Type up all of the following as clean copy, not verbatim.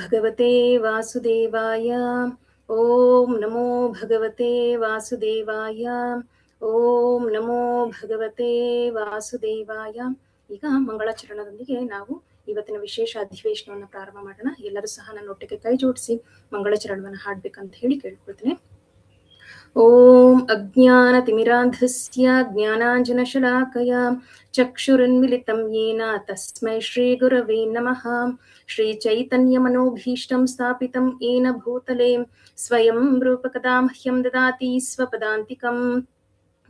ಭಗವತೆ ವಾಸುದೇವಾಯ. ಓಂ ನಮೋ ಭಗವತೆ ವಾಸುದೇವಾಯ. ಓಂ ನಮೋ ಭಗವತೆ ವಾಸುದೇವಾಯ. ಈಗ ಮಂಗಳಚರಣದೊಂದಿಗೆ ನಾವು ಇವತ್ತಿನ ವಿಶೇಷ ಅಧಿವೇಶನವನ್ನು ಪ್ರಾರಂಭ ಮಾಡೋಣ. ಎಲ್ಲರೂ ಸಹ ನನ್ನೊಟ್ಟಿಗೆ ಕೈ ಜೋಡಿಸಿ ಮಂಗಳಚರಣವನ್ನು ಹಾಡ್ಬೇಕಂತ ಹೇಳಿ ಕೇಳ್ಕೊಳ್ತೇನೆ. ಓಂ ಅಜ್ಞಾನತಿಮಿರಾಂಧಸ್ಯ ಜ್ಞಾನಾಂಜನಶಲಾಕಯ ಚಕ್ಷುರುನ್ಮಿಲಿತಂ ಯೇನ ತಸ್ಮೈ ಶ್ರೀಗುರವೇ ನಮಃ. ಶ್ರೀಚೈತನ್ಯಮನೋಭೀಷ್ಟಂ ಸ್ಥಾಪಿತಂ ಯೇನ ಭೂತಲೆ ಸ್ವಯಂ ರೂಪಕದಾ ಮಹ್ಯಂ ದದಾತಿ ಸ್ವಪದಾಂತಿಕಂ.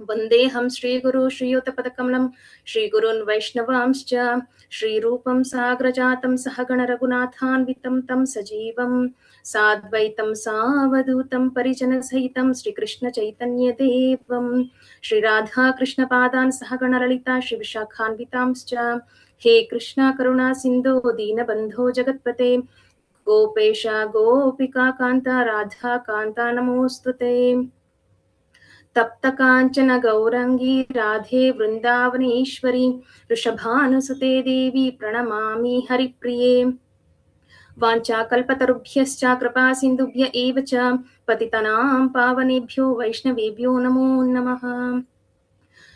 ವಂದೇಹಂ ಶ್ರೀಗುರು ಶ್ರೀಯುತಪದಕಮಲಂ ಶ್ರೀಗುರುನ್ ವೈಷ್ಣವಾಂಶ್ಚ ಶ್ರೀರೂಪಂ ಸಾಗ್ರಜಾತಂ ಸಹಗಣ ರಘುನಾಥಾನ್ವಿತಂ ತಂ ಸಜೀವಂ ಸಾದ್ವೈತಂ ಸಾವಧೂತಂ ಪರಿಜನ ಸಹಿತಂ ಶ್ರೀಕೃಷ್ಣ ಚೈತನ್ಯ ದೇವಂ ಶ್ರೀರಾಧಾ ಕೃಷ್ಣ ಪಾದಾನ್ ಸಹಗಣ ಲಲಿತಾ ಶ್ರೀ ವಿಶಾಖಾನ್ವಿತಾಂಶ್ಚ. ಹೇ ಕೃಷ್ಣ ಕರುಣಾ ಸಿಂಧೋ ದೀನಬಂಧೋ ಜಗತ್ಪತೆ ಗೋಪೇಶ ಗೋಪಿಕಾ ಕಾಂತ ರಾಧಾ ಕಾಂತ ನಮೋಸ್ತುತೆ. ತಪ್ತ ಕಾಂಚನ ಗೌರಂಗಿ ರಾಧೆ ವೃಂದಾವನೇಶ್ವರಿ ವೃಷಭಾನುಸುತೆ ದೇವಿ ಪ್ರಣಮಾಮಿ ಹರಿಪ್ರಿಯೆ. ವಾಂಚಾಕಲ್ಪತರುಭ್ಯಶ್ಚ ಕೃಪಾ ಸಿಂಧುಭ್ಯ ಏವ ಚ ಪತಿತನಾಂ ಪಾವನೇಭ್ಯೋ ವೈಷ್ಣವೇಭ್ಯೋ ನಮೋ ನಮಃ.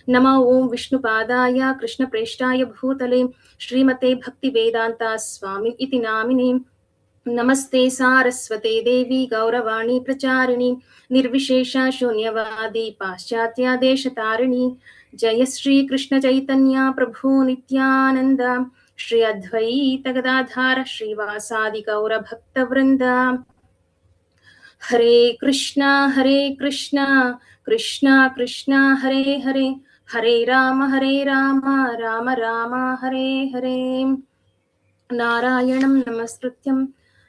ನಮೋ ಓಂ ವಿಷ್ಣುಪಾದಾಯ ಕೃಷ್ಣಪ್ರೇಷ್ಠಾಯ ಭೂತಲೆ ಶ್ರೀಮತೆ ಭಕ್ತಿವೇದಾಂತ ಸ್ವಾಮಿ ಇತಿ ನಾಮಿನೇ. ನಮಸ್ತೆ ಸಾರಸ್ವತೆ ದೇವಿ ಗೌರವಾಣಿ ಪ್ರಚಾರಿಣಿ ನಿರ್ವಿಶೇಷ ಶೂನ್ಯವಾದಿ ಪಾಶ್ಚಾತ್ಯ ದೇಶತಾರಿಣಿ. ಜಯ ಶ್ರೀ ಕೃಷ್ಣ ಚೈತನ್ಯ ಪ್ರಭು ನಿತ್ಯಾನಂದ ಶ್ರೀ ಅದ್ವೈತ ಗದಾಧಾರ ಶ್ರೀವಾಸಾದಿ ಗೌರ ಭಕ್ತವೃಂದ. ಹರೇ ಕೃಷ್ಣ ಕೃಷ್ಣ ಕೃಷ್ಣ ಹರೇ ಹರೇ ಹರೇ ರಾಮ ರಾಮ ರಾಮ ಹರೇ ಹರೇ. ನಾರಾಯಣಂ ನಮಸ್ಕೃತ್ಯಂ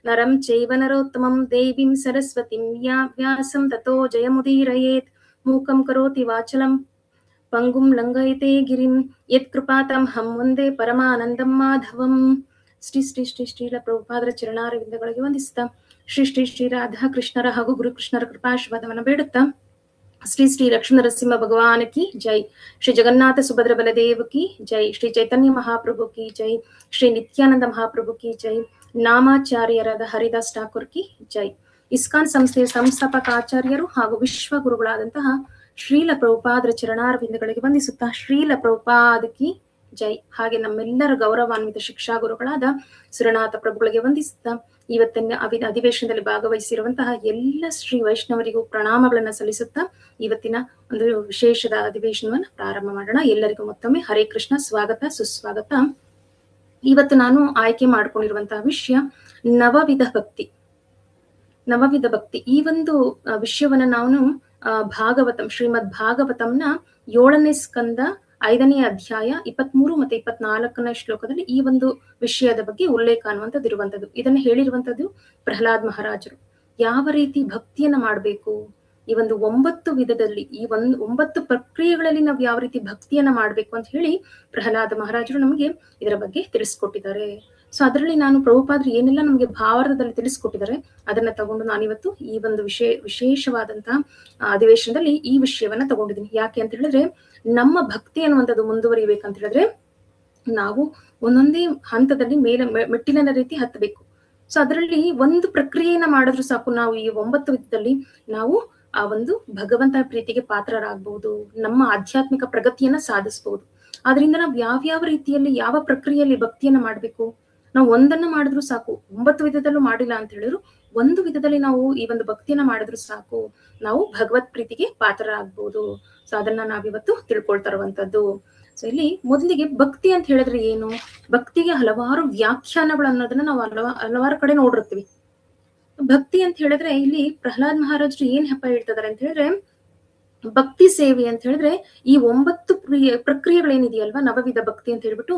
ನರಂ ಚೈವ ನರೋತ್ತಮಂ ದೇವೀಂ ಸರಸ್ವತಿಂ ವ್ಯಾಸಂ ತತೋ ಜಯಮುದೀರಯೇತ್. ಮೂಕಂ ಕರೋತಿ ವಾಚಲಂ ಪಂಗುಂ ಲಂಘಯತೆ ಗಿರಿಂ ಯತ್ಕೃಪಾತಮಹಂ ವಂದೇ ಪರಮಾನಂದಂ ಮಾಧವಂ. ಶ್ರೀ ಶ್ರೀ ಶ್ರೀ ಶ್ರೀಲ ಪ್ರಭುಪಾದರ ಚರಣಾರವಿಂದಗಳಿಗೆ ವಂದಿಸುತ್ತಾ ಶ್ರೀ ಶ್ರೀ ಶ್ರೀ ರಾಧಾ ಕೃಷ್ಣರ ಹಾಗೂ ಗುರುಕೃಷ್ಣರ ಕೃಪಾಶೀರ್ವಾದವನ್ನು ಬೇಡುತ್ತಾ ಶ್ರೀ ಶ್ರೀ ಲಕ್ಷ್ಮೀ ನರಸಿಂಹ ಭಗವಾನ್ ಕಿ ಜೈ. ಶ್ರೀ ಜಗನ್ನಾಥ ಸುಭದ್ರ ಬಲದೇವ್ ಕಿ ಜೈ. ಶ್ರೀ ಚೈತನ್ಯ ಮಹಾಪ್ರಭು ಕಿ ಜೈ. ಶ್ರೀ ನಿತ್ಯಾನಂದ ಮಹಾಪ್ರಭು ಕಿ ಜೈ. ನಾಮಾಚಾರ್ಯರಾದ ಹರಿದಾಸ್ ಠಾಕೂರ್ ಕಿ ಜೈ. ಇಸ್ಕಾನ್ ಸಂಸ್ಥೆಯ ಸಂಸ್ಥಾಪಕಾಚಾರ್ಯರು ಹಾಗೂ ವಿಶ್ವ ಗುರುಗಳಾದಂತಹ ಶ್ರೀಲ ಪ್ರಭುಪಾದರ ಚರಣಾರವಿಂದಗಳಿಗೆ ವಂದಿಸುತ್ತಾ ಶ್ರೀಲ ಪ್ರಭುಪಾದ ಕಿ ಜೈ. ಹಾಗೆ ನಮ್ಮೆಲ್ಲರ ಗೌರವಾನ್ವಿತ ಶಿಕ್ಷಾ ಗುರುಗಳಾದ ಸುರನಾಥ ಪ್ರಭುಗಳಿಗೆ ವಂದಿಸುತ್ತಾ ಇವತ್ತಿನ ಅಧಿವೇಶನದಲ್ಲಿ ಭಾಗವಹಿಸಿರುವಂತಹ ಎಲ್ಲ ಶ್ರೀ ವೈಷ್ಣವರಿಗೂ ಪ್ರಣಾಮಗಳನ್ನು ಸಲ್ಲಿಸುತ್ತಾ ಇವತ್ತಿನ ಒಂದು ವಿಶೇಷದ ಅಧಿವೇಶನವನ್ನು ಪ್ರಾರಂಭ ಮಾಡೋಣ. ಎಲ್ಲರಿಗೂ ಮತ್ತೊಮ್ಮೆ ಹರೇ ಕೃಷ್ಣ, ಸ್ವಾಗತ ಸುಸ್ವಾಗತ. ಇವತ್ತು ನಾನು ಆಯ್ಕೆ ಮಾಡಿಕೊಂಡಿರುವಂತಹ ವಿಷಯ ನವವಿಧ ಭಕ್ತಿ. ನವವಿಧ ಭಕ್ತಿ ಈ ಒಂದು ವಿಷಯವನ್ನ ನಾನು ಭಾಗವತಂ ಶ್ರೀಮದ್ ಭಾಗವತಂನ 7ನೇ ಸ್ಕಂದ 5ನೇ ಅಧ್ಯಾಯ 23 ಮತ್ತೆ 24ನೇ ಶ್ಲೋಕದಲ್ಲಿ ಈ ಒಂದು ವಿಷಯದ ಬಗ್ಗೆ ಉಲ್ಲೇಖ ಅನ್ನುವಂಥದ್ದು ಇರುವಂತದ್ದು. ಇದನ್ನ ಹೇಳಿರುವಂತದ್ದು ಪ್ರಹ್ಲಾದ್ ಮಹಾರಾಜರು. ಯಾವ ರೀತಿ ಭಕ್ತಿಯನ್ನ ಮಾಡಬೇಕು, ಈ ಒಂದು 9 ವಿಧದಲ್ಲಿ, ಈ 9 ಪ್ರಕ್ರಿಯೆಗಳಲ್ಲಿ ನಾವು ಯಾವ ರೀತಿ ಭಕ್ತಿಯನ್ನ ಮಾಡ್ಬೇಕು ಅಂತ ಹೇಳಿ ಪ್ರಹ್ಲಾದ ಮಹಾರಾಜರು ನಮಗೆ ಇದರ ಬಗ್ಗೆ ತಿಳಿಸ್ಕೊಟ್ಟಿದ್ದಾರೆ. ಸೊ ಅದರಲ್ಲಿ ನಾನು ಪ್ರಭುಪಾದರು ಏನೆಲ್ಲ ನಮಗೆ ಭಾವಾರ್ಥದಲ್ಲಿ ತಿಳಿಸ್ಕೊಟ್ಟಿದ್ದಾರೆ ಅದನ್ನ ತಗೊಂಡು ನಾನಿವತ್ತು ಈ ಒಂದು ವಿಶೇಷವಾದಂತಹ ಅಧಿವೇಶನದಲ್ಲಿ ಈ ವಿಷಯವನ್ನ ತಗೊಂಡಿದ್ದೀನಿ. ಯಾಕೆ ಅಂತ ಹೇಳಿದ್ರೆ ನಮ್ಮ ಭಕ್ತಿ ಅನ್ನುವಂಥದ್ದು ಮುಂದುವರಿಬೇಕಂತ ಹೇಳಿದ್ರೆ ನಾವು ಒಂದೊಂದೇ ಹಂತದಲ್ಲಿ ಮೆಟ್ಟಿಲಿನ ರೀತಿ ಹತ್ತಬೇಕು. ಸೊ ಅದರಲ್ಲಿ ಒಂದು ಪ್ರಕ್ರಿಯೆಯನ್ನ ಮಾಡಿದ್ರು ಸಾಕು, ನಾವು ಈ 9 ವಿಧದಲ್ಲಿ ನಾವು ಆ ಒಂದು ಭಗವಂತನ ಪ್ರೀತಿಗೆ ಪಾತ್ರರಾಗಬಹುದು, ನಮ್ಮ ಆಧ್ಯಾತ್ಮಿಕ ಪ್ರಗತಿಯನ್ನ ಸಾಧಿಸಬಹುದು. ಆದ್ರಿಂದ ನಾವು ಯಾವ್ಯಾವ ರೀತಿಯಲ್ಲಿ ಯಾವ ಪ್ರಕ್ರಿಯೆಯಲ್ಲಿ ಭಕ್ತಿಯನ್ನ ಮಾಡ್ಬೇಕು, ನಾವು ಒಂದನ್ನ ಮಾಡಿದ್ರು ಸಾಕು, 9 ವಿಧದಲ್ಲೂ ಮಾಡಿಲ್ಲ ಅಂತ ಹೇಳಿದ್ರು ಒಂದು ವಿಧದಲ್ಲಿ ನಾವು ಈ ಒಂದು ಭಕ್ತಿಯನ್ನ ಮಾಡಿದ್ರು ಸಾಕು, ನಾವು ಭಗವತ್ ಪ್ರೀತಿಗೆ ಪಾತ್ರರಾಗಬಹುದು. ಸೊ ಅದನ್ನ ನಾವಿವತ್ತು ತಿಳ್ಕೊಳ್ತಾ ಇರುವಂತದ್ದು. ಸೊ ಇಲ್ಲಿ ಮೊದಲಿಗೆ ಭಕ್ತಿ ಅಂತ ಹೇಳಿದ್ರೆ ಏನು, ಭಕ್ತಿಗೆ ಹಲವಾರು ವ್ಯಾಖ್ಯಾನಗಳು ಅನ್ನೋದನ್ನ ನಾವು ಹಲವಾರು ಕಡೆ ನೋಡಿರ್ತೀವಿ. ಭಕ್ತಿ ಅಂತ ಹೇಳಿದ್ರೆ ಇಲ್ಲಿ ಪ್ರಹ್ಲಾದ್ ಮಹಾರಾಜರು ಏನ್ ಹಬ್ಬ ಹೇಳ್ತಿದಾರೆ ಅಂತ ಹೇಳಿದ್ರೆ, ಭಕ್ತಿ ಸೇವೆ ಅಂತ ಹೇಳಿದ್ರೆ ಈ 9 ಪ್ರಕ್ರಿಯೆಗಳೇನಿದೆಯಲ್ವಾ ನವವಿಧ ಭಕ್ತಿ ಅಂತ ಹೇಳ್ಬಿಟ್ಟು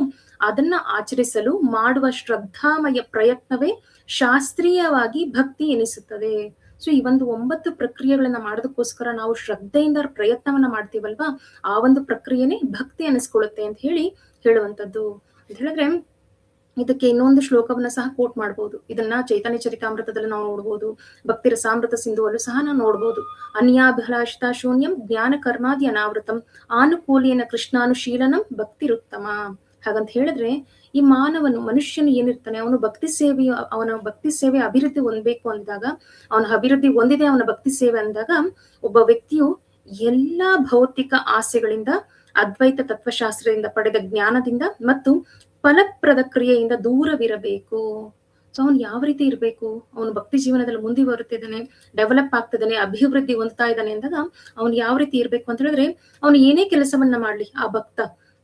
ಅದನ್ನ ಆಚರಿಸಲು ಮಾಡುವ ಶ್ರದ್ಧಾಮಯ ಪ್ರಯತ್ನವೇ ಶಾಸ್ತ್ರೀಯವಾಗಿ ಭಕ್ತಿ ಎನಿಸುತ್ತದೆ. ಸೊ ಈ ಒಂದು 9 ಪ್ರಕ್ರಿಯೆಗಳನ್ನ ಮಾಡೋದಕ್ಕೋಸ್ಕರ ನಾವು ಶ್ರದ್ಧೆಯಿಂದ ಪ್ರಯತ್ನವನ್ನ ಮಾಡ್ತೀವಲ್ವಾ, ಆ ಒಂದು ಪ್ರಕ್ರಿಯೆನೇ ಭಕ್ತಿ ಅನಿಸ್ಕೊಳ್ಳುತ್ತೆ ಅಂತ ಹೇಳುವಂಥದ್ದು. ಅಂತ ಹೇಳಿದ್ರೆ ಇದಕ್ಕೆ ಇನ್ನೊಂದು ಶ್ಲೋಕವನ್ನ ಸಹ ಕೋಟ್ ಮಾಡಬಹುದು. ಇದನ್ನ ಚೈತನ್ಯ ಚರಿತಾಮೃತದಲ್ಲಿ ನಾವು ನೋಡ್ಬೋದು, ಭಕ್ತಿ ರಸಾಮೃತ ಸಿಂಧುವಲ್ಲೂ ಸಹ ನಾವು ನೋಡ್ಬೋದು. ಅನ್ಯಾಭಿಲಾಷಿತಾ ಶೂನ್ಯಂ ಜ್ಞಾನ ಕರ್ಮಾದಿ ಅನಾವೃತಂ ಆನುಕೂಲ್ಯನ ಕೃಷ್ಣಾನುಶೀಲನಂ ಭಕ್ತಿರುತ್ತಮ. ಹಾಗಂತ ಹೇಳಿದ್ರೆ ಈ ಮನುಷ್ಯನು ಏನಿರ್ತಾನೆ, ಅವನ ಭಕ್ತಿ ಸೇವೆ ಅಭಿವೃದ್ಧಿ ಹೊಂದಬೇಕು ಅಂದಾಗ, ಅವನ ಅಭಿವೃದ್ಧಿ ಹೊಂದಿದೆ ಅವನ ಭಕ್ತಿ ಸೇವೆ ಅಂದಾಗ, ಒಬ್ಬ ವ್ಯಕ್ತಿಯು ಎಲ್ಲಾ ಭೌತಿಕ ಆಸೆಗಳಿಂದ, ಅದ್ವೈತ ತತ್ವಶಾಸ್ತ್ರದಿಂದ ಪಡೆದ ಜ್ಞಾನದಿಂದ ಮತ್ತು ಫಲಪ್ರದ ಕ್ರಿಯೆಯಿಂದ ದೂರವಿರಬೇಕು. ಸೊ ಅವನು ಯಾವ ರೀತಿ ಇರಬೇಕು, ಅವನು ಭಕ್ತಿ ಜೀವನದಲ್ಲಿ ಮುಂದುವರುತ್ತಿದ್ದಾನೆ, ಡೆವಲಪ್ ಆಗ್ತಿದ್ದಾನೆ, ಅಭಿವೃದ್ಧಿ ಹೊಂದ್ತಾ ಇದ್ದಾನೆ ಅಂದಾಗ ಅವನು ಯಾವ ರೀತಿ ಇರ್ಬೇಕು ಅಂತ ಹೇಳಿದ್ರೆ, ಅವನು ಏನೇ ಕೆಲಸವನ್ನ ಮಾಡ್ಲಿ, ಆ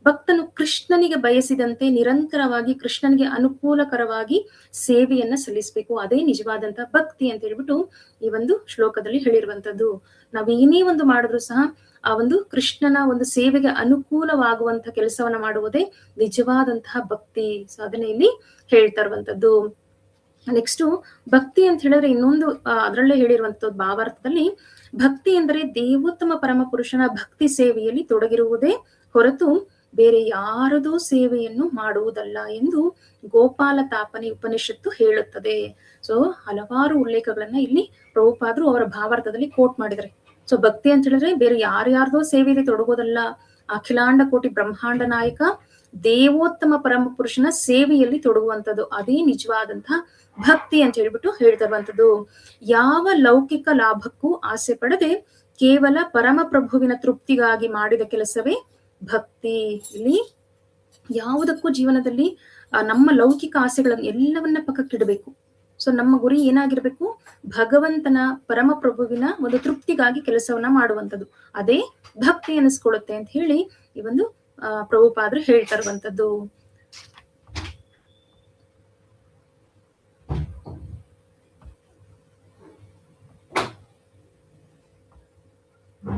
ಭಕ್ತನು ಕೃಷ್ಣನಿಗೆ ಬಯಸಿದಂತೆ ನಿರಂತರವಾಗಿ ಕೃಷ್ಣನಿಗೆ ಅನುಕೂಲಕರವಾಗಿ ಸೇವೆಯನ್ನ ಸಲ್ಲಿಸಬೇಕು. ಅದೇ ನಿಜವಾದಂತಹ ಭಕ್ತಿ ಅಂತ ಹೇಳ್ಬಿಟ್ಟು ಈ ಒಂದು ಶ್ಲೋಕದಲ್ಲಿ ಹೇಳಿರುವಂತದ್ದು. ನಾವೇನೇ ಒಂದು ಮಾಡಿದ್ರು ಸಹ ಆ ಒಂದು ಕೃಷ್ಣನ ಒಂದು ಸೇವೆಗೆ ಅನುಕೂಲವಾಗುವಂತಹ ಕೆಲಸವನ್ನ ಮಾಡುವುದೇ ನಿಜವಾದಂತಹ ಭಕ್ತಿ. ಸೊ ಅದನ್ನ ಇಲ್ಲಿ ಹೇಳ್ತಾ ಇರುವಂತದ್ದು. ನೆಕ್ಸ್ಟ್ ಭಕ್ತಿ ಅಂತ ಹೇಳಿದ್ರೆ ಇನ್ನೊಂದು ಅದರಲ್ಲೇ ಹೇಳಿರುವಂತದ್ದು ಭಾವಾರ್ಥದಲ್ಲಿ, ಭಕ್ತಿ ಎಂದರೆ ದೇವೋತ್ತಮ ಪರಮ ಪುರುಷನ ಭಕ್ತಿ ಸೇವೆಯಲ್ಲಿ ತೊಡಗಿರುವುದೇ ಹೊರತು ಬೇರೆ ಯಾರದೋ ಸೇವೆಯನ್ನು ಮಾಡುವುದಲ್ಲ ಎಂದು ಗೋಪಾಲ ತಾಪನಿ ಉಪನಿಷತ್ತು ಹೇಳುತ್ತದೆ. ಸೊ ಹಲವಾರು ಉಲ್ಲೇಖಗಳನ್ನ ಇಲ್ಲಿ ಪ್ರಭುಪಾದರು ಅವರ ಭಾವಾರ್ಥದಲ್ಲಿ ಕೋಟ್ ಮಾಡಿದ್ದಾರೆ. ಸೊ ಭಕ್ತಿ ಅಂತ ಹೇಳಿದ್ರೆ ಬೇರೆ ಯಾರ್ಯಾರ್ದೋ ಸೇವೆಯಲ್ಲಿ ತೊಡಗೋದಲ್ಲ, ಅಖಿಲಾಂಡ ಕೋಟಿ ಬ್ರಹ್ಮಾಂಡ ನಾಯಕ ದೇವೋತ್ತಮ ಪರಮ ಪುರುಷನ ಸೇವೆಯಲ್ಲಿ ತೊಡಗುವಂಥದ್ದು, ಅದೇ ನಿಜವಾದಂತಹ ಭಕ್ತಿ ಅಂತ ಹೇಳ್ಬಿಟ್ಟು ಹೇಳ್ತಿರುವಂಥದ್ದು. ಯಾವ ಲೌಕಿಕ ಲಾಭಕ್ಕೂ ಆಸೆ ಪಡದೆ ಕೇವಲ ಪರಮ ಪ್ರಭುವಿನ ತೃಪ್ತಿಗಾಗಿ ಮಾಡಿದ ಕೆಲಸವೇ ಭಕ್ತಿ. ಇಲ್ಲಿ ಯಾವುದಕ್ಕೂ ಜೀವನದಲ್ಲಿ ನಮ್ಮ ಲೌಕಿಕ ಆಸೆಗಳನ್ನು ಎಲ್ಲವನ್ನ ಪಕ್ಕಕ್ಕಿಡಬೇಕು. ಸೊ ನಮ್ಮ ಗುರಿ ಏನಾಗಿರ್ಬೇಕು, ಭಗವಂತನ ಪರಮ ಪ್ರಭುವಿನ ಒಂದು ತೃಪ್ತಿಗಾಗಿ ಕೆಲಸವನ್ನ ಮಾಡುವಂಥದ್ದು, ಅದೇ ಭಕ್ತಿ ಅನಿಸ್ಕೊಳ್ಳುತ್ತೆ ಅಂತ ಹೇಳಿ ಈ ಒಂದು ಪ್ರಭುಪಾದರು ಹೇಳ್ತಾ ಇರುವಂತದ್ದು.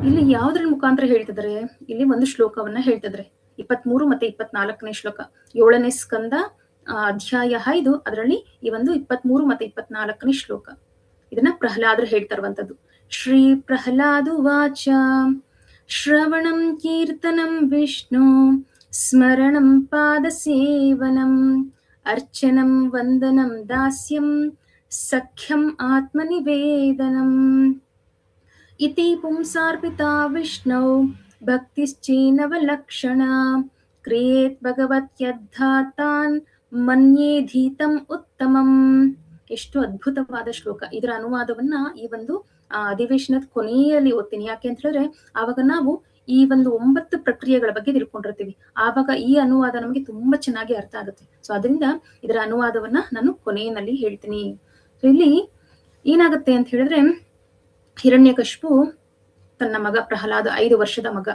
ಇಲ್ಲಿ ಯಾವ್ದ್ರ ಮುಖಾಂತರ ಹೇಳ್ತಿದ್ರೆ, ಇಲ್ಲಿ ಒಂದು ಶ್ಲೋಕವನ್ನ ಹೇಳ್ತಿದ್ರೆ 23 ಮತ್ತೆ 24ನೇ ಶ್ಲೋಕ, 7ನೇ ಸ್ಕಂದ ಅಧ್ಯಾಯ 5, ಅದರಲ್ಲಿ ಈ ಒಂದು 23 ಮತ್ತೆ 24ನೇ ಶ್ಲೋಕ. ಇದನ್ನ ಪ್ರಹ್ಲಾದರು ಹೇಳ್ತಾ ಇರುವಂತದ್ದು. ಶ್ರೀ ಪ್ರಹ್ಲಾದು ವಾಚ ಶ್ರವಣಂ ಕೀರ್ತನಂ ವಿಷ್ಣು ಸ್ಮರಣಂ ಪಾದ ಸೇವನಂ ಅರ್ಚನಂ ವಂದನಂ ದಾಸ್ಯಂ ಸಖ್ಯಂ ಆತ್ಮನಿವೇದನಂ ಇತಿ ಪುಂಸಾರ್ಪಿತಾ ವಿಷ್ಣು ಭಕ್ತಿಶ್ಚೇನವಲಕ್ಷಣ ಕ್ರಿಯೇತ್ ಭಗವತ್ಯದ್ಧಾತಾನ್ ಮನ್ಯೇಧೀತಂ ಉತ್ತಮಂ. ಎಷ್ಟು ಅದ್ಭುತವಾದ ಶ್ಲೋಕ. ಇದರ ಅನುವಾದವನ್ನ ಈ ಒಂದು ಅಧಿವೇಶನದ ಕೊನೆಯಲ್ಲಿ ಓದ್ತೀನಿ. ಯಾಕೆ ಅಂತ ಹೇಳಿದ್ರೆ ಆವಾಗ ನಾವು ಈ ಒಂದು 9 ಪ್ರಕ್ರಿಯೆಗಳ ಬಗ್ಗೆ ತಿಳ್ಕೊಂಡಿರ್ತೀವಿ. ಆವಾಗ ಈ ಅನುವಾದ ನಮಗೆ ತುಂಬಾ ಚೆನ್ನಾಗಿ ಅರ್ಥ ಆಗುತ್ತೆ. ಸೊ ಅದರಿಂದ ಇದರ ಅನುವಾದವನ್ನ ನಾನು ಕೊನೆಯಲ್ಲಿ ಹೇಳ್ತೀನಿ. ಸೊ ಇಲ್ಲಿ ಏನಾಗುತ್ತೆ ಅಂತ ಹೇಳಿದ್ರೆ, ಹಿರಣ್ಯಕಶಿಪು ತನ್ನ ಮಗ ಪ್ರಹ್ಲಾದ 5 ವರ್ಷದ ಮಗ,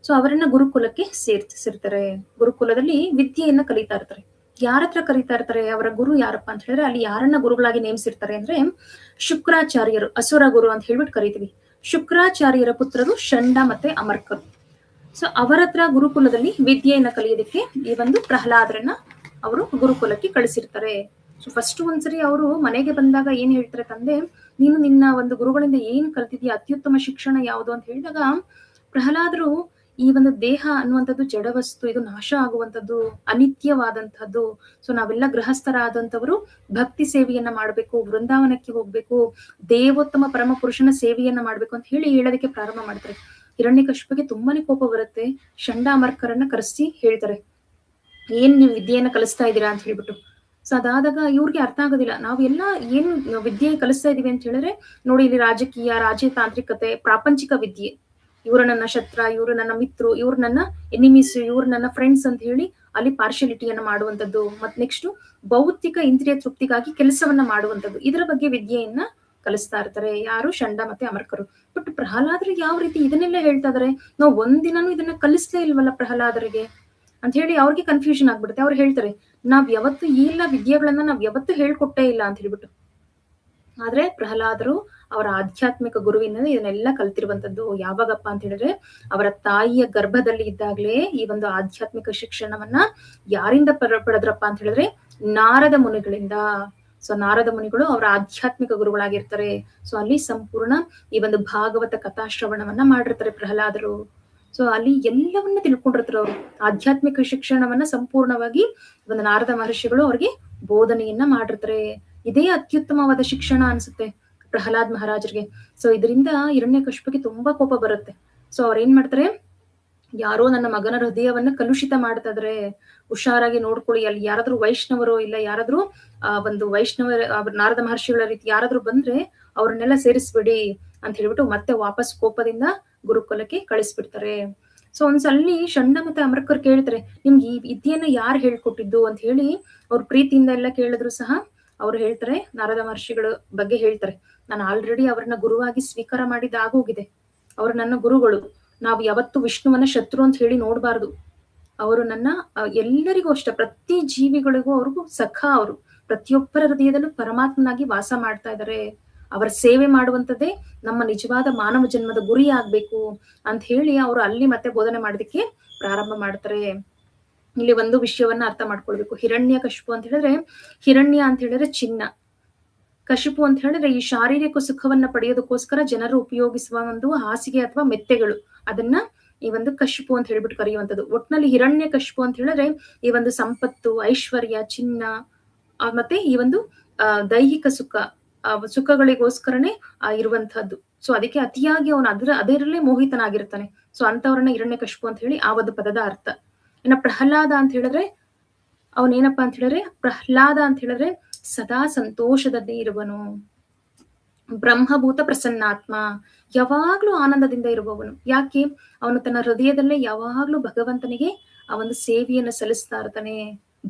ಸೊ ಅವರನ್ನ ಗುರುಕುಲಕ್ಕೆ ಸೇರ್ತಿರ್ತಾರೆ. ಗುರುಕುಲದಲ್ಲಿ ವಿದ್ಯೆಯನ್ನ ಕಲಿತಾ ಇರ್ತಾರೆ. ಯಾರ ಹತ್ರ ಕಲಿತಾ ಇರ್ತಾರೆ, ಅವರ ಗುರು ಯಾರಪ್ಪ ಅಂತ ಹೇಳಿದ್ರೆ, ಅಲ್ಲಿ ಯಾರನ್ನ ಗುರುಗಳಾಗಿ ನೇಮಿಸಿರ್ತಾರೆ ಅಂದ್ರೆ ಶುಕ್ರಾಚಾರ್ಯರು, ಅಸುರ ಗುರು ಅಂತ ಹೇಳ್ಬಿಟ್ಟು ಕರಿತೀವಿ. ಶುಕ್ರಾಚಾರ್ಯರ ಪುತ್ರರು ಷಂಡ ಮತ್ತೆ ಅಮರ್ಕರು. ಸೊ ಅವರ ಹತ್ರ ಗುರುಕುಲದಲ್ಲಿ ವಿದ್ಯೆಯನ್ನ ಕಲಿಯೋದಕ್ಕೆ ಈ ಒಂದು ಪ್ರಹ್ಲಾದರನ್ನ ಅವರು ಗುರುಕುಲಕ್ಕೆ ಕಳಿಸಿರ್ತಾರೆ. ಸೊ ಫಸ್ಟ್ ಒಂದ್ಸರಿ ಅವರು ಮನೆಗೆ ಬಂದಾಗ ಏನ್ ಹೇಳ್ತಾರೆ, ತಂದೆ ನೀನು ನಿನ್ನ ಒಂದು ಗುರುಗಳಿಂದ ಏನ್ ಕಲ್ತಿದ್ಯಾ, ಅತ್ಯುತ್ತಮ ಶಿಕ್ಷಣ ಯಾವುದು ಅಂತ ಹೇಳಿದಾಗ ಪ್ರಹ್ಲಾದರು ಈ ಒಂದು ದೇಹ ಅನ್ನುವಂಥದ್ದು ಜಡವಸ್ತು, ಇದು ನಾಶ ಆಗುವಂಥದ್ದು, ಅನಿತ್ಯವಾದಂಥದ್ದು. ಸೊ ನಾವೆಲ್ಲ ಗೃಹಸ್ಥರಾದಂಥವರು ಭಕ್ತಿ ಸೇವೆಯನ್ನ ಮಾಡ್ಬೇಕು, ವೃಂದಾವನಕ್ಕೆ ಹೋಗ್ಬೇಕು, ದೇವೋತ್ತಮ ಪರಮ ಪುರುಷನ ಸೇವೆಯನ್ನ ಮಾಡ್ಬೇಕು ಅಂತ ಹೇಳೋದಕ್ಕೆ ಪ್ರಾರಂಭ ಮಾಡ್ತಾರೆ. ಹಿರಣ್ಯಕಶಿಪಿಗೆ ತುಂಬಾನೇ ಕೋಪ ಬರುತ್ತೆ. ಷಂಡ ಅಮರ್ಕರನ್ನ ಕರೆಸಿ ಹೇಳ್ತಾರೆ, ಏನ್ ನೀವು ವಿದ್ಯೆಯನ್ನ ಕಲಿಸ್ತಾ ಇದ್ದೀರಾ ಅಂತ ಹೇಳ್ಬಿಟ್ಟು. ಸೊ ಅದಾದಾಗ ಇವ್ರಿಗೆ ಅರ್ಥ ಆಗೋದಿಲ್ಲ, ನಾವು ಎಲ್ಲ ಏನ್ ವಿದ್ಯೆ ಕಲಿಸ್ತಾ ಇದೀವಿ ಅಂತ ಹೇಳಿದ್ರೆ, ನೋಡಿ ಇಲ್ಲಿ ರಾಜಕೀಯ, ರಾಜತಾಂತ್ರಿಕತೆ, ಪ್ರಾಪಂಚಿಕ ವಿದ್ಯೆ, ಇವರು ನನ್ನ ಶತ್ರ, ಇವರು ನನ್ನ ಮಿತ್ರು, ಇವ್ರು ನನ್ನ ಎನಿಮೀಸ್, ಇವ್ರು ನನ್ನ ಫ್ರೆಂಡ್ಸ್ ಅಂತ ಹೇಳಿ ಅಲ್ಲಿ ಪಾರ್ಶಿಯಾಲಿಟಿಯನ್ನ ಮಾಡುವಂಥದ್ದು. ಮತ್ ನೆಕ್ಸ್ಟ್ ಭೌತಿಕ ಇಂದ್ರಿಯ ತೃಪ್ತಿಗಾಗಿ ಕೆಲಸವನ್ನ ಮಾಡುವಂಥದ್ದು, ಇದರ ಬಗ್ಗೆ ವಿದ್ಯೆಯನ್ನ ಕಲಿಸ್ತಾ ಇರ್ತಾರೆ ಯಾರು, ಷಂಡ ಮತ್ತೆ ಅಮರ್ಕರು. ಬಟ್ ಪ್ರಹ್ಲಾದರು ಯಾವ ರೀತಿ ಇದನ್ನೆಲ್ಲ ಹೇಳ್ತಾ ಇದಾರೆ, ನಾವು ಒಂದಿನೂ ಇದನ್ನ ಕಲಿಸ್ಲೇ ಇಲ್ವಲ್ಲ ಪ್ರಹ್ಲಾದರಿಗೆ ಅಂತ ಹೇಳಿ ಅವ್ರಿಗೆ ಕನ್ಫ್ಯೂಷನ್ ಆಗ್ಬಿಡುತ್ತೆ. ಅವ್ರು ಹೇಳ್ತಾರೆ, ನಾವ್ ಯಾವತ್ತು ಈ ಎಲ್ಲ ವಿದ್ಯೆಗಳನ್ನ ನಾವ್ ಯಾವತ್ತು ಹೇಳ್ಕೊಟ್ಟೇ ಇಲ್ಲ ಅಂತ ಹೇಳ್ಬಿಟ್ಟು. ಆದ್ರೆ ಪ್ರಹ್ಲಾದರು ಅವರ ಆಧ್ಯಾತ್ಮಿಕ ಗುರುವಿನ ಇದನ್ನೆಲ್ಲ ಕಲ್ತಿರುವಂತದ್ದು ಯಾವಾಗಪ್ಪ ಅಂತ ಹೇಳಿದ್ರೆ, ಅವರ ತಾಯಿಯ ಗರ್ಭದಲ್ಲಿ ಇದ್ದಾಗ್ಲೇ ಈ ಒಂದು ಆಧ್ಯಾತ್ಮಿಕ ಶಿಕ್ಷಣವನ್ನ ಯಾರಿಂದ ಪಡೆದ್ರಪ್ಪ ಅಂತ ಹೇಳಿದ್ರೆ, ನಾರದ ಮುನಿಗಳಿಂದ. ಸೊ ನಾರದ ಮುನಿಗಳು ಅವರ ಆಧ್ಯಾತ್ಮಿಕ ಗುರುಗಳಾಗಿರ್ತಾರೆ. ಸೊ ಅಲ್ಲಿ ಸಂಪೂರ್ಣ ಈ ಒಂದು ಭಾಗವತ ಕಥಾಶ್ರವಣವನ್ನ ಮಾಡಿರ್ತಾರೆ ಪ್ರಹ್ಲಾದರು. ಸೊ ಅಲ್ಲಿ ಎಲ್ಲವನ್ನ ತಿಳ್ಕೊಂಡಿರ್ತಾರೆ ಅವರು. ಆಧ್ಯಾತ್ಮಿಕ ಶಿಕ್ಷಣವನ್ನ ಸಂಪೂರ್ಣವಾಗಿ ಒಂದು ನಾರದ ಮಹರ್ಷಿಗಳು ಅವ್ರಿಗೆ ಬೋಧನೆಯನ್ನ ಮಾಡಿರ್ತಾರೆ. ಇದೇ ಅತ್ಯುತ್ತಮವಾದ ಶಿಕ್ಷಣ ಅನ್ಸುತ್ತೆ ಪ್ರಹ್ಲಾದ್ ಮಹಾರಾಜರಿಗೆ. ಸೊ ಇದರಿಂದ ಹಿರಣ್ಯಕಶಿಪಿಗೆ ತುಂಬಾ ಕೋಪ ಬರುತ್ತೆ. ಸೊ ಅವ್ರ ಏನ್ ಮಾಡ್ತಾರೆ, ಯಾರೋ ನನ್ನ ಮಗನ ಹೃದಯವನ್ನ ಕಲುಷಿತ ಮಾಡ್ತಾ ಇದ್ರೆ, ಹುಷಾರಾಗಿ ನೋಡ್ಕೊಳ್ಳಿ. ಅಲ್ಲಿ ಯಾರಾದ್ರೂ ವೈಷ್ಣವರು ಇಲ್ಲ ಯಾರಾದ್ರೂ ಒಂದು ವೈಷ್ಣವ ನಾರದ ಮಹರ್ಷಿಗಳ ರೀತಿ ಯಾರಾದ್ರೂ ಬಂದ್ರೆ ಅವ್ರನ್ನೆಲ್ಲ ಸೇರಿಸ್ಬಿಡಿ ಅಂತ ಹೇಳ್ಬಿಟ್ಟು ಮತ್ತೆ ವಾಪಸ್ ಕೋಪದಿಂದ ಗುರುಕುಲಕ್ಕೆ ಕಳಿಸ್ಬಿಡ್ತಾರೆ. ಸೊ ಒಂದ್ಸಲಿ ಷಂಡ ಮತ್ತೆ ಅಮರ್ಕರ್ ಕೇಳ್ತಾರೆ, ನಿಮ್ಗೆ ಈ ವಿದ್ಯೆಯನ್ನ ಯಾರು ಹೇಳ್ಕೊಟ್ಟಿದ್ದು ಅಂತ ಹೇಳಿ ಅವ್ರ ಪ್ರೀತಿಯಿಂದ ಎಲ್ಲ ಕೇಳಿದ್ರು ಸಹ ಅವ್ರು ಹೇಳ್ತಾರೆ, ನಾರದ ಮಹರ್ಷಿಗಳ ಬಗ್ಗೆ ಹೇಳ್ತಾರೆ, ನಾನು ಆಲ್ರೆಡಿ ಅವ್ರನ್ನ ಗುರುವಾಗಿ ಸ್ವೀಕಾರ ಮಾಡಿದ್ದಾಗೋಗಿದೆ. ಅವ್ರು ನನ್ನ ಗುರುಗಳು. ನಾವು ಯಾವತ್ತು ವಿಷ್ಣುವನ್ನ ಶತ್ರು ಅಂತ ಹೇಳಿ ನೋಡ್ಬಾರ್ದು. ಅವರು ನನ್ನ ಎಲ್ಲರಿಗೂ ಅಷ್ಟೇ, ಪ್ರತಿ ಜೀವಿಗಳಿಗೂ ಅವ್ರಿಗೂ ಸಖ. ಅವರು ಪ್ರತಿಯೊಬ್ಬರ ಹೃದಯದಲ್ಲೂ ಪರಮಾತ್ಮನಾಗಿ ವಾಸ ಮಾಡ್ತಾ ಇದ್ದಾರೆ. ಅವರ ಸೇವೆ ಮಾಡುವಂಥದ್ದೇ ನಮ್ಮ ನಿಜವಾದ ಮಾನವ ಜನ್ಮದ ಗುರಿ ಆಗ್ಬೇಕು ಅಂತ ಹೇಳಿ ಅವರು ಅಲ್ಲಿ ಮತ್ತೆ ಬೋಧನೆ ಮಾಡೋದಕ್ಕೆ ಪ್ರಾರಂಭ ಮಾಡ್ತಾರೆ. ಇಲ್ಲಿ ಒಂದು ವಿಷಯವನ್ನ ಅರ್ಥ ಮಾಡ್ಕೊಳ್ಬೇಕು. ಹಿರಣ್ಯ ಕಶಿಪು ಅಂತ ಹೇಳಿದ್ರೆ, ಹಿರಣ್ಯ ಅಂತ ಹೇಳಿದ್ರೆ ಚಿನ್ನ, ಕಶಿಪು ಅಂತ ಹೇಳಿದ್ರೆ ಈ ಶಾರೀರಿಕ ಸುಖವನ್ನ ಪಡೆಯೋದಕ್ಕೋಸ್ಕರ ಜನರು ಉಪಯೋಗಿಸುವ ಒಂದು ಹಾಸಿಗೆ ಅಥವಾ ಮೆತ್ತೆಗಳು, ಅದನ್ನ ಈ ಒಂದು ಕಶಿಪು ಅಂತ ಹೇಳ್ಬಿಟ್ಟು ಕರೆಯುವಂಥದ್ದು. ಒಟ್ನಲ್ಲಿ ಹಿರಣ್ಯ ಕಶಿಪು ಅಂತ ಹೇಳಿದ್ರೆ ಈ ಒಂದು ಸಂಪತ್ತು, ಐಶ್ವರ್ಯ, ಚಿನ್ನ ಮತ್ತೆ ಈ ಒಂದು ದೈಹಿಕ ಸುಖಗಳಿಗೋಸ್ಕರನೇ ಇರುವಂತಹದ್ದು. ಸೊ ಅದಕ್ಕೆ ಅತಿಯಾಗಿ ಅವನು ಅದರಲ್ಲೇ ಮೋಹಿತನಾಗಿರ್ತಾನೆ. ಸೊ ಅಂತವ್ರನ್ನ ಹಿರಣ್ಯ ಕಶಿಪು ಅಂತ ಹೇಳಿ ಆ ಒಂದು ಪದದ ಅರ್ಥ. ಇನ್ನ ಪ್ರಹ್ಲಾದ ಅಂತ ಹೇಳಿದ್ರೆ ಅವನೇನಪ್ಪಾ ಅಂತ ಹೇಳಿದ್ರೆ, ಪ್ರಹ್ಲಾದ ಅಂತ ಹೇಳಿದ್ರೆ ಸದಾ ಸಂತೋಷದಲ್ಲಿ ಇರುವನು, ಬ್ರಹ್ಮಭೂತ ಪ್ರಸನ್ನಾತ್ಮ, ಯಾವಾಗ್ಲೂ ಆನಂದದಿಂದ ಇರುವವನು. ಯಾಕೆ? ಅವನು ತನ್ನ ಹೃದಯದಲ್ಲೇ ಯಾವಾಗ್ಲೂ ಭಗವಂತನಿಗೆ ಆ ಒಂದು ಸೇವೆಯನ್ನು ಸಲ್ಲಿಸ್ತಾ ಇರ್ತಾನೆ,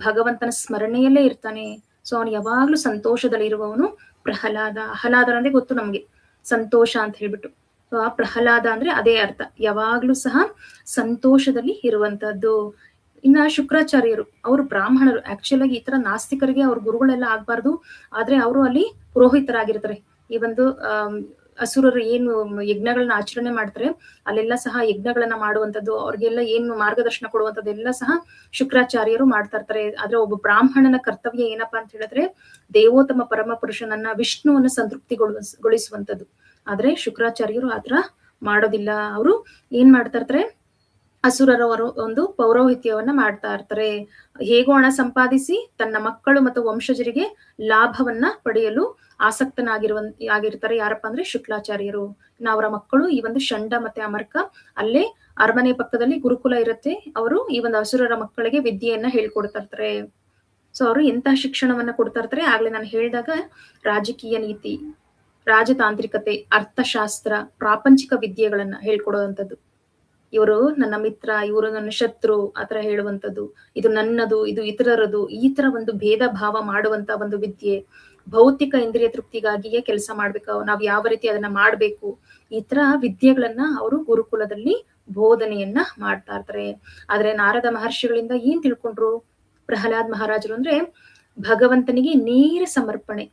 ಭಗವಂತನ ಸ್ಮರಣೆಯಲ್ಲೇ ಇರ್ತಾನೆ. ಸೊ ಅವನು ಯಾವಾಗ್ಲೂ ಸಂತೋಷದಲ್ಲಿ ಇರುವವನು ಪ್ರಹ್ಲಾದ. ಆಹ್ಲಾದ ಅಂದ್ರೆ ಗೊತ್ತು ನಮ್ಗೆ, ಸಂತೋಷ ಅಂತ ಹೇಳ್ಬಿಟ್ಟು. ಸೊ ಆ ಪ್ರಹ್ಲಾದ ಅಂದ್ರೆ ಅದೇ ಅರ್ಥ, ಯಾವಾಗ್ಲೂ ಸಹ ಸಂತೋಷದಲ್ಲಿ ಇರುವಂತಹದ್ದು. ಇನ್ನ ಶುಕ್ರಾಚಾರ್ಯರು, ಅವರು ಬ್ರಾಹ್ಮಣರು. ಆಕ್ಚುಲ್ ಆಗಿ ಈ ತರ ನಾಸ್ತಿಕರಿಗೆ ಅವ್ರ ಗುರುಗಳೆಲ್ಲ ಆಗ್ಬಾರ್ದು, ಆದ್ರೆ ಅವರು ಅಲ್ಲಿ ಪುರೋಹಿತರಾಗಿರ್ತಾರೆ. ಈ ಒಂದು ಅಸುರರು ಏನು ಯಜ್ಞಗಳನ್ನ ಆಚರಣೆ ಮಾಡ್ತಾರೆ, ಅಲ್ಲೆಲ್ಲ ಸಹ ಯಜ್ಞಗಳನ್ನ ಮಾಡುವಂಥದ್ದು, ಅವ್ರಿಗೆಲ್ಲ ಏನು ಮಾರ್ಗದರ್ಶನ ಕೊಡುವಂಥದ್ದು ಎಲ್ಲ ಸಹ ಶುಕ್ರಾಚಾರ್ಯರು ಮಾಡ್ತಾ ಇರ್ತಾರೆ. ಆದ್ರೆ ಒಬ್ಬ ಬ್ರಾಹ್ಮಣನ ಕರ್ತವ್ಯ ಏನಪ್ಪಾ ಅಂತ ಹೇಳಿದ್ರೆ, ದೇವೋತ್ತಮ ಪರಮ ಪುರುಷನನ್ನ ವಿಷ್ಣುವನ್ನ ಸಂತೃಪ್ತಿಗೊಳಿಸುವಂಥದ್ದು. ಆದ್ರೆ ಶುಕ್ರಾಚಾರ್ಯರು ಆತರ ಮಾಡೋದಿಲ್ಲ. ಅವರು ಏನ್ ಮಾಡ್ತಾ ಇರ್ತಾರೆ, ಅಸುರರವರು ಒಂದು ಪೌರೋಹಿತ್ಯವನ್ನ ಮಾಡ್ತಾ ಇರ್ತಾರೆ. ಹೇಗೋ ಹಣ ಸಂಪಾದಿಸಿ ತನ್ನ ಮಕ್ಕಳು ಮತ್ತು ವಂಶಜರಿಗೆ ಲಾಭವನ್ನ ಪಡೆಯಲು ಆಗಿರ್ತಾರೆ. ಯಾರಪ್ಪ ಅಂದ್ರೆ ಶುಕ್ಲಾಚಾರ್ಯರು. ಇನ್ನು ಅವರ ಮಕ್ಕಳು ಈ ಒಂದು ಷಂಡ ಮತ್ತೆ ಅಮರ್ಕ, ಅಲ್ಲೇ ಅರಮನೆ ಪಕ್ಕದಲ್ಲಿ ಗುರುಕುಲ ಇರುತ್ತೆ. ಅವರು ಈ ಒಂದು ಅಸುರರ ಮಕ್ಕಳಿಗೆ ವಿದ್ಯೆಯನ್ನ ಹೇಳ್ಕೊಡ್ತಾ ಇರ್ತಾರೆ. ಸೊ ಅವರು ಎಂತ ಶಿಕ್ಷಣವನ್ನ ಕೊಡ್ತಾ ಇರ್ತಾರೆ, ಆಗ್ಲೇ ನಾನು ಹೇಳಿದಾಗ ರಾಜಕೀಯ ನೀತಿ, ರಾಜತಾಂತ್ರಿಕತೆ, ಅರ್ಥಶಾಸ್ತ್ರ, ಪ್ರಾಪಂಚಿಕ ವಿದ್ಯೆಗಳನ್ನ ಹೇಳ್ಕೊಡುವಂಥದ್ದು. ಇವರು ನನ್ನ ಮಿತ್ರ, ಇವರು ನನ್ನ ಶತ್ರು ಆತರ ಹೇಳುವಂಥದ್ದು, ಇದು ನನ್ನದು, ಇದು ಇತರರದು, ಈ ತರ ಒಂದು ಭೇದ ಭಾವ ಮಾಡುವಂತ ಒಂದು ವಿದ್ಯೆ. ಭೌತಿಕ ಇಂದ್ರಿಯ ತೃಪ್ತಿಗಾಗಿಯೇ ಕೆಲಸ ಮಾಡ್ಬೇಕು, ನಾವ್ ಯಾವ ರೀತಿ ಅದನ್ನ ಮಾಡ್ಬೇಕು, ಈ ತರ ವಿದ್ಯೆಗಳನ್ನ ಅವರು ಗುರುಕುಲದಲ್ಲಿ ಬೋಧನೆಯನ್ನ ಮಾಡ್ತಾ ಇರ್ತಾರೆ. ಆದ್ರೆ ನಾರದ ಮಹರ್ಷಿಗಳಿಂದ ಏನ್ ತಿಳ್ಕೊಂಡ್ರು ಪ್ರಹ್ಲಾದ್ ಮಹಾರಾಜರು ಅಂದ್ರೆ, ಭಗವಂತನಿಗೆ ನೇರ ಸಮರ್ಪಣೆ.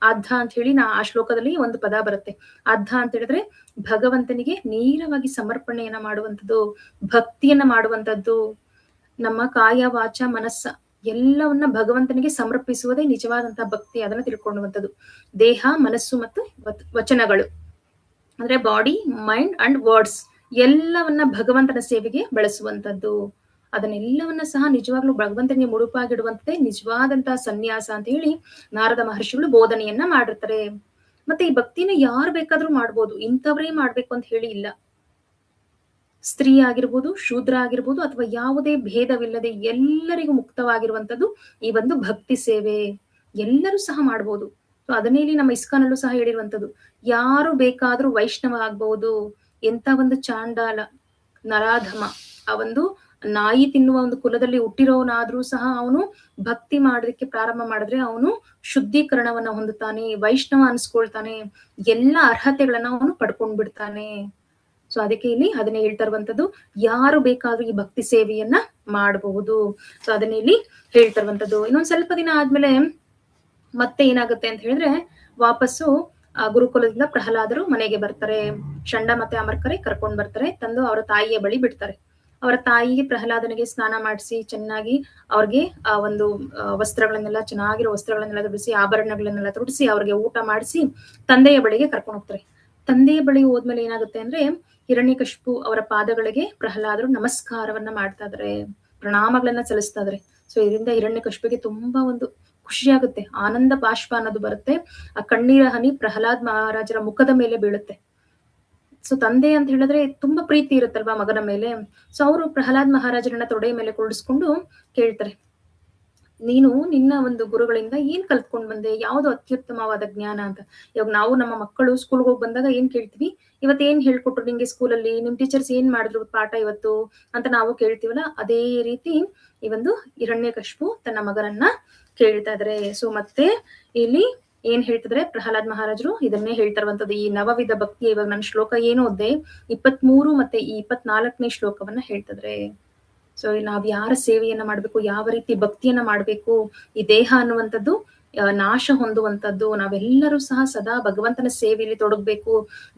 ಆದ್ಧ ಅಂತ ಹೇಳಿ ಆ ಶ್ಲೋಕದಲ್ಲಿ ಒಂದು ಪದ ಬರುತ್ತೆ. ಆದ್ಧ ಅಂತ ಹೇಳಿದ್ರೆ ಭಗವಂತನಿಗೆ ನೇರವಾಗಿ ಸಮರ್ಪಣೆಯನ್ನ ಮಾಡುವಂಥದ್ದು, ಭಕ್ತಿಯನ್ನ ಮಾಡುವಂಥದ್ದು. ನಮ್ಮ ಕಾಯ ವಾಚ ಮನಸ್ಸ ಎಲ್ಲವನ್ನ ಭಗವಂತನಿಗೆ ಸಮರ್ಪಿಸುವುದೇ ನಿಜವಾದಂತಹ ಭಕ್ತಿ. ಅದನ್ನ ತಿಳ್ಕೊಳ್ಳುವಂಥದ್ದು. ದೇಹ, ಮನಸ್ಸು ಮತ್ತು ವಚನಗಳು ಅಂದ್ರೆ ಬಾಡಿ, ಮೈಂಡ್ ಅಂಡ್ ವರ್ಡ್ಸ್ ಎಲ್ಲವನ್ನ ಭಗವಂತನ ಸೇವೆಗೆ ಬಳಸುವಂಥದ್ದು. ಅದನ್ನೆಲ್ಲವನ್ನ ಸಹ ನಿಜವಾಗ್ಲೂ ಭಗವಂತನಿಗೆ ಮುಡುಪಾಗಿಡುವಂಥದ್ದೇ ನಿಜವಾದಂತಹ ಸನ್ಯಾಸ ಅಂತ ಹೇಳಿ ನಾರದ ಮಹರ್ಷಿಗಳು ಬೋಧನೆಯನ್ನ ಮಾಡಿರ್ತಾರೆ. ಮತ್ತೆ ಈ ಭಕ್ತಿನ ಯಾರು ಬೇಕಾದ್ರೂ ಮಾಡ್ಬೋದು, ಇಂಥವ್ರೇ ಮಾಡ್ಬೇಕು ಅಂತ ಹೇಳಿ ಇಲ್ಲ. ಸ್ತ್ರೀ ಆಗಿರ್ಬೋದು, ಶೂದ್ರ ಆಗಿರ್ಬೋದು, ಅಥವಾ ಯಾವುದೇ ಭೇದವಿಲ್ಲದೆ ಎಲ್ಲರಿಗೂ ಮುಕ್ತವಾಗಿರುವಂತದ್ದು ಈ ಒಂದು ಭಕ್ತಿ ಸೇವೆ. ಎಲ್ಲರೂ ಸಹ ಮಾಡ್ಬೋದು. ಸೊ ಅದನ್ನೇ ಇಲ್ಲಿ ನಮ್ಮ ಇಸ್ಕಾನಲ್ಲೂ ಸಹ ಹೇಳಿರುವಂತದ್ದು, ಯಾರು ಬೇಕಾದ್ರೂ ವೈಷ್ಣವ ಆಗ್ಬಹುದು. ಎಂತ ಒಂದು ಚಾಂಡಾಲ ನರಾಧಮ, ಆ ಒಂದು ನಾಯಿ ತಿನ್ನುವ ಒಂದು ಕುಲದಲ್ಲಿ ಹುಟ್ಟಿರೋನಾದ್ರೂ ಸಹ ಅವನು ಭಕ್ತಿ ಮಾಡೋದಕ್ಕೆ ಪ್ರಾರಂಭ ಮಾಡಿದ್ರೆ ಅವನು ಶುದ್ಧೀಕರಣವನ್ನ ಹೊಂದುತ್ತಾನೆ, ವೈಷ್ಣವ ಅನ್ಸ್ಕೊಳ್ತಾನೆ, ಎಲ್ಲ ಅರ್ಹತೆಗಳನ್ನ ಅವನು ಪಡ್ಕೊಂಡ್ ಬಿಡ್ತಾನೆ. ಸೊ ಅದಕ್ಕೆ ಇಲ್ಲಿ ಅದನ್ನೇ ಹೇಳ್ತಾ ಇರುವಂತದ್ದು, ಯಾರು ಬೇಕಾದ್ರೂ ಈ ಭಕ್ತಿ ಸೇವೆಯನ್ನ ಮಾಡಬಹುದು. ಸೊ ಅದನ್ನ ಇಲ್ಲಿ ಹೇಳ್ತಾ ಇರುವಂತದ್ದು. ಇನ್ನೊಂದ್ ಸ್ವಲ್ಪ ದಿನ ಆದ್ಮೇಲೆ ಮತ್ತೆ ಏನಾಗುತ್ತೆ ಅಂತ ಹೇಳಿದ್ರೆ, ವಾಪಸ್ಸು ಗುರುಕುಲದಿಂದ ಪ್ರಹ್ಲಾದರು ಮನೆಗೆ ಬರ್ತಾರೆ. ಷಂಡ ಮತ್ತೆ ಅಮರ್ಕರೆ ಕರ್ಕೊಂಡ್ ಬರ್ತಾರೆ, ತಂದು ಅವರ ತಾಯಿಯ ಬಳಿ ಬಿಡ್ತಾರೆ. ಅವರ ತಾಯಿಗೆ ಪ್ರಹ್ಲಾದನಿಗೆ ಸ್ನಾನ ಮಾಡಿಸಿ ಚೆನ್ನಾಗಿ ಅವ್ರಿಗೆ ಆ ಒಂದು ವಸ್ತ್ರಗಳನ್ನೆಲ್ಲ, ಚೆನ್ನಾಗಿರೋ ವಸ್ತ್ರಗಳನ್ನೆಲ್ಲ ತೊಡಿಸಿ, ಆಭರಣಗಳನ್ನೆಲ್ಲ ತೊಡಿಸಿ, ಅವ್ರಿಗೆ ಊಟ ಮಾಡಿಸಿ ತಂದೆಯ ಬಳಿಗೆ ಕರ್ಕೊಂಡು ಹೋಗ್ತಾರೆ. ತಂದೆಯ ಬಳಿ ಹೋದ್ಮೇಲೆ ಏನಾಗುತ್ತೆ ಅಂದ್ರೆ, ಹಿರಣ್ಯಕಶಿಪು ಅವರ ಪಾದಗಳಿಗೆ ಪ್ರಹ್ಲಾದರು ನಮಸ್ಕಾರವನ್ನ ಮಾಡ್ತಾ ಇದಾರೆ, ಪ್ರಣಾಮಗಳನ್ನ ಸಲ್ಲಿಸ್ತಾ ಇದಾರೆ. ಸೊ ಇದರಿಂದ ಹಿರಣ್ಯಕಶಿಪಿಗೆ ತುಂಬಾ ಒಂದು ಖುಷಿ ಆಗುತ್ತೆ, ಆನಂದ ಬಾಷ್ಪ ಅನ್ನೋದು ಬರುತ್ತೆ. ಆ ಕಣ್ಣೀರ ಹನಿ ಪ್ರಹ್ಲಾದ್ ಮಹಾರಾಜರ ಮುಖದ ಮೇಲೆ ಬೀಳುತ್ತೆ. ಸೊ ತಂದೆ ಅಂತ ಹೇಳಿದ್ರೆ ತುಂಬಾ ಪ್ರೀತಿ ಇರುತ್ತಲ್ವಾ ಮಗನ ಮೇಲೆ. ಸೊ ಅವರು ಪ್ರಹ್ಲಾದ್ ಮಹಾರಾಜರನ್ನ ತೊಡೆಯ ಮೇಲೆ ಕೂಡಿಸ್ಕೊಂಡು ಕೇಳ್ತಾರೆ, ನೀನು ನಿನ್ನ ಒಂದು ಗುರುಗಳಿಂದ ಏನ್ ಕಲ್ತ್ಕೊಂಡ್ ಬಂದೆ, ಯಾವ್ದು ಅತ್ಯುತ್ತಮವಾದ ಜ್ಞಾನ ಅಂತ. ಇವಾಗ ನಾವು ನಮ್ಮ ಮಕ್ಕಳು ಸ್ಕೂಲ್ಗೆ ಹೋಗಿ ಬಂದಾಗ ಏನ್ ಕೇಳ್ತೀವಿ, ಇವತ್ತು ಏನ್ ಹೇಳ್ಕೊಟ್ರು ನಿಂಗೆ ಸ್ಕೂಲಲ್ಲಿ, ನಿಮ್ ಟೀಚರ್ಸ್ ಏನ್ ಮಾಡಿದ್ರು ಪಾಠ ಇವತ್ತು ಅಂತ ನಾವು ಕೇಳ್ತೀವಲ್ಲ, ಅದೇ ರೀತಿ ಈ ಒಂದು ಹಿರಣ್ಯಕಶಿಪು ತನ್ನ ಮಗನನ್ನ ಕೇಳ್ತಾ ಇದಾರೆ. ಸೊ ಮತ್ತೆ ಇಲ್ಲಿ ಏನ್ ಹೇಳ್ತಿದ್ರೆ ಪ್ರಹ್ಲಾದ್ ಮಹಾರಾಜರು ಇದನ್ನೇ ಹೇಳ್ತಾರಂತದ್ದು. ಈ ನವವಿಧ ಭಕ್ತಿ, ಇವಾಗ ನನ್ನ ಶ್ಲೋಕ ಏನು ಓದ್ದೆ 23 ಮತ್ತೆ ಈ 24ನೇ ಶ್ಲೋಕವನ್ನ ಹೇಳ್ತಿದ್ರೆ. ಸೊ ನಾವ್ ಯಾರ ಸೇವೆಯನ್ನ ಮಾಡ್ಬೇಕು, ಯಾವ ರೀತಿ ಭಕ್ತಿಯನ್ನ ಮಾಡ್ಬೇಕು, ಈ ದೇಹ ಅನ್ನುವಂಥದ್ದು ನಾಶ ಹೊಂದುವಂಥದ್ದು. ನಾವೆಲ್ಲರೂ ಸಹ ಸದಾ ಭಗವಂತನ ಸೇವೆಯಲ್ಲಿ ತೊಡಗ್ಬೇಕು,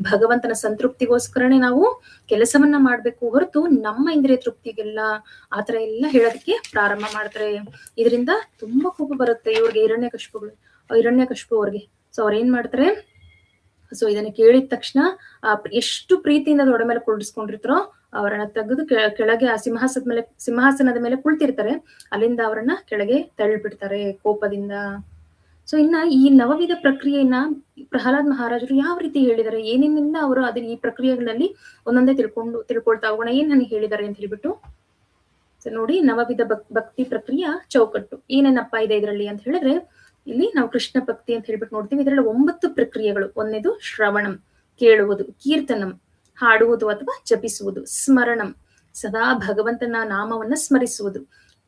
ಭಗವಂತನ ಸಂತೃಪ್ತಿಗೋಸ್ಕರನೇ ನಾವು ಕೆಲಸವನ್ನ ಮಾಡ್ಬೇಕು ಹೊರತು ನಮ್ಮ ಇಂದ್ರಿಯ ತೃಪ್ತಿಗೆಲ್ಲ ಆತರ ಎಲ್ಲ ಹೇಳೋದಕ್ಕೆ ಪ್ರಾರಂಭ ಮಾಡ್ತಾರೆ. ಇದರಿಂದ ತುಂಬಾ ಕೋಪ ಬರುತ್ತೆ ಇವ್ರಿಗೆ, ಹಿರಣ್ಯಕಶಿಪು ಅವ್ರಿಗೆ. ಸೊ ಅವ್ರ ಏನ್ ಮಾಡ್ತಾರೆ, ಸೊ ಇದನ್ನ ಕೇಳಿದ ತಕ್ಷಣ ಎಷ್ಟು ಪ್ರೀತಿಯಿಂದ ದೊಡ್ಡ ಮೇಲೆ ಕುಳ್ಳಿಸ್ಕೊಂಡಿರ್ತಾರೋ ಅವರನ್ನ ತೆಗೆದು ಕೆಳಗೆ ಆ ಸಿಂಹಾಸನದ ಮೇಲೆ ಕುಳಿತಿರ್ತಾರೆ, ಅಲ್ಲಿಂದ ಅವರನ್ನ ಕೆಳಗೆ ತಳ್ಳಿಬಿಡ್ತಾರೆ ಕೋಪದಿಂದ. ಸೊ ಇನ್ನ ಈ ನವವಿಧ ಪ್ರಕ್ರಿಯೆಯನ್ನ ಪ್ರಹ್ಲಾದ್ ಮಹಾರಾಜರು ಯಾವ ರೀತಿ ಹೇಳಿದ್ದಾರೆ, ಏನೇನಿಂದ ಅವರು ಅದನ್ನ ಈ ಪ್ರಕ್ರಿಯೆಗಳಲ್ಲಿ ಒಂದೊಂದೇ ತಿಳ್ಕೊಳ್ತಾ ಹೋಗೋಣ ಏನ್ ನನಗೆ ಹೇಳಿದ್ದಾರೆ ಅಂತ ಹೇಳ್ಬಿಟ್ಟು. ಸೊ ನೋಡಿ, ನವವಿಧ ಭಕ್ತಿ ಪ್ರಕ್ರಿಯೆ ಚೌಕಟ್ಟು ಏನೇನಪ್ಪ ಇದೆ ಇದರಲ್ಲಿ ಅಂತ ಹೇಳಿದ್ರೆ, ಇಲ್ಲಿ ನಾವು ಕೃಷ್ಣ ಭಕ್ತಿ ಅಂತ ಹೇಳ್ಬಿಟ್ಟು ನೋಡ್ತೀವಿ. ಇದರಲ್ಲಿ 9 ಪ್ರಕ್ರಿಯೆಗಳು. ಒಂದೇದು ಶ್ರವಣಂ, ಕೇಳುವುದು, ಕೀರ್ತನಂ, ಹಾಡುವುದು ಅಥವಾ ಜಪಿಸುವುದು, ಸ್ಮರಣಂ, ಸದಾ ಭಗವಂತನ ನಾಮವನ್ನ ಸ್ಮರಿಸುವುದು,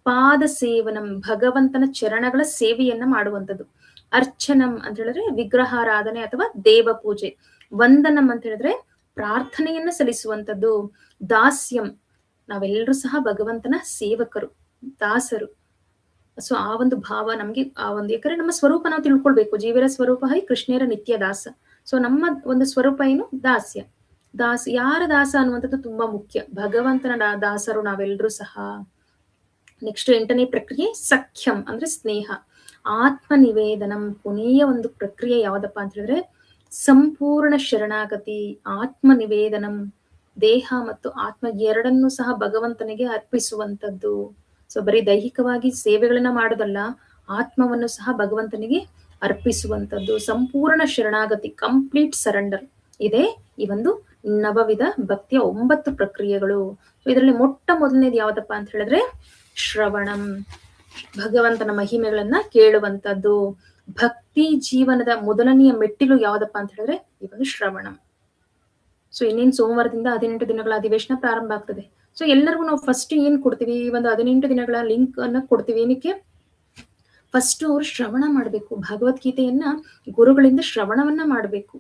ಪಾದ ಸೇವನಂ, ಭಗವಂತನ ಚರಣಗಳ ಸೇವೆಯನ್ನ ಮಾಡುವಂಥದ್ದು, ಅರ್ಚನಂ ಅಂತ ಹೇಳಿದ್ರೆ ವಿಗ್ರಹಾರಾಧನೆ ಅಥವಾ ದೇವ ಪೂಜೆ, ವಂದನಂ ಅಂತ ಹೇಳಿದ್ರೆ ಪ್ರಾರ್ಥನೆಯನ್ನ ಸಲ್ಲಿಸುವಂಥದ್ದು, ದಾಸ್ಯಂ, ನಾವೆಲ್ಲರೂ ಸಹ ಭಗವಂತನ ಸೇವಕರು, ದಾಸರು. ಸೊ ಆ ಒಂದು ಭಾವ ನಮ್ಗೆ ಆ ಒಂದು, ಯಾಕಂದ್ರೆ ನಮ್ಮ ಸ್ವರೂಪ ನಾವು ತಿಳ್ಕೊಳ್ಬೇಕು, ಜೀವರ ಸ್ವರೂಪ ಹೈ ಕೃಷ್ಣೇರ ನಿತ್ಯ ದಾಸ. ಸೊ ನಮ್ಮ ಒಂದು ಸ್ವರೂಪ ಏನು, ದಾಸ್ಯ. ಯಾರ ದಾಸ ಅನ್ನುವಂಥದ್ದು ತುಂಬಾ ಮುಖ್ಯ, ಭಗವಂತನ ದಾಸರು ನಾವೆಲ್ಲರೂ ಸಹ. ನೆಕ್ಸ್ಟ್ 8ನೇ ಪ್ರಕ್ರಿಯೆ ಸಖ್ಯಂ ಅಂದ್ರೆ ಸ್ನೇಹ, ಆತ್ಮ ನಿವೇದನಂ. ಕೊನೆಯ ಒಂದು ಪ್ರಕ್ರಿಯೆ ಯಾವ್ದಪ್ಪ ಅಂತ ಹೇಳಿದ್ರೆ ಸಂಪೂರ್ಣ ಶರಣಾಗತಿ, ಆತ್ಮ ನಿವೇದನಂ, ದೇಹ ಮತ್ತು ಆತ್ಮ ಎರಡನ್ನೂ ಸಹ ಭಗವಂತನಿಗೆ ಅರ್ಪಿಸುವಂಥದ್ದು. ಸೊ ಬರೀ ದೈಹಿಕವಾಗಿ ಸೇವೆಗಳನ್ನ ಮಾಡೋದಲ್ಲ, ಆತ್ಮವನ್ನು ಸಹ ಭಗವಂತನಿಗೆ ಅರ್ಪಿಸುವಂಥದ್ದು, ಸಂಪೂರ್ಣ ಶರಣಾಗತಿ, ಕಂಪ್ಲೀಟ್ ಸರೆಂಡರ್ ಇದೆ ಈ ಒಂದು ನವವಿಧ ಭಕ್ತಿಯ 9 ಪ್ರಕ್ರಿಯೆಗಳು. ಇದರಲ್ಲಿ ಮೊಟ್ಟ ಮೊದಲನೇದು ಯಾವ್ದಪ್ಪ ಅಂತ ಹೇಳಿದ್ರೆ ಶ್ರವಣಂ, ಭಗವಂತನ ಮಹಿಮೆಗಳನ್ನ ಕೇಳುವಂಥದ್ದು. ಭಕ್ತಿ ಜೀವನದ ಮೊದಲನೆಯ ಮೆಟ್ಟಿಲು ಯಾವ್ದಪ್ಪ ಅಂತ ಹೇಳಿದ್ರೆ ಈ ಒಂದು ಶ್ರವಣಂ. ಸೊ ಇನ್ನೇನ್ ಸೋಮವಾರದಿಂದ 18 ದಿನಗಳ ಅಧಿವೇಶನ ಪ್ರಾರಂಭ ಆಗ್ತದೆ. ಸೊ ಎಲ್ಲರಿಗೂ ನಾವು ಫಸ್ಟ್ ಏನ್ ಕೊಡ್ತೀವಿ, ಈ ಒಂದು 18 ದಿನಗಳ ಲಿಂಕ್ ಅನ್ನ ಕೊಡ್ತೀವಿ. ಏನಕ್ಕೆ, ಫಸ್ಟ್ ಅವ್ರು ಶ್ರವಣ ಮಾಡ್ಬೇಕು, ಭಗವದ್ಗೀತೆಯನ್ನ ಗುರುಗಳಿಂದ ಶ್ರವಣವನ್ನ ಮಾಡ್ಬೇಕು.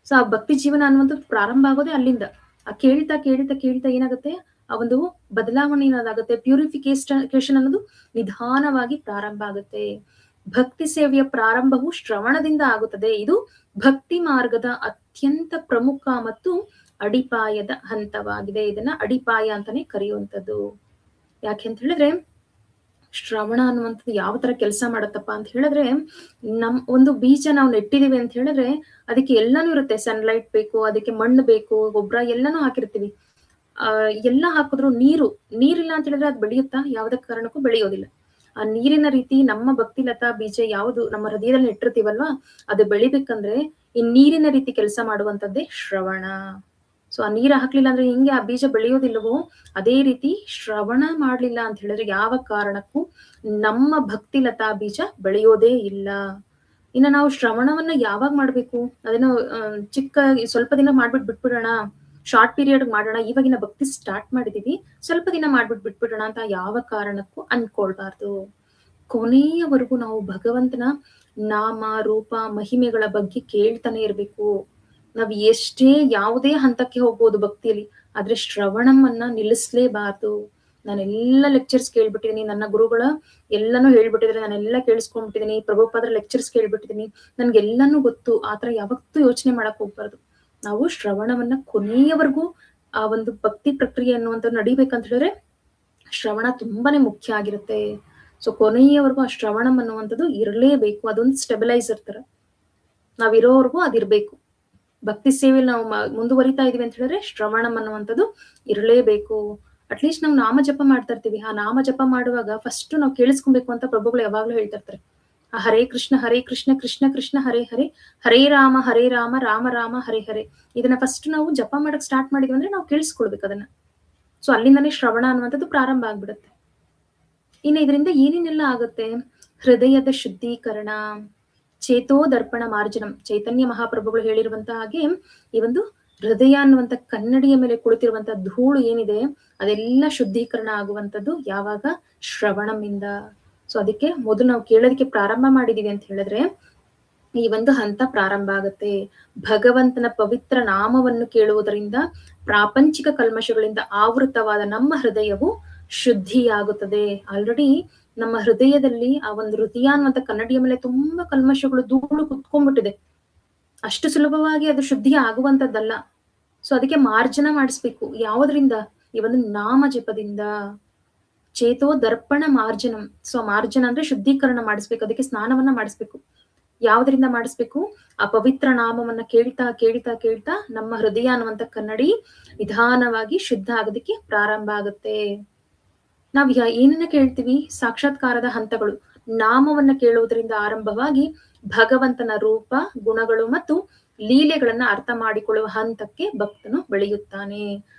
ಸೊ ಆ ಭಕ್ತಿ ಜೀವನ ಅನ್ನುವಂಥದ್ದು ಪ್ರಾರಂಭ ಆಗೋದೇ ಅಲ್ಲಿಂದ. ಆ ಕೇಳ್ತಾ ಕೇಳ್ತಾ ಕೇಳ್ತಾ ಏನಾಗುತ್ತೆ, ಆ ಒಂದು ಬದಲಾವಣೆ ಏನಾಗುತ್ತೆ, ಪ್ಯೂರಿಫಿಕೇಶನ್ ಅನ್ನೋದು ನಿಧಾನವಾಗಿ ಪ್ರಾರಂಭ ಆಗುತ್ತೆ. ಭಕ್ತಿ ಸೇವೆಯ ಪ್ರಾರಂಭವು ಶ್ರವಣದಿಂದ ಆಗುತ್ತದೆ. ಇದು ಭಕ್ತಿ ಮಾರ್ಗದ ಅತ್ಯಂತ ಪ್ರಮುಖ ಮತ್ತು ಅಡಿಪಾಯದ ಹಂತವಾಗಿದೆ. ಇದನ್ನ ಅಡಿಪಾಯ ಅಂತಾನೆ ಕರೆಯುವಂಥದ್ದು. ಯಾಕೆ ಅಂತ ಹೇಳಿದ್ರೆ, ಶ್ರವಣ ಅನ್ನುವಂಥದ್ದು ಯಾವ ತರ ಕೆಲಸ ಮಾಡತ್ತಪ್ಪ ಅಂತ ಹೇಳಿದ್ರೆ, ಒಂದು ಬೀಜ ನಾವು ನೆಟ್ಟಿದೀವಿ ಅಂತ ಹೇಳಿದ್ರೆ ಅದಕ್ಕೆ ಎಲ್ಲಾನು ಇರುತ್ತೆ. ಸನ್ಲೈಟ್ ಬೇಕು, ಅದಕ್ಕೆ ಮಣ್ಣು ಬೇಕು, ಗೊಬ್ಬರ ಎಲ್ಲಾನು ಹಾಕಿರ್ತೀವಿ. ಎಲ್ಲ ಹಾಕಿದ್ರು ನೀರಿಲ್ಲ ಅಂತ ಹೇಳಿದ್ರೆ ಅದು ಬೆಳೆಯುತ್ತಾ? ಯಾವುದೇ ಕಾರಣಕ್ಕೂ ಬೆಳೆಯೋದಿಲ್ಲ. ಆ ನೀರಿನ ರೀತಿ ನಮ್ಮ ಭಕ್ತಿ ಲತಾ ಬೀಜ ಯಾವುದು ನಮ್ಮ ಹೃದಯದಲ್ಲಿ ನೆಟ್ಟಿರ್ತೀವಲ್ವಾ, ಅದು ಬೆಳಿಬೇಕಂದ್ರೆ ಈ ನೀರಿನ ರೀತಿ ಕೆಲಸ ಮಾಡುವಂತದ್ದೇ ಶ್ರವಣ. ಸೊ ಆ ನೀರು ಹಾಕ್ಲಿಲ್ಲ ಅಂದ್ರೆ ಹಿಂಗೆ ಆ ಬೀಜ ಬೆಳೆಯೋದಿಲ್ಲವೋ, ಅದೇ ರೀತಿ ಶ್ರವಣ ಮಾಡ್ಲಿಲ್ಲ ಅಂತ ಹೇಳಿದ್ರೆ ಯಾವ ಕಾರಣಕ್ಕೂ ನಮ್ಮ ಭಕ್ತಿ ಲತಾ ಬೀಜ ಬೆಳೆಯೋದೇ ಇಲ್ಲ. ಇನ್ನು ನಾವು ಶ್ರವಣವನ್ನ ಯಾವಾಗ ಮಾಡ್ಬೇಕು, ಅದೇನೋ ಸ್ವಲ್ಪ ದಿನ ಮಾಡ್ಬಿಟ್ಟು ಬಿಟ್ಬಿಡೋಣ, ಶಾರ್ಟ್ ಪೀರಿಯಡ್ ಮಾಡೋಣ, ಇವಾಗಿನ ಭಕ್ತಿ ಸ್ಟಾರ್ಟ್ ಮಾಡಿದೀವಿ, ಸ್ವಲ್ಪ ದಿನ ಮಾಡ್ಬಿಟ್ಟು ಬಿಟ್ಬಿಡೋಣ ಅಂತ ಯಾವ ಕಾರಣಕ್ಕೂ ಅನ್ಕೊಳ್ಬಾರ್ದು. ಕೊನೆಯವರೆಗೂ ನಾವು ಭಗವಂತನ ನಾಮ ರೂಪ ಮಹಿಮೆಗಳ ಬಗ್ಗೆ ಕೇಳ್ತಾನೆ ಇರ್ಬೇಕು. ನಾವ್ ಎಷ್ಟೇ ಯಾವುದೇ ಹಂತಕ್ಕೆ ಹೋಗ್ಬೋದು ಭಕ್ತಿಯಲ್ಲಿ, ಆದ್ರೆ ಶ್ರವಣವನ್ನ ನಿಲ್ಲಿಸ್ಲೇಬಾರ್ದು. ನಾನೆಲ್ಲ ಲೆಕ್ಚರ್ಸ್ ಕೇಳ್ಬಿಟ್ಟಿದೀನಿ, ನನ್ನ ಗುರುಗಳ ಎಲ್ಲಾನು ಹೇಳ್ಬಿಟ್ಟಿದ್ರೆ ನಾನೆಲ್ಲ ಕೇಳಿಸ್ಕೊಂಡ್ಬಿಟ್ಟಿದೀನಿ, ಪ್ರಭುಪಾದರ ಲೆಕ್ಚರ್ಸ್ ಕೇಳ್ಬಿಟ್ಟಿದೀನಿ, ನನ್ಗೆಲ್ಲಾನು ಗೊತ್ತು, ಆತರ ಯಾವತ್ತೂ ಯೋಚನೆ ಮಾಡಕ್ ಹೋಗ್ಬಾರ್ದು. ನಾವು ಶ್ರವಣವನ್ನ ಕೊನೆಯವರೆಗೂ ಆ ಒಂದು ಭಕ್ತಿ ಪ್ರಕ್ರಿಯೆ ಅನ್ನುವಂಥದ್ದು ನಡಿಬೇಕಂತ ಹೇಳಿದ್ರೆ ಶ್ರವಣ ತುಂಬಾನೇ ಮುಖ್ಯ ಆಗಿರುತ್ತೆ. ಸೊ ಕೊನೆಯವರೆಗೂ ಆ ಶ್ರವಣಂ ಅನ್ನುವಂಥದ್ದು ಇರಲೇಬೇಕು. ಅದೊಂದು ಸ್ಟೆಬಿಲೈಸರ್ ತರ ನಾವಿರೋವರೆಗೂ ಅದಿರ್ಬೇಕು. ಭಕ್ತಿ ಸೇವೆಯಲ್ಲಿ ನಾವು ಮುಂದುವರಿತಾ ಇದೀವಿ ಅಂತ ಹೇಳಿದ್ರೆ ಶ್ರವಣಂ ಅನ್ನುವಂಥದ್ದು ಇರಲೇಬೇಕು. ಅಟ್ಲೀಸ್ಟ್ ನಾವು ನಾಮ ಜಪ ಮಾಡ್ತಾ ಇರ್ತೀವಿ, ಆ ನಾಮ ಜಪ ಮಾಡುವಾಗ ಫಸ್ಟ್ ನಾವು ಕೇಳಿಸ್ಕೊಬೇಕು ಅಂತ ಪ್ರಭುಗಳು ಯಾವಾಗ್ಲೂ ಹೇಳ್ತಾ ಇರ್ತಾರೆ. ಹರೇ ಕೃಷ್ಣ ಕೃಷ್ಣ ಕೃಷ್ಣ ಹರೇ ಹರೇ, ಹರೇ ರಾಮ ರಾಮ ರಾಮ ಹರೇ ಹರೇ. ಇದನ್ನ ಫಸ್ಟ್ ನಾವು ಜಪ ಮಾಡಕ್ ಸ್ಟಾರ್ಟ್ ಮಾಡಿದ್ವಿ ಅಂದ್ರೆ ನಾವು ಕೇಳಿಸ್ಕೊಳ್ಬೇಕು ಅದನ್ನ. ಸೊ ಅಲ್ಲಿಂದನೇ ಶ್ರವಣ ಅನ್ನುವಂಥದ್ದು ಪ್ರಾರಂಭ ಆಗ್ಬಿಡುತ್ತೆ. ಇನ್ನು ಇದರಿಂದ ಏನೇನೆಲ್ಲ ಆಗುತ್ತೆ? ಹೃದಯದ ಶುದ್ಧೀಕರಣ, ಚೇತೋ ದರ್ಪಣ ಮಾರ್ಜನಂ. ಚೈತನ್ಯ ಮಹಾಪ್ರಭುಗಳು ಹೇಳಿರುವಂತ ಹಾಗೆ ಈ ಒಂದು ಹೃದಯ ಅನ್ನುವಂತ ಕನ್ನಡಿಯ ಮೇಲೆ ಕುಳಿತಿರುವಂತ ಧೂಳು ಏನಿದೆ ಅದೆಲ್ಲ ಶುದ್ಧೀಕರಣ ಆಗುವಂಥದ್ದು ಯಾವಾಗ? ಶ್ರವಣಮಿಂದ. ಸೊ ಅದಕ್ಕೆ ಮೊದಲು ನಾವು ಕೇಳೋದಕ್ಕೆ ಪ್ರಾರಂಭ ಮಾಡಿದೀವಿ ಅಂತ ಹೇಳಿದ್ರೆ ಈ ಒಂದು ಹಂತ ಪ್ರಾರಂಭ ಆಗುತ್ತೆ. ಭಗವಂತನ ಪವಿತ್ರ ನಾಮವನ್ನು ಕೇಳುವುದರಿಂದ ಪ್ರಾಪಂಚಿಕ ಕಲ್ಮಶಗಳಿಂದ ಆವೃತವಾದ ನಮ್ಮ ಹೃದಯವು ಶುದ್ಧಿಯಾಗುತ್ತದೆ. ಆಲ್ರೆಡಿ ನಮ್ಮ ಹೃದಯದಲ್ಲಿ ಆ ಒಂದು ಹೃದಯ ಅನ್ನುವಂತ ಕನ್ನಡಿಯ ಮೇಲೆ ತುಂಬಾ ಕಲ್ಮಶಗಳು ಧೂಳು ಕುತ್ಕೊಂಡ್ಬಿಟ್ಟಿದೆ. ಅಷ್ಟು ಸುಲಭವಾಗಿ ಅದು ಶುದ್ಧಿ ಆಗುವಂತದ್ದಲ್ಲ. ಸೊ ಅದಕ್ಕೆ ಮಾರ್ಜನ ಮಾಡಿಸ್ಬೇಕು. ಯಾವುದರಿಂದ? ಈ ಒಂದು ನಾಮ ಜಪದಿಂದ. ಚೇತೋ ದರ್ಪಣ ಮಾರ್ಜನಂ. ಸೊ ಮಾರ್ಜನ ಅಂದ್ರೆ ಶುದ್ಧೀಕರಣ ಮಾಡಿಸ್ಬೇಕು, ಅದಕ್ಕೆ ಸ್ನಾನವನ್ನ ಮಾಡಿಸ್ಬೇಕು. ಯಾವ್ದ್ರಿಂದ ಮಾಡಿಸ್ಬೇಕು? ಆ ಪವಿತ್ರ ನಾಮವನ್ನ ಕೇಳ್ತಾ ಕೇಳ್ತಾ ಕೇಳ್ತಾ ನಮ್ಮ ಹೃದಯ ಅನ್ನುವಂತ ಕನ್ನಡಿ ನಿಧಾನವಾಗಿ ಶುದ್ಧ ಆಗೋದಕ್ಕೆ ಪ್ರಾರಂಭ ಆಗುತ್ತೆ. ನಾವ್ ಏನನ್ನ ಕೇಳ್ತೀವಿ? ಸಾಕ್ಷಾತ್ಕಾರದ ಹಂತಗಳು. ನಾಮವನ್ನ ಕೇಳುವುದರಿಂದ ಆರಂಭವಾಗಿ ಭಗವಂತನ ರೂಪ, ಗುಣಗಳು ಮತ್ತು ಲೀಲೆಗಳನ್ನ ಅರ್ಥ ಮಾಡಿಕೊಳ್ಳುವ ಹಂತಕ್ಕೆ ಭಕ್ತನು ಬೆಳೆಯುತ್ತಾನೆ.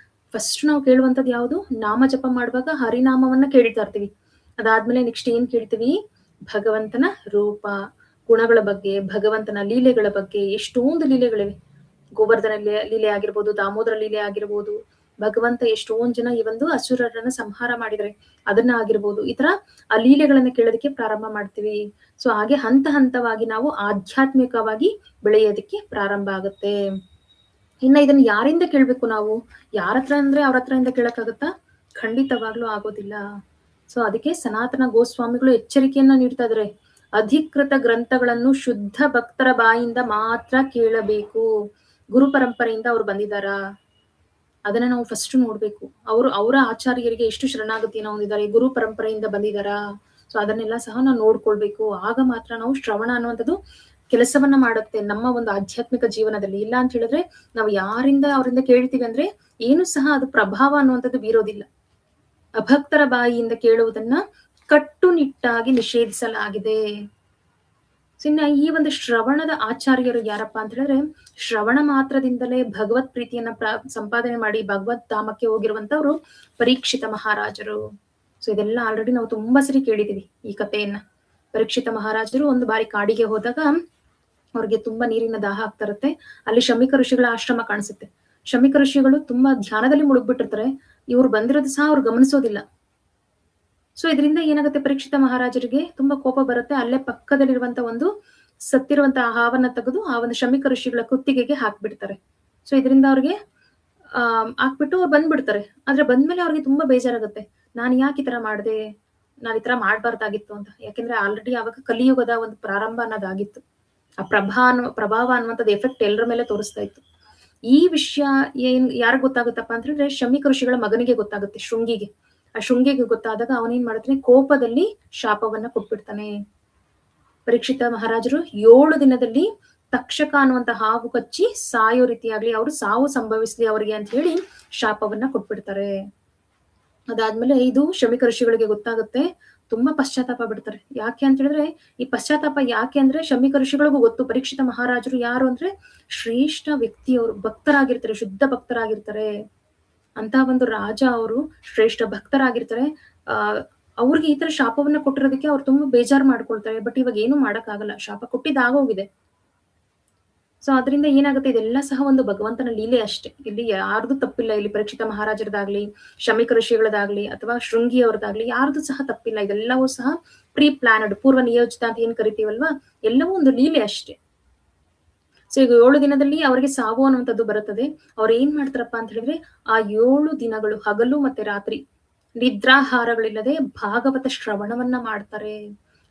ಫಸ್ಟ್ ನಾವು ಕೇಳುವಂತದ್ದು ಯಾವುದು? ನಾಮ ಜಪ ಮಾಡುವಾಗ ಹರಿನಾಮವನ್ನ ಕೇಳ್ತಾ ಇರ್ತೀವಿ. ಅದಾದ್ಮೇಲೆ ನೆಕ್ಸ್ಟ್ ಏನ್ ಕೇಳ್ತೀವಿ? ಭಗವಂತನ ರೂಪ, ಗುಣಗಳ ಬಗ್ಗೆ, ಭಗವಂತನ ಲೀಲೆಗಳ ಬಗ್ಗೆ. ಎಷ್ಟೊಂದು ಲೀಲೆಗಳಿವೆ. ಗೋವರ್ಧನ ಲೀಲೆ ಆಗಿರ್ಬೋದು, ದಾಮೋದರ ಲೀಲೆ ಆಗಿರ್ಬೋದು. ಭಗವಂತ ಎಷ್ಟೊಂದ್ ಜನ ಈ ಒಂದು ಅಸುರರನ್ನ ಸಂಹಾರ ಮಾಡಿದ್ರೆ ಅದನ್ನ ಆಗಿರ್ಬೋದು. ಈ ತರ ಆ ಲೀಲೆಗಳನ್ನ ಕೇಳೋದಕ್ಕೆ ಪ್ರಾರಂಭ ಮಾಡ್ತೀವಿ. ಸೊ ಹಾಗೆ ಹಂತ ಹಂತವಾಗಿ ನಾವು ಆಧ್ಯಾತ್ಮಿಕವಾಗಿ ಬೆಳೆಯೋದಕ್ಕೆ ಪ್ರಾರಂಭ ಆಗುತ್ತೆ. ಇನ್ನ ಇದನ್ನ ಯಾರಿಂದ ಕೇಳ್ಬೇಕು ನಾವು? ಯಾರ ಹತ್ರ ಅಂದ್ರೆ ಅವ್ರ ಹತ್ರದಿಂದ ಕೇಳಕ್ಕಾಗತ್ತಾ? ಖಂಡಿತವಾಗ್ಲೂ ಆಗೋದಿಲ್ಲ. ಸೊ ಅದಕ್ಕೆ ಸನಾತನ ಗೋಸ್ವಾಮಿಗಳು ಎಚ್ಚರಿಕೆಯನ್ನ ನೀಡ್ತಾ ಇದಾರೆ. ಅಧಿಕೃತ ಗ್ರಂಥಗಳನ್ನು ಶುದ್ಧ ಭಕ್ತರ ಬಾಯಿಂದ ಮಾತ್ರ ಕೇಳಬೇಕು. ಗುರು ಪರಂಪರೆಯಿಂದ ಅವ್ರು ಬಂದಿದಾರಾ? ಅದನ್ನ ನಾವು ಫಸ್ಟ್ ನೋಡ್ಬೇಕು. ಅವರ ಆಚಾರ್ಯರಿಗೆ ಎಷ್ಟು ಶರಣಾಗತಿಯನ್ನ ಹೊಂದಿದ್ದಾರೆ, ಗುರು ಪರಂಪರೆಯಿಂದ ಬಂದಿದಾರಾ? ಸೊ ಅದನ್ನೆಲ್ಲ ಸಹ ನಾವು ನೋಡ್ಕೊಳ್ಬೇಕು. ಆಗ ಮಾತ್ರ ನಾವು ಶ್ರವಣ ಅನ್ನುವಂಥದ್ದು ಕೆಲಸವನ್ನ ಮಾಡುತ್ತೆ ನಮ್ಮ ಒಂದು ಆಧ್ಯಾತ್ಮಿಕ ಜೀವನದಲ್ಲಿ. ಇಲ್ಲ ಅಂತ ಹೇಳಿದ್ರೆ ನಾವು ಯಾರಿಂದ ಅವರಿಂದ ಕೇಳ್ತೀವಿ ಅಂದ್ರೆ ಏನು ಸಹ ಅದು ಪ್ರಭಾವ ಅನ್ನುವಂಥದ್ದು ಬೀರೋದಿಲ್ಲ. ಅಭಕ್ತರ ಬಾಯಿಯಿಂದ ಕೇಳುವುದನ್ನ ಕಟ್ಟುನಿಟ್ಟಾಗಿ ನಿಷೇಧಿಸಲಾಗಿದೆ. ಇನ್ನ ಈ ಒಂದು ಶ್ರವಣದ ಆಚಾರ್ಯರು ಯಾರಪ್ಪ ಅಂತ ಹೇಳಿದ್ರೆ, ಶ್ರವಣ ಮಾತ್ರದಿಂದಲೇ ಭಗವತ್ ಪ್ರೀತಿಯನ್ನ ಸಂಪಾದನೆ ಮಾಡಿ ಭಗವತ್ ಧಾಮಕ್ಕೆ ಹೋಗಿರುವಂತವ್ರು ಪರೀಕ್ಷಿತ ಮಹಾರಾಜರು. ಸೊ ಇದೆಲ್ಲ ಆಲ್ರೆಡಿ ನಾವು ತುಂಬಾ ಸರಿ ಕೇಳಿದೀವಿ ಈ ಕಥೆಯನ್ನ. ಪರೀಕ್ಷಿತ ಮಹಾರಾಜರು ಒಂದು ಬಾರಿ ಕಾಡಿಗೆ ಹೋದಾಗ ಅವ್ರಿಗೆ ತುಂಬಾ ನೀರಿನ ದಾಹ ಆಗ್ತಾ ಇರುತ್ತೆ. ಅಲ್ಲಿ ಶಮಿಕ ಋಷಿಗಳ ಆಶ್ರಮ ಕಾಣಿಸುತ್ತೆ. ಶಮಿಕ ಋಷಿಗಳು ತುಂಬಾ ಧ್ಯಾನದಲ್ಲಿ ಮುಳುಗ್ಬಿಟ್ಟಿರ್ತಾರೆ. ಇವ್ರು ಬಂದಿರೋದು ಸಹ ಅವ್ರು ಗಮನಿಸೋದಿಲ್ಲ. ಸೊ ಇದರಿಂದ ಏನಾಗುತ್ತೆ? ಪರೀಕ್ಷಿತ ಮಹಾರಾಜರಿಗೆ ತುಂಬಾ ಕೋಪ ಬರುತ್ತೆ. ಅಲ್ಲೇ ಪಕ್ಕದಲ್ಲಿರುವಂತ ಒಂದು ಸತ್ತಿರುವಂತಹ ಹಾವನ್ನ ತೆಗೆದು ಆ ಒಂದು ಶಮಿಕ ಋಷಿಗಳ ಕುತ್ತಿಗೆಗೆ ಹಾಕ್ಬಿಡ್ತಾರೆ. ಸೊ ಇದರಿಂದ ಅವ್ರಿಗೆ ಹಾಕ್ಬಿಟ್ಟು ಅವ್ರು ಬಂದ್ಬಿಡ್ತಾರೆ. ಆದ್ರೆ ಬಂದ್ಮೇಲೆ ಅವ್ರಿಗೆ ತುಂಬಾ ಬೇಜಾರಾಗುತ್ತೆ. ನಾನು ಯಾಕೆ ಈ ತರ ಮಾಡ್ದೆ, ನಾನು ಈ ತರ ಮಾಡ್ಬಾರ್ದಾಗಿತ್ತು ಅಂತ. ಯಾಕೆಂದ್ರೆ ಆಲ್ರೆಡಿ ಅವಾಗ ಕಲಿಯುಗದ ಒಂದು ಪ್ರಾರಂಭ ಅನ್ನೋದಾಗಿತ್ತು. ಆ ಪ್ರಭಾವ ಅನ್ನುವಂಥದ್ದು ಎಫೆಕ್ಟ್ ಎಲ್ಲರ ಮೇಲೆ ತೋರಿಸ್ತಾ ಇತ್ತು. ಈ ವಿಷಯ ಯಾರಿಗ್ ಗೊತ್ತಾಗುತ್ತಪ್ಪ ಅಂತ ಹೇಳಿದ್ರೆ ಶಮಿಕ ಋಷಿಗಳ ಮಗನಿಗೆ ಗೊತ್ತಾಗುತ್ತೆ, ಶೃಂಗಿಗೆ. ಆ ಶೃಂಗಿಗೆ ಗೊತ್ತಾದಾಗ ಅವನೇನ್ ಮಾಡ್ತಾನೆ? ಕೋಪದಲ್ಲಿ ಶಾಪವನ್ನ ಕೊಟ್ಬಿಡ್ತಾನೆ. ಪರೀಕ್ಷಿತ ಮಹಾರಾಜರು 7 ದಿನದಲ್ಲಿ ತಕ್ಷಕ ಅನ್ನುವಂತ ಹಾವು ಕಚ್ಚಿ ಸಾಯೋ ರೀತಿಯಾಗ್ಲಿ, ಅವರು ಸಾವು ಸಂಭವಿಸ್ಲಿ ಅವ್ರಿಗೆ ಅಂತ ಹೇಳಿ ಶಾಪವನ್ನ ಕೊಟ್ಬಿಡ್ತಾರೆ. ಅದಾದ್ಮೇಲೆ ಇದು ಶಮಿಕ ಋಷಿಗಳಿಗೆ ಗೊತ್ತಾಗುತ್ತೆ. ತುಂಬಾ ಪಶ್ಚಾತ್ತಾಪ ಬಿಡ್ತಾರೆ. ಯಾಕೆ ಅಂತ ಹೇಳಿದ್ರೆ ಈ ಪಶ್ಚಾತ್ತಾಪ ಯಾಕೆ ಅಂದ್ರೆ ಶಮಿಕ ಋಷಿಗಳಿಗೂ ಗೊತ್ತು ಪರೀಕ್ಷಿತ ಮಹಾರಾಜರು ಯಾರು ಅಂದ್ರೆ ಶ್ರೇಷ್ಠ ವ್ಯಕ್ತಿಯವರು, ಭಕ್ತರಾಗಿರ್ತಾರೆ, ಶುದ್ಧ ಭಕ್ತರಾಗಿರ್ತಾರೆ. ಅಂತ ಒಂದು ರಾಜ ಅವರು ಶ್ರೇಷ್ಠ ಭಕ್ತರಾಗಿರ್ತಾರೆ. ಅವ್ರಿಗೆ ಈ ತರ ಶಾಪವನ್ನ ಕೊಟ್ಟಿರೋದಕ್ಕೆ ಅವ್ರು ತುಂಬಾ ಬೇಜಾರು ಮಾಡ್ಕೊಳ್ತಾರೆ. ಬಟ್ ಇವಾಗ ಏನು ಮಾಡಕ್ ಆಗಲ್ಲ, ಶಾಪ ಕೊಟ್ಟಿದ್ದಾಗೋಗಿದೆ. ಸೊ ಅದರಿಂದ ಏನಾಗುತ್ತೆ? ಇದೆಲ್ಲ ಸಹ ಒಂದು ಭಗವಂತನ ಲೀಲೆ ಅಷ್ಟೇ. ಇಲ್ಲಿ ಯಾರ್ದು ತಪ್ಪಿಲ್ಲ. ಇಲ್ಲಿ ಪರೀಕ್ಷಿತ ಮಹಾರಾಜರದಾಗ್ಲಿ, ಶಮಿಕ ಋಷಿಗಳದಾಗ್ಲಿ ಅಥವಾ ಶೃಂಗಿ ಅವ್ರದಾಗ್ಲಿ ಯಾರ್ದು ಸಹ ತಪ್ಪಿಲ್ಲ. ಇದೆಲ್ಲವೂ ಸಹ ಪ್ರೀ ಪ್ಲಾನಡ್, ಪೂರ್ವ ನಿಯೋಜಿತ ಅಂತ ಏನ್ ಕರಿತೀವಲ್ವಾ, ಎಲ್ಲವೂ ಒಂದು ಲೀಲೆ ಅಷ್ಟೇ. ಸೊ ಈಗ 7 ದಿನದಲ್ಲಿ ಅವರಿಗೆ ಸಾವು ಅನ್ನುವಂಥದ್ದು ಬರುತ್ತದೆ. ಅವ್ರು ಏನ್ ಮಾಡ್ತಾರಪ್ಪ ಅಂತ ಹೇಳಿದ್ರೆ ಆ 7 ದಿನಗಳು ಹಗಲು ಮತ್ತೆ ರಾತ್ರಿ ನಿದ್ರಾಹಾರಗಳಿಲ್ಲದೆ ಭಾಗವತ ಶ್ರವಣವನ್ನ ಮಾಡ್ತಾರೆ.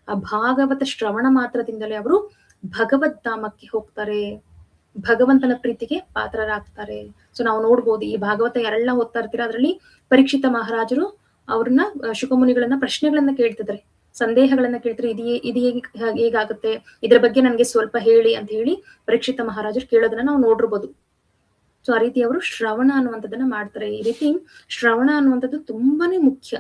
ಆ ಭಾಗವತ ಶ್ರವಣ ಮಾತ್ರದಿಂದಲೇ ಅವರು ಭಗವದ್ ಧಾಮಕ್ಕೆ ಹೋಗ್ತಾರೆ, ಭಗವಂತನ ಪ್ರೀತಿಗೆ ಪಾತ್ರರಾಗ್ತಾರೆ. ಸೊ ನಾವು ನೋಡ್ಬೋದು ಈ ಭಾಗವತ ಯಾರೆಲ್ಲ ಓದ್ತಾ ಇರ್ತೀರ ಅದರಲ್ಲಿ ಪರೀಕ್ಷಿತ ಮಹಾರಾಜರು ಅವ್ರನ್ನ ಶುಕಮುನಿಗಳನ್ನ ಪ್ರಶ್ನೆಗಳನ್ನ ಕೇಳ್ತಿದ್ದಾರೆ, ಸಂದೇಹಗಳನ್ನ ಕೇಳ್ತಾರೆ. ಇದು ಹೇಗಾಗುತ್ತೆ, ಇದ್ರ ಬಗ್ಗೆ ನನ್ಗೆ ಸ್ವಲ್ಪ ಹೇಳಿ ಅಂತ ಹೇಳಿ ಪರೀಕ್ಷಿತ ಮಹಾರಾಜರು ಕೇಳೋದನ್ನ ನಾವು ನೋಡಿರ್ಬೋದು. ಸೊ ಆ ರೀತಿ ಅವರು ಶ್ರವಣ ಅನ್ನುವಂಥದ್ದನ್ನ ಮಾಡ್ತಾರೆ. ಈ ರೀತಿ ಶ್ರವಣ ಅನ್ನುವಂಥದ್ದು ತುಂಬಾನೇ ಮುಖ್ಯ.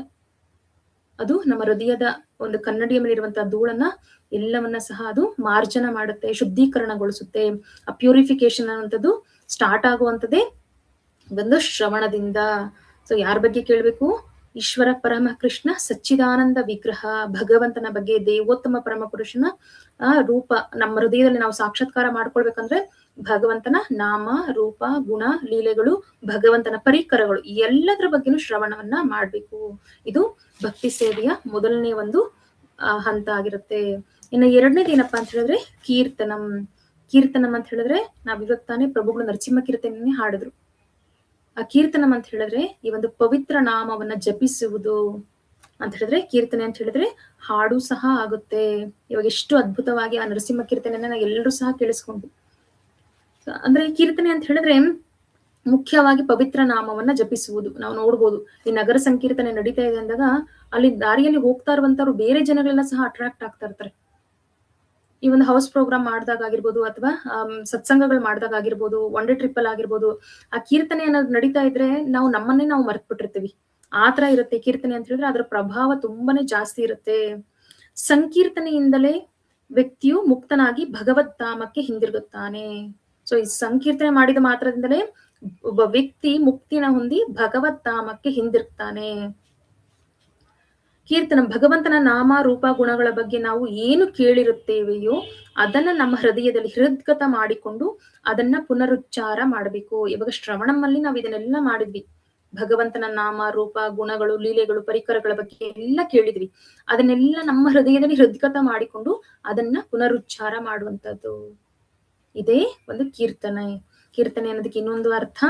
ಅದು ನಮ್ಮ ಹೃದಯದ ಒಂದು ಕನ್ನಡಿಯ ಮೇಲೆ ಇರುವಂತಹ ಧೂಳನ್ನ ಎಲ್ಲವನ್ನ ಸಹ ಅದು ಮಾರ್ಜನ ಮಾಡುತ್ತೆ, ಶುದ್ಧೀಕರಣಗೊಳಿಸುತ್ತೆ. ಆ ಪ್ಯೂರಿಫಿಕೇಶನ್ ಅನ್ನುವಂಥದ್ದು ಸ್ಟಾರ್ಟ್ ಆಗುವಂಥದ್ದೇ ಒಂದು ಶ್ರವಣದಿಂದ. ಸೊ ಯಾರ ಬಗ್ಗೆ ಕೇಳ್ಬೇಕು? ಈಶ್ವರ ಪರಮ ಕೃಷ್ಣ ಸಚ್ಚಿದಾನಂದ ವಿಗ್ರಹ, ಭಗವಂತನ ಬಗ್ಗೆ, ದೇವೋತ್ತಮ ಪರಮ ಪುರುಷನ ರೂಪ ನಮ್ಮ ಹೃದಯದಲ್ಲಿ ನಾವು ಸಾಕ್ಷಾತ್ಕಾರ ಮಾಡ್ಕೊಳ್ಬೇಕಂದ್ರೆ ಭಗವಂತನ ನಾಮ, ರೂಪ, ಗುಣ, ಲೀಲೆಗಳು, ಭಗವಂತನ ಪರಿಕರಗಳು ಎಲ್ಲದರ ಬಗ್ಗೆನೂ ಶ್ರವಣವನ್ನ ಮಾಡ್ಬೇಕು. ಇದು ಭಕ್ತಿ ಸೇವೆಯ ಮೊದಲನೇ ಒಂದು ಹಂತ ಆಗಿರುತ್ತೆ. ಇನ್ನು ಎರಡನೇದು ಏನಪ್ಪಾ ಅಂತ ಹೇಳಿದ್ರೆ ಕೀರ್ತನಂ. ಕೀರ್ತನಂ ಅಂತ ಹೇಳಿದ್ರೆ ನಾವಿವತ್ತು ತಾನೇ ಪ್ರಭುಗಳು ನರಸಿಂಹ ಕೀರ್ತನೆ ಹಾಡಿದ್ರು. ಆ ಕೀರ್ತನಂ ಅಂತ ಹೇಳಿದ್ರೆ ಈ ಒಂದು ಪವಿತ್ರ ನಾಮವನ್ನ ಜಪಿಸುವುದು ಅಂತ ಹೇಳಿದ್ರೆ ಕೀರ್ತನೆ ಅಂತ ಹೇಳಿದ್ರೆ ಹಾಡು ಸಹ ಆಗುತ್ತೆ. ಇವಾಗ ಎಷ್ಟು ಅದ್ಭುತವಾಗಿ ಆ ನರಸಿಂಹ ಕೀರ್ತನೆಯನ್ನ ಎಲ್ಲರೂ ಸಹ ಕೇಳಿಸ್ಕೊಂಡ್ವಿ. ಅಂದ್ರೆ ಕೀರ್ತನೆ ಅಂತ ಹೇಳಿದ್ರೆ ಮುಖ್ಯವಾಗಿ ಪವಿತ್ರ ನಾಮವನ್ನ ಜಪಿಸುವುದು. ನಾವು ನೋಡ್ಬೋದು ಈ ನಗರ ಸಂಕೀರ್ತನೆ ನಡೀತಾ ಇದೆ ಅಂದಾಗ ಅಲ್ಲಿ ದಾರಿಯಲ್ಲಿ ಹೋಗ್ತಾ ಇರುವಂತವ್ರು ಬೇರೆ ಜನಗಳೆಲ್ಲ ಸಹ ಅಟ್ರಾಕ್ಟ್ ಆಗ್ತಾ ಇರ್ತಾರೆ. ಈ ಒಂದು ಹೌಸ್ ಪ್ರೋಗ್ರಾಮ್ ಮಾಡಿದಾಗ ಆಗಿರ್ಬೋದು, ಅಥವಾ ಸತ್ಸಂಗಗಳು ಮಾಡಿದಾಗ ಆಗಿರ್ಬೋದು, ಒನ್ ಡೇ ಟ್ರಿಪ್ ಅಲ್ಲಿ ಆಗಿರ್ಬೋದು, ಆ ಕೀರ್ತನೆ ಅನ್ನೋದು ನಡೀತಾ ಇದ್ರೆ ನಾವು ನಮ್ಮನ್ನೇ ನಾವು ಮರ್ತ್ ಬಿಟ್ಟಿರ್ತೀವಿ. ಆ ತರ ಇರುತ್ತೆ ಕೀರ್ತನೆ ಅಂತ ಹೇಳಿದ್ರೆ. ಅದರ ಪ್ರಭಾವ ತುಂಬಾನೇ ಜಾಸ್ತಿ ಇರುತ್ತೆ. ಸಂಕೀರ್ತನೆಯಿಂದಲೇ ವ್ಯಕ್ತಿಯು ಮುಕ್ತನಾಗಿ ಭಗವತ್ ಧಾಮಕ್ಕೆ ಹಿಂದಿರುಗುತ್ತಾನೆ. ಸೊ ಈ ಸಂಕೀರ್ತನೆ ಮಾಡಿದ ಮಾತ್ರದಿಂದಲೇ ಒಬ್ಬ ವ್ಯಕ್ತಿ ಮುಕ್ತಿನ ಹೊಂದಿ ಭಗವತ್ ಧಾಮಕ್ಕೆ ಹಿಂದಿರುಗ್ತಾನೆ. ಕೀರ್ತನ ಭಗವಂತನ ನಾಮ, ರೂಪ, ಗುಣಗಳ ಬಗ್ಗೆ ನಾವು ಏನು ಕೇಳಿರುತ್ತೇವೆಯೋ ಅದನ್ನ ನಮ್ಮ ಹೃದಯದಲ್ಲಿ ಹೃದ್ಗತ ಮಾಡಿಕೊಂಡು ಅದನ್ನ ಪುನರುಚ್ಚಾರ ಮಾಡಬೇಕು. ಇವಾಗ ಶ್ರವಣಮಲ್ಲಿ ನಾವು ಇದನ್ನೆಲ್ಲ ಮಾಡಿದ್ವಿ. ಭಗವಂತನ ನಾಮ, ರೂಪ, ಗುಣಗಳು, ಲೀಲೆಗಳು, ಪರಿಕರಗಳ ಬಗ್ಗೆ ಎಲ್ಲ ಕೇಳಿದ್ವಿ. ಅದನ್ನೆಲ್ಲ ನಮ್ಮ ಹೃದಯದಲ್ಲಿ ಹೃದ್ಗತ ಮಾಡಿಕೊಂಡು ಅದನ್ನ ಪುನರುಚ್ಚಾರ ಮಾಡುವಂತದ್ದು ಇದೇ ಒಂದು ಕೀರ್ತನೆ. ಕೀರ್ತನೆ ಅನ್ನೋದಕ್ಕೆ ಇನ್ನೊಂದು ಅರ್ಥ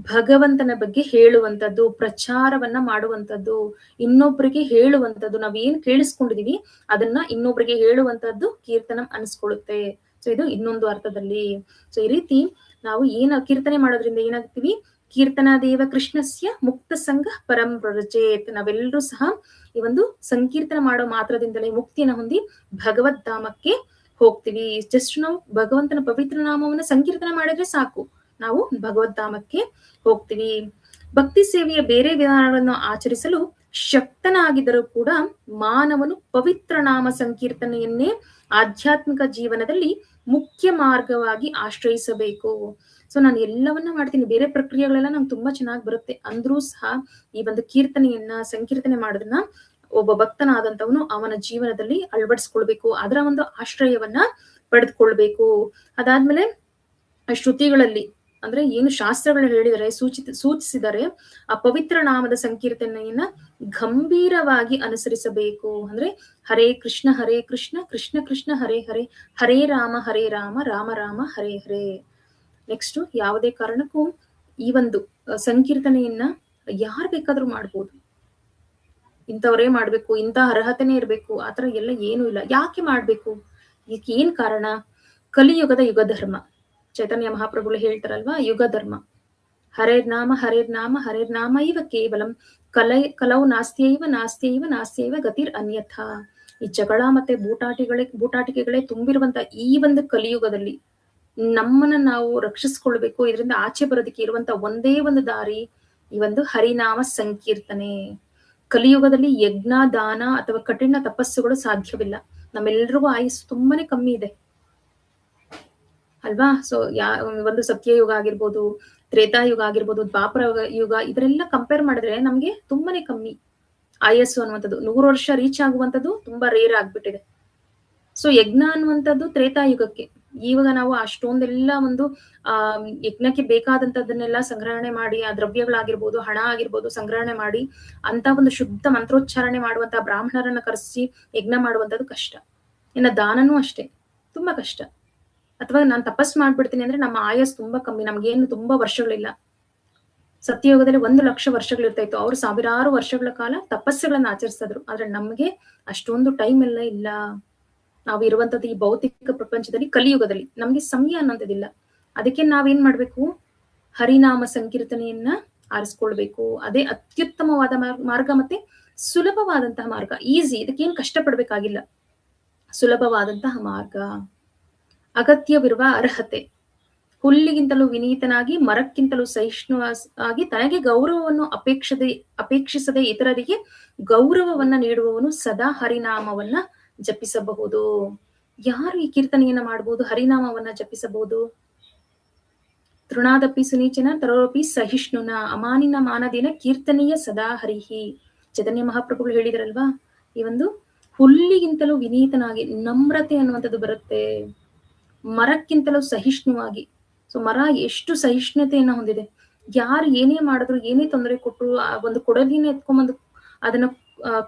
ಭಗವಂತನ ಬಗ್ಗೆ ಹೇಳುವಂಥದ್ದು, ಪ್ರಚಾರವನ್ನ ಮಾಡುವಂಥದ್ದು, ಇನ್ನೊಬ್ಬರಿಗೆ ಹೇಳುವಂಥದ್ದು. ನಾವೇನ್ ಕೇಳಿಸ್ಕೊಂಡಿದೀವಿ ಅದನ್ನ ಇನ್ನೊಬ್ಬರಿಗೆ ಹೇಳುವಂಥದ್ದು ಕೀರ್ತನ ಅನಿಸ್ಕೊಳ್ಳುತ್ತೆ. ಸೊ ಇದು ಇನ್ನೊಂದು ಅರ್ಥದಲ್ಲಿ. ಸೊ ಈ ರೀತಿ ನಾವು ಕೀರ್ತನೆ ಮಾಡೋದ್ರಿಂದ ಏನಾಗ್ತೀವಿ? ಕೀರ್ತನಾ ದೇವ ಕೃಷ್ಣಸ್ಯ ಮುಕ್ತ ಸಂಘ ಪರಂ ವ್ರಜೇತ್. ನಾವೆಲ್ಲರೂ ಸಹ ಈ ಒಂದು ಸಂಕೀರ್ತನ ಮಾಡೋ ಮಾತ್ರದಿಂದಲೇ ಮುಕ್ತಿಯನ್ನು ಹೊಂದಿ ಭಗವದ್ ಧಾಮಕ್ಕೆ ಹೋಗ್ತೀವಿ. ಜಸ್ಟ್ ನಾವು ಭಗವಂತನ ಪವಿತ್ರ ನಾಮವನ್ನ ಸಂಕೀರ್ತನ ಮಾಡಿದ್ರೆ ಸಾಕು, ನಾವು ಭಗವದ್ ಧಾಮಕ್ಕೆ ಹೋಗ್ತೀವಿ. ಭಕ್ತಿ ಸೇವೆಯ ಬೇರೆ ವಿಧಾನಗಳನ್ನು ಆಚರಿಸಲು ಶಕ್ತನಾಗಿದ್ದರೂ ಕೂಡ ಮಾನವನು ಪವಿತ್ರ ನಾಮ ಸಂಕೀರ್ತನೆಯನ್ನೇ ಆಧ್ಯಾತ್ಮಿಕ ಜೀವನದಲ್ಲಿ ಮುಖ್ಯ ಮಾರ್ಗವಾಗಿ ಆಶ್ರಯಿಸಬೇಕು. ಸೊ ನಾನು ಎಲ್ಲವನ್ನ ಮಾಡ್ತೀನಿ, ಬೇರೆ ಪ್ರಕ್ರಿಯೆಗಳೆಲ್ಲ ನಂಗೆ ತುಂಬಾ ಚೆನ್ನಾಗಿ ಬರುತ್ತೆ ಅಂದ್ರೂ ಸಹ ಈ ಒಂದು ಕೀರ್ತನೆಯನ್ನ, ಸಂಕೀರ್ತನೆ ಮಾಡೋದನ್ನ ಒಬ್ಬ ಭಕ್ತನಾದಂತವನು ಅವನ ಜೀವನದಲ್ಲಿ ಅಳವಡಿಸ್ಕೊಳ್ಬೇಕು. ಅದರ ಒಂದು ಆಶ್ರಯವನ್ನ ಪಡೆದುಕೊಳ್ಬೇಕು. ಅದಾದ್ಮೇಲೆ ಶ್ರುತಿಗಳಲ್ಲಿ ಅಂದ್ರೆ ಏನು ಶಾಸ್ತ್ರಗಳು ಹೇಳಿದರೆ, ಸೂಚಿಸಿದರೆ ಆ ಪವಿತ್ರ ನಾಮದ ಸಂಕೀರ್ತನೆಯನ್ನ ಗಂಭೀರವಾಗಿ ಅನುಸರಿಸಬೇಕು. ಅಂದ್ರೆ ಹರೇ ಕೃಷ್ಣ ಕೃಷ್ಣ ಕೃಷ್ಣ ಹರೇ ಹರೇ, ಹರೇ ರಾಮ ರಾಮ ರಾಮ ಹರೇ ಹರೇ. ನೆಕ್ಸ್ಟ್, ಯಾವುದೇ ಕಾರಣಕ್ಕೂ ಈ ಒಂದು ಸಂಕೀರ್ತನೆಯನ್ನ ಯಾರು ಬೇಕಾದ್ರೂ ಮಾಡ್ಬೋದು. ಇಂಥವರೇ ಮಾಡ್ಬೇಕು, ಇಂಥ ಅರ್ಹತೆನೇ ಇರ್ಬೇಕು, ಆತರ ಎಲ್ಲ ಏನೂ ಇಲ್ಲ. ಯಾಕೆ ಮಾಡ್ಬೇಕು? ಇದಕ್ಕೆ ಏನ್ ಕಾರಣ? ಕಲಿಯುಗದ ಯುಗ ಧರ್ಮ. ಚೈತನ್ಯ ಮಹಾಪ್ರಭುಗಳು ಹೇಳ್ತಾರಲ್ವಾ, ಯುಗ ಧರ್ಮ. ಹರೇರ್ನಾಮ ಹರೇರ್ನಾಮ ಇವ ಕೇವಲಂ ಕಲೌ ನಾಸ್ತ್ಯೈವ ಗತಿರ್ ಅನ್ಯಥಾ. ಈ ಜಗಳ ಮತ್ತೆ ಬೂಟಾಟಿಕೆಗಳೇ ತುಂಬಿರುವಂತ ಈ ಒಂದು ಕಲಿಯುಗದಲ್ಲಿ ನಮ್ಮನ್ನ ನಾವು ರಕ್ಷಿಸ್ಕೊಳ್ಬೇಕು. ಇದರಿಂದ ಆಚೆ ಬರೋದಕ್ಕೆ ಇರುವಂತ ಒಂದೇ ಒಂದು ದಾರಿ ಈ ಒಂದು ಹರಿನಾಮ ಸಂಕೀರ್ತನೆ. ಕಲಿಯುಗದಲ್ಲಿ ಯಜ್ಞ, ದಾನ ಅಥವಾ ಕಠಿಣ ತಪಸ್ಸುಗಳು ಸಾಧ್ಯವಿಲ್ಲ. ನಮ್ಮೆಲ್ರಿಗೂ ಆಯುಸ್ಸು ತುಂಬಾನೇ ಕಮ್ಮಿ ಇದೆ ಅಲ್ವಾ? ಸೊ ಒಂದು ಸತ್ಯಯುಗ ಆಗಿರ್ಬೋದು, ತ್ರೇತಾಯುಗ ಆಗಿರ್ಬೋದು, ದ್ವಾಪರ ಯುಗ, ಇದರೆಲ್ಲ ಕಂಪೇರ್ ಮಾಡಿದ್ರೆ ನಮ್ಗೆ ತುಂಬಾನೇ ಕಮ್ಮಿ ಆಯಸ್ಸು ಅನ್ನುವಂಥದ್ದು. 100 ವರ್ಷ ರೀಚ್ ಆಗುವಂಥದ್ದು ತುಂಬಾ ರೇರ್ ಆಗ್ಬಿಟ್ಟಿದೆ. ಸೊ ಯಜ್ಞ ಅನ್ನುವಂಥದ್ದು ತ್ರೇತಾಯುಗಕ್ಕೆ. ಇವಾಗ ನಾವು ಅಷ್ಟೊಂದೆಲ್ಲ ಒಂದು ಯಜ್ಞಕ್ಕೆ ಬೇಕಾದಂತದನ್ನೆಲ್ಲ ಸಂಗ್ರಹಣೆ ಮಾಡಿ, ಆ ದ್ರವ್ಯಗಳಾಗಿರ್ಬೋದು, ಹಣ ಆಗಿರ್ಬೋದು ಸಂಗ್ರಹಣೆ ಮಾಡಿ ಅಂತ ಒಂದು ಶುದ್ಧ ಮಂತ್ರೋಚ್ಚಾರಣೆ ಮಾಡುವಂತಹ ಬ್ರಾಹ್ಮಣರನ್ನ ಕರೆಸಿ ಯಜ್ಞ ಮಾಡುವಂಥದ್ದು ಕಷ್ಟ. ಇನ್ನು ದಾನನೂ ಅಷ್ಟೇ, ತುಂಬಾ ಕಷ್ಟ. ಅಥವಾ ನಾನು ತಪಸ್ ಮಾಡ್ಬಿಡ್ತೀನಿ ಅಂದ್ರೆ ನಮ್ಮ ಆಯಸ್ ತುಂಬಾ ಕಮ್ಮಿ, ನಮ್ಗೇನು ತುಂಬಾ ವರ್ಷಗಳಿಲ್ಲ. ಸತ್ಯಯುಗದಲ್ಲಿ 1,00,000 ವರ್ಷಗಳಿರ್ತಾ ಇತ್ತು. ಅವ್ರು ಸಾವಿರಾರು ವರ್ಷಗಳ ಕಾಲ ತಪಸ್ಸುಗಳನ್ನ ಆಚರಿಸಿದ್ರು. ಆದ್ರೆ ನಮ್ಗೆ ಅಷ್ಟೊಂದು ಟೈಮ್ ಎಲ್ಲ ಇಲ್ಲ. ನಾವು ಇರುವಂತದ್ದು ಈ ಭೌತಿಕ ಪ್ರಪಂಚದಲ್ಲಿ, ಕಲಿಯುಗದಲ್ಲಿ ನಮ್ಗೆ ಸಮಯ ಅನ್ನೋದಿಲ್ಲ. ಅದಕ್ಕೆ ನಾವೇನ್ ಮಾಡ್ಬೇಕು? ಹರಿನಾಮ ಸಂಕೀರ್ತನೆಯನ್ನ ಆರಿಸ್ಕೊಳ್ಬೇಕು. ಅದೇ ಅತ್ಯುತ್ತಮವಾದ ಮಾರ್ಗ ಮತ್ತೆ ಸುಲಭವಾದಂತಹ ಮಾರ್ಗ. ಈಸಿ, ಇದಕ್ಕೇನ್ ಕಷ್ಟಪಡ್ಬೇಕಾಗಿಲ್ಲ, ಸುಲಭವಾದಂತಹ ಮಾರ್ಗ. ಅಗತ್ಯವಿರುವ ಅರ್ಹತೆ: ಹುಲ್ಲಿಗಿಂತಲೂ ವಿನೀತನಾಗಿ ಮರಕ್ಕಿಂತಲೂ ಸಹಿಷ್ಣು ಆಗಿ ತನಗೆ ಗೌರವವನ್ನು ಅಪೇಕ್ಷಿಸದೆ ಇತರರಿಗೆ ಗೌರವವನ್ನ ನೀಡುವವನು ಸದಾ ಹರಿನಾಮವನ್ನ ಜಪಿಸಬಹುದು. ಯಾರು ಈ ಕೀರ್ತನೆಯನ್ನ ಮಾಡಬಹುದು, ಹರಿನಾಮವನ್ನ ಜಪಿಸಬಹುದು? ತೃಣಾದಪಿ ಸುನೀಚನ ತರೋಪಿ ಸಹಿಷ್ಣುನ ಅಮಾನಿನ ಮಾನದಿನ ಕೀರ್ತನೀಯ ಸದಾ ಹರಿಹಿ. ಚೈತನ್ಯ ಮಹಾಪ್ರಭುಗಳು ಹೇಳಿದ್ರಲ್ವಾ, ಈ ಒಂದು ಹುಲ್ಲಿಗಿಂತಲೂ ವಿನೀತನಾಗಿ, ನಮ್ರತೆ ಅನ್ನುವಂಥದ್ದು ಬರುತ್ತೆ, ಮರಕ್ಕಿಂತಲೂ ಸಹಿಷ್ಣುವಾಗಿ. ಸೊ ಮರ ಎಷ್ಟು ಸಹಿಷ್ಣುತೆಯನ್ನ ಹೊಂದಿದೆ, ಯಾರು ಏನೇ ಮಾಡಿದ್ರು, ಏನೇ ತೊಂದರೆ ಕೊಟ್ಟರು, ಆ ಒಂದು ಕೊಡಲಿನ ಎತ್ಕೊಂಡ್ಬಂದು ಅದನ್ನ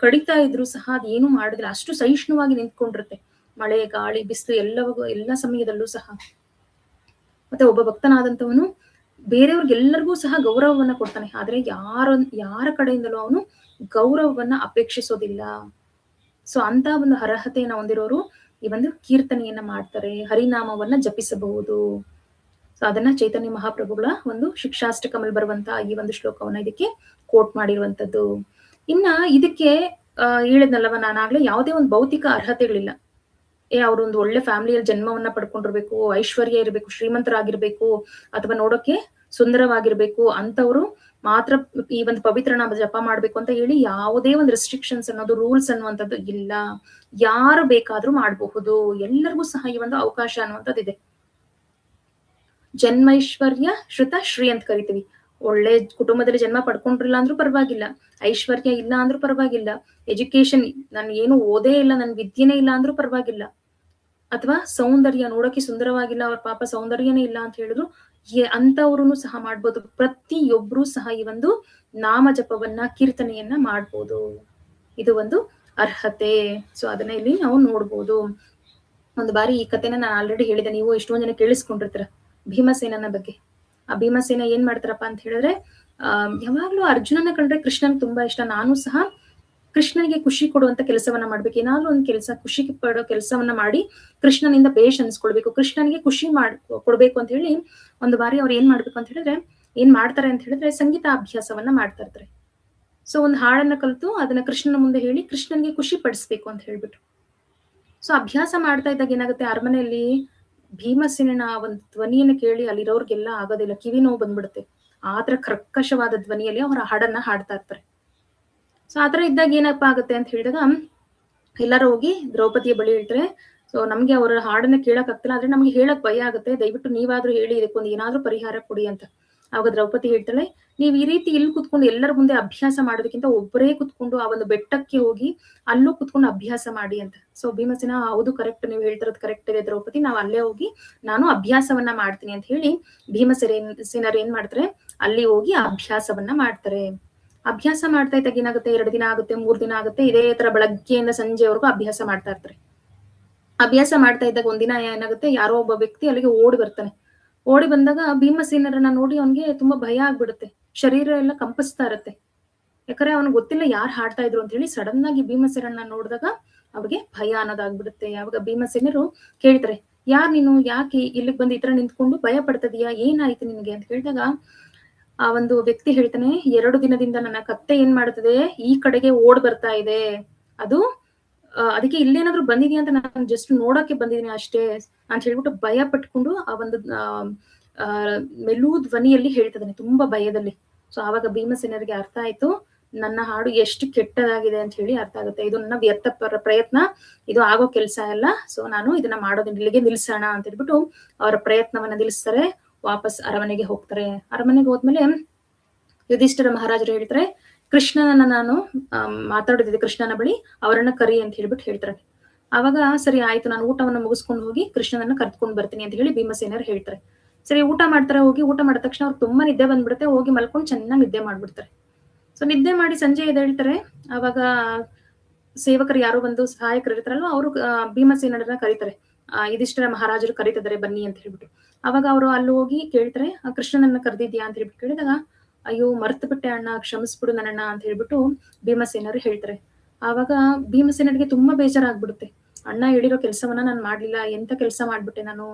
ಕಡಿತಾ ಇದ್ರು ಸಹ ಅದೇನು ಮಾಡಿದ್ರೆ ಅಷ್ಟು ಸಹಿಷ್ಣುವಾಗಿ ನಿಂತ್ಕೊಂಡಿರುತ್ತೆ, ಮಳೆ ಗಾಳಿ ಬಿಸಿಲು ಎಲ್ಲ ಸಮಯದಲ್ಲೂ ಸಹ. ಮತ್ತೆ ಒಬ್ಬ ಭಕ್ತನಾದಂಥವನು ಬೇರೆಯವ್ರಿಗೆಲ್ಲರಿಗೂ ಸಹ ಗೌರವವನ್ನ ಕೊಡ್ತಾನೆ, ಆದ್ರೆ ಯಾರ ಕಡೆಯಿಂದಲೂ ಅವನು ಗೌರವವನ್ನ ಅಪೇಕ್ಷಿಸೋದಿಲ್ಲ. ಸೊ ಅಂತ ಒಂದು ಅರ್ಹತೆಯನ್ನ ಹೊಂದಿರೋರು ಈ ಒಂದು ಕೀರ್ತನೆಯನ್ನ ಮಾಡ್ತಾರೆ, ಹರಿನಾಮವನ್ನ ಜಪಿಸಬಹುದು. ಸೊ ಅದನ್ನ ಚೈತನ್ಯ ಮಹಾಪ್ರಭುಗಳ ಒಂದು ಶಿಕ್ಷಾಷ್ಟಕಮಲ್ಲಿ ಬರುವಂತಹ ಈ ಒಂದು ಶ್ಲೋಕವನ್ನ ಇದಕ್ಕೆ ಕೋಟ್ ಮಾಡಿರುವಂತದ್ದು. ಇನ್ನ ಇದಕ್ಕೆ ಹೇಳಿದ್ನಲ್ಲವ ನಾನಾಗ್ಲೇ, ಯಾವುದೇ ಒಂದು ಭೌತಿಕ ಅರ್ಹತೆಗಳಿಲ್ಲ. ಅವ್ರು ಒಂದು ಒಳ್ಳೆ ಫ್ಯಾಮಿಲಿಯಲ್ಲಿ ಜನ್ಮವನ್ನ ಪಡ್ಕೊಂಡಿರ್ಬೇಕು, ಐಶ್ವರ್ಯ ಇರಬೇಕು, ಶ್ರೀಮಂತರಾಗಿರ್ಬೇಕು, ಅಥವಾ ನೋಡೋಕೆ ಸುಂದರವಾಗಿರ್ಬೇಕು ಅಂತವ್ರು ಮಾತ್ರ ಈ ಒಂದು ಪವಿತ್ರ ನಾಮ ಜಪ ಮಾಡ್ಬೇಕು ಅಂತ ಹೇಳಿ ಯಾವುದೇ ಒಂದು ರೆಸ್ಟ್ರಿಕ್ಷನ್ಸ್ ಅನ್ನೋದು, ರೂಲ್ಸ್ ಅನ್ನುವಂಥದ್ದು ಇಲ್ಲ. ಯಾರು ಬೇಕಾದ್ರೂ ಮಾಡಬಹುದು, ಎಲ್ಲರಿಗೂ ಸಹ ಈ ಒಂದು ಅವಕಾಶ ಅನ್ನುವಂಥದ್ದು ಇದೆ. ಜನ್ಮೈಶ್ವರ್ಯ ಶ್ರುತ ಶ್ರೀ ಅಂತ ಕರಿತೀವಿ. ಒಳ್ಳೆ ಕುಟುಂಬದಲ್ಲಿ ಜನ್ಮ ಪಡ್ಕೊಂಡಿಲ್ಲ ಅಂದ್ರೂ ಪರವಾಗಿಲ್ಲ, ಐಶ್ವರ್ಯ ಇಲ್ಲ ಅಂದ್ರೂ ಪರವಾಗಿಲ್ಲ, ಎಜುಕೇಶನ್ ನಾನು ಏನು ಓದೇ ಇಲ್ಲ, ನನ್ ವಿದ್ಯೆನೇ ಇಲ್ಲ ಅಂದ್ರೂ ಪರವಾಗಿಲ್ಲ, ಅಥವಾ ಸೌಂದರ್ಯ ನೋಡೋಕೆ ಸುಂದರವಾಗಿಲ್ಲ, ಅವ್ರ ಪಾಪ ಸೌಂದರ್ಯನೇ ಇಲ್ಲ ಅಂತ ಹೇಳಿದ್ರು ಅಂತವ್ರು ಸಹ ಮಾಡ್ಬೋದು. ಪ್ರತಿಯೊಬ್ರು ಸಹ ಈ ಒಂದು ನಾಮ ಜಪವನ್ನ ಕೀರ್ತನೆಯನ್ನ ಮಾಡ್ಬೋದು. ಇದು ಒಂದು ಅರ್ಹತೆ. ಸೊ ಅದನ್ನ ಇಲ್ಲಿ ನಾವು ನೋಡ್ಬೋದು. ಒಂದು ಬಾರಿ ಈ ಕಥೆನ ನಾನು ಆಲ್ರೆಡಿ ಹೇಳಿದೆ, ನೀವು ಎಷ್ಟೊಂದ್ ಜನ ಕೇಳಿಸ್ಕೊಂಡಿರ್ತೀರ ಭೀಮಸೇನನ ಬಗ್ಗೆ. ಆ ಭೀಮಸೇನ ಏನ್ ಮಾಡ್ತಾರಪ್ಪ ಅಂತ ಹೇಳಿದ್ರೆ, ಯಾವಾಗ್ಲೂ ಅರ್ಜುನನ ಕಂಡ್ರೆ ಕೃಷ್ಣನ್ ತುಂಬಾ ಇಷ್ಟ. ನಾನು ಸಹ ಕೃಷ್ಣನಿಗೆ ಖುಷಿ ಕೊಡುವಂತ ಕೆಲಸವನ್ನ ಮಾಡ್ಬೇಕು, ಏನಾದ್ರೂ ಒಂದು ಕೆಲಸ ಖುಷಿ ಪಡೋ ಕೆಲಸವನ್ನ ಮಾಡಿ ಕೃಷ್ಣನಿಂದ ಬೇಷ್ ಅನ್ಸ್ಕೊಳ್ಬೇಕು, ಕೃಷ್ಣನಿಗೆ ಖುಷಿ ಕೊಡ್ಬೇಕು ಅಂತ ಹೇಳಿ ಒಂದು ಬಾರಿ ಅವ್ರು ಏನ್ ಮಾಡ್ಬೇಕು ಅಂತ ಹೇಳಿದ್ರೆ, ಏನ್ ಮಾಡ್ತಾರೆ ಅಂತ ಹೇಳಿದ್ರೆ, ಸಂಗೀತ ಅಭ್ಯಾಸವನ್ನ ಮಾಡ್ತಾ ಇರ್ತಾರೆ. ಸೊ ಒಂದು ಹಾಡನ್ನ ಕಲಿತು ಅದನ್ನ ಕೃಷ್ಣನ ಮುಂದೆ ಹೇಳಿ ಕೃಷ್ಣನ್ಗೆ ಖುಷಿ ಪಡಿಸ್ಬೇಕು ಅಂತ ಹೇಳ್ಬಿಟ್ಟು. ಸೊ ಅಭ್ಯಾಸ ಮಾಡ್ತಾ ಇದ್ದಾಗ ಏನಾಗುತ್ತೆ, ಅರಮನೆಯಲ್ಲಿ ಭೀಮಸೇನನ ಒಂದು ಧ್ವನಿಯನ್ನು ಕೇಳಿ ಅಲ್ಲಿರೋರ್ಗೆಲ್ಲ ಆಗೋದಿಲ್ಲ, ಕಿವಿ ನೋವು ಬಂದ್ಬಿಡುತ್ತೆ. ಆತರ ಕರ್ಕಶವಾದ ಧ್ವನಿಯಲ್ಲಿ ಅವರ ಹಾಡನ್ನ ಹಾಡ್ತಾ ಇರ್ತಾರೆ. ಸೊ ಆತರ ಇದ್ದಾಗ ಏನಪ್ಪ ಆಗುತ್ತೆ ಅಂತ ಹೇಳಿದಾಗ, ಎಲ್ಲರೂ ಹೋಗಿ ದ್ರೌಪದಿಯ ಬಳಿ ಹೇಳ್ತಾರೆ, ಸೊ ನಮ್ಗೆ ಅವರ ಹಾಡನ್ನ ಕೇಳಕ್ ಆಗ್ತಿಲ್ಲ, ಆದ್ರೆ ನಮ್ಗೆ ಹೇಳಕ್ ಭಯ ಆಗುತ್ತೆ, ದಯವಿಟ್ಟು ನೀವಾದ್ರೂ ಹೇಳಿ ಇದಕ್ಕೊಂದು ಏನಾದ್ರೂ ಪರಿಹಾರ ಕೊಡಿ ಅಂತ. ಆವಾಗ ದ್ರೌಪದಿ ಹೇಳ್ತಾಳೆ, ನೀವ್ ಈ ರೀತಿ ಇಲ್ಲಿ ಕುತ್ಕೊಂಡು ಎಲ್ಲರ ಮುಂದೆ ಅಭ್ಯಾಸ ಮಾಡೋದಕ್ಕಿಂತ ಒಬ್ಬರೇ ಕುತ್ಕೊಂಡು ಆ ಒಂದು ಬೆಟ್ಟಕ್ಕೆ ಹೋಗಿ ಅಲ್ಲೂ ಕುತ್ಕೊಂಡು ಅಭ್ಯಾಸ ಮಾಡಿ ಅಂತ. ಸೊ ಭೀಮಸೇನ, ಹೌದು ಕರೆಕ್ಟ್, ನೀವು ಹೇಳ್ತಿರೋದು ಕರೆಕ್ಟ್ ಇದೆ ದ್ರೌಪದಿ, ನಾವು ಅಲ್ಲೇ ಹೋಗಿ ನಾನು ಅಭ್ಯಾಸವನ್ನ ಮಾಡ್ತೀನಿ ಅಂತ ಹೇಳಿ ಭೀಮಸೇನರು ಏನ್ ಮಾಡ್ತಾರೆ, ಅಲ್ಲಿ ಹೋಗಿ ಅಭ್ಯಾಸವನ್ನ ಮಾಡ್ತಾರೆ. ಅಭ್ಯಾಸ ಮಾಡ್ತಾ ಇದ್ದಾಗ ಏನಾಗುತ್ತೆ, 2 ದಿನ ಆಗುತ್ತೆ, 3 ದಿನ ಆಗುತ್ತೆ, ಇದೇ ತರ ಬೆಳಗ್ಗೆಯಿಂದ ಸಂಜೆವರೆಗೂ ಅಭ್ಯಾಸ ಮಾಡ್ತಾ ಇರ್ತಾರೆ. ಅಭ್ಯಾಸ ಮಾಡ್ತಾ ಇದ್ದಾಗ ಒಂದಿನ ಏನಾಗುತ್ತೆ, ಯಾರೋ ಒಬ್ಬ ವ್ಯಕ್ತಿ ಅಲ್ಲಿಗೆ ಓಡಿ ಬರ್ತಾನೆ. ಓಡಿ ಬಂದಾಗ ಭೀಮಸೇನರನ್ನ ನೋಡಿ ಅವನ್ಗೆ ತುಂಬಾ ಭಯ ಆಗ್ಬಿಡುತ್ತೆ, ಶರೀರ ಎಲ್ಲ ಕಂಪಿಸ್ತಾ ಇರುತ್ತೆ. ಯಾಕಂದ್ರೆ ಅವ್ನಿಗೆ ಗೊತ್ತಿಲ್ಲ ಯಾರು ಹಾಡ್ತಾ ಇದ್ರು ಅಂತ ಹೇಳಿ. ಸಡನ್ ಆಗಿ ಭೀಮಸೇನರನ್ನ ನೋಡಿದಾಗ ಅವ್ರಿಗೆ ಭಯ ಅನ್ನೋದಾಗ್ಬಿಡುತ್ತೆ. ಯಾವಾಗ ಭೀಮಸೇನರು ಕೇಳ್ತಾರೆ, ಯಾರ್ ನೀನು, ಯಾಕೆ ಇಲ್ಲಿಗೆ ಬಂದು ಈ ತರ ನಿಂತ್ಕೊಂಡು ಭಯ ಪಡ್ತದೀಯಾ, ಏನಾಯ್ತು ನಿನ್ಗೆ ಅಂತ ಕೇಳಿದಾಗ ಆ ಒಂದು ವ್ಯಕ್ತಿ ಹೇಳ್ತಾನೆ, 2 ದಿನದಿಂದ ನನ್ನ ಕತ್ತೆ ಏನ್ ಮಾಡ್ತದೆ, ಈ ಕಡೆಗೆ ಓಡ್ ಬರ್ತಾ ಇದೆ, ಅದು ಅದಕ್ಕೆ ಇಲ್ಲೇನಾದ್ರೂ ಬಂದಿದ್ಯಾ ಅಂತ ನಾನು ಜಸ್ಟ್ ನೋಡಕ್ಕೆ ಬಂದಿದ್ದೀನಿ ಅಷ್ಟೇ ಅಂತ ಹೇಳ್ಬಿಟ್ಟು ಭಯ ಪಟ್ಕೊಂಡು ಆ ಒಂದು ಮೆಲೂ ಧ್ವನಿಯಲ್ಲಿ ಹೇಳ್ತದಾನೆ, ತುಂಬಾ ಭಯದಲ್ಲಿ. ಸೊ ಆವಾಗ ಭೀಮಸೇನರಿಗೆ ಅರ್ಥ ಆಯ್ತು, ನನ್ನ ಹಾಡು ಎಷ್ಟು ಕೆಟ್ಟದಾಗಿದೆ ಅಂತ ಹೇಳಿ ಅರ್ಥ ಆಗುತ್ತೆ, ಇದು ನನ್ನ ವ್ಯರ್ಥ ಪ್ರಯತ್ನ, ಇದು ಆಗೋ ಕೆಲಸ ಅಲ್ಲ, ಸೊ ನಾನು ಇದನ್ನ ಮಾಡೋದನ್ನ ಇಲ್ಲಿಗೆ ನಿಲ್ಸೋಣ ಅಂತ ಹೇಳ್ಬಿಟ್ಟು ಅವರ ಪ್ರಯತ್ನವನ್ನ ನಿಲ್ಲಿಸ್ತಾರೆ. ವಾಪಸ್ ಅರಮನೆಗೆ ಹೋಗ್ತಾರೆ. ಅರಮನೆಗೆ ಹೋದ್ಮೇಲೆ ಯುಧಿಷ್ಠಿರ ಮಹಾರಾಜರು ಹೇಳ್ತಾರೆ, ಕೃಷ್ಣನನ್ನ ನಾನು ಮಾತಾಡೋದಿದೆ ಕೃಷ್ಣನ ಬಳಿ, ಅವರನ್ನ ಕರಿ ಅಂತ ಹೇಳ್ಬಿಟ್ಟು ಹೇಳ್ತಾರೆ. ಅವಾಗ ಸರಿ ಆಯ್ತು, ನಾನು ಊಟವನ್ನ ಮುಗಿಸ್ಕೊಂಡು ಹೋಗಿ ಕೃಷ್ಣನನ್ನ ಕರ್ದ್ಕೊಂಡು ಬರ್ತೀನಿ ಅಂತ ಹೇಳಿ ಭೀಮಸೇನರು ಹೇಳ್ತಾರೆ. ಸರಿ ಊಟ ಮಾಡ್ತಾರೆ. ಹೋಗಿ ಊಟ ಮಾಡಿದ ತಕ್ಷಣ ಅವ್ರು ತುಂಬಾ ನಿದ್ದೆ ಬಂದ್ಬಿಡುತ್ತೆ, ಹೋಗಿ ಮಲ್ಕೊಂಡು ಚೆನ್ನಾಗಿ ನಿದ್ದೆ ಮಾಡ್ಬಿಡ್ತಾರೆ. ಸೊ ನಿದ್ದೆ ಮಾಡಿ ಸಂಜೆ ಎದ್ದೇಳ್ತಾರೆ. ಅವಾಗ ಸೇವಕರು ಯಾರೋ ಬಂದು ಸಹಾಯಕರು ಇರ್ತಾರಲ್ವ, ಅವರು ಭೀಮಸೇನರನ್ನ ಕರೀತಾರೆ, ಯುಧಿಷ್ಠಿರ ಮಹಾರಾಜರು ಕರೀತಿದ್ದಾರೆ ಬನ್ನಿ ಅಂತ ಹೇಳ್ಬಿಟ್ಟು. ಅವಾಗ ಅವರು ಅಲ್ಲಿ ಹೋಗಿ ಕೇಳ್ತಾರೆ, ಕೃಷ್ಣನನ್ನ ಕರೆದಿದ್ಯಾ ಅಂತ ಹೇಳ್ಬಿಟ್ಟು ಕೇಳಿದಾಗ, ಅಯ್ಯೋ ಮರ್ತು ಬಿಟ್ಟೆ ಅಣ್ಣ, ಕ್ಷಮಿಸ್ಬಿಡು ನನ್ನಣ್ಣ ಅಂತ ಹೇಳ್ಬಿಟ್ಟು ಭೀಮಸೇನರು ಹೇಳ್ತಾರೆ. ಆವಾಗ ಭೀಮಸೇನರಿಗೆ ತುಂಬಾ ಬೇಜಾರಾಗ್ಬಿಡುತ್ತೆ, ಅಣ್ಣ ಹೇಳಿರೋ ಕೆಲಸವನ್ನ ನಾನು ಮಾಡ್ಲಿಲ್ಲ, ಎಂತ ಕೆಲಸ ಮಾಡ್ಬಿಟ್ಟೆ ನಾನು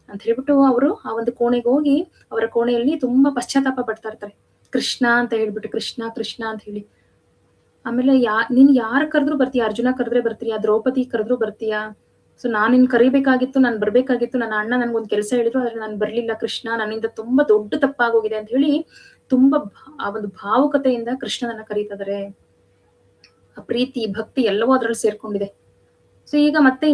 ಅಂತ ಹೇಳ್ಬಿಟ್ಟು ಅವರು ಆ ಒಂದು ಕೋಣೆಗೆ ಹೋಗಿ ಅವರ ಕೋಣೆಯಲ್ಲಿ ತುಂಬಾ ಪಶ್ಚಾತ್ತಾಪ ಪಡ್ತಾ ಇರ್ತಾರೆ. ಕೃಷ್ಣ ಅಂತ ಹೇಳ್ಬಿಟ್ಟು, ಕೃಷ್ಣ ಕೃಷ್ಣ ಅಂತ ಹೇಳಿ. ಆಮೇಲೆ ನೀನ್ ಯಾರ ಕರೆದ್ರು ಬರ್ತೀಯಾ, ಅರ್ಜುನ ಕರೆದ್ರೆ ಬರ್ತೀಯಾ, ದ್ರೌಪದಿ ಕರೆದ್ರು ಬರ್ತೀಯಾ, ಸೊ ನಾನಿನ್ ಕರಿಬೇಕಾಗಿತ್ತು, ನಾನು ಬರ್ಬೇಕಾಗಿತ್ತು, ನನ್ನ ಅಣ್ಣ ನನ್ಗೊಂದ್ ಕೆಲಸ ಹೇಳಿದ್ರು, ಆದ್ರೆ ನಾನು ಬರ್ಲಿಲ್ಲ ಕೃಷ್ಣ, ನನ್ನಿಂದ ತುಂಬಾ ದೊಡ್ಡ ತಪ್ಪಾಗೋಗಿದೆ ಅಂತ ಹೇಳಿ ತುಂಬಾ ಆ ಒಂದು ಭಾವುಕತೆಯಿಂದ ಕೃಷ್ಣನನ್ನ ಕರೀತಾ ಇದಾರೆ. ಆ ಪ್ರೀತಿ ಭಕ್ತಿ ಎಲ್ಲವೂ ಅದ್ರಲ್ಲಿ ಸೇರ್ಕೊಂಡಿದೆ. ಸೊ ಈಗ ಮತ್ತೆ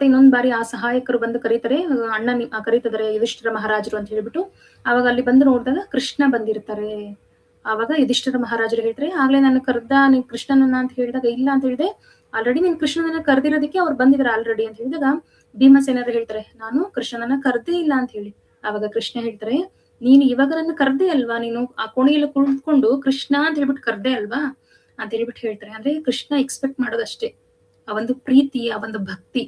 ಇನ್ನೊಂದ್ ಬಾರಿ ಆ ಸಹಾಯಕರು ಬಂದು ಕರೀತಾರೆ, ಅಣ್ಣ ಕರೀತಿದಾರೆ ಯುಧಿಷ್ಠಿರ ಮಹಾರಾಜರು ಅಂತ ಹೇಳ್ಬಿಟ್ಟು. ಅವಾಗ ಅಲ್ಲಿ ಬಂದು ನೋಡಿದಾಗ ಕೃಷ್ಣ ಬಂದಿರ್ತಾರೆ. ಆವಾಗ ಯುಧಿಷ್ಠಿರ ಮಹಾರಾಜರು ಹೇಳ್ತಾರೆ, ಆಗ್ಲೇ ನಾನು ಕರ್ದ ನೀನ್ ಕೃಷ್ಣನನ್ನ ಅಂತ ಹೇಳಿದಾಗ ಇಲ್ಲ ಅಂತ ಹೇಳಿದೆ, ಆಲ್ರೆಡಿ ನೀನ್ ಕೃಷ್ಣನನ್ನ ಕರ್ದಿರೋದಕ್ಕೆ ಅವ್ರು ಬಂದಿದ್ದಾರೆ ಆಲ್ರೆಡಿ ಅಂತ ಹೇಳಿದಾಗ ಭೀಮಸೇನರು ಹೇಳ್ತಾರೆ, ನಾನು ಕೃಷ್ಣನನ್ನ ಕರ್ದೇ ಇಲ್ಲ ಅಂತ ಹೇಳಿ. ಆವಾಗ ಕೃಷ್ಣ ಹೇಳ್ತಾರೆ, ನೀನು ಇವಾಗ ನನ್ನ ಕರ್ದೆ ಅಲ್ವಾ, ನೀನು ಆ ಕೋಣೆಯಲ್ಲಿ ಕುಳಿತುಕೊಂಡು ಕೃಷ್ಣ ಅಂತ ಹೇಳ್ಬಿಟ್ಟು ಕರ್ದೆ ಅಲ್ವಾ ಅಂತ ಹೇಳ್ಬಿಟ್ಟು ಹೇಳ್ತಾರೆ. ಅಂದ್ರೆ ಕೃಷ್ಣ ಎಕ್ಸ್ಪೆಕ್ಟ್ ಮಾಡೋದಷ್ಟೇ ಆ ಒಂದು ಪ್ರೀತಿ, ಆ ಒಂದು ಭಕ್ತಿ.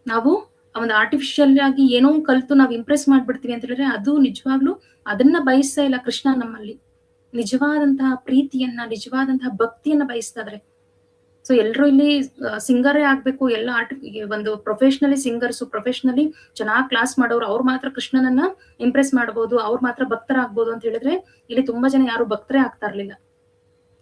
ನಾವು ಆ ಒಂದು ಆರ್ಟಿಫಿಷಿಯಲ್ ಆಗಿ ಏನೋ ಕಲ್ತು ನಾವು ಇಂಪ್ರೆಸ್ ಮಾಡ್ಬಿಡ್ತೀವಿ ಅಂತ ಹೇಳಿದ್ರೆ ಅದು ನಿಜವಾಗ್ಲೂ ಅದನ್ನ ಬಯಸ್ತಾ ಇಲ್ಲ ಕೃಷ್ಣ. ನಮ್ಮಲ್ಲಿ ನಿಜವಾದಂತಹ ಪ್ರೀತಿಯನ್ನ, ನಿಜವಾದಂತಹ ಭಕ್ತಿಯನ್ನ ಬಯಸ್ತಾ ಇದಾರೆ. ಸೊ ಎಲ್ರು ಇಲ್ಲಿ ಸಿಂಗರೇ ಆಗ್ಬೇಕು, ಎಲ್ಲ ಒಂದು ಪ್ರೊಫೆಷನಲಿ ಸಿಂಗರ್ಸ್, ಪ್ರೊಫೆಷನಲಿ ಚೆನ್ನಾಗಿ ಕ್ಲಾಸ್ ಮಾಡೋರು ಅವ್ರು ಮಾತ್ರ ಕೃಷ್ಣನನ್ನ ಇಂಪ್ರೆಸ್ ಮಾಡಬಹುದು, ಅವ್ರು ಮಾತ್ರ ಭಕ್ತರಾಗ್ಬೋದು ಅಂತ ಹೇಳಿದ್ರೆ ಇಲ್ಲಿ ತುಂಬಾ ಜನ ಯಾರು ಭಕ್ತರೇ ಆಗ್ತಾ ಇರ್ಲಿಲ್ಲ.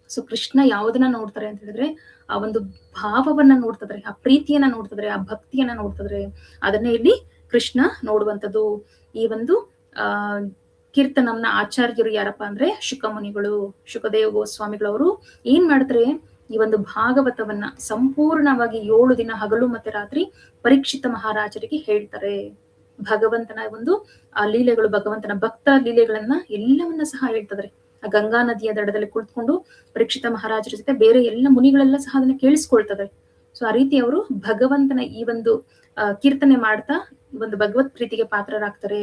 ಸೊ ಕೃಷ್ಣ ಯಾವ್ದನ್ನ ನೋಡ್ತಾರೆ ಅಂತ ಹೇಳಿದ್ರೆ ಆ ಒಂದು ಭಾವವನ್ನ ನೋಡ್ತಿದ್ರೆ, ಆ ಪ್ರೀತಿಯನ್ನ ನೋಡ್ತಿದ್ರೆ, ಆ ಭಕ್ತಿಯನ್ನ ನೋಡ್ತಿದ್ರೆ. ಅದನ್ನೇ ಇಲ್ಲಿ ಕೃಷ್ಣ ನೋಡುವಂಥದ್ದು. ಈ ಒಂದು ಕೀರ್ತನಂನ ಆಚಾರ್ಯರು ಯಾರಪ್ಪ ಅಂದ್ರೆ ಶುಕಮುನಿಗಳು, ಶುಕದೇವ ಗೋಸ್ವಾಮಿಗಳವರು ಏನ್ ಮಾಡ್ತಾರೆ, ಈ ಒಂದು ಭಾಗವತವನ್ನ ಸಂಪೂರ್ಣವಾಗಿ 7 ದಿನ ಹಗಲು ಮತ್ತೆ ರಾತ್ರಿ ಪರೀಕ್ಷಿತ ಮಹಾರಾಜರಿಗೆ ಹೇಳ್ತಾರೆ. ಭಗವಂತನ ಒಂದು ಆ ಲೀಲೆಗಳು, ಭಗವಂತನ ಭಕ್ತ ಲೀಲೆಗಳನ್ನ ಎಲ್ಲವನ್ನ ಸಹ ಹೇಳ್ತಿದ್ರೆ. ಆ ಗಂಗಾ ನದಿಯ ದಡದಲ್ಲಿ ಕುಳಿತುಕೊಂಡು ಪರೀಕ್ಷಿತ ಮಹಾರಾಜರ ಜೊತೆ ಬೇರೆ ಎಲ್ಲ ಮುನಿಗಳೆಲ್ಲ ಸಹ ಅದನ್ನ ಕೇಳಿಸ್ಕೊಳ್ತದೆ. ಸೊ ಆ ರೀತಿ ಅವರು ಭಗವಂತನ ಈ ಒಂದು ಕೀರ್ತನೆ ಮಾಡ್ತಾ ಒಂದು ಭಗವತ್ ಪ್ರೀತಿಗೆ ಪಾತ್ರರಾಗ್ತಾರೆ.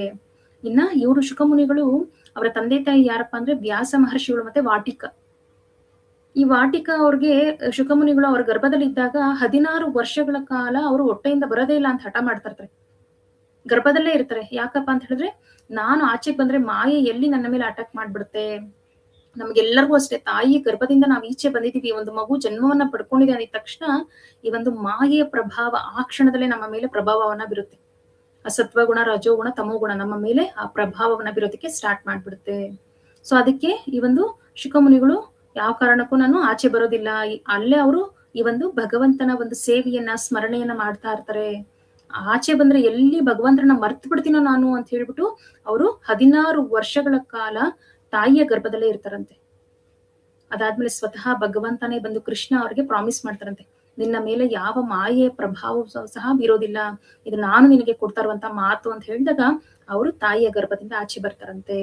ಇನ್ನ ಇವರು ಶುಕಮುನಿಗಳು, ಅವರ ತಂದೆ ತಾಯಿ ಯಾರಪ್ಪ ಅಂದ್ರೆ ವ್ಯಾಸ ಮಹರ್ಷಿಗಳು ಮತ್ತೆ ವಾಟಿಕ. ಈ ವಾಟಿಕ ಅವ್ರಿಗೆ ಶುಕಮುನಿಗಳು ಅವ್ರ ಗರ್ಭದಲ್ಲಿ ಇದ್ದಾಗ 16 ವರ್ಷಗಳ ಕಾಲ ಅವರು ಹೊಟ್ಟೆಯಿಂದ ಬರೋದೇ ಇಲ್ಲ ಅಂತ ಹಠ ಮಾಡ್ತಾ ಇರ್ತಾರೆ. ಗರ್ಭದಲ್ಲೇ ಇರ್ತಾರೆ. ಯಾಕಪ್ಪ ಅಂತ ಹೇಳಿದ್ರೆ ನಾನು ಆಚೆಗೆ ಬಂದ್ರೆ ಮಾಯೆ ಎಲ್ಲಿ ನನ್ನ ಮೇಲೆ ಅಟ್ಯಾಕ್ ಮಾಡ್ಬಿಡುತ್ತೆ. ನಮ್ಗೆಲ್ಲರಿಗೂ ಅಷ್ಟೇ, ತಾಯಿ ಗರ್ಭದಿಂದ ನಾವು ಈಚೆ ಬಂದಿದೀವಿ, ಒಂದು ಮಗು ಜನ್ಮವನ್ನ ಪಡ್ಕೊಂಡಿದೆ ಅಂದಿದ ತಕ್ಷಣ ಈ ಒಂದು ಮಾಯೆಯ ಪ್ರಭಾವ ಆ ಕ್ಷಣದಲ್ಲೇ ನಮ್ಮ ಮೇಲೆ ಪ್ರಭಾವವನ್ನ ಬೀರುತ್ತೆ. ಆ ಸತ್ವಗುಣ, ರಜೋಗುಣ, ತಮೋಗುಣ ನಮ್ಮ ಮೇಲೆ ಆ ಪ್ರಭಾವವನ್ನ ಬೀರೋದಕ್ಕೆ ಸ್ಟಾರ್ಟ್ ಮಾಡ್ಬಿಡುತ್ತೆ. ಸೊ ಅದಕ್ಕೆ ಈ ಒಂದು ಶುಕಮುನಿಗಳು ಯಾವ ಕಾರಣಕ್ಕೂ ನಾನು ಆಚೆ ಬರೋದಿಲ್ಲ, ಅಲ್ಲೇ ಅವರು ಈ ಒಂದು ಭಗವಂತನ ಒಂದು ಸೇವೆಯನ್ನ, ಸ್ಮರಣೆಯನ್ನ ಮಾಡ್ತಾ ಇರ್ತಾರೆ. ಆಚೆ ಬಂದ್ರೆ ಎಲ್ಲಿ ಭಗವಂತನ ಮರ್ತು ಬಿಡ್ತೀನೋ ನಾನು ಅಂತ ಹೇಳ್ಬಿಟ್ಟು ಅವರು 16 ವರ್ಷಗಳ ಕಾಲ ತಾಯಿಯ ಗರ್ಭದಲ್ಲೇ ಇರ್ತಾರಂತೆ. ಅದಾದ್ಮೇಲೆ ಸ್ವತಃ ಭಗವಂತನೇ ಬಂದು ಕೃಷ್ಣ ಅವ್ರಿಗೆ ಪ್ರಾಮಿಸ್ ಮಾಡ್ತಾರಂತೆ, ನಿನ್ನ ಮೇಲೆ ಯಾವ ಮಾಯೆಯ ಪ್ರಭಾವ ಸಹ ಬೀರೋದಿಲ್ಲ, ಇದು ನಾನು ನಿನಗೆ ಕೊಡ್ತಾ ಇರುವಂತ ಮಾತು ಅಂತ ಹೇಳಿದಾಗ ಅವರು ತಾಯಿಯ ಗರ್ಭದಿಂದ ಆಚೆ ಬರ್ತಾರಂತೆ.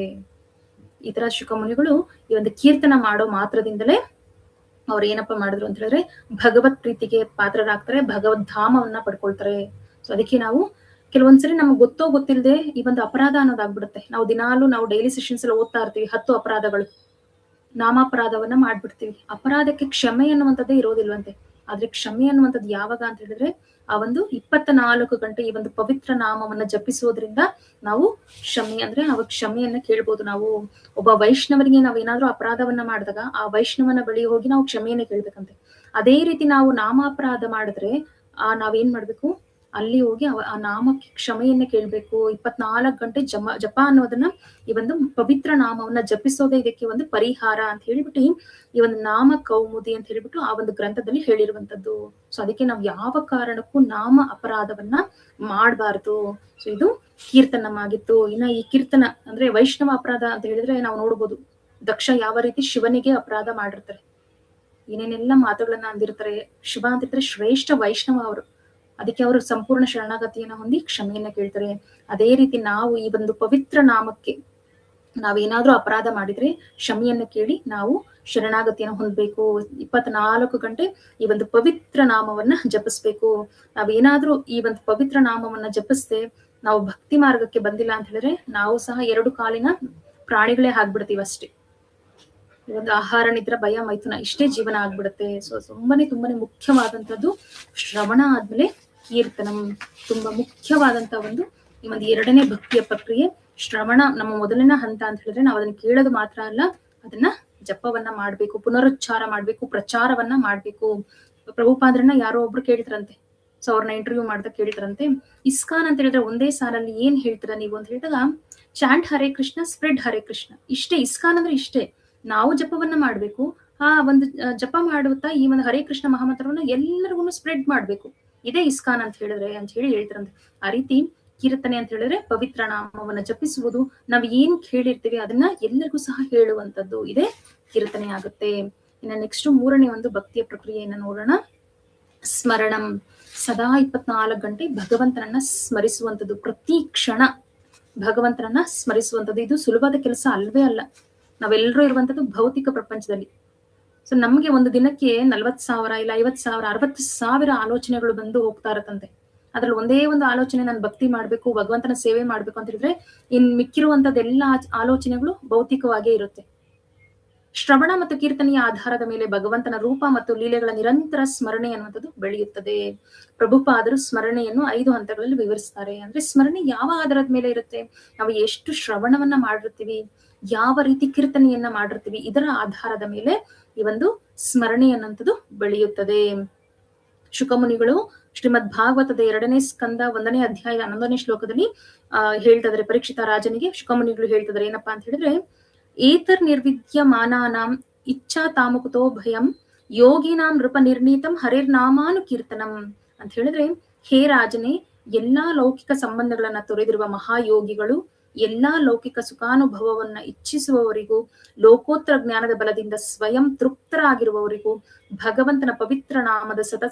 ಈ ತರ ಶುಕಮುನಿಗಳು ಈ ಒಂದು ಕೀರ್ತನ ಮಾಡೋ ಮಾತ್ರದಿಂದಲೇ ಅವ್ರು ಏನಪ್ಪಾ ಮಾಡಿದ್ರು ಅಂತ ಹೇಳಿದ್ರೆ ಭಗವತ್ ಪ್ರೀತಿಗೆ ಪಾತ್ರರಾಗ್ತಾರೆ, ಭಗವದ್ ಧಾಮವನ್ನ ಪಡ್ಕೊಳ್ತಾರೆ. ಸೊ ಅದಕ್ಕೆ ನಾವು ಕೆಲವೊಂದ್ಸರಿ ನಮ್ಗೆ ಗೊತ್ತೋ ಗೊತ್ತಿಲ್ಲದೆ ಈ ಒಂದು ಅಪರಾಧ ಅನ್ನೋದಾಗ್ಬಿಡುತ್ತೆ. ನಾವು ಡೈಲಿ ಸೆಷನ್ಸ್ ಎಲ್ಲ ಓದ್ತಾ ಇರ್ತೀವಿ 10 ಅಪರಾಧಗಳು, ನಾಮಾಪರಾಧವನ್ನ ಮಾಡ್ಬಿಡ್ತೀವಿ. ಅಪರಾಧಕ್ಕೆ ಕ್ಷಮೆ ಅನ್ನುವಂಥದ್ದೇ ಇರೋದಿಲ್ವಂತೆ. ಆದ್ರೆ ಕ್ಷಮೆ ಅನ್ನುವಂಥದ್ದು ಯಾವಾಗ ಅಂತ ಹೇಳಿದ್ರೆ ಆ ಒಂದು 24 ಗಂಟೆ ಈ ಒಂದು ಪವಿತ್ರ ನಾಮವನ್ನ ಜಪಿಸೋದ್ರಿಂದ ನಾವು ಕ್ಷಮೆಯನ್ನ ಕೇಳ್ಬೋದು. ನಾವು ಒಬ್ಬ ವೈಷ್ಣವನಿಗೆ ನಾವ್ ಏನಾದ್ರೂ ಅಪರಾಧವನ್ನ ಮಾಡಿದಾಗ ಆ ವೈಷ್ಣವನ ಬಳಿ ಹೋಗಿ ನಾವು ಕ್ಷಮೆಯನ್ನ ಕೇಳ್ಬೇಕಂತೆ. ಅದೇ ರೀತಿ ನಾವು ನಾಮಾಪರಾಧ ಮಾಡಿದ್ರೆ ನಾವೇನ್ ಮಾಡ್ಬೇಕು, ಅಲ್ಲಿ ಹೋಗಿ ಆ ನಾಮಕ್ಕೆ ಕ್ಷಮೆಯನ್ನ ಕೇಳ್ಬೇಕು. 24 ಗಂಟೆ ಜಪ ಅನ್ನೋದನ್ನ, ಈ ಒಂದು ಪವಿತ್ರ ನಾಮವನ್ನ ಜಪಿಸೋದೇ ಇದಕ್ಕೆ ಒಂದು ಪರಿಹಾರ ಅಂತ ಹೇಳಿಬಿಟ್ಟು ಈ ಒಂದು ನಾಮ ಕೌಮುದಿ ಅಂತ ಹೇಳಿಬಿಟ್ಟು ಆ ಒಂದು ಗ್ರಂಥದಲ್ಲಿ ಹೇಳಿರುವಂತದ್ದು. ಸೊ ಅದಕ್ಕೆ ನಾವು ಯಾವ ಕಾರಣಕ್ಕೂ ನಾಮ ಅಪರಾಧವನ್ನ ಮಾಡಬಾರ್ದು. ಸೊ ಇದು ಕೀರ್ತನಮಾಗಿತ್ತು. ಇನ್ನ ಈ ಕೀರ್ತನ ಅಂದ್ರೆ ವೈಷ್ಣವ ಅಪರಾಧ ಅಂತ ಹೇಳಿದ್ರೆ ನಾವು ನೋಡ್ಬೋದು, ದಕ್ಷ ಯಾವ ರೀತಿ ಶಿವನಿಗೆ ಅಪರಾಧ ಮಾಡಿರ್ತಾರೆ, ಏನೇನೆಲ್ಲ ಮಾತುಗಳನ್ನ ಅಂದಿರ್ತಾರೆ. ಶಿವ ಅಂತಿದ್ರೆ ಶ್ರೇಷ್ಠ ವೈಷ್ಣವ ಅವರು, ಅದಕ್ಕೆ ಅವರು ಸಂಪೂರ್ಣ ಶರಣಾಗತಿಯನ್ನ ಹೊಂದಿ ಕ್ಷಮೆಯನ್ನ ಕೇಳ್ತಾರೆ. ಅದೇ ರೀತಿ ನಾವು ಈ ಒಂದು ಪವಿತ್ರ ನಾಮಕ್ಕೆ ನಾವೇನಾದ್ರೂ ಅಪರಾಧ ಮಾಡಿದ್ರೆ ಕ್ಷಮೆಯನ್ನ ಕೇಳಿ ನಾವು ಶರಣಾಗತಿಯನ್ನ ಹೊಂದ್ಬೇಕು. 24 ಗಂಟೆ ಈ ಒಂದು ಪವಿತ್ರ ನಾಮವನ್ನ ಜಪಿಸ್ಬೇಕು. ನಾವೇನಾದ್ರೂ ಈ ಒಂದು ಪವಿತ್ರ ನಾಮವನ್ನ ಜಪಿಸ್ದೆ ನಾವು ಭಕ್ತಿ ಮಾರ್ಗಕ್ಕೆ ಬಂದಿಲ್ಲ ಅಂತ ಹೇಳಿದ್ರೆ ನಾವು ಸಹ 2 ಕಾಲಿನ ಪ್ರಾಣಿಗಳೇ ಆಗ್ಬಿಡ್ತೀವಿ ಅಷ್ಟೇ. ಒಂದು ಆಹಾರ, ನಿದ್ರೆ, ಭಯ, ಮೈಥುನ ಇಷ್ಟೇ ಜೀವನ ಆಗ್ಬಿಡುತ್ತೆ. ಸೊ ತುಂಬಾನೇ ಮುಖ್ಯವಾದಂತದ್ದು ಶ್ರವಣ ಆದ್ಮೇಲೆ ಕೀರ್ತನಂ. ತುಂಬಾ ಮುಖ್ಯವಾದಂತ ಒಂದು ಈ ಒಂದು 2ನೇ ಭಕ್ತಿಯ ಪ್ರಕ್ರಿಯೆ ಶ್ರವಣ. ನಮ್ಮ ಮೊದಲನೇ ಹಂತ ಅಂತ ಹೇಳಿದ್ರೆ ನಾವು ಅದನ್ನ ಕೇಳೋದು ಮಾತ್ರ ಅಲ್ಲ, ಅದನ್ನ ಜಪವನ್ನ ಮಾಡ್ಬೇಕು, ಪುನರುಚ್ಚಾರ ಮಾಡ್ಬೇಕು, ಪ್ರಚಾರವನ್ನ ಮಾಡ್ಬೇಕು. ಪ್ರಭುಪಾದ್ರನ್ನ ಯಾರೋ ಒಬ್ರು ಕೇಳ್ತಾರಂತೆ. ಸೊ ಅವ್ರನ್ನ ಇಂಟರ್ವ್ಯೂ ಮಾಡ್ದಾಗ ಕೇಳ್ತಾರಂತೆ, ಇಸ್ಕಾನ್ ಅಂತ ಹೇಳಿದ್ರೆ ಒಂದೇ ಸಾಲಲ್ಲಿ ಏನ್ ಹೇಳ್ತೀರಾ ನೀವು ಅಂತ ಹೇಳಿದಾಗ, ಚಾಂಟ್ ಹರೇ ಕೃಷ್ಣ, ಸ್ಪ್ರೆಡ್ ಹರೇ ಕೃಷ್ಣ, ಇಷ್ಟೇ. ಇಸ್ಕಾನ್ ಅಂದ್ರೆ ಇಷ್ಟೇ, ನಾವು ಜಪವನ್ನ ಮಾಡ್ಬೇಕು. ಆ ಒಂದು ಜಪ ಮಾಡುತ್ತಾ ಈ ಒಂದು ಹರೇ ಕೃಷ್ಣ ಮಹಾಮಂತ್ರವನ್ನ ಎಲ್ಲರಿಗೂ ಸ್ಪ್ರೆಡ್ ಮಾಡ್ಬೇಕು. ಇದೇ ಇಸ್ಕಾನ್ ಅಂತ ಹೇಳಿ ಹೇಳ್ತಾರಂತೆ. ಆ ರೀತಿ ಕೀರ್ತನೆ ಅಂತ ಹೇಳಿದ್ರೆ ಪವಿತ್ರ ನಾಮವನ್ನ ಜಪಿಸುವುದು, ನಾವ್ ಏನ್ ಕೇಳಿರ್ತೀವಿ ಅದನ್ನ ಎಲ್ಲರಿಗೂ ಸಹ ಹೇಳುವಂತದ್ದು, ಇದೇ ಕೀರ್ತನೆ ಆಗುತ್ತೆ. ಇನ್ನು ನೆಕ್ಸ್ಟ್ ಮೂರನೇ ಒಂದು ಭಕ್ತಿಯ ಪ್ರಕ್ರಿಯೆಯನ್ನ ನೋಡೋಣ. ಸ್ಮರಣಂ. ಸದಾ 24 ಗಂಟೆ ಭಗವಂತನನ್ನ ಸ್ಮರಿಸುವಂಥದ್ದು, ಪ್ರತಿ ಕ್ಷಣ ಭಗವಂತನನ್ನ ಸ್ಮರಿಸುವಂಥದ್ದು. ಇದು ಸುಲಭದ ಕೆಲಸ ಅಲ್ವೇ ಅಲ್ಲ. ನಾವೆಲ್ಲರೂ ಇರುವಂತದ್ದು ಭೌತಿಕ ಪ್ರಪಂಚದಲ್ಲಿ. ಸೊ ನಮ್ಗೆ ಒಂದು ದಿನಕ್ಕೆ 40,000 ಇಲ್ಲ 50,000 60,000 ಆಲೋಚನೆಗಳು ಬಂದು ಹೋಗ್ತಾ ಇರತ್ತಂತೆ. ಅದ್ರಲ್ಲಿ ಒಂದೇ ಒಂದು ಆಲೋಚನೆ ನಾನು ಭಕ್ತಿ ಮಾಡ್ಬೇಕು, ಭಗವಂತನ ಸೇವೆ ಮಾಡ್ಬೇಕು ಅಂತ ಹೇಳಿದ್ರೆ ಇನ್ ಮಿಕ್ಕಿರುವಂತದ್ದೆಲ್ಲ ಆಲೋಚನೆಗಳು ಭೌತಿಕವಾಗೇ ಇರುತ್ತೆ. ಶ್ರವಣ ಮತ್ತು ಕೀರ್ತನೆಯ ಆಧಾರದ ಮೇಲೆ ಭಗವಂತನ ರೂಪ ಮತ್ತು ಲೀಲೆಗಳ ನಿರಂತರ ಸ್ಮರಣೆ ಅನ್ನುವಂಥದ್ದು ಬೆಳೆಯುತ್ತದೆ. ಪ್ರಭುಪಾದರು ಸ್ಮರಣೆಯನ್ನು 5 ಹಂತಗಳಲ್ಲಿ ವಿವರಿಸ್ತಾರೆ. ಅಂದ್ರೆ ಸ್ಮರಣೆ ಯಾವ ಆಧಾರದ ಮೇಲೆ ಇರುತ್ತೆ, ನಾವು ಎಷ್ಟು ಶ್ರವಣವನ್ನ ಮಾಡಿರ್ತೀವಿ, ಯಾವ ರೀತಿ ಕೀರ್ತನೆಯನ್ನ ಮಾಡಿರ್ತೀವಿ, ಇದರ ಆಧಾರದ ಮೇಲೆ ಈ ಒಂದು ಸ್ಮರಣೆ ಅನ್ನುವಂಥದ್ದು ಬೆಳೆಯುತ್ತದೆ. ಶುಕಮುನಿಗಳು ಶ್ರೀಮದ್ ಭಾಗವತದ 2ನೇ ಸ್ಕಂದ 1ನೇ ಅಧ್ಯಾಯ 11ನೇ ಶ್ಲೋಕದಲ್ಲಿ ಹೇಳ್ತಿದಾರೆ. ಪರೀಕ್ಷಿತ ರಾಜನಿಗೆ ಶುಕಮುನಿಗಳು ಹೇಳ್ತಿದಾರೆ ಏನಪ್ಪಾ ಅಂತ ಹೇಳಿದ್ರೆ, ಏತರ್ ನಿರ್ವಿದ್ಯಮಾನಾನಾಂ ಇಚ್ಛಾ ತಾಮುಕುತೋ ಭಯಂ ಯೋಗಿನಾಂ ನೃಪ ನಿರ್ಣೀತಂ ಹರಿರ್ನಾಮಾನು ಕೀರ್ತನಂ ಅಂತ ಹೇಳಿದ್ರೆ, ಹೇ ರಾಜನೇ, ಎಲ್ಲಾ ಲೌಕಿಕ ಸಂಬಂಧಗಳನ್ನ ತೊರೆದಿರುವ ಮಹಾಯೋಗಿಗಳು, ಎಲ್ಲಾ ಲೌಕಿಕ ಸುಖಾನುಭವವನ್ನ ಇಚ್ಛಿಸುವವರಿಗೂ, ಲೋಕೋತ್ತರ ಜ್ಞಾನದ ಬಲದಿಂದ ಸ್ವಯಂ ತೃಪ್ತರಾಗಿರುವವರಿಗೂ ಭಗವಂತನ ಪವಿತ್ರ ನಾಮದ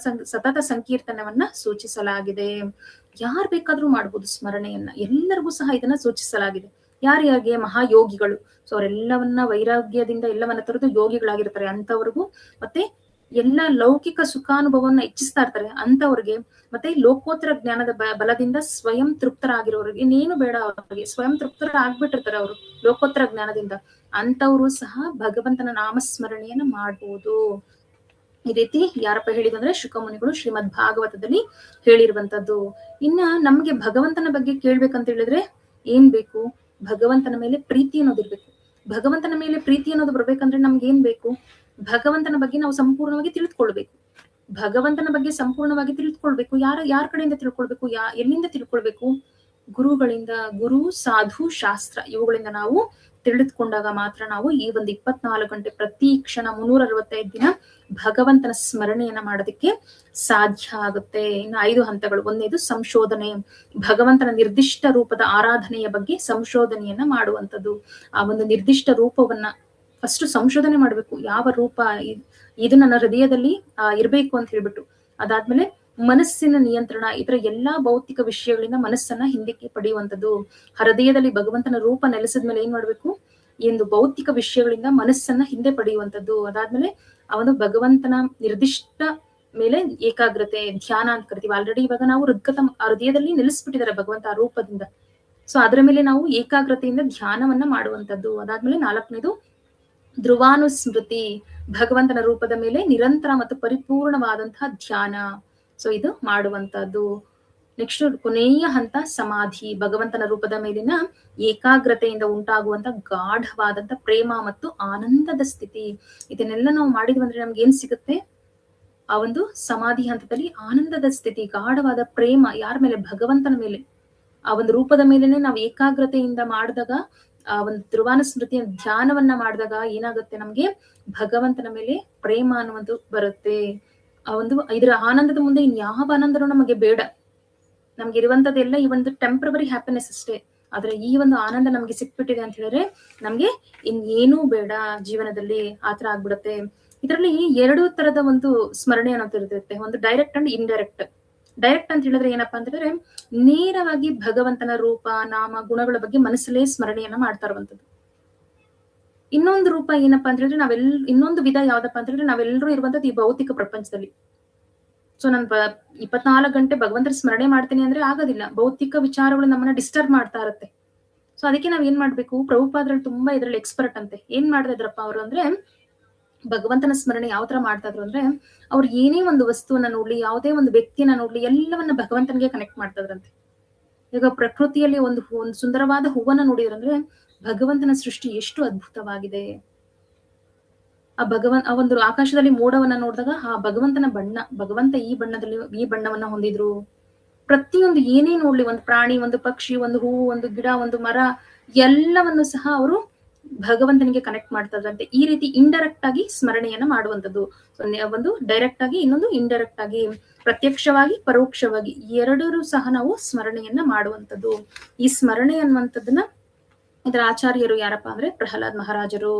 ಸತತ ಸಂಕೀರ್ತನವನ್ನ ಸೂಚಿಸಲಾಗಿದೆ. ಯಾರ್ ಬೇಕಾದ್ರೂ ಮಾಡ್ಬೋದು ಸ್ಮರಣೆಯನ್ನ, ಎಲ್ಲರಿಗೂ ಸಹ ಇದನ್ನ ಸೂಚಿಸಲಾಗಿದೆ. ಯಾರ್ಯಾರಿಗೆ? ಮಹಾಯೋಗಿಗಳು. ಸೊ ಅವರೆಲ್ಲವನ್ನ ವೈರಾಗ್ಯದಿಂದ ಎಲ್ಲವನ್ನ ತೊರೆದು ಯೋಗಿಗಳಾಗಿರ್ತಾರೆ ಅಂತವ್ರಿಗೂ, ಮತ್ತೆ ಎಲ್ಲ ಲೌಕಿಕ ಸುಖಾನುಭವವನ್ನ ಇಚ್ಛಿಸ್ತಾ ಇರ್ತಾರೆ ಅಂತವ್ರಿಗೆ, ಮತ್ತೆ ಲೋಕೋತ್ತರ ಜ್ಞಾನದ ಬಲದಿಂದ ಸ್ವಯಂ ತೃಪ್ತರಾಗಿರೋರಿಗೆ, ಇನ್ನೇನು ಬೇಡ ಅವ್ರಿಗೆ, ಸ್ವಯಂ ತೃಪ್ತರ ಆಗ್ಬಿಟ್ಟಿರ್ತಾರೆ ಅವರು ಲೋಕೋತ್ತರ ಜ್ಞಾನದಿಂದ, ಅಂತವ್ರು ಸಹ ಭಗವಂತನ ನಾಮಸ್ಮರಣೆಯನ್ನ ಮಾಡ್ಬೋದು. ಈ ರೀತಿ ಯಾರಪ್ಪ ಹೇಳಿದಂದ್ರೆ ಶುಕಮುನಿಗಳು ಶ್ರೀಮದ್ ಭಾಗವತದಲ್ಲಿ ಹೇಳಿರುವಂತದ್ದು. ಇನ್ನ ನಮ್ಗೆ ಭಗವಂತನ ಬಗ್ಗೆ ಕೇಳ್ಬೇಕಂತ ಹೇಳಿದ್ರೆ ಏನ್ ಬೇಕು? ಭಗವಂತನ ಮೇಲೆ ಪ್ರೀತಿ ಅನ್ನೋದಿರ್ಬೇಕು. ಭಗವಂತನ ಮೇಲೆ ಪ್ರೀತಿ ಅನ್ನೋದು ಬರ್ಬೇಕಂದ್ರೆ ನಮ್ಗೆ ಏನ್ ಬೇಕು? ಭಗವಂತನ ಬಗ್ಗೆ ನಾವು ಸಂಪೂರ್ಣವಾಗಿ ತಿಳಿದುಕೊಳ್ಬೇಕು. ಭಗವಂತನ ಬಗ್ಗೆ ಸಂಪೂರ್ಣವಾಗಿ ತಿಳಿದುಕೊಳ್ಬೇಕು. ಯಾರ ಕಡೆಯಿಂದ ತಿಳ್ಕೊಳ್ಬೇಕು? ಎಲ್ಲಿಂದ ತಿಳ್ಕೊಳ್ಬೇಕು? ಗುರುಗಳಿಂದ. ಗುರು, ಸಾಧು, ಶಾಸ್ತ್ರ ಇವುಗಳಿಂದ ನಾವು ತಿಳಿದುಕೊಂಡಾಗ ಮಾತ್ರ ನಾವು ಈ ಒಂದು 24 ಗಂಟೆ ಪ್ರತಿ ಕ್ಷಣ 365 ದಿನ ಭಗವಂತನ ಸ್ಮರಣೆಯನ್ನ ಮಾಡೋದಕ್ಕೆ ಸಾಧ್ಯ ಆಗುತ್ತೆ. ಇನ್ನು 5 ಹಂತಗಳು. ಒಂದನೇದು ಸಂಶೋಧನೆ, ಭಗವಂತನ ನಿರ್ದಿಷ್ಟ ರೂಪದ ಆರಾಧನೆಯ ಬಗ್ಗೆ ಸಂಶೋಧನೆಯನ್ನ ಮಾಡುವಂಥದ್ದು. ಆ ಒಂದು ನಿರ್ದಿಷ್ಟ ರೂಪವನ್ನ ಫಸ್ಟ್ ಸಂಶೋಧನೆ ಮಾಡ್ಬೇಕು. ಯಾವ ರೂಪ ಇದು ನನ್ನ ಹೃದಯದಲ್ಲಿ ಇರ್ಬೇಕು ಅಂತ ಹೇಳ್ಬಿಟ್ಟು, ಅದಾದ್ಮೇಲೆ ಮನಸ್ಸಿನ ನಿಯಂತ್ರಣ, ಇತರ ಎಲ್ಲಾ ಭೌತಿಕ ವಿಷಯಗಳಿಂದ ಮನಸ್ಸನ್ನ ಹಿಂದಕ್ಕೆ ಪಡೆಯುವಂಥದ್ದು. ಹೃದಯದಲ್ಲಿ ಭಗವಂತನ ರೂಪ ನೆಲೆಸಿದ್ಮೇಲೆ ಏನ್ ಮಾಡ್ಬೇಕು? ಈ ಒಂದು ಭೌತಿಕ ವಿಷಯಗಳಿಂದ ಮನಸ್ಸನ್ನ ಹಿಂದೆ ಪಡೆಯುವಂಥದ್ದು. ಅದಾದ್ಮೇಲೆ ಅವನು ಭಗವಂತನ ನಿರ್ದಿಷ್ಟ ಮೇಲೆ ಏಕಾಗ್ರತೆ, ಧ್ಯಾನ ಅಂತ ಕರಿತೀವಿ. ಆಲ್ರೆಡಿ ಇವಾಗ ನಾವು ಹೃದಯದಲ್ಲಿ ನೆಲೆಸ್ಬಿಟ್ಟಿದ್ದಾರೆ ಭಗವಂತ ಆ ರೂಪದಿಂದ. ಸೊ ಅದರ ಮೇಲೆ ನಾವು ಏಕಾಗ್ರತೆಯಿಂದ ಧ್ಯಾನವನ್ನ ಮಾಡುವಂಥದ್ದು. ಅದಾದ್ಮೇಲೆ 4ನೇದು ಧ್ರುವಾನುಸ್ಮೃತಿ, ಭಗವಂತನ ರೂಪದ ಮೇಲೆ ನಿರಂತರ ಮತ್ತು ಪರಿಪೂರ್ಣವಾದಂತಹ ಧ್ಯಾನ. ಸೊ ಇದು ಮಾಡುವಂತದ್ದು. ನೆಕ್ಸ್ಟ್ ಕೊನೆಯ ಹಂತ ಸಮಾಧಿ, ಭಗವಂತನ ರೂಪದ ಮೇಲಿನ ಏಕಾಗ್ರತೆಯಿಂದ ಉಂಟಾಗುವಂತ ಗಾಢವಾದಂತ ಪ್ರೇಮ ಮತ್ತು ಆನಂದದ ಸ್ಥಿತಿ. ಇದನ್ನೆಲ್ಲ ನಾವು ಮಾಡಿದ್ವಿ ಅಂದ್ರೆ ನಮ್ಗೆ ಏನ್ ಸಿಗುತ್ತೆ? ಆ ಒಂದು ಸಮಾಧಿ ಹಂತದಲ್ಲಿ ಆನಂದದ ಸ್ಥಿತಿ, ಗಾಢವಾದ ಪ್ರೇಮ. ಯಾರ ಮೇಲೆ? ಭಗವಂತನ ಮೇಲೆ. ಆ ಒಂದು ರೂಪದ ಮೇಲೆನೆ ನಾವು ಏಕಾಗ್ರತೆಯಿಂದ ಮಾಡಿದಾಗ, ಆ ಒಂದು ಧ್ರುವಾನುಸ್ಮೃತಿಯ ಧ್ಯಾನವನ್ನ ಮಾಡಿದಾಗ ಏನಾಗುತ್ತೆ? ನಮ್ಗೆ ಭಗವಂತನ ಮೇಲೆ ಪ್ರೇಮ ಅನ್ನುವಂದು ಬರುತ್ತೆ. ಆ ಒಂದು ಇದರ ಆನಂದದ ಮುಂದೆ ಇನ್ಯಾವ ಆನಂದನೂ ನಮಗೆ ಬೇಡ. ನಮ್ಗೆ ಇರುವಂತದ್ದೆಲ್ಲ ಈ ಒಂದು ಟೆಂಪ್ರವರಿ ಹ್ಯಾಪಿನೆಸ್ ಅಷ್ಟೇ. ಆದ್ರೆ ಈ ಒಂದು ಆನಂದ ನಮ್ಗೆ ಸಿಕ್ಬಿಟ್ಟಿದೆ ಅಂತ ಹೇಳಿದ್ರೆ ನಮ್ಗೆ ಇನ್ನೇನೂ ಬೇಡ ಜೀವನದಲ್ಲಿ. ಆತರ ಆಗ್ಬಿಡುತ್ತೆ. ಇದರಲ್ಲಿ 2 ತರದ ಒಂದು ಸ್ಮರಣೆ ಅನ್ನೋದು ಇರುತ್ತೆ. ಒಂದು ಡೈರೆಕ್ಟ್ ಅಂಡ್ ಇಂಡೈರೆಕ್ಟ್. ಡೈರೆಕ್ಟ್ ಅಂತ ಹೇಳಿದ್ರೆ ಏನಪ್ಪಾ ಅಂತ ಹೇಳಿದ್ರೆ ನೇರವಾಗಿ ಭಗವಂತನ ರೂಪ, ನಾಮ, ಗುಣಗಳ ಬಗ್ಗೆ ಮನಸ್ಸಲ್ಲೇ ಸ್ಮರಣೆಯನ್ನ ಮಾಡ್ತಾ ಇರುವಂತದ್ದು. ಇನ್ನೊಂದು ರೂಪ ಏನಪ್ಪಾ ಅಂತ ಹೇಳಿದ್ರೆ ಇನ್ನೊಂದು ವಿಧ ಯಾವ್ದಪ್ಪ ಅಂತ ಹೇಳಿದ್ರೆ ನಾವೆಲ್ಲರೂ ಇರುವಂತದ್ದು ಈ ಭೌತಿಕ ಪ್ರಪಂಚದಲ್ಲಿ. ಸೊ ನಾನು 24 ಗಂಟೆ ಭಗವಂತನ ಸ್ಮರಣೆ ಮಾಡ್ತೀನಿ ಅಂದ್ರೆ ಆಗೋದಿಲ್ಲ. ಭೌತಿಕ ವಿಚಾರಗಳು ನಮ್ಮನ್ನ ಡಿಸ್ಟರ್ಬ್ ಮಾಡ್ತಾ ಇರುತ್ತೆ. ಸೊ ಅದಕ್ಕೆ ನಾವ್ ಏನ್ ಮಾಡ್ಬೇಕು? ಪ್ರಭುಪಾದರಲ್ಲಿ ತುಂಬಾ ಇದ್ರಲ್ಲಿ ಎಕ್ಸ್ಪರ್ಟ್ ಅಂತೆ. ಏನ್ ಮಾಡ್ತಾ ಇದ್ರಪ್ಪ ಅವರು ಅಂದ್ರೆ, ಭಗವಂತನ ಸ್ಮರಣೆ ಯಾವ ತರ ಮಾಡ್ತಾ ಇದ್ರು ಅಂದ್ರೆ, ಅವ್ರು ಏನೇ ಒಂದು ವಸ್ತುವನ್ನ ನೋಡ್ಲಿ, ಯಾವುದೇ ಒಂದು ವ್ಯಕ್ತಿಯನ್ನ ನೋಡ್ಲಿ, ಎಲ್ಲವನ್ನ ಭಗವಂತನಿಗೆ ಕನೆಕ್ಟ್ ಮಾಡ್ತಾ ಇದ್ರಂತೆ. ಈಗ ಪ್ರಕೃತಿಯಲ್ಲಿ ಒಂದು ಸುಂದರವಾದ ಹೂವನ್ನ ನೋಡಿದ್ರಂದ್ರೆ ಭಗವಂತನ ಸೃಷ್ಟಿ ಎಷ್ಟು ಅದ್ಭುತವಾಗಿದೆ. ಆ ಒಂದು ಆಕಾಶದಲ್ಲಿ ಮೋಡವನ್ನ ನೋಡಿದಾಗ ಆ ಭಗವಂತನ ಬಣ್ಣ, ಭಗವಂತ ಈ ಬಣ್ಣದಲ್ಲಿ ಈ ಬಣ್ಣವನ್ನ ಹೊಂದಿದ್ರು. ಪ್ರತಿಯೊಂದು ಏನೇ ನೋಡ್ಲಿ, ಒಂದು ಪ್ರಾಣಿ, ಒಂದು ಪಕ್ಷಿ, ಒಂದು ಹೂವು, ಒಂದು ಗಿಡ, ಒಂದು ಮರ, ಎಲ್ಲವನ್ನು ಸಹ ಅವರು ಭಗವಂತನಿಗೆ ಕನೆಕ್ಟ್ ಮಾಡ್ತದಂತೆ. ಈ ರೀತಿ ಇಂಡೈರೆಕ್ಟ್ ಆಗಿ ಸ್ಮರಣೆಯನ್ನ ಮಾಡುವಂಥದ್ದು. ಒಂದು ಡೈರೆಕ್ಟ್ ಆಗಿ, ಇನ್ನೊಂದು ಇಂಡೈರೆಕ್ಟ್ ಆಗಿ, ಪ್ರತ್ಯಕ್ಷವಾಗಿ ಪರೋಕ್ಷವಾಗಿ ಎರಡರೂ ಸಹ ನಾವು ಸ್ಮರಣೆಯನ್ನ ಮಾಡುವಂಥದ್ದು. ಈ ಸ್ಮರಣೆ ಅನ್ನುವಂಥದ್ದನ್ನ ಇದರ ಆಚಾರ್ಯರು ಯಾರಪ್ಪ ಅಂದ್ರೆ ಪ್ರಹ್ಲಾದ್ ಮಹಾರಾಜರು.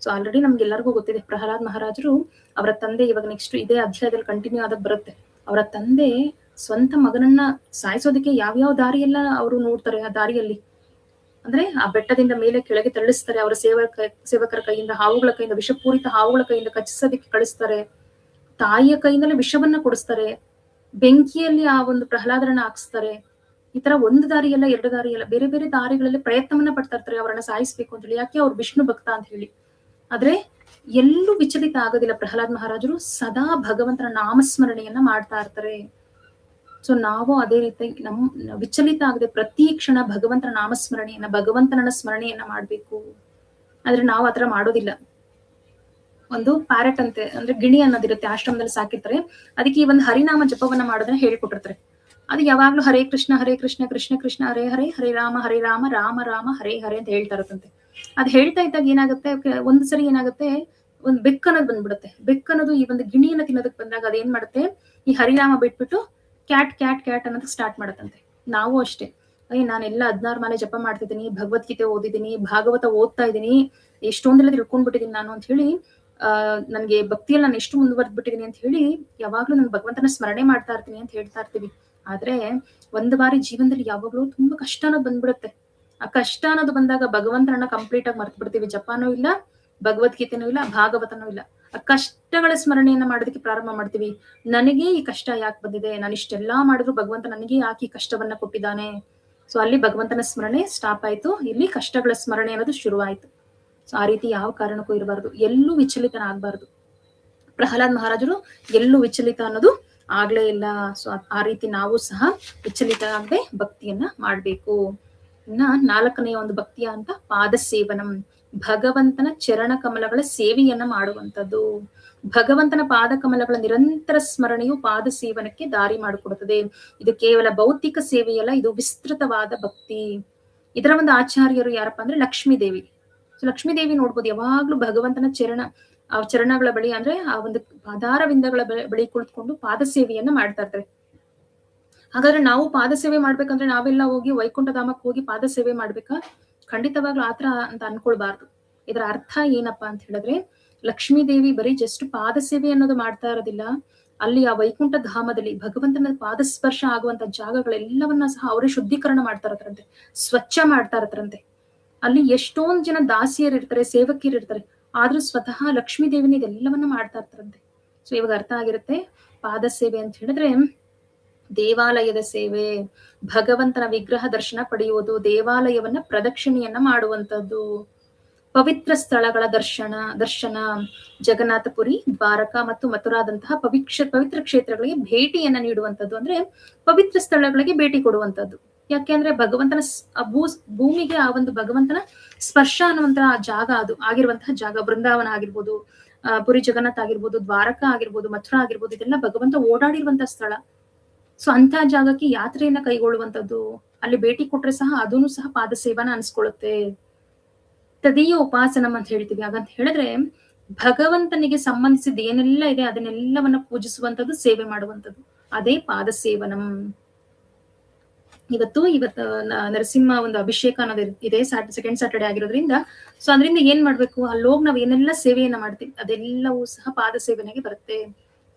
ಸೊ ಆಲ್ರೆಡಿ ನಮ್ಗೆಲ್ಲರಿಗೂ ಗೊತ್ತಿದೆ, ಪ್ರಹ್ಲಾದ್ ಮಹಾರಾಜರು ಅವರ ತಂದೆ, ಇವಾಗ ನೆಕ್ಸ್ಟ್ ಇದೇ ಅಧ್ಯಾಯದಲ್ಲಿ ಕಂಟಿನ್ಯೂ ಆದಾಗ ಬರುತ್ತೆ, ಅವರ ತಂದೆ ಸ್ವಂತ ಮಗನನ್ನ ಸಾಯಿಸೋದಕ್ಕೆ ಯಾವ್ಯಾವ ದಾರಿಯೆಲ್ಲ ಅವರು ನೋಡ್ತಾರೆ. ಆ ದಾರಿಯಲ್ಲಿ ಅಂದ್ರೆ ಆ ಬೆಟ್ಟದಿಂದ ಮೇಲೆ ಕೆಳಗೆ ತಳ್ಳಿಸ್ತಾರೆ, ಅವರ ಸೇವಕರ ಕೈಯಿಂದ, ಹಾವುಗಳ ಕೈಯಿಂದ, ವಿಷಪೂರಿತ ಹಾವುಗಳ ಕೈಯಿಂದ ಕಚ್ಚಿಸೋದಕ್ಕೆ ಕಳಿಸ್ತಾರೆ, ತಾಯಿಯ ಕೈಯಿಂದಲೇ ವಿಷವನ್ನ ಕೊಡಿಸ್ತಾರೆ, ಬೆಂಕಿಯಲ್ಲಿ ಆ ಒಂದು ಪ್ರಹ್ಲಾದರನ್ನ ಹಾಕ್ಸ್ತಾರೆ. ಈ ತರ ಒಂದು ದಾರಿಯಲ್ಲ, ಎರಡು ದಾರಿಯಲ್ಲ, ಬೇರೆ ಬೇರೆ ದಾರಿಗಳಲ್ಲಿ ಪ್ರಯತ್ನವನ್ನ ಪಡ್ತಾ ಇರ್ತಾರೆ ಅವರನ್ನ ಸಾಯಿಸ್ಬೇಕು ಅಂತ ಹೇಳಿ. ಯಾಕೆ? ಅವ್ರು ವಿಷ್ಣು ಭಕ್ತ ಅಂತ ಹೇಳಿ. ಆದ್ರೆ ಎಲ್ಲೂ ವಿಚಲಿತ ಆಗೋದಿಲ್ಲ ಪ್ರಹ್ಲಾದ್ ಮಹಾರಾಜರು, ಸದಾ ಭಗವಂತನ ನಾಮಸ್ಮರಣೆಯನ್ನ ಮಾಡ್ತಾ ಇರ್ತಾರೆ. ಸೊ ನಾವು ಅದೇ ರೀತಿ ವಿಚಲಿತ ಆಗದೆ ಪ್ರತಿ ಕ್ಷಣ ಭಗವಂತನ ನಾಮಸ್ಮರಣೆಯನ್ನ, ಭಗವಂತನ ಸ್ಮರಣೆಯನ್ನ ಮಾಡ್ಬೇಕು. ಆದ್ರೆ ನಾವು ಆತರ ಮಾಡೋದಿಲ್ಲ. ಒಂದು ಪ್ಯಾರೆಟ್ ಅಂತೆ, ಅಂದ್ರೆ ಗಿಣಿ ಅನ್ನೋದಿರುತ್ತೆ, ಆಶ್ರಮದಲ್ಲಿ ಸಾಕಿರ್ತಾರೆ. ಅದಕ್ಕೆ ಈ ಒಂದು ಹರಿನಾಮ ಜಪವನ್ನ ಮಾಡೋದನ್ನ ಹೇಳಿಕೊಟ್ಟಿರ್ತಾರೆ. ಅದು ಯಾವಾಗ್ಲೂ ಹರೇ ಕೃಷ್ಣ ಕೃಷ್ಣ ಕೃಷ್ಣ ಹರೇ ಹರೇ, ಹರೇ ರಾಮ ರಾಮ ರಾಮ ಹರೇ ಹರೇ ಅಂತ ಹೇಳ್ತಾ ಇರತ್ತಂತೆ. ಅದ್ ಹೇಳ್ತಾ ಇದ್ದಾಗ ಏನಾಗುತ್ತೆ, ಒಂದ್ ಸರಿ ಏನಾಗುತ್ತೆ, ಒಂದ್ ಬೆಕ್ಕನ್ನೋದು ಬಂದ್ಬಿಡುತ್ತೆ. ಬೆಕ್ಕನ್ನೋದು ಈ ಒಂದು ಗಿಣಿಯನ್ನ ತಿನ್ನೋದಕ್ ಬಂದಾಗ ಅದೇನ್ ಮಾಡುತ್ತೆ, ಈ ಹರಿನಾಮ ಬಿಟ್ಬಿಟ್ಟು ಕ್ಯಾಟ್ ಕ್ಯಾಟ್ ಕ್ಯಾಟ್ ಅನ್ನೋದಕ್ಕೆ ಸ್ಟಾರ್ಟ್ ಮಾಡತ್ತಂತೆ. ನಾವು ಅಷ್ಟೇ, ನಾನೆಲ್ಲ 16 ಮಾಲೆ ಜಪ ಮಾಡ್ತಿದ್ದೀನಿ, ಭಗವದ್ಗೀತೆ ಓದಿದ್ದೀನಿ, ಭಾಗವತ ಓದ್ತಾ ಇದ್ದೀನಿ, ಎಷ್ಟೊಂದೆಲ್ಲ ತಿಳ್ಕೊಂಡ್ಬಿಟ್ಟಿದೀನಿ ನಾನು ಅಂತ ಹೇಳಿ, ನನ್ಗೆ ಭಕ್ತಿಯಲ್ಲಿ ನಾನು ಎಷ್ಟು ಮುಂದುವರೆದ್ಬಿಟ್ಟಿದೀನಿ ಅಂತ ಹೇಳಿ ಯಾವಾಗ್ಲೂ ನಾನು ಭಗವಂತನ ಸ್ಮರಣೆ ಮಾಡ್ತಾ ಇರ್ತೀನಿ ಅಂತ ಹೇಳ್ತಾ ಇರ್ತೀವಿ. ಆದ್ರೆ ಒಂದು ಬಾರಿ ಜೀವನದಲ್ಲಿ ಯಾವಾಗ್ಲೂ ತುಂಬಾ ಕಷ್ಟ ಅನ್ನೋದು ಬಂದ್ಬಿಡುತ್ತೆ. ಆ ಕಷ್ಟ ಅನ್ನೋದು ಬಂದಾಗ ಭಗವಂತನನ್ನ ಕಂಪ್ಲೀಟ್ ಆಗಿ ಮರ್ತು ಬಿಡ್ತೀವಿ. ಜಪಾನೂ ಇಲ್ಲ, ಭಗವದ್ಗೀತೆನೂ ಇಲ್ಲ, ಭಾಗವತನೂ ಇಲ್ಲ. ಆ ಕಷ್ಟಗಳ ಸ್ಮರಣೆಯನ್ನ ಮಾಡೋದಕ್ಕೆ ಪ್ರಾರಂಭ ಮಾಡ್ತೀವಿ. ನನಗೆ ಈ ಕಷ್ಟ ಯಾಕೆ ಬಂದಿದೆ, ನಾನು ಇಷ್ಟೆಲ್ಲಾ ಮಾಡಿದ್ರು ಭಗವಂತ ನನಗೆ ಯಾಕೆ ಈ ಕಷ್ಟವನ್ನ ಕೊಟ್ಟಿದ್ದಾನೆ. ಸೊ ಅಲ್ಲಿ ಭಗವಂತನ ಸ್ಮರಣೆ ಸ್ಟಾಪ್ ಆಯ್ತು, ಇಲ್ಲಿ ಕಷ್ಟಗಳ ಸ್ಮರಣೆ ಅನ್ನೋದು ಶುರುವಾಯ್ತು. ಸೊ ಆ ರೀತಿ ಯಾವ ಕಾರಣಕ್ಕೂ ಇರಬಾರ್ದು, ಎಲ್ಲೂ ವಿಚಲಿತನಾಗಬಾರ್ದು. ಪ್ರಹ್ಲಾದ್ ಮಹಾರಾಜರು ಎಲ್ಲೂ ವಿಚಲಿತ ಅನ್ನೋದು ಆಗ್ಲೇ ಇಲ್ಲ. ಸೊ ಆ ರೀತಿ ನಾವು ಸಹ ವಿಚಲಿತ ಆಗದೆ ಭಕ್ತಿಯನ್ನ ಮಾಡ್ಬೇಕು. ಇನ್ನ 4ನೆಯ ಒಂದು ಭಕ್ತಿಯ ಅಂತ ಪಾದ ಸೇವನಂ, ಭಗವಂತನ ಚರಣ ಕಮಲಗಳ ಸೇವೆಯನ್ನ ಮಾಡುವಂಥದ್ದು. ಭಗವಂತನ ಪಾದ ಕಮಲಗಳ ನಿರಂತರ ಸ್ಮರಣೆಯು ಪಾದ ಸೇವನಕ್ಕೆ ದಾರಿ ಮಾಡಿಕೊಡುತ್ತದೆ. ಇದು ಕೇವಲ ಭೌತಿಕ ಸೇವೆಯಲ್ಲ, ಇದು ವಿಸ್ತೃತವಾದ ಭಕ್ತಿ. ಇದರ ಒಂದು ಆಚಾರ್ಯರು ಯಾರಪ್ಪ ಅಂದ್ರೆ ಲಕ್ಷ್ಮೀ ದೇವಿ. ಸೊ ಲಕ್ಷ್ಮೀ ದೇವಿ ನೋಡ್ಬೋದು, ಯಾವಾಗ್ಲೂ ಭಗವಂತನ ಚರಣಗಳ ಬಳಿ, ಅಂದ್ರೆ ಆ ಒಂದು ಪಾದಾರವಿಂದಗಳ ಬಳಿ ಕುಳಿತುಕೊಂಡು ಪಾದ ಸೇವೆಯನ್ನ ಮಾಡ್ತಾ ಇರ್ತಾರೆ. ಹಾಗಾದ್ರೆ ನಾವು ಪಾದ ಸೇವೆ ಮಾಡ್ಬೇಕಂದ್ರೆ ನಾವೆಲ್ಲ ಹೋಗಿ ವೈಕುಂಠಧಾಮಕ್ಕೆ ಹೋಗಿ ಪಾದ ಸೇವೆ ಮಾಡ್ಬೇಕಾ? ಖಂಡಿತವಾಗ್ಲೂ ಆತರ ಅಂತ ಅನ್ಕೊಳ್ಬಾರ್ದು. ಇದರ ಅರ್ಥ ಏನಪ್ಪಾ ಅಂತ ಹೇಳಿದ್ರೆ, ಲಕ್ಷ್ಮೀ ದೇವಿ ಬರೀ ಜಸ್ಟ್ ಪಾದ ಸೇವೆ ಅನ್ನೋದು ಮಾಡ್ತಾ ಇರೋದಿಲ್ಲ, ಅಲ್ಲಿ ಆ ವೈಕುಂಠ ಧಾಮದಲ್ಲಿ ಭಗವಂತನ ಪಾದ ಸ್ಪರ್ಶ ಆಗುವಂತ ಜಾಗಗಳೆಲ್ಲವನ್ನ ಸಹ ಅವರೇ ಶುದ್ಧೀಕರಣ ಮಾಡ್ತಾ ಇರ್ತಾರಂತೆ, ಸ್ವಚ್ಛ ಮಾಡ್ತಾ ಇರ್ತಾರಂತೆ. ಅಲ್ಲಿ ಎಷ್ಟೊಂದ್ ಜನ ದಾಸಿಯರು ಇರ್ತಾರೆ, ಸೇವಕಿಯರು ಇರ್ತಾರೆ, ಆದ್ರೂ ಸ್ವತಃ ಲಕ್ಷ್ಮೀ ದೇವಿನ ಇದೆಲ್ಲವನ್ನ ಮಾಡ್ತಾ ಇರ್ತಾರಂತೆ. ಸೊ ಇವಾಗ ಅರ್ಥ ಆಗಿರುತ್ತೆ, ಪಾದ ಸೇವೆ ಅಂತ ಹೇಳಿದ್ರೆ ದೇವಾಲಯದ ಸೇವೆ, ಭಗವಂತನ ವಿಗ್ರಹ ದರ್ಶನ ಪಡೆಯುವುದು, ದೇವಾಲಯವನ್ನ ಪ್ರದಕ್ಷಿಣೆಯನ್ನ ಮಾಡುವಂತದ್ದು, ಪವಿತ್ರ ಸ್ಥಳಗಳ ದರ್ಶನ, ಜಗನ್ನಾಥಪುರಿ, ದ್ವಾರಕಾ ಮತ್ತು ಮಥುರಾದಂತಹ ಪವಿತ್ರ ಕ್ಷೇತ್ರಗಳಿಗೆ ಭೇಟಿಯನ್ನ ನೀಡುವಂಥದ್ದು. ಅಂದ್ರೆ ಪವಿತ್ರ ಸ್ಥಳಗಳಿಗೆ ಭೇಟಿ ಕೊಡುವಂಥದ್ದು. ಯಾಕೆಂದ್ರೆ ಭಗವಂತನ ಭೂಮಿಗೆ ಆ ಒಂದು ಭಗವಂತನ ಸ್ಪರ್ಶ ಅನ್ನುವಂತಹ ಜಾಗ, ಅದು ಆಗಿರುವಂತಹ ಜಾಗ. ಬೃಂದಾವನ ಆಗಿರ್ಬೋದು, ಪುರಿ ಜಗನ್ನಾಥ್ ಆಗಿರ್ಬೋದು, ದ್ವಾರಕಾ ಆಗಿರ್ಬೋದು, ಮಥುರಾ ಆಗಿರ್ಬೋದು, ಇದೆಲ್ಲ ಭಗವಂತ ಓಡಾಡಿರುವಂತಹ ಸ್ಥಳ. ಸೊ ಅಂತ ಜಾಗಕ್ಕೆ ಯಾತ್ರೆಯನ್ನ ಕೈಗೊಳ್ಳುವಂಥದ್ದು, ಅಲ್ಲಿ ಭೇಟಿ ಕೊಟ್ರೆ ಸಹ ಅದನ್ನು ಸಹ ಪಾದ ಸೇವನ ಅನ್ಸ್ಕೊಳ್ಳುತ್ತೆ. ತದೀಯ ಉಪಾಸನಂ ಅಂತ ಹೇಳ್ತೀವಿ. ಹಾಗಂತ ಹೇಳಿದ್ರೆ ಭಗವಂತನಿಗೆ ಸಂಬಂಧಿಸಿದ ಏನೆಲ್ಲ ಇದೆ ಅದನ್ನೆಲ್ಲವನ್ನ ಪೂಜಿಸುವಂಥದ್ದು, ಸೇವೆ ಮಾಡುವಂಥದ್ದು, ಅದೇ ಪಾದ ಸೇವನಂ. ಇವತ್ತು ನರಸಿಂಹ ಒಂದು ಅಭಿಷೇಕ ಅನ್ನೋದು ಇದೆ, ಸೆಕೆಂಡ್ ಸ್ಯಾಟರ್ಡೆ ಆಗಿರೋದ್ರಿಂದ. ಸೊ ಅದರಿಂದ ಏನ್ ಮಾಡ್ಬೇಕು, ಅಲ್ಲೋಗಿ ನಾವ್ ಏನೆಲ್ಲ ಸೇವೆಯನ್ನ ಮಾಡ್ತೀವಿ ಅದೆಲ್ಲವೂ ಸಹ ಪಾದ ಸೇವನೆಗೆ ಬರುತ್ತೆ.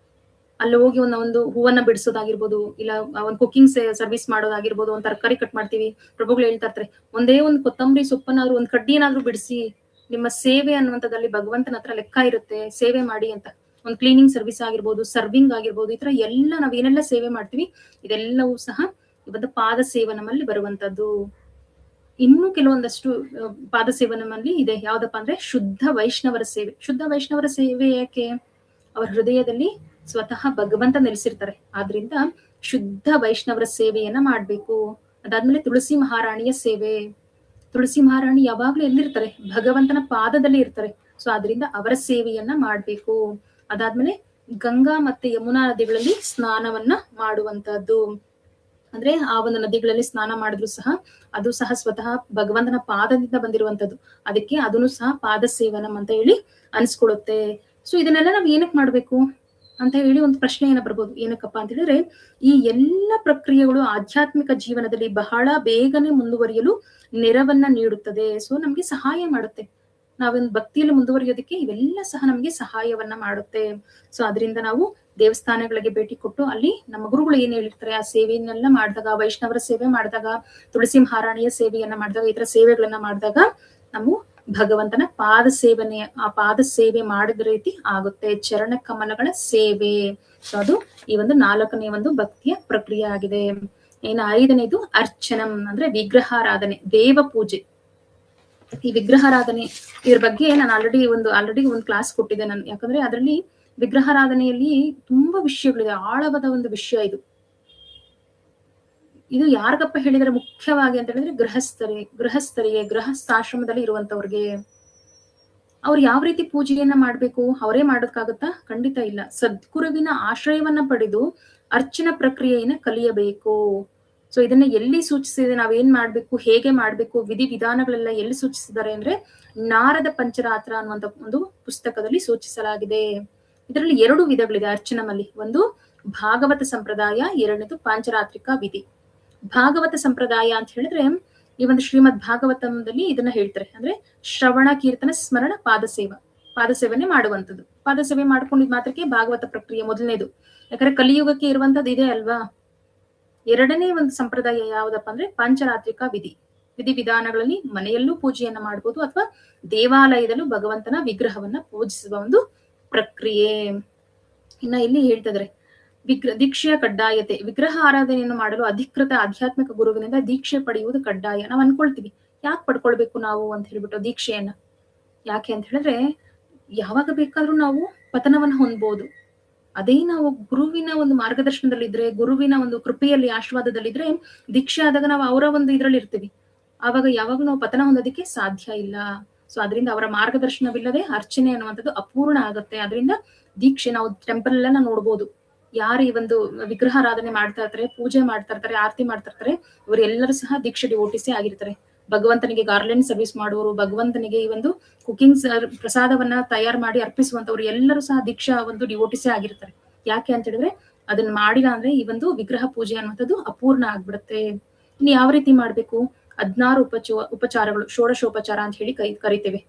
ಅಲ್ಲಿ ಹೋಗಿ ಒಂದು ಹೂವನ್ನ ಬಿಡಿಸೋದಾಗಿರ್ಬೋದು, ಇಲ್ಲ ಒಂದು ಕುಕಿಂಗ್ ಸರ್ವಿಸ್ ಮಾಡೋದಾಗಿರ್ಬೋದು, ಒಂದ್ ತರಕಾರಿ ಕಟ್ ಮಾಡ್ತೀವಿ, ಪ್ರಭುಗಳು ಹೇಳ್ತಾ ಇರ್ತಾರೆ, ಒಂದೇ ಒಂದು ಕೊತ್ತಂಬರಿ ಸೊಪ್ಪನ್ನಾದ್ರೂ, ಒಂದ್ ಕಡ್ಡಿಯನ್ನಾದ್ರೂ ಬಿಡಿಸಿ, ನಿಮ್ಮ ಸೇವೆ ಅನ್ನುವಂಥದ್ದಲ್ಲಿ ಭಗವಂತನ ಹತ್ರ ಲೆಕ್ಕ ಇರುತ್ತೆ, ಸೇವೆ ಮಾಡಿ ಅಂತ. ಒಂದು ಕ್ಲೀನಿಂಗ್ ಸರ್ವಿಸ್ ಆಗಿರ್ಬೋದು, ಸರ್ವಿಂಗ್ ಆಗಿರ್ಬೋದು, ಈ ತರ ಎಲ್ಲ ನಾವ್ ಏನೆಲ್ಲ ಸೇವೆ ಮಾಡ್ತೀವಿ ಇದೆಲ್ಲವೂ ಸಹ ಇವತ್ತು ಪಾದ ಸೇವನಮಲ್ಲಿ ಬರುವಂತದ್ದು. ಇನ್ನು ಕೆಲವೊಂದಷ್ಟು ಪಾದ ಸೇವನಮಲ್ಲಿ ಇದೆ. ಯಾವ್ದಪ್ಪ ಅಂದ್ರೆ ಶುದ್ಧ ವೈಷ್ಣವರ ಸೇವೆ. ಶುದ್ಧ ವೈಷ್ಣವರ ಸೇವೆ ಯಾಕೆ? ಅವರ ಹೃದಯದಲ್ಲಿ ಸ್ವತಃ ಭಗವಂತ ನೆಲೆಸಿರ್ತಾರೆ, ಆದ್ರಿಂದ ಶುದ್ಧ ವೈಷ್ಣವರ ಸೇವೆಯನ್ನ ಮಾಡ್ಬೇಕು. ಅದಾದ್ಮೇಲೆ ತುಳಸಿ ಮಹಾರಾಣಿಯ ಸೇವೆ. ತುಳಸಿ ಮಹಾರಾಣಿ ಯಾವಾಗ್ಲೂ ಎಲ್ಲಿರ್ತಾರೆ? ಭಗವಂತನ ಪಾದದಲ್ಲಿ ಇರ್ತಾರೆ. ಸೊ ಆದ್ರಿಂದ ಅವರ ಸೇವೆಯನ್ನ ಮಾಡ್ಬೇಕು. ಅದಾದ್ಮೇಲೆ ಗಂಗಾ ಮತ್ತೆ ಯಮುನಾ ನದಿಗಳಲ್ಲಿ ಸ್ನಾನವನ್ನ ಮಾಡುವಂತದ್ದು. ಅಂದ್ರೆ ಆ ಒಂದು ನದಿಗಳಲ್ಲಿ ಸ್ನಾನ ಮಾಡಿದ್ರು ಸಹ ಅದು ಸಹ ಸ್ವತಃ ಭಗವಂತನ ಪಾದದಿಂದ ಬಂದಿರುವಂತದ್ದು. ಅದಕ್ಕೆ ಅದನ್ನು ಸಹ ಪಾದ ಸೇವನಂ ಅಂತ ಹೇಳಿ ಅನ್ಸ್ಕೊಳ್ಳುತ್ತೆ. ಸೊ ಇದನ್ನೆಲ್ಲ ನಾವ್ ಏನಕ್ ಮಾಡ್ಬೇಕು ಅಂತ ಹೇಳಿ ಒಂದು ಪ್ರಶ್ನೆ ಏನ ಬರ್ಬೋದು. ಏನಕ್ಕಪ್ಪ ಅಂತ ಹೇಳಿದ್ರೆ ಈ ಎಲ್ಲ ಪ್ರಕ್ರಿಯೆಗಳು ಆಧ್ಯಾತ್ಮಿಕ ಜೀವನದಲ್ಲಿ ಬಹಳ ಬೇಗನೆ ಮುಂದುವರಿಯಲು ನೆರವನ್ನ ನೀಡುತ್ತದೆ. ಸೊ ನಮ್ಗೆ ಸಹಾಯ ಮಾಡುತ್ತೆ. ನಾವೊಂದು ಭಕ್ತಿಯಲ್ಲಿ ಮುಂದುವರಿಯೋದಕ್ಕೆ ಇವೆಲ್ಲ ಸಹ ನಮ್ಗೆ ಸಹಾಯವನ್ನ ಮಾಡುತ್ತೆ. ಸೊ ಅದರಿಂದ ನಾವು ದೇವಸ್ಥಾನಗಳಿಗೆ ಭೇಟಿ ಕೊಟ್ಟು ಅಲ್ಲಿ ನಮ್ಮ ಗುರುಗಳು ಏನ್ ಹೇಳಿರ್ತಾರೆ ಆ ಸೇವೆಯನ್ನೆಲ್ಲ ಮಾಡಿದಾಗ, ವೈಷ್ಣವರ ಸೇವೆ ಮಾಡಿದಾಗ, ತುಳಸಿ ಮಹಾರಾಣಿಯ ಸೇವೆಯನ್ನ ಮಾಡಿದಾಗ, ಈ ತರ ಸೇವೆಗಳನ್ನ ಮಾಡಿದಾಗ ನಾವು ಭಗವಂತನ ಪಾದ ಸೇವನೆ, ಆ ಪಾದ ಸೇವೆ ಮಾಡಿದ ರೀತಿ ಆಗುತ್ತೆ. ಚರಣ ಕಮಲಗಳ ಸೇವೆ. ಸೊ ಅದು ಈ ಒಂದು 4ನೇ ಒಂದು ಭಕ್ತಿಯ ಪ್ರಕ್ರಿಯೆ ಆಗಿದೆ. ಇನ್ನು 5ನೇದು ಅರ್ಚನಂ ಅಂದ್ರೆ ವಿಗ್ರಹಾರಾಧನೆ, ದೇವ ಪೂಜೆ. ಈ ವಿಗ್ರಹಾರಾಧನೆ ಇದ್ರ ಬಗ್ಗೆ ನಾನು ಆಲ್ರೆಡಿ ಒಂದು ಕ್ಲಾಸ್ ಕೊಟ್ಟಿದ್ದೆ ನಾನು. ಯಾಕಂದ್ರೆ ಅದರಲ್ಲಿ ವಿಗ್ರಹಾರಾಧನೆಯಲ್ಲಿ ತುಂಬಾ ವಿಷಯಗಳಿದೆ, ಆಳವಾದ ಒಂದು ವಿಷಯ ಇದು. ಇದು ಯಾರಿಗಪ್ಪ ಹೇಳಿದ್ರೆ ಮುಖ್ಯವಾಗಿ ಅಂತ ಹೇಳಿದ್ರೆ ಗೃಹಸ್ಥರಿಗೆ ಗೃಹಸ್ಥಾಶ್ರಮದಲ್ಲಿ ಇರುವಂತವ್ರಿಗೆ. ಅವ್ರು ಯಾವ ರೀತಿ ಪೂಜೆಯನ್ನ ಮಾಡ್ಬೇಕು? ಅವರೇ ಮಾಡೋದಕ್ಕಾಗತ್ತಾ? ಖಂಡಿತ ಇಲ್ಲ. ಸದ್ಗುರುವಿನ ಆಶ್ರಯವನ್ನ ಪಡೆದು ಅರ್ಚನ ಪ್ರಕ್ರಿಯೆಯನ್ನ ಕಲಿಯಬೇಕು. ಸೊ ಇದನ್ನ ಎಲ್ಲಿ ಸೂಚಿಸಿದೆ, ನಾವೇನ್ ಮಾಡ್ಬೇಕು, ಹೇಗೆ ಮಾಡ್ಬೇಕು, ವಿಧಿ ವಿಧಾನಗಳೆಲ್ಲ ಎಲ್ಲಿ ಸೂಚಿಸಿದ್ದಾರೆ ಅಂದ್ರೆ ನಾರದ ಪಂಚರಾತ್ರ ಅನ್ನುವಂತ ಒಂದು ಪುಸ್ತಕದಲ್ಲಿ ಸೂಚಿಸಲಾಗಿದೆ. ಇದರಲ್ಲಿ 2 ವಿಧಗಳಿದೆ ಅರ್ಚನಮಲ್ಲಿ. ಒಂದು ಭಾಗವತ ಸಂಪ್ರದಾಯ, 2ನೇದು ಪಾಂಚರಾತ್ರಿಕ ವಿಧಿ. ಭಾಗವತ ಸಂಪ್ರದಾಯ ಅಂತ ಹೇಳಿದ್ರೆ ಈ ಒಂದು ಶ್ರೀಮದ್ ಭಾಗವತಂದಲ್ಲಿ ಇದನ್ನ ಹೇಳ್ತಾರೆ. ಅಂದ್ರೆ ಶ್ರವಣ ಕೀರ್ತನ ಸ್ಮರಣ ಪಾದಸೇವನೆ ಮಾಡುವಂಥದ್ದು. ಪಾದಸೇವೆ ಮಾಡ್ಕೊಂಡಿದ್ ಮಾತ್ರಕ್ಕೆ ಭಾಗವತ ಪ್ರಕ್ರಿಯೆ ಮೊದಲನೇದು. ಯಾಕಂದ್ರೆ ಕಲಿಯುಗಕ್ಕೆ ಇರುವಂತದ್ದು ಇದೆ ಅಲ್ವಾ. 2ನೇ ಒಂದು ಸಂಪ್ರದಾಯ ಯಾವ್ದಪ್ಪ ಅಂದ್ರೆ ಪಾಂಚರಾತ್ರಿಕ ವಿಧಿ ವಿಧಾನಗಳಲ್ಲಿ ಮನೆಯಲ್ಲೂ ಪೂಜೆಯನ್ನ ಮಾಡ್ಬೋದು, ಅಥವಾ ದೇವಾಲಯದಲ್ಲೂ ಭಗವಂತನ ವಿಗ್ರಹವನ್ನ ಪೂಜಿಸುವ ಒಂದು ಪ್ರಕ್ರಿಯೆ. ಇನ್ನ ಇಲ್ಲಿ ಹೇಳ್ತಿದ್ರೆ ದೀಕ್ಷೆಯ ಕಡ್ಡಾಯತೆ. ವಿಗ್ರಹ ಆರಾಧನೆಯನ್ನು ಮಾಡಲು ಅಧಿಕೃತ ಆಧ್ಯಾತ್ಮಿಕ ಗುರುವಿನಿಂದ ದೀಕ್ಷೆ ಪಡೆಯುವುದು ಕಡ್ಡಾಯ. ನಾವ್ ಅನ್ಕೊಳ್ತೀವಿ ಯಾಕೆ ಪಡ್ಕೊಳ್ಬೇಕು ನಾವು ಅಂತ ಹೇಳ್ಬಿಟ್ಟು ದೀಕ್ಷೆಯನ್ನ. ಯಾಕೆ ಅಂತ ಹೇಳಿದ್ರೆ ಯಾವಾಗ ಬೇಕಾದ್ರೂ ನಾವು ಪತನವನ್ನ ಹೊಂದ್ಬೋದು. ಅದೇ ನಾವು ಗುರುವಿನ ಒಂದು ಮಾರ್ಗದರ್ಶನದಲ್ಲಿದ್ರೆ, ಗುರುವಿನ ಒಂದು ಕೃಪೆಯಲ್ಲಿ ಆಶೀರ್ವಾದದಲ್ಲಿದ್ರೆ, ದೀಕ್ಷೆ ಆದಾಗ ನಾವು ಅವರ ಒಂದು ಇದ್ರಲ್ಲಿ ಇರ್ತೀವಿ. ಆವಾಗ ಯಾವಾಗ ನಾವು ಪತನ ಹೊಂದೋದಕ್ಕೆ ಸಾಧ್ಯ ಇಲ್ಲ. ಸೊ ಅದರಿಂದ ಅವರ ಮಾರ್ಗದರ್ಶನವಿಲ್ಲದೆ ಅರ್ಚನೆ ಅನ್ನುವಂಥದ್ದು ಅಪೂರ್ಣ ಆಗುತ್ತೆ. ಅದರಿಂದ ದೀಕ್ಷೆ ನಾವು ಟೆಂಪಲ್ ಎಲ್ಲ ನೋಡ್ಬೋದು. ಯಾರು ಈ ಒಂದು ವಿಗ್ರಹಾರಾಧನೆ ಮಾಡ್ತಾ ಇರ್ತಾರೆ, ಪೂಜೆ ಮಾಡ್ತಾ ಇರ್ತಾರೆ, ಆರತಿ ಮಾಡ್ತಾ ಇರ್ತಾರೆ, ಇವರೆಲ್ಲರೂ ಸಹ ದೀಕ್ಷೆ ಡಿವೋಟಿಸೇ ಆಗಿರ್ತಾರೆ. ಭಗವಂತನಿಗೆ ಗಾರ್ಲೆಂಡ್ ಸರ್ವಿಸ್ ಮಾಡುವವರು, ಭಗವಂತನಿಗೆ ಈ ಒಂದು ಕುಕಿಂಗ್ ಪ್ರಸಾದವನ್ನ ತಯಾರು ಮಾಡಿ ಅರ್ಪಿಸುವಂತವ್ರು ಎಲ್ಲರೂ ಸಹ ದೀಕ್ಷಾ ಒಂದು ಡಿವೋಟಿಸೇ ಆಗಿರ್ತಾರೆ. ಯಾಕೆ ಅಂತ ಹೇಳಿದ್ರೆ ಅದನ್ನ ಮಾಡಿಲ್ಲ ಅಂದ್ರೆ ಈ ಒಂದು ವಿಗ್ರಹ ಪೂಜೆ ಅನ್ನುವಂಥದ್ದು ಅಪೂರ್ಣ ಆಗ್ಬಿಡುತ್ತೆ. ಇನ್ನು ಯಾವ ರೀತಿ ಮಾಡ್ಬೇಕು? 16 ಉಪಚಾರಗಳು, ಷೋಡಶೋಪಚಾರ ಅಂತ ಹೇಳಿ ಕರಿತೇವೆ.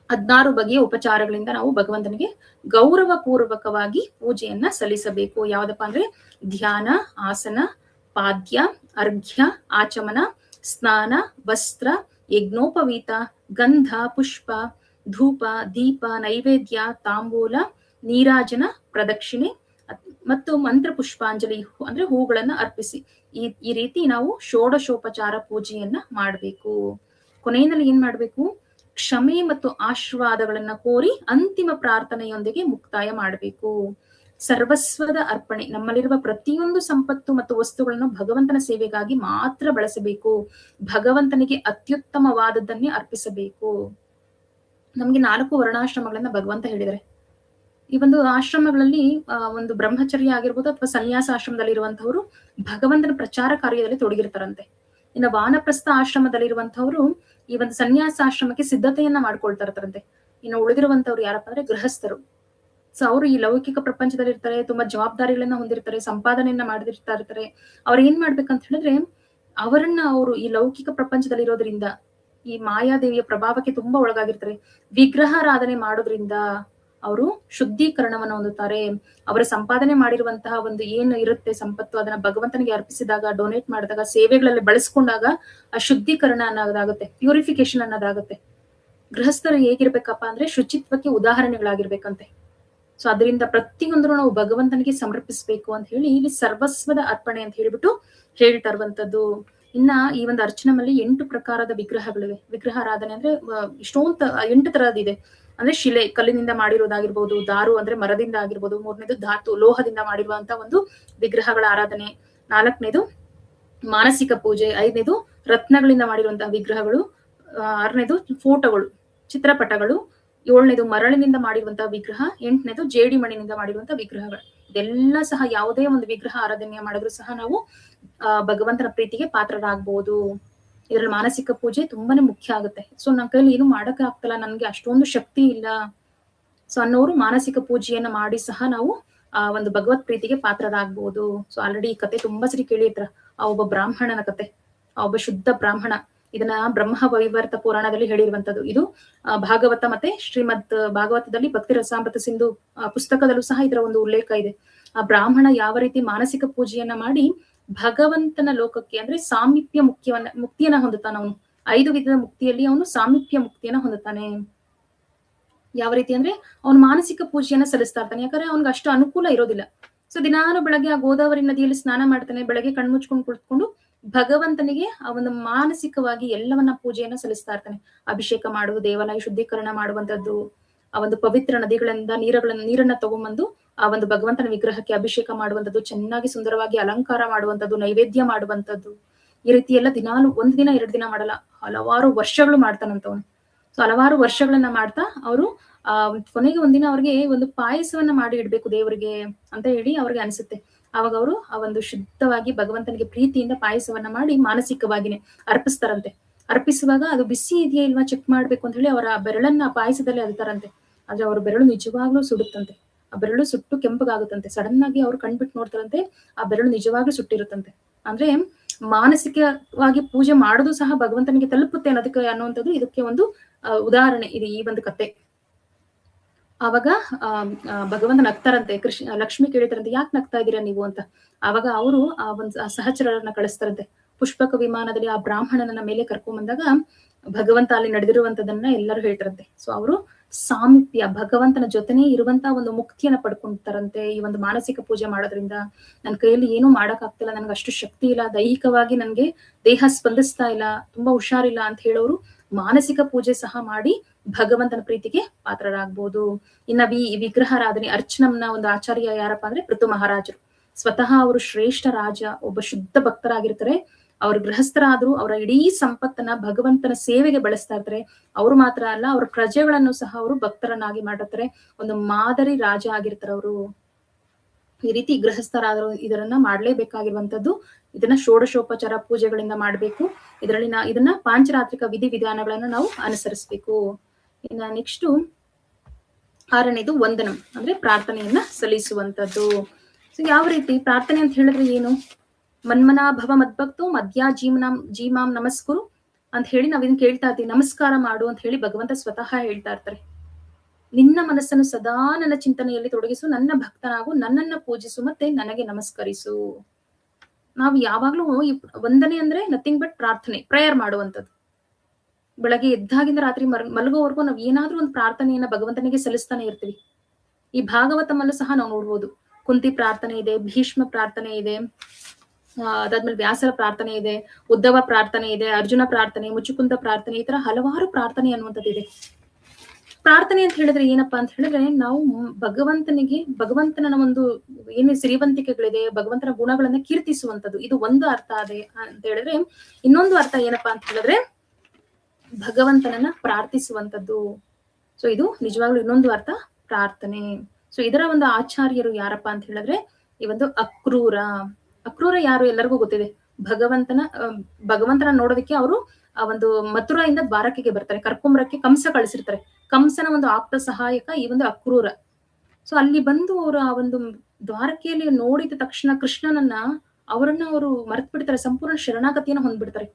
16 ಬಗೆಯ ಉಪಚಾರಗಳಿಂದ ನಾವು ಭಗವಂತನಿಗೆ ಗೌರವ ಪೂರ್ವಕವಾಗಿ ಪೂಜೆಯನ್ನ ಸಲ್ಲಿಸಬೇಕು. ಯಾವ್ದಪ್ಪ ಅಂದ್ರೆ ಧ್ಯಾನ, ಆಸನ, ಪಾದ್ಯ, ಅರ್ಘ್ಯ, ಆಚಮನ, ಸ್ನಾನ, ವಸ್ತ್ರ, ಯಜ್ಞೋಪವೀತ, ಗಂಧ, ಪುಷ್ಪ, ಧೂಪ, ದೀಪ, ನೈವೇದ್ಯ, ತಾಂಬೂಲ, ನೀರಾಜನ, ಪ್ರದಕ್ಷಿಣೆ ಮತ್ತು ಮಂತ್ರ ಪುಷ್ಪಾಂಜಲಿ ಅಂದ್ರೆ ಹೂಗಳನ್ನ ಅರ್ಪಿಸಿ ಈ ರೀತಿ ನಾವು ಷೋಡಶೋಪಚಾರ ಪೂಜೆಯನ್ನ ಮಾಡ್ಬೇಕು. ಕೊನೆಯಲ್ಲಿ ಏನ್ ಮಾಡ್ಬೇಕು? ಕ್ಷಮೆ ಮತ್ತು ಆಶೀರ್ವಾದಗಳನ್ನ ಕೋರಿ ಅಂತಿಮ ಪ್ರಾರ್ಥನೆಯೊಂದಿಗೆ ಮುಕ್ತಾಯ ಮಾಡಬೇಕು. ಸರ್ವಸ್ವದ ಅರ್ಪಣೆ. ನಮ್ಮಲ್ಲಿರುವ ಪ್ರತಿಯೊಂದು ಸಂಪತ್ತು ಮತ್ತು ವಸ್ತುಗಳನ್ನು ಭಗವಂತನ ಸೇವೆಗಾಗಿ ಮಾತ್ರ ಬಳಸಬೇಕು. ಭಗವಂತನಿಗೆ ಅತ್ಯುತ್ತಮವಾದದ್ದನ್ನೇ ಅರ್ಪಿಸಬೇಕು. ನಮ್ಗೆ 4 ವರ್ಣಾಶ್ರಮಗಳನ್ನ ಭಗವಂತ ಹೇಳಿದರೆ. ಈ ಒಂದು ಆಶ್ರಮಗಳಲ್ಲಿ ಒಂದು ಬ್ರಹ್ಮಚರ್ಯ ಆಗಿರ್ಬೋದು ಅಥವಾ ಸನ್ಯಾಸ ಆಶ್ರಮದಲ್ಲಿ ಇರುವಂತವ್ರು ಭಗವಂತನ ಪ್ರಚಾರ ಕಾರ್ಯದಲ್ಲಿ ತೊಡಗಿರ್ತಾರಂತೆ. ಇನ್ನು ವಾನಪ್ರಸ್ಥ ಆಶ್ರಮದಲ್ಲಿರುವಂತವ್ರು ಈ ಒಂದು ಸನ್ಯಾಸಾಶ್ರಮಕ್ಕೆ ಸಿದ್ಧತೆಯನ್ನ ಮಾಡ್ಕೊಳ್ತಾ ಇರ್ತಾರಂತೆ. ಇನ್ನು ಉಳಿದಿರುವಂತವ್ರು ಯಾರಪ್ಪ ಅಂದ್ರೆ ಗೃಹಸ್ಥರು. ಸೊ ಅವರು ಈ ಲೌಕಿಕ ಪ್ರಪಂಚದಲ್ಲಿ ಇರ್ತಾರೆ, ತುಂಬಾ ಜವಾಬ್ದಾರಿಗಳನ್ನ ಹೊಂದಿರ್ತಾರೆ, ಸಂಪಾದನೆಯನ್ನ ಮಾಡಿರ್ತಾ ಇರ್ತಾರೆ. ಅವ್ರು ಏನ್ ಮಾಡ್ಬೇಕಂತ ಹೇಳಿದ್ರೆ ಅವರು ಈ ಲೌಕಿಕ ಪ್ರಪಂಚದಲ್ಲಿ ಇರೋದ್ರಿಂದ ಈ ಮಾಯಾದೇವಿಯ ಪ್ರಭಾವಕ್ಕೆ ತುಂಬಾ ಒಳಗಾಗಿರ್ತಾರೆ. ವಿಗ್ರಹಾರಾಧನೆ ಮಾಡೋದ್ರಿಂದ ಅವರು ಶುದ್ಧೀಕರಣವನ್ನು ಹೊಂದುತ್ತಾರೆ. ಅವರ ಸಂಪಾದನೆ ಮಾಡಿರುವಂತಹ ಒಂದು ಏನು ಇರುತ್ತೆ ಸಂಪತ್ತು, ಅದನ್ನ ಭಗವಂತನಿಗೆ ಅರ್ಪಿಸಿದಾಗ, ಡೊನೇಟ್ ಮಾಡಿದಾಗ, ಸೇವೆಗಳಲ್ಲಿ ಬಳಸ್ಕೊಂಡಾಗ ಆ ಶುದ್ಧೀಕರಣ ಅನ್ನೋದಾಗುತ್ತೆ, ಪ್ಯೂರಿಫಿಕೇಶನ್ ಅನ್ನೋದಾಗುತ್ತೆ. ಗೃಹಸ್ಥರು ಹೇಗಿರ್ಬೇಕಪ್ಪ ಅಂದ್ರೆ ಶುಚಿತ್ವಕ್ಕೆ ಉದಾಹರಣೆಗಳಾಗಿರ್ಬೇಕಂತೆ. ಸೊ ಅದರಿಂದ ಪ್ರತಿಯೊಂದು ನಾವು ಭಗವಂತನಿಗೆ ಸಮರ್ಪಿಸ್ಬೇಕು ಅಂತ ಹೇಳಿ ಇಲ್ಲಿ ಸರ್ವಸ್ವದ ಅರ್ಪಣೆ ಅಂತ ಹೇಳಿಬಿಟ್ಟು ಹೇಳ್ತಾ ಇರುವಂತದ್ದು. ಇನ್ನ ಈ ಒಂದು ಅರ್ಚನಮಲ್ಲಿ 8 ಪ್ರಕಾರದ ವಿಗ್ರಹಗಳಿವೆ. ವಿಗ್ರಹಾರಾಧನೆ ಅಂದ್ರೆ ಇಷ್ಟೊಂದು 8 ತರದಿದೆ. ಅಂದ್ರೆ ಶಿಲೆ, ಕಲ್ಲಿನಿಂದ ಮಾಡಿರೋದಾಗಿರ್ಬೋದು, ದಾರು ಅಂದ್ರೆ ಮರದಿಂದ ಆಗಿರ್ಬೋದು, 3ನೇದು ಧಾತು, ಲೋಹದಿಂದ ಮಾಡಿರುವಂತಹ ಒಂದು ವಿಗ್ರಹಗಳ ಆರಾಧನೆ, 4ನೇದು ಮಾನಸಿಕ ಪೂಜೆ, 5ನೇದು ರತ್ನಗಳಿಂದ ಮಾಡಿರುವಂತಹ ವಿಗ್ರಹಗಳು, 6ನೇದು ಫೋಟೋಗಳು, ಚಿತ್ರಪಟಗಳು, 7ನೇದು ಮರಳಿನಿಂದ ಮಾಡಿರುವಂತಹ ವಿಗ್ರಹ, 8ನೇದು ಜೇಡಿ ಮಣ್ಣಿನಿಂದ ಮಾಡಿರುವಂತಹ ವಿಗ್ರಹಗಳು. ಇದೆಲ್ಲ ಸಹ ಯಾವುದೇ ಒಂದು ವಿಗ್ರಹ ಆರಾಧನೆ ಮಾಡಿದ್ರು ಸಹ ನಾವು ಭಗವಂತನ ಪ್ರೀತಿಗೆ ಪಾತ್ರರಾಗಬಹುದು. ಇದ್ರಲ್ಲಿ ಮಾನಸಿಕ ಪೂಜೆ ತುಂಬಾನೇ ಮುಖ್ಯ ಆಗುತ್ತೆ. ಸೊ ನನ್ನ ಕೈಲಿ ಏನು ಮಾಡಕ್ಕೆ ಆಗ್ತಲ್ಲ, ನನ್ಗೆ ಅಷ್ಟೊಂದು ಶಕ್ತಿ ಇಲ್ಲ ಸೊ ಅನ್ನೋರು ಮಾನಸಿಕ ಪೂಜೆಯನ್ನ ಮಾಡಿ ಸಹ ನಾವು ಒಂದು ಭಗವತ್ ಪ್ರೀತಿಗೆ ಪಾತ್ರರಾಗಬಹುದು. ಸೊ ಆಲ್ರೆಡಿ ಈ ಕತೆ ತುಂಬಾ ಸರಿ ಕೇಳಿರ್ತೀರ, ಆ ಒಬ್ಬ ಬ್ರಾಹ್ಮಣನ ಕತೆ, ಆ ಒಬ್ಬ ಶುದ್ಧ ಬ್ರಾಹ್ಮಣ. ಇದನ್ನ ಬ್ರಹ್ಮ ವೈವರ್ತ ಪುರಾಣದಲ್ಲಿ ಹೇಳಿರುವಂತದ್ದು. ಇದು ಭಾಗವತ ಮತ್ತೆ ಶ್ರೀಮದ್ ಭಾಗವತದಲ್ಲಿ ಭಕ್ತಿ ರಸಾಮೃತ ಸಿಂಧು ಪುಸ್ತಕದಲ್ಲೂ ಸಹ ಇದರ ಒಂದು ಉಲ್ಲೇಖ ಇದೆ. ಆ ಬ್ರಾಹ್ಮಣ ಯಾವ ರೀತಿ ಮಾನಸಿಕ ಪೂಜೆಯನ್ನ ಮಾಡಿ ಭಗವಂತನ ಲೋಕಕ್ಕೆ ಅಂದ್ರೆ ಸಾಮೀಪ್ಯ ಮುಕ್ತಿಯನ್ನ ಹೊಂದುತ್ತಾನ. ಅವನು 5 ವಿಧದ ಮುಕ್ತಿಯಲ್ಲಿ ಅವನು ಸಾಮೀಪ್ಯ ಮುಕ್ತಿಯನ್ನ ಹೊಂದುತ್ತಾನೆ. ಯಾವ ರೀತಿ ಅಂದ್ರೆ ಅವನು ಮಾನಸಿಕ ಪೂಜೆಯನ್ನ ಸಲ್ಲಿಸ್ತಾ ಇರ್ತಾನೆ, ಯಾಕಂದ್ರೆ ಅವ್ನಿಗೆ ಅಷ್ಟು ಅನುಕೂಲ ಇರೋದಿಲ್ಲ. ಸೊ ದಿನಾನು ಬೆಳಗ್ಗೆ ಆ ಗೋದಾವರಿ ನದಿಯಲ್ಲಿ ಸ್ನಾನ ಮಾಡ್ತಾನೆ, ಬೆಳಗ್ಗೆ ಕಣ್ಮುಚ್ಕೊಂಡು ಕುಳಿತುಕೊಂಡು ಭಗವಂತನಿಗೆ ಆ ಒಂದು ಮಾನಸಿಕವಾಗಿ ಎಲ್ಲವನ್ನ ಪೂಜೆಯನ್ನ ಸಲ್ಲಿಸ್ತಾ ಇರ್ತಾನೆ. ಅಭಿಷೇಕ ಮಾಡುವುದು, ದೇವಾಲಯ ಶುದ್ಧೀಕರಣ ಮಾಡುವಂತದ್ದು, ಆ ಒಂದು ಪವಿತ್ರ ನದಿಗಳಿಂದ ನೀರನ್ನ ತಗೊಂಡ್ಬಂದು ಆ ಒಂದು ಭಗವಂತನ ವಿಗ್ರಹಕ್ಕೆ ಅಭಿಷೇಕ ಮಾಡುವಂತದ್ದು, ಚೆನ್ನಾಗಿ ಸುಂದರವಾಗಿ ಅಲಂಕಾರ ಮಾಡುವಂತದ್ದು, ನೈವೇದ್ಯ ಮಾಡುವಂತದ್ದು, ಈ ರೀತಿ ಎಲ್ಲ ದಿನಾಲು 1 ದಿನ 2 ದಿನ ಮಾಡಲ್ಲ, ಹಲವಾರು ವರ್ಷಗಳು ಮಾಡ್ತಾನಂತವನು. ಸೊ ಹಲವಾರು ವರ್ಷಗಳನ್ನ ಮಾಡ್ತಾ ಅವರು ಕೊನೆಗೆ ಒಂದಿನ ಅವ್ರಿಗೆ ಒಂದು ಪಾಯಸವನ್ನ ಮಾಡಿ ಇಡ್ಬೇಕು ದೇವರಿಗೆ ಅಂತ ಹೇಳಿ ಅವ್ರಿಗೆ ಅನ್ಸುತ್ತೆ. ಅವಾಗ ಅವರು ಆ ಒಂದು ಶುದ್ಧವಾಗಿ ಭಗವಂತನಿಗೆ ಪ್ರೀತಿಯಿಂದ ಪಾಯಸವನ್ನ ಮಾಡಿ ಮಾನಸಿಕವಾಗಿನೇ ಅರ್ಪಿಸ್ತಾರಂತೆ. ಅರ್ಪಿಸುವಾಗ ಅದು ಬಿಸಿ ಇದೆಯಾ ಇಲ್ವಾ ಚೆಕ್ ಮಾಡ್ಬೇಕು ಅಂತ ಹೇಳಿ ಅವರ ಬೆರಳನ್ನ ಪಾಯಸದಲ್ಲಿ ಅಲ್ತಾರಂತೆ. ಆದ್ರೆ ಅವ್ರ ಬೆರಳು ನಿಜವಾಗ್ಲೂ ಸುಡುತ್ತಂತೆ. ಆ ಬೆರಳು ಸುಟ್ಟು ಕೆಂಪಗಾಗುತ್ತಂತೆ. ಸಡನ್ ಆಗಿ ಅವ್ರು ಕಣ್ಬಿಟ್ಟು ನೋಡ್ತಾರಂತೆ, ಆ ಬೆರಳು ನಿಜವಾಗ್ಲೂ ಸುಟ್ಟಿರುತ್ತಂತೆ. ಅಂದ್ರೆ ಮಾನಸಿಕವಾಗಿ ಪೂಜೆ ಮಾಡೋದು ಸಹ ಭಗವಂತನಿಗೆ ತಲುಪುತ್ತೆ ಅನ್ನುವಂಥದ್ದು ಇದಕ್ಕೆ ಒಂದು ಉದಾಹರಣೆ ಇದೆ ಈ ಒಂದು ಕತೆ. ಆವಾಗ ಭಗವಂತ ನಗ್ತಾರಂತೆ. ಲಕ್ಷ್ಮಿ ಕೇಳಿತಾರಂತೆ, ಯಾಕೆ ನಗ್ತಾ ಇದೀರಾ ನೀವು ಅಂತ. ಆವಾಗ ಅವರು ಆ ಒಂದು ಸಹಚರರನ್ನ ಕಳಿಸ್ತಾರಂತೆ. ಪುಷ್ಪಕ ವಿಮಾನದಲ್ಲಿ ಆ ಬ್ರಾಹ್ಮಣನನ್ನ ಮೇಲೆ ಕರ್ಕೊಂಡ್ ಬಂದಾಗ ಭಗವಂತ ಅಲ್ಲಿ ನಡೆದಿರುವಂತದನ್ನ ಎಲ್ಲರೂ ಹೇಳ್ತಾರಂತೆ. ಸೊ ಅವರು ಸಾಮೀಪ್ಯ ಭಗವಂತನ ಜೊತೆನೇ ಇರುವಂತ ಒಂದು ಮುಕ್ತಿಯನ್ನ ಪಡ್ಕೊಂತಾರಂತೆ ಈ ಒಂದು ಮಾನಸಿಕ ಪೂಜೆ ಮಾಡೋದ್ರಿಂದ. ನನ್ನ ಕೈಯಲ್ಲಿ ಏನು ಮಾಡಕ್ ಆಗ್ತಿಲ್ಲ, ನನ್ಗೆ ಅಷ್ಟು ಶಕ್ತಿ ಇಲ್ಲ, ದೈಹಿಕವಾಗಿ ನನ್ಗೆ ದೇಹ ಸ್ಪಂದಿಸ್ತಾ ಇಲ್ಲ, ತುಂಬಾ ಹುಷಾರಿಲ್ಲ ಅಂತ ಹೇಳೋರು ಮಾನಸಿಕ ಪೂಜೆ ಸಹ ಮಾಡಿ ಭಗವಂತನ ಪ್ರೀತಿಗೆ ಪಾತ್ರರಾಗಬಹುದು. ಇನ್ನ ವಿಗ್ರಹಾರಾಧನೆ ಅರ್ಚನಂನ ಒಂದು ಆಚಾರ್ಯ ಯಾರಪ್ಪ ಅಂದ್ರೆ ಪೃಥು ಮಹಾರಾಜರು. ಸ್ವತಃ ಅವರು ಶ್ರೇಷ್ಠ ರಾಜ, ಒಬ್ಬ ಶುದ್ಧ ಭಕ್ತರಾಗಿರ್ತಾರೆ. ಅವ್ರ ಗೃಹಸ್ಥರಾದ್ರೂ ಅವರ ಇಡೀ ಸಂಪತ್ತನ್ನ ಭಗವಂತನ ಸೇವೆಗೆ ಬಳಸ್ತಾ ಇರ್ತಾರೆ. ಅವ್ರು ಮಾತ್ರ ಅಲ್ಲ, ಅವ್ರ ಪ್ರಜೆಗಳನ್ನು ಸಹ ಅವರು ಭಕ್ತರನ್ನಾಗಿ ಮಾಡಿರ್ತಾರೆ. ಒಂದು ಮಾದರಿ ರಾಜ ಆಗಿರ್ತಾರೆ ಅವರು. ಈ ರೀತಿ ಗೃಹಸ್ಥರಾದ್ರು ಇದನ್ನ ಮಾಡ್ಲೇಬೇಕಾಗಿರುವಂತದ್ದು. ಇದನ್ನ ಷೋಡಶೋಪಚಾರ ಪೂಜೆಗಳಿಂದ ಮಾಡ್ಬೇಕು. ಇದನ್ನ ಪಾಂಚರಾತ್ರಿಕ ವಿಧಿವಿಧಾನಗಳನ್ನ ನಾವು ಅನುಸರಿಸ್ಬೇಕು. ಇನ್ನ ನೆಕ್ಸ್ಟ್ 6ನೇದು ವಂದನಂ ಅಂದ್ರೆ ಪ್ರಾರ್ಥನೆಯನ್ನ ಸಲ್ಲಿಸುವಂತದ್ದು. ಸೊ ಯಾವ ರೀತಿ ಪ್ರಾರ್ಥನೆ ಅಂತ ಹೇಳಿದ್ರೆ ಏನು? ಮನ್ಮನಾ ಭವ ಮದ್ಭಕ್ತು ಮದ್ಯಾ ಜೀಮಾಂ ನಮಸ್ಕುರು ಅಂತ ಹೇಳಿ ನಾವ್ ಇದನ್ನ ಕೇಳ್ತಾ ಇರ್ತೀವಿ. ನಮಸ್ಕಾರ ಮಾಡು ಅಂತ ಹೇಳಿ ಭಗವಂತ ಸ್ವತಃ ಹೇಳ್ತಾ ಇರ್ತಾರೆ. ನಿನ್ನ ಮನಸ್ಸನ್ನು ಸದಾ ನನ್ನ ಚಿಂತನೆಯಲ್ಲಿ ತೊಡಗಿಸು, ನನ್ನ ಭಕ್ತನಾಗು, ನನ್ನನ್ನ ಪೂಜಿಸು, ಮತ್ತೆ ನನಗೆ ನಮಸ್ಕರಿಸು. ನಾವು ಯಾವಾಗ್ಲೂ ವಂದನೆ ಅಂದ್ರೆ ನಥಿಂಗ್ ಬಟ್ ಪ್ರಾರ್ಥನೆ, ಪ್ರೇಯರ್ ಮಾಡುವಂಥದ್ದು. ಬೆಳಗ್ಗೆ ಎದ್ದಾಗಿಂದ ರಾತ್ರಿ ಮಲಗೋವರೆಗೂ ನಾವ್ ಏನಾದ್ರೂ ಒಂದು ಪ್ರಾರ್ಥನೆಯನ್ನ ಭಗವಂತನಿಗೆ ಸಲ್ಲಿಸ್ತಾನೆ ಇರ್ತೀವಿ. ಈ ಭಾಗವತಮಲ್ಲೂ ಸಹ ನಾವು ನೋಡ್ಬೋದು. ಕುಂತಿ ಪ್ರಾರ್ಥನೆ ಇದೆ, ಭೀಷ್ಮ ಪ್ರಾರ್ಥನೆ ಇದೆ, ಅದಾದ್ಮೇಲೆ ವ್ಯಾಸರ ಪ್ರಾರ್ಥನೆ ಇದೆ, ಉದ್ಧವ ಪ್ರಾರ್ಥನೆ ಇದೆ, ಅರ್ಜುನ ಪ್ರಾರ್ಥನೆ, ಮುಚುಕುಂದ ಪ್ರಾರ್ಥನೆ, ಈ ತರ ಹಲವಾರು ಪ್ರಾರ್ಥನೆ ಅನ್ನುವಂಥದ್ದು ಇದೆ. ಪ್ರಾರ್ಥನೆ ಅಂತ ಹೇಳಿದ್ರೆ ಏನಪ್ಪಾ ಅಂತ ಹೇಳಿದ್ರೆ ನಾವು ಭಗವಂತನ ಒಂದು ಏನು ಶ್ರೀವಂತಿಕೆಗಳಿದೆ, ಭಗವಂತನ ಗುಣಗಳನ್ನ ಕೀರ್ತಿಸುವಂಥದ್ದು. ಇದು ಒಂದು ಅರ್ಥ ಅದೇ ಅಂತ ಹೇಳಿದ್ರೆ, ಇನ್ನೊಂದು ಅರ್ಥ ಏನಪ್ಪಾ ಅಂತ ಹೇಳಿದ್ರೆ ಭಗವಂತನನ್ನ ಪ್ರಾರ್ಥಿಸುವಂಥದ್ದು. ಸೊ ಇದು ನಿಜವಾಗ್ಲೂ ಇನ್ನೊಂದು ಅರ್ಥ ಪ್ರಾರ್ಥನೆ. ಸೊ ಇದರ ಒಂದು ಆಚಾರ್ಯರು ಯಾರಪ್ಪ ಅಂತ ಹೇಳಿದ್ರೆ ಈ ಒಂದು ಅಕ್ರೂರ ಯಾರು ಎಲ್ಲರಿಗೂ ಗೊತ್ತಿದೆ. ಭಗವಂತನ ನೋಡೋದಕ್ಕೆ ಅವರು ಆ ಒಂದು ಮಥುರಾಯಿಂದ ದ್ವಾರಕೆಗೆ ಬರ್ತಾರೆ. ಕರ್ಕೊಂಬರಕ್ಕೆ ಕಂಸ ಕಳಿಸಿರ್ತಾರೆ. ಕಂಸನ ಒಂದು ಆಪ್ತ ಸಹಾಯಕ ಈ ಒಂದು ಅಕ್ರೂರ. ಸೊ ಅಲ್ಲಿ ಬಂದು ಅವರು ಆ ಒಂದು ದ್ವಾರಕೆಯಲ್ಲಿ ನೋಡಿದ ತಕ್ಷಣ ಕೃಷ್ಣನನ್ನ ಅವರು ಮರ್ತ್ ಬಿಡ್ತಾರೆ, ಸಂಪೂರ್ಣ ಶರಣಾಗತಿಯನ್ನ ಹೊಂದ್ಬಿಡ್ತಾರೆ.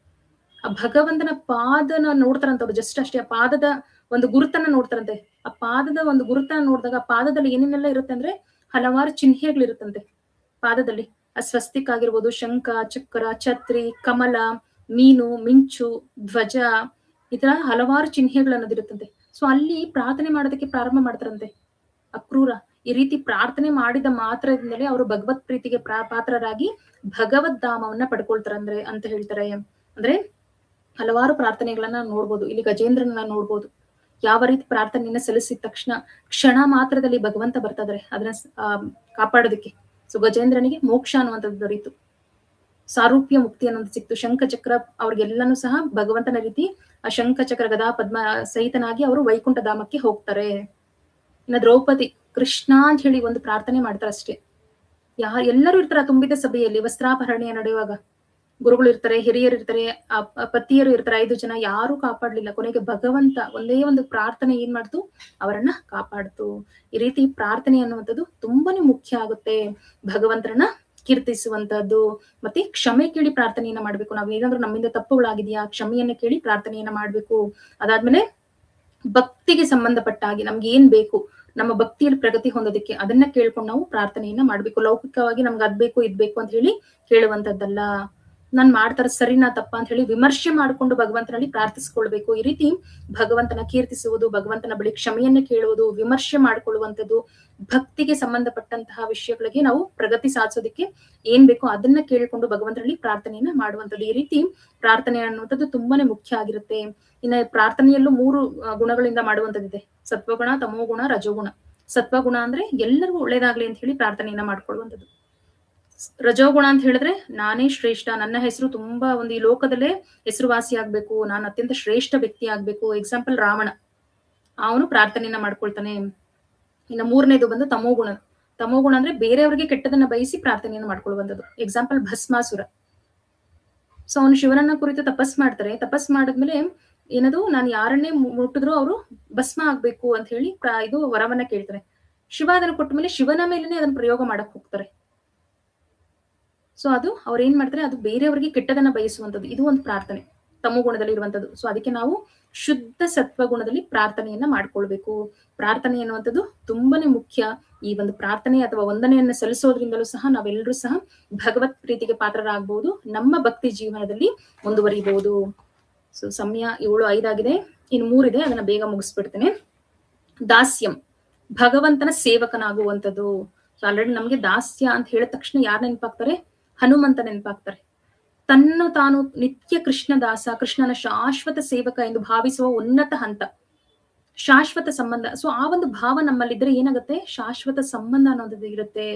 ಆ ಭಗವಂತನ ಪಾದನ ನೋಡ್ತಾರಂತ ಅವ್ರು. ಜಸ್ಟ್ ಅಷ್ಟೇ ಆ ಪಾದದ ಒಂದು ಗುರುತನ್ನ ನೋಡ್ತಾರಂತೆ. ಆ ಪಾದದ ಒಂದು ಗುರುತನ್ನ ನೋಡಿದಾಗ ಆ ಪಾದದಲ್ಲಿ ಏನೇನೆಲ್ಲ ಇರುತ್ತೆ ಅಂದ್ರೆ ಹಲವಾರು ಚಿಹ್ನೆಗಳಿರುತ್ತಂತೆ ಪಾದದಲ್ಲಿ. ಆ ಸ್ವಸ್ತಿಕ್ ಆಗಿರ್ಬೋದು, ಶಂಖ, ಚಕ್ರ, ಛತ್ರಿ, ಕಮಲ, ಮೀನು, ಮಿಂಚು, ಧ್ವಜ, ಈ ತರ ಹಲವಾರು ಚಿಹ್ನೆಗಳನ್ನೋದಿರುತ್ತಂತೆ. ಸೊ ಅಲ್ಲಿ ಪ್ರಾರ್ಥನೆ ಮಾಡೋದಕ್ಕೆ ಪ್ರಾರಂಭ ಮಾಡ್ತಾರಂತೆ ಅಕ್ರೂರ. ಈ ರೀತಿ ಪ್ರಾರ್ಥನೆ ಮಾಡಿದ ಮಾತ್ರದಿಂದಲೇ ಅವರು ಭಗವತ್ ಪ್ರೀತಿಗೆ ಪಾತ್ರರಾಗಿ ಭಗವದ್ ಧಾಮವನ್ನ ಪಡ್ಕೊಳ್ತಾರಂದ್ರೆ ಅಂತ ಹೇಳ್ತಾರೆ. ಅಂದ್ರೆ ಹಲವಾರು ಪ್ರಾರ್ಥನೆಗಳನ್ನ ನೋಡ್ಬೋದು. ಇಲ್ಲಿ ಗಜೇಂದ್ರನ ನೋಡ್ಬೋದು. ಯಾವ ರೀತಿ ಪ್ರಾರ್ಥನೆಯನ್ನ ಸಲ್ಲಿಸಿದ ತಕ್ಷಣ ಕ್ಷಣ ಮಾತ್ರದಲ್ಲಿ ಭಗವಂತ ಬರ್ತಾ ಇದಾರೆ ಅದನ್ನ ಕಾಪಾಡೋದಕ್ಕೆ. ಸೊ ಗಜೇಂದ್ರನಿಗೆ ಮೋಕ್ಷ ಅನ್ನುವಂಥದ್ದು ದೊರೀತು, ಸಾರೂಪ್ಯ ಮುಕ್ತಿ ಅನ್ನೋದು ಸಿಕ್ತು. ಶಂಖ ಚಕ್ರ ಅವ್ರಿಗೆಲ್ಲಾನು ಸಹ ಭಗವಂತನ ರೀತಿ ಆ ಶಂಖ ಚಕ್ರ ಗದಾ ಪದ್ಮ ಸಹಿತನಾಗಿ ಅವರು ವೈಕುಂಠ ಧಾಮಕ್ಕೆ ಹೋಗ್ತಾರೆ. ಇನ್ನು ದ್ರೌಪದಿ ಕೃಷ್ಣ ಅಂತ ಹೇಳಿ ಒಂದು ಪ್ರಾರ್ಥನೆ ಮಾಡ್ತಾರೆ ಅಷ್ಟೇ. ಎಲ್ಲರೂ ಇರ್ತಾರ ತುಂಬಿದ ಸಭೆಯಲ್ಲಿ ವಸ್ತ್ರಾಪಹರಣೆ ನಡೆಯುವಾಗ. ಗುರುಗಳು ಇರ್ತಾರೆ, ಹಿರಿಯರು ಇರ್ತಾರೆ, ಪತಿಯರು ಇರ್ತಾರೆ, 5 ಜನ, ಯಾರು ಕಾಪಾಡ್ಲಿಲ್ಲ. ಕೊನೆಗೆ ಭಗವಂತ ಒಂದೇ ಒಂದು ಪ್ರಾರ್ಥನೆ ಏನ್ ಮಾಡ್ತು, ಅವರನ್ನ ಕಾಪಾಡ್ತು. ಈ ರೀತಿ ಪ್ರಾರ್ಥನೆ ಅನ್ನುವಂಥದ್ದು ತುಂಬಾನೇ ಮುಖ್ಯ ಆಗುತ್ತೆ. ಭಗವಂತರನ್ನ ಕೀರ್ತಿಸುವಂತದ್ದು, ಮತ್ತೆ ಕ್ಷಮೆ ಕೇಳಿ ಪ್ರಾರ್ಥನೆಯನ್ನ ಮಾಡ್ಬೇಕು. ನಾವ್ ಏನಾದ್ರೂ ನಮ್ಮಿಂದ ತಪ್ಪುಗಳಾಗಿದೆಯಾ, ಕ್ಷಮೆಯನ್ನ ಕೇಳಿ ಪ್ರಾರ್ಥನೆಯನ್ನ ಮಾಡ್ಬೇಕು. ಅದಾದ್ಮೇಲೆ ಭಕ್ತಿಗೆ ಸಂಬಂಧಪಟ್ಟ ಹಾಗೆ ನಮ್ಗೆ ಏನ್ ಬೇಕು, ನಮ್ಮ ಭಕ್ತಿಯಲ್ಲಿ ಪ್ರಗತಿ ಹೊಂದೋದಕ್ಕೆ ಅದನ್ನ ಕೇಳ್ಕೊಂಡು ನಾವು ಪ್ರಾರ್ಥನೆಯನ್ನ ಮಾಡ್ಬೇಕು. ಲೌಕಿಕವಾಗಿ ನಮ್ಗೆ ಅದ್ ಬೇಕು ಇದ್ ಬೇಕು ಅಂತ ಹೇಳಿ ಕೇಳುವಂತದ್ದಲ್ಲ. ನಾನ್ ಮಾಡ್ತಾರ ಸರಿನಾ ತಪ್ಪಾ ಅಂತ ಹೇಳಿ ವಿಮರ್ಶೆ ಮಾಡ್ಕೊಂಡು ಭಗವಂತನಲ್ಲಿ ಪ್ರಾರ್ಥಿಸ್ಕೊಳ್ಬೇಕು. ಈ ರೀತಿ ಭಗವಂತನ ಕೀರ್ತಿಸುವುದು, ಭಗವಂತನ ಬಳಿ ಕ್ಷಮೆಯನ್ನ ಕೇಳುವುದು, ವಿಮರ್ಶೆ ಮಾಡ್ಕೊಳ್ಳುವಂಥದ್ದು, ಭಕ್ತಿಗೆ ಸಂಬಂಧಪಟ್ಟಂತಹ ವಿಷಯಗಳಿಗೆ ನಾವು ಪ್ರಗತಿ ಸಾಧಿಸೋದಕ್ಕೆ ಏನ್ ಬೇಕೋ ಅದನ್ನ ಕೇಳಿಕೊಂಡು ಭಗವಂತನಲ್ಲಿ ಪ್ರಾರ್ಥನೆಯನ್ನ ಮಾಡುವಂಥದ್ದು. ಈ ರೀತಿ ಪ್ರಾರ್ಥನೆ ಅನ್ನುವಂಥದ್ದು ತುಂಬಾನೇ ಮುಖ್ಯ ಆಗಿರುತ್ತೆ. ಇನ್ನ ಪ್ರಾರ್ಥನೆಯಲ್ಲೂ 3 ಗುಣಗಳಿಂದ ಮಾಡುವಂಥದ್ದಿದೆ: ಸತ್ವಗುಣ, ತಮೋಗುಣ, ರಜೋಗುಣ. ಸತ್ವಗುಣ ಅಂದ್ರೆ ಎಲ್ಲರಿಗೂ ಒಳ್ಳೇದಾಗ್ಲಿ ಅಂತ ಹೇಳಿ ಪ್ರಾರ್ಥನೆಯನ್ನ ಮಾಡ್ಕೊಳ್ಳುವಂಥದ್ದು. ರಜೋಗುಣ ಅಂತ ಹೇಳಿದ್ರೆ ನಾನೇ ಶ್ರೇಷ್ಠ, ನನ್ನ ಹೆಸರು ತುಂಬಾ ಈ ಲೋಕದಲ್ಲೇ ಹೆಸರುವಾಸಿ ಆಗ್ಬೇಕು, ನಾನು ಅತ್ಯಂತ ಶ್ರೇಷ್ಠ ವ್ಯಕ್ತಿ ಆಗ್ಬೇಕು. ಎಕ್ಸಾಂಪಲ್ ರಾವಣ, ಅವನು ಪ್ರಾರ್ಥನೆಯನ್ನ ಮಾಡ್ಕೊಳ್ತಾನೆ. ಇನ್ನು 3ನೇದು ಬಂದು ತಮೋಗುಣ. ತಮೋಗುಣ ಅಂದ್ರೆ ಬೇರೆಯವರಿಗೆ ಕೆಟ್ಟದನ್ನ ಬಯಸಿ ಪ್ರಾರ್ಥನೆಯನ್ನು ಮಾಡ್ಕೊಳ್ಳುವಂಥದ್ದು. ಎಕ್ಸಾಂಪಲ್ ಭಸ್ಮಾಸುರ. ಸೊ ಅವನು ಶಿವನನ್ನ ಕುರಿತು ತಪಸ್ ಮಾಡ್ತಾರೆ. ತಪಸ್ ಮಾಡಿದ್ಮೇಲೆ ಏನದು, ನಾನು ಯಾರನ್ನೇ ಮುಟ್ಟಿದ್ರು ಅವರು ಭಸ್ಮ ಆಗ್ಬೇಕು ಅಂತ ಹೇಳಿ ಇದು ವರವನ್ನ ಕೇಳ್ತಾರೆ. ಶಿವ ಅದನ್ನ ಕೊಟ್ಟ ಮೇಲೆ ಶಿವನ ಮೇಲೆನೆ ಅದನ್ನ ಪ್ರಯೋಗ ಮಾಡಕ್ ಹೋಗ್ತಾರೆ. ಸೊ ಅದು ಅವ್ರು ಏನ್ ಮಾಡ್ತಾರೆ, ಅದು ಬೇರೆಯವರಿಗೆ ಕೆಟ್ಟದನ್ನ ಬಯಸುವಂಥದ್ದು. ಇದು ಒಂದು ಪ್ರಾರ್ಥನೆ ತಮೋಗುಣದಲ್ಲಿ ಇರುವಂತದ್ದು. ಸೊ ಅದಕ್ಕೆ ನಾವು ಶುದ್ಧ ಸತ್ವಗುಣದಲ್ಲಿ ಪ್ರಾರ್ಥನೆಯನ್ನ ಮಾಡ್ಕೊಳ್ಬೇಕು. ಪ್ರಾರ್ಥನೆ ಅನ್ನುವಂಥದ್ದು ತುಂಬಾನೇ ಮುಖ್ಯ. ಈ ಒಂದು ಪ್ರಾರ್ಥನೆ ಅಥವಾ ವಂದನೆಯನ್ನ ಸಲ್ಲಿಸೋದ್ರಿಂದಲೂ ಸಹ ನಾವೆಲ್ಲರೂ ಸಹ ಭಗವತ್ ಪ್ರೀತಿಗೆ ಪಾತ್ರರಾಗಬಹುದು, ನಮ್ಮ ಭಕ್ತಿ ಜೀವನದಲ್ಲಿ ಮುಂದುವರಿಬಹುದು. ಸೊ ಸಮಯ 7:05 ಆಗಿದೆ, ಇನ್ನು 3 ಇದೆ, ಅದನ್ನ ಬೇಗ ಮುಗಿಸ್ಬಿಡ್ತೇನೆ. ದಾಸ್ಯಂ, ಭಗವಂತನ ಸೇವಕನಾಗುವಂಥದ್ದು. ಸೊ ಆಲ್ರೆಡಿ ನಮ್ಗೆ ದಾಸ್ಯ ಅಂತ ಹೇಳಿದ ತಕ್ಷಣ ಯಾರು ನೆನಪಾಗ್ತಾರೆ, ಹನುಮಂತ ನೆನಪಾಗ್ತಾರೆ. ತನ್ನ ತಾನು ನಿತ್ಯ ಕೃಷ್ಣ ದಾಸ, ಕೃಷ್ಣನ ಶಾಶ್ವತ ಸೇವಕ ಎಂದು ಭಾವಿಸುವ ಉನ್ನತ ಹಂತ, ಶಾಶ್ವತ ಸಂಬಂಧ. ಸೊ ಆ ಒಂದು ಭಾವ ನಮ್ಮಲ್ಲಿದ್ರೆ ಏನಾಗುತ್ತೆ, ಶಾಶ್ವತ ಸಂಬಂಧ ಅನ್ನೋದು ಇರುತ್ತೆ.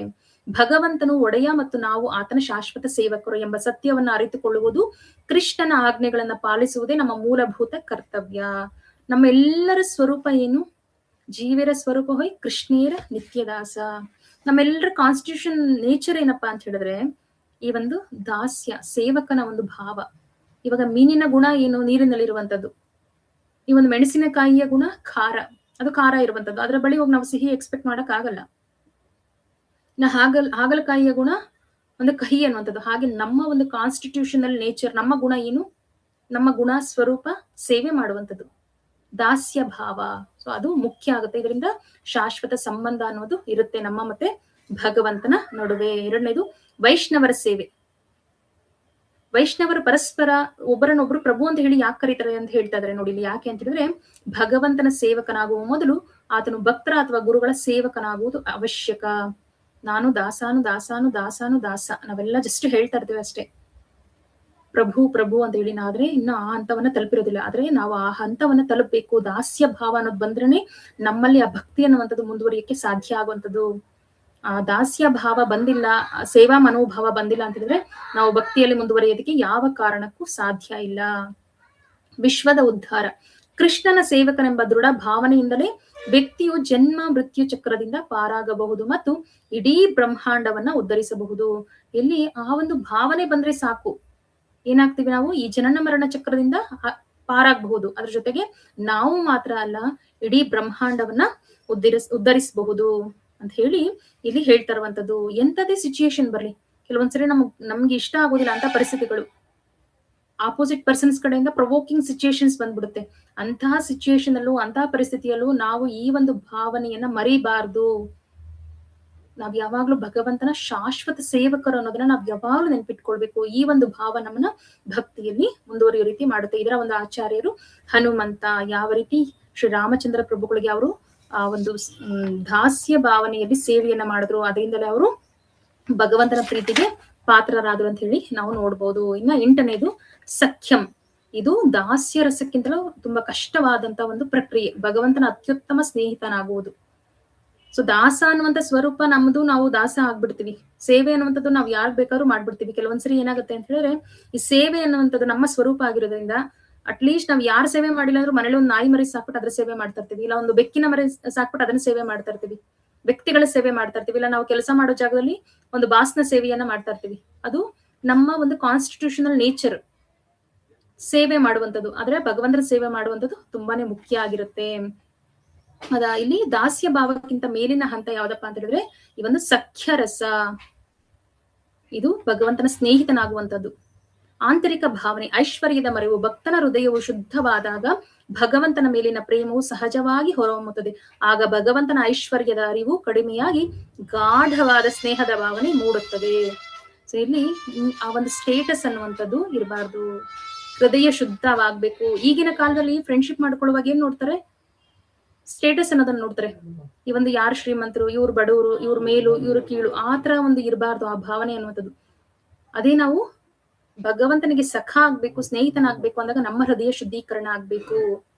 ಭಗವಂತನು ಒಡೆಯ ಮತ್ತು ನಾವು ಆತನ ಶಾಶ್ವತ ಸೇವಕರು ಎಂಬ ಸತ್ಯವನ್ನ ಅರಿತುಕೊಳ್ಳುವುದು, ಕೃಷ್ಣನ ಆಜ್ಞೆಗಳನ್ನ ಪಾಲಿಸುವುದೇ ನಮ್ಮ ಮೂಲಭೂತ ಕರ್ತವ್ಯ. ನಮ್ಮೆಲ್ಲರ ಸ್ವರೂಪ ಏನು, ಜೀವರ ಸ್ವರೂಪ ಹೋಯ್ ಕೃಷ್ಣೇರ ನಿತ್ಯದಾಸ. ನಮ್ಮೆಲ್ಲರ ಕಾನ್ಸ್ಟಿಟ್ಯೂಷನ್ ನೇಚರ್ ಏನಪ್ಪಾ ಅಂತ ಹೇಳಿದ್ರೆ ಈ ಒಂದು ದಾಸ್ಯ, ಸೇವಕನ ಒಂದು ಭಾವ. ಇವಾಗ ಮೀನಿನ ಗುಣ ಏನು, ನೀರಿನಲ್ಲಿರುವಂತದ್ದು. ಈ ಒಂದು ಮೆಣಸಿನಕಾಯಿಯ ಗುಣ ಖಾರ, ಅದು ಖಾರ ಇರುವಂತದ್ದು. ಅದರ ಬಳಿ ಹೋಗಿ ನಾವು ಸಿಹಿ ಎಕ್ಸ್ಪೆಕ್ಟ್ ಮಾಡಕ್ ಆಗಲ್ಲ. ಹಾಗಲಕಾಯಿಯ ಗುಣ ಒಂದು ಕಹಿ ಅನ್ನುವಂಥದ್ದು. ಹಾಗೆ ನಮ್ಮ ಒಂದು ಕಾನ್ಸ್ಟಿಟ್ಯೂಷನಲ್ ನೇಚರ್, ನಮ್ಮ ಗುಣ ಏನು, ನಮ್ಮ ಗುಣ ಸ್ವರೂಪ ಸೇವೆ ಮಾಡುವಂಥದ್ದು, ದಾಸ್ಯ ಭಾವ. ಸೊ ಅದು ಮುಖ್ಯ ಆಗುತ್ತೆ. ಇದರಿಂದ ಶಾಶ್ವತ ಸಂಬಂಧ ಅನ್ನೋದು ಇರುತ್ತೆ ನಮ್ಮ ಮತ್ತೆ ಭಗವಂತನ ನಡುವೆ. 2ನೇದು ವೈಷ್ಣವರ ಸೇವೆ. ವೈಷ್ಣವರು ಪರಸ್ಪರ ಒಬ್ಬರನ್ನೊಬ್ರು ಪ್ರಭು ಅಂತ ಹೇಳಿ ಯಾಕೆ ಕರೀತಾರೆ ಅಂತ ಹೇಳ್ತಾ ಇದಾರೆ ನೋಡಿ ಇಲ್ಲಿ. ಯಾಕೆ ಅಂತ ಹೇಳಿದ್ರೆ ಭಗವಂತನ ಸೇವಕನಾಗುವ ಮೊದಲು ಆತನು ಭಕ್ತರ ಅಥವಾ ಗುರುಗಳ ಸೇವಕನಾಗುವುದು ಅವಶ್ಯಕ. ನಾನು ದಾಸಾನು ದಾಸಾನು ದಾಸಾನು ದಾಸ, ನಾವೆಲ್ಲ ಜಸ್ಟ್ ಹೇಳ್ತಾ ಇರ್ತೇವೆ ಅಷ್ಟೇ, ಪ್ರಭು ಪ್ರಭು ಅಂತ ಹೇಳಿ. ಆದ್ರೆ ಇನ್ನು ಆ ಹಂತವನ್ನ ತಲುಪಿರೋದಿಲ್ಲ. ಆದ್ರೆ ನಾವು ಆ ಹಂತವನ್ನ ತಲುಪಬೇಕು. ದಾಸ್ಯ ಭಾವ ಅನ್ನೋದು ಬಂದ್ರೇನೆ ನಮ್ಮಲ್ಲಿ ಆ ಭಕ್ತಿ ಅನ್ನುವಂಥದ್ದು ಮುಂದುವರಿಯಕ್ಕೆ ಸಾಧ್ಯ ಆಗುವಂಥದ್ದು. ಆ ದಾಸ್ಯ ಭಾವ ಬಂದಿಲ್ಲ, ಸೇವಾ ಮನೋಭಾವ ಬಂದಿಲ್ಲ ಅಂತಂದ್ರೆ ನಾವು ಭಕ್ತಿಯಲ್ಲಿ ಮುಂದುವರಿಯೋದಕ್ಕೆ ಯಾವ ಕಾರಣಕ್ಕೂ ಸಾಧ್ಯ ಇಲ್ಲ. ವಿಶ್ವದ ಉದ್ಧಾರ, ಕೃಷ್ಣನ ಸೇವಕನೆಂಬ ದೃಢ ಭಾವನೆಯಿಂದಲೇ ವ್ಯಕ್ತಿಯು ಜನ್ಮ ಮೃತ್ಯು ಚಕ್ರದಿಂದ ಪಾರಾಗಬಹುದು ಮತ್ತು ಇಡೀ ಬ್ರಹ್ಮಾಂಡವನ್ನ ಉದ್ಧರಿಸಬಹುದು. ಇಲ್ಲಿ ಆ ಒಂದು ಭಾವನೆ ಬಂದ್ರೆ ಸಾಕು, ಏನಾಗ್ತೀವಿ ನಾವು, ಈ ಜನನ ಮರಣ ಚಕ್ರದಿಂದ ಪಾರಾಗಬಹುದು. ಅದ್ರ ಜೊತೆಗೆ ನಾವು ಮಾತ್ರ ಅಲ್ಲ, ಇಡೀ ಬ್ರಹ್ಮಾಂಡವನ್ನ ಉದ್ಧರಿಸಬಹುದು ಅಂತ ಹೇಳಿ ಇಲ್ಲಿ ಹೇಳ್ತಾ ಇರುವಂತದ್ದು. ಎಂತದೇ ಸಿಚುಯೇಷನ್ ಬರ್ಲಿ, ಕೆಲವೊಂದ್ಸರಿ ನಮ್ಗೆ ಇಷ್ಟ ಆಗೋದಿಲ್ಲ ಅಂತ ಪರಿಸ್ಥಿತಿಗಳು, ಆಪೋಸಿಟ್ ಪರ್ಸನ್ಸ್ ಕಡೆಯಿಂದ ಪ್ರೊವೋಕಿಂಗ್ ಸಿಚುಯೇಷನ್ಸ್ ಬಂದ್ಬಿಡುತ್ತೆ. ಅಂತಹ ಸಿಚುಯೇಷನ್ ಅಲ್ಲೂ ಅಂತಹ ಪರಿಸ್ಥಿತಿಯಲ್ಲೂ ನಾವು ಈ ಒಂದು ಭಾವನೆಯನ್ನ ಮರಿಬಾರ್ದು. ನಾವ್ ಯಾವಾಗ್ಲೂ ಭಗವಂತನ ಶಾಶ್ವತ ಸೇವಕರು ಅನ್ನೋದನ್ನ ನಾವ್ ಯಾವಾಗ್ಲೂ ನೆನ್ಪಿಟ್ಕೊಳ್ಬೇಕು. ಈ ಒಂದು ಭಾವ ನಮ್ಮನ್ನ ಭಕ್ತಿಯಲ್ಲಿ ಮುಂದುವರಿಯೋ ರೀತಿ ಮಾಡುತ್ತೆ. ಇದರ ಒಂದು ಆಚಾರ್ಯರು ಹನುಮಂತ ಯಾವ ರೀತಿ ಶ್ರೀರಾಮಚಂದ್ರ ಪ್ರಭುಗಳಿಗೆ ಅವರು ಆ ಒಂದು ದಾಸ್ಯ ಭಾವನೆಯಲ್ಲಿ ಸೇವೆಯನ್ನ ಮಾಡಿದ್ರು, ಅದರಿಂದಲೇ ಅವರು ಭಗವಂತನ ಪ್ರೀತಿಗೆ ಪಾತ್ರರಾದ್ರು ಅಂತ ಹೇಳಿ ನಾವು ನೋಡ್ಬೋದು. ಇನ್ನ 8ನೇದು ಸಖ್ಯಂ. ಇದು ದಾಸ್ಯ ರಸಕ್ಕಿಂತಲೂ ತುಂಬಾ ಕಷ್ಟವಾದಂತ ಒಂದು ಪ್ರಕ್ರಿಯೆ, ಭಗವಂತನ ಅತ್ಯುತ್ತಮ ಸ್ನೇಹಿತನಾಗುವುದು. ಸೊ ದಾಸ ಅನ್ನುವಂತ ಸ್ವರೂಪ ನಮ್ದು, ನಾವು ದಾಸ ಆಗ್ಬಿಡ್ತೀವಿ. ಸೇವೆ ಅನ್ನುವಂಥದ್ದು ನಾವ್ ಯಾರ್ ಬೇಕಾದ್ರೂ ಮಾಡ್ಬಿಡ್ತೀವಿ. ಕೆಲವೊಂದ್ಸರಿ ಏನಾಗುತ್ತೆ ಅಂತ ಹೇಳಿದ್ರೆ ಈ ಸೇವೆ ಅನ್ನುವಂಥದ್ದು ನಮ್ಮ ಸ್ವರೂಪ ಆಗಿರೋದ್ರಿಂದ ಅಟ್ಲೀಸ್ಟ್ ನಾವ್ ಯಾರು ಸೇವೆ ಮಾಡಿಲ್ಲ ಅಂದ್ರೂ ಮನೇಲಿ ಒಂದು ನಾಯಿ ಮರಿ ಸಾಕ್ಬಿಟ್ಟು ಅದ್ರ ಸೇವೆ ಮಾಡ್ತಾ ಇರ್ತೀವಿ, ಇಲ್ಲ ಒಂದು ಬೆಕ್ಕಿನ ಮರಿ ಸಾಕ್ಬಿಟ್ಟು ಅದನ್ನ ಸೇವೆ ಮಾಡ್ತಾ ಇರ್ತೀವಿ. ವ್ಯಕ್ತಿಗಳ ಸೇವೆ ಮಾಡ್ತಾ ಇರ್ತೀವಿ, ಇಲ್ಲ ನಾವು ಕೆಲಸ ಮಾಡೋ ಜಾಗದಲ್ಲಿ ಒಂದು ಬಾಸ್ನ ಸೇವೆಯನ್ನ ಮಾಡ್ತಾ ಇರ್ತೀವಿ. ಅದು ನಮ್ಮ ಒಂದು ಕಾನ್ಸ್ಟಿಟ್ಯೂಷನಲ್ ನೇಚರ್, ಸೇವೆ ಮಾಡುವಂಥದ್ದು. ಆದ್ರೆ ಭಗವಂತನ ಸೇವೆ ಮಾಡುವಂಥದ್ದು ತುಂಬಾನೇ ಮುಖ್ಯ ಆಗಿರುತ್ತೆ. ಇಲ್ಲಿ ದಾಸ್ಯ ಭಾವಕ್ಕಿಂತ ಮೇಲಿನ ಹಂತ ಯಾವ್ದಪ್ಪ ಅಂತ ಹೇಳಿದ್ರೆ ಈ ಒಂದು ಸಖ್ಯ ರಸ. ಇದು ಭಗವಂತನ ಸ್ನೇಹಿತನಾಗುವಂಥದ್ದು. ಆಂತರಿಕ ಭಾವನೆ, ಐಶ್ವರ್ಯದ ಮರೆವು, ಭಕ್ತನ ಹೃದಯವು ಶುದ್ಧವಾದಾಗ ಭಗವಂತನ ಮೇಲಿನ ಪ್ರೇಮವು ಸಹಜವಾಗಿ ಹೊರಹೊಮ್ಮುತ್ತದೆ. ಆಗ ಭಗವಂತನ ಐಶ್ವರ್ಯದ ಅರಿವು ಕಡಿಮೆಯಾಗಿ ಗಾಢವಾದ ಸ್ನೇಹದ ಭಾವನೆ ಮೂಡುತ್ತದೆ. ಸೊ ಇಲ್ಲಿ ಆ ಒಂದು ಸ್ಟೇಟಸ್ ಅನ್ನುವಂಥದ್ದು ಇರಬಾರ್ದು. ಹೃದಯ ಶುದ್ಧವಾಗ್ಬೇಕು. ಈಗಿನ ಕಾಲದಲ್ಲಿ ಫ್ರೆಂಡ್ಶಿಪ್ ಮಾಡ್ಕೊಳ್ಳುವಾಗ ಏನ್ ನೋಡ್ತಾರೆ? ಸ್ಟೇಟಸ್ ಅನ್ನೋದನ್ನ ನೋಡ್ತಾರೆ. ಈ ಒಂದು ಯಾರು ಶ್ರೀಮಂತರು, ಇವ್ರು ಬಡವರು, ಇವ್ರ ಮೇಲು, ಇವ್ರ ಕೀಳು, ಆತರ ಒಂದು ಇರಬಾರ್ದು ಆ ಭಾವನೆ ಅನ್ನುವಂಥದ್ದು. ಅದೇ ನಾವು ಭಗವಂತನಿಗೆ ಸಖ ಆಗ್ಬೇಕು, ಸ್ನೇಹಿತನಾಗ್ಬೇಕು ಅಂದಾಗ ನಮ್ಮ ಹೃದಯ ಶುದ್ಧೀಕರಣ ಆಗ್ಬೇಕು.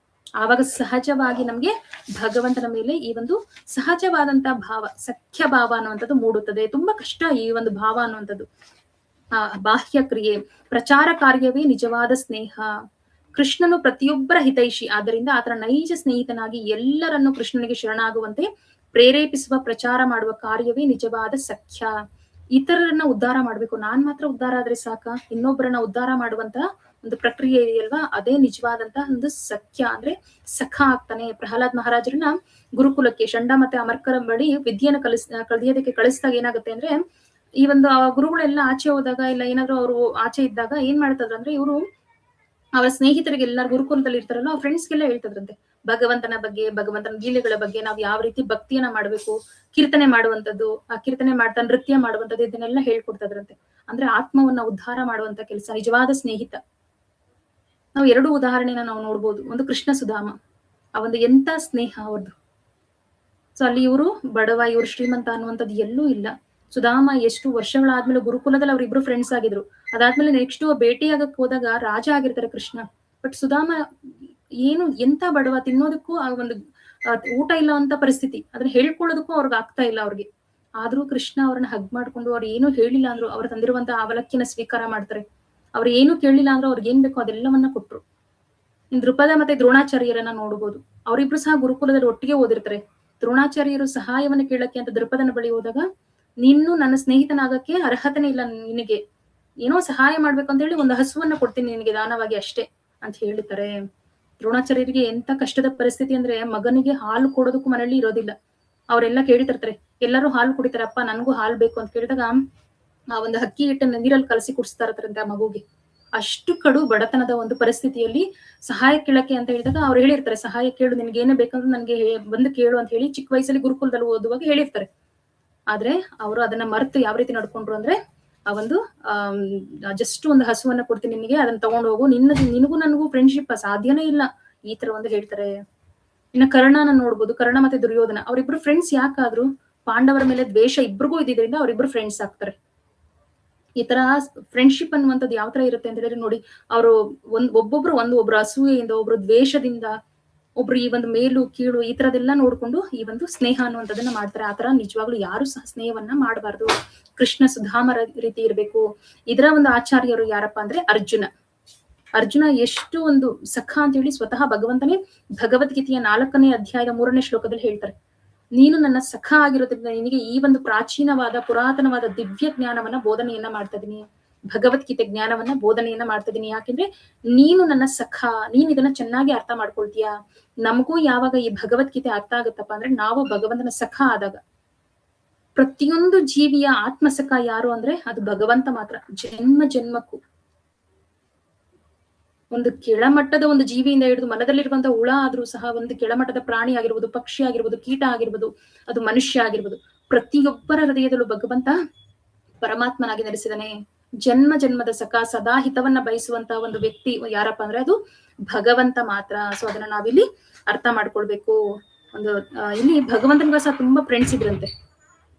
ಆವಾಗ ಸಹಜವಾಗಿ ನಮ್ಗೆ ಭಗವಂತನ ಮೇಲೆ ಈ ಒಂದು ಸಹಜವಾದಂತ ಭಾವ, ಸಖ್ಯ ಭಾವ ಅನ್ನುವಂಥದ್ದು ಮೂಡುತ್ತದೆ. ತುಂಬಾ ಕಷ್ಟ ಈ ಒಂದು ಭಾವ ಅನ್ನುವಂಥದ್ದು. ಬಾಹ್ಯ ಕ್ರಿಯೆ, ಪ್ರಚಾರ ಕಾರ್ಯವೇ ನಿಜವಾದ ಸ್ನೇಹ. ಕೃಷ್ಣನು ಪ್ರತಿಯೊಬ್ಬರ ಹಿತೈಷಿ, ಆದ್ದರಿಂದ ಆತನ ನೈಜ ಸ್ನೇಹಿತನಾಗಿ ಎಲ್ಲರನ್ನು ಕೃಷ್ಣನಿಗೆ ಶರಣಾಗುವಂತೆ ಪ್ರೇರೇಪಿಸುವ ಪ್ರಚಾರ ಮಾಡುವ ಕಾರ್ಯವೇ ನಿಜವಾದ ಸಖ್ಯ. ಇತರರನ್ನ ಉದ್ಧಾರ ಮಾಡ್ಬೇಕು, ನಾನ್ ಮಾತ್ರ ಉದ್ಧಾರ ಆದ್ರೆ ಸಾಕ, ಇನ್ನೊಬ್ಬರನ್ನ ಉದ್ಧಾರ ಮಾಡುವಂತ ಒಂದು ಪ್ರಕ್ರಿಯೆ ಇದೆಯಲ್ವಾ, ಅದೇ ನಿಜವಾದಂತ ಒಂದು ಸಖ್ಯ. ಅಂದ್ರೆ ಸಖ ಆಗ್ತಾನೆ. ಪ್ರಹ್ಲಾದ್ ಮಹಾರಾಜರನ್ನ ಗುರುಕುಲಕ್ಕೆ ಷಂಡ ಮತ್ತೆ ಅಮರ್ಕರ ಬಳಿ ವಿದ್ಯೆಯನ್ನು ಕಲಿಯೋದಕ್ಕೆ ಕಳಿಸಿದಾಗ ಏನಾಗುತ್ತೆ ಅಂದ್ರೆ, ಈ ಒಂದು ಗುರುಗಳೆಲ್ಲ ಆಚೆ ಹೋದಾಗ ಇಲ್ಲ ಏನಾದ್ರು ಅವರು ಆಚೆ ಇದ್ದಾಗ ಏನ್ ಮಾಡ್ತದ್ರ ಅಂದ್ರೆ, ಇವರು ಅವರ ಸ್ನೇಹಿತರಿಗೆ ಎಲ್ಲಾರು ಗುರುಕುಲದಲ್ಲಿ ಇರ್ತಾರಲ್ಲ, ಅವ್ರ ಫ್ರೆಂಡ್ಸ್ಗೆಲ್ಲ ಹೇಳ್ತದ್ರಂತೆ ಭಗವಂತನ ಬಗ್ಗೆ, ಭಗವಂತನ ಲೀಲೆಗಳ ಬಗ್ಗೆ, ನಾವ್ ಯಾವ ರೀತಿ ಭಕ್ತಿಯನ್ನ ಮಾಡ್ಬೇಕು, ಕೀರ್ತನೆ ಮಾಡುವಂಥದ್ದು, ಆ ಕೀರ್ತನೆ ಮಾಡ್ತಾ ನೃತ್ಯ ಮಾಡುವಂಥದ್ದು, ಇದನ್ನೆಲ್ಲ ಹೇಳ್ಕೊಡ್ತದ್ರಂತೆ. ಅಂದ್ರೆ ಆತ್ಮವನ್ನ ಉದ್ಧಾರ ಮಾಡುವಂತ ಕೆಲಸ ನಿಜವಾದ ಸ್ನೇಹಿತ. ನಾವು ಎರಡು ಉದಾಹರಣೆನ ನಾವು ನೋಡ್ಬೋದು. ಒಂದು ಕೃಷ್ಣ ಸುಧಾಮ, ಆ ಒಂದು ಎಂತ ಸ್ನೇಹ ಅವ್ರದ್ದು. ಸೊ ಅಲ್ಲಿ ಇವರು ಬಡವ, ಇವ್ರು ಶ್ರೀಮಂತ ಅನ್ನುವಂಥದ್ದು ಎಲ್ಲೂ ಇಲ್ಲ. ಸುಧಾಮ ಎಷ್ಟು ವರ್ಷಗಳಾದ್ಮೇಲೆ ಗುರುಕುಲದಲ್ಲಿ ಅವ್ರಿಬ್ರು ಫ್ರೆಂಡ್ಸ್ ಆಗಿದ್ರು. ಅದಾದ್ಮೇಲೆ ನೆಕ್ಸ್ಟ್ ಭೇಟಿಯಾಗಕ್ ಹೋದಾಗ ರಾಜ ಆಗಿರ್ತಾರೆ ಕೃಷ್ಣ. ಬಟ್ ಸುಧಾಮ ಏನು ಎಂತ ಬಡವ, ತಿನ್ನೋದಕ್ಕೂ ಆ ಒಂದು ಊಟ ಇಲ್ಲ ಅಂತ ಪರಿಸ್ಥಿತಿ, ಅದನ್ನ ಹೇಳ್ಕೊಳ್ಳೋದಕ್ಕೂ ಅವ್ರಿಗೆ ಆಗ್ತಾ ಇಲ್ಲ ಅವ್ರಿಗೆ. ಆದ್ರೂ ಕೃಷ್ಣ ಅವ್ರನ್ನ ಹಗ್ ಮಾಡ್ಕೊಂಡು, ಅವ್ರು ಏನು ಹೇಳಿಲ್ಲ ಅಂದ್ರು ಅವ್ರು ತಂದಿರುವಂತ ಅವಲಕ್ಕಿನ ಸ್ವೀಕಾರ ಮಾಡ್ತಾರೆ. ಅವ್ರು ಏನು ಕೇಳಿಲ್ಲ ಅಂದ್ರು ಅವ್ರಿಗೆ ಏನ್ ಬೇಕೋ ಅದೆಲ್ಲವನ್ನ ಕೊಟ್ರು. ದೃಪದ ಮತ್ತೆ ದ್ರೋಣಾಚಾರ್ಯರನ್ನ ನೋಡ್ಬೋದು. ಅವರಿಬ್ರು ಸಹ ಗುರುಕುಲದಲ್ಲಿ ಒಟ್ಟಿಗೆ ಓದಿರ್ತಾರೆ. ದ್ರೋಣಾಚಾರ್ಯರು ಸಹಾಯವನ್ನ ಕೇಳಕ್ಕೆ ಅಂತ ದೃಪದನ ಬಳಿ ಹೋದಾಗ, ನೀನು ನನ್ನ ಸ್ನೇಹಿತನಾಗಕ್ಕೆ ಅರ್ಹತೆನೇ ಇಲ್ಲ ನಿನಗೆ, ಏನೋ ಸಹಾಯ ಮಾಡ್ಬೇಕಂತ ಹೇಳಿ ಒಂದು ಹಸುವನ್ನ ಕೊಡ್ತೀನಿ ನಿನಗೆ ದಾನವಾಗಿ ಅಷ್ಟೇ ಅಂತ ಹೇಳ್ತಾರೆ. ದ್ರೋಣಾಚಾರ್ಯರಿಗೆ ಎಂತ ಕಷ್ಟದ ಪರಿಸ್ಥಿತಿ ಅಂದ್ರೆ, ಮಗನಿಗೆ ಹಾಲು ಕೊಡೋದಕ್ಕೂ ಮನೆಯಲ್ಲಿ ಇರೋದಿಲ್ಲ. ಅವರೆಲ್ಲ ಕೇಳ್ತಿರ್ತಾರೆ, ಎಲ್ಲರೂ ಹಾಲು ಕುಡಿತಾರೆ, ಅಪ್ಪ ನನ್ಗೂ ಹಾಲು ಬೇಕು ಅಂತ ಕೇಳಿದಾಗ ಆ ಒಂದು ಅಕ್ಕಿ ಹಿಟ್ಟನ್ನ ನೀರಲ್ಲಿ ಕಲಸಿ ಕುಡಿಸ್ತಾ ಇರ್ತಾರಂತೆ ಆ ಮಗುಗೆ. ಅಷ್ಟು ಕಡು ಬಡತನದ ಒಂದು ಪರಿಸ್ಥಿತಿಯಲ್ಲಿ ಸಹಾಯ ಕೇಳಕ್ಕೆ ಅಂತ ಹೇಳಿದಾಗ ಅವ್ರು ಹೇಳಿರ್ತಾರೆ, ಸಹಾಯ ಕೇಳು, ನಿನ್ಗೆ ಏನೇ ಬೇಕಂದ್ರೆ ನನ್ಗೆ ಬಂದು ಕೇಳು ಅಂತ ಹೇಳಿ ಚಿಕ್ಕ ವಯಸ್ಸಲ್ಲಿ ಗುರುಕುಲದಲ್ಲಿ ಓದುವಾಗ ಹೇಳಿರ್ತಾರೆ. ಆದ್ರೆ ಅವರು ಅದನ್ನ ಮರೆತು ಯಾವ ರೀತಿ ನಡ್ಕೊಂಡ್ರು ಅಂದ್ರೆ, ಆ ಒಂದು ಜಸ್ಟ್ ಒಂದು ಹಸುವನ್ನ ಕೊಡ್ತೀನಿ ನಿನಗೆ, ಅದನ್ನ ತಗೊಂಡು ಹೋಗು, ನಿನಗೂ ನನಗೂ ಫ್ರೆಂಡ್ಶಿಪ್ ಸಾಧ್ಯನೇ ಇಲ್ಲ, ಈ ತರ ಒಂದು ಹೇಳ್ತಾರೆ. ಇನ್ನ ಕರ್ಣನ ನೋಡ್ಬೋದು. ಕರ್ಣ ಮತ್ತೆ ದುರ್ಯೋಧನ ಅವರಿಬ್ರು ಫ್ರೆಂಡ್ಸ್ ಯಾಕಾದ್ರು, ಪಾಂಡವರ ಮೇಲೆ ದ್ವೇಷ ಇಬ್ರಿಗೂ ಇದ್ದಿದ್ರಿಂದ ಅವರಿಬ್ರು ಫ್ರೆಂಡ್ಸ್ ಆಗ್ತಾರೆ. ಈ ತರ ಫ್ರೆಂಡ್ಶಿಪ್ ಅನ್ನುವಂಥದ್ದು ಯಾವ ತರ ಇರುತ್ತೆ ಅಂತ ಹೇಳಿದ್ರೆ ನೋಡಿ, ಅವರು ಒಬ್ರು ಅಸೂಯೆಯಿಂದ, ಒಬ್ರು ದ್ವೇಷದಿಂದ, ಒಬ್ರು ಈ ಒಂದು ಮೇಲು ಕೀಳು ಈ ತರದೆಲ್ಲ ನೋಡ್ಕೊಂಡು ಈ ಒಂದು ಸ್ನೇಹ ಅನ್ನುವಂಥದ್ದನ್ನ ಮಾಡ್ತಾರೆ. ಆತರ ನಿಜವಾಗ್ಲೂ ಯಾರು ಸಹ ಸ್ನೇಹವನ್ನ ಮಾಡಬಾರ್ದು. ಕೃಷ್ಣ ಸುಧಾಮರ ರೀತಿ ಇರ್ಬೇಕು. ಇದರ ಒಂದು ಆಚಾರ್ಯರು ಯಾರಪ್ಪ ಅಂದ್ರೆ ಅರ್ಜುನ ಎಷ್ಟು ಒಂದು ಸಖ ಅಂತ ಹೇಳಿ ಸ್ವತಃ ಭಗವಂತನೇ ಭಗವದ್ಗೀತೆಯ 4ನೇ ಅಧ್ಯಾಯದ 3ನೇ ಶ್ಲೋಕದಲ್ಲಿ ಹೇಳ್ತಾರೆ. ನೀನು ನನ್ನ ಸಖ ಆಗಿರೋದ್ರಿಂದ ನಿನಗೆ ಈ ಒಂದು ಪ್ರಾಚೀನವಾದ ಪುರಾತನವಾದ ದಿವ್ಯ ಜ್ಞಾನವನ್ನ ಬೋಧನೆಯನ್ನ ಮಾಡ್ತಾ ಇದೀನಿ, ಭಗವದ್ಗೀತೆ ಜ್ಞಾನವನ್ನ ಬೋಧನೆಯನ್ನ ಮಾಡ್ತಾ ಇದೀನಿ. ಯಾಕೆಂದ್ರೆ ನೀನು ನನ್ನ ಸಖ, ನೀನ್ ಇದನ್ನ ಚೆನ್ನಾಗಿ ಅರ್ಥ ಮಾಡ್ಕೊಳ್ತೀಯಾ. ನಮಗೂ ಯಾವಾಗ ಈ ಭಗವದ್ಗೀತೆ ಅರ್ಥ ಆಗುತ್ತಪ್ಪ ಅಂದ್ರೆ, ನಾವು ಭಗವಂತನ ಸಖ ಆದಾಗ. ಪ್ರತಿಯೊಂದು ಜೀವಿಯ ಆತ್ಮಸಖ ಯಾರು ಅಂದ್ರೆ ಅದು ಭಗವಂತ ಮಾತ್ರ. ಜನ್ಮಕ್ಕೂ ಒಂದು ಕೆಳಮಟ್ಟದ ಒಂದು ಜೀವಿಯಿಂದ ಹಿಡಿದು ಮನದಲ್ಲಿರುವಂತಹ ಹುಳ ಆದ್ರೂ ಸಹ, ಒಂದು ಕೆಳಮಟ್ಟದ ಪ್ರಾಣಿ ಆಗಿರ್ಬೋದು, ಪಕ್ಷಿ ಆಗಿರ್ಬೋದು, ಕೀಟ ಆಗಿರ್ಬೋದು, ಅದು ಮನುಷ್ಯ ಆಗಿರ್ಬೋದು, ಪ್ರತಿಯೊಬ್ಬರ ಹೃದಯದಲ್ಲೂ ಭಗವಂತ ಪರಮಾತ್ಮನಾಗಿ ನೆಲೆಸಿದಾನೆ. ಜನ್ಮದ ಸಖ, ಸದಾ ಹಿತವನ್ನ ಬಯಸುವಂತಹ ಒಂದು ವ್ಯಕ್ತಿ ಯಾರಪ್ಪ ಅಂದ್ರೆ ಅದು ಭಗವಂತ ಮಾತ್ರ. ಸೊ ಅದನ್ನ ನಾವಿಲ್ಲಿ ಅರ್ಥ ಮಾಡ್ಕೊಳ್ಬೇಕು. ಒಂದು ಇಲ್ಲಿ ಭಗವಂತನಿಗೆ ಸಹ ತುಂಬಾ ಫ್ರೆಂಡ್ಸ್ ಇದ್ರಂತೆ.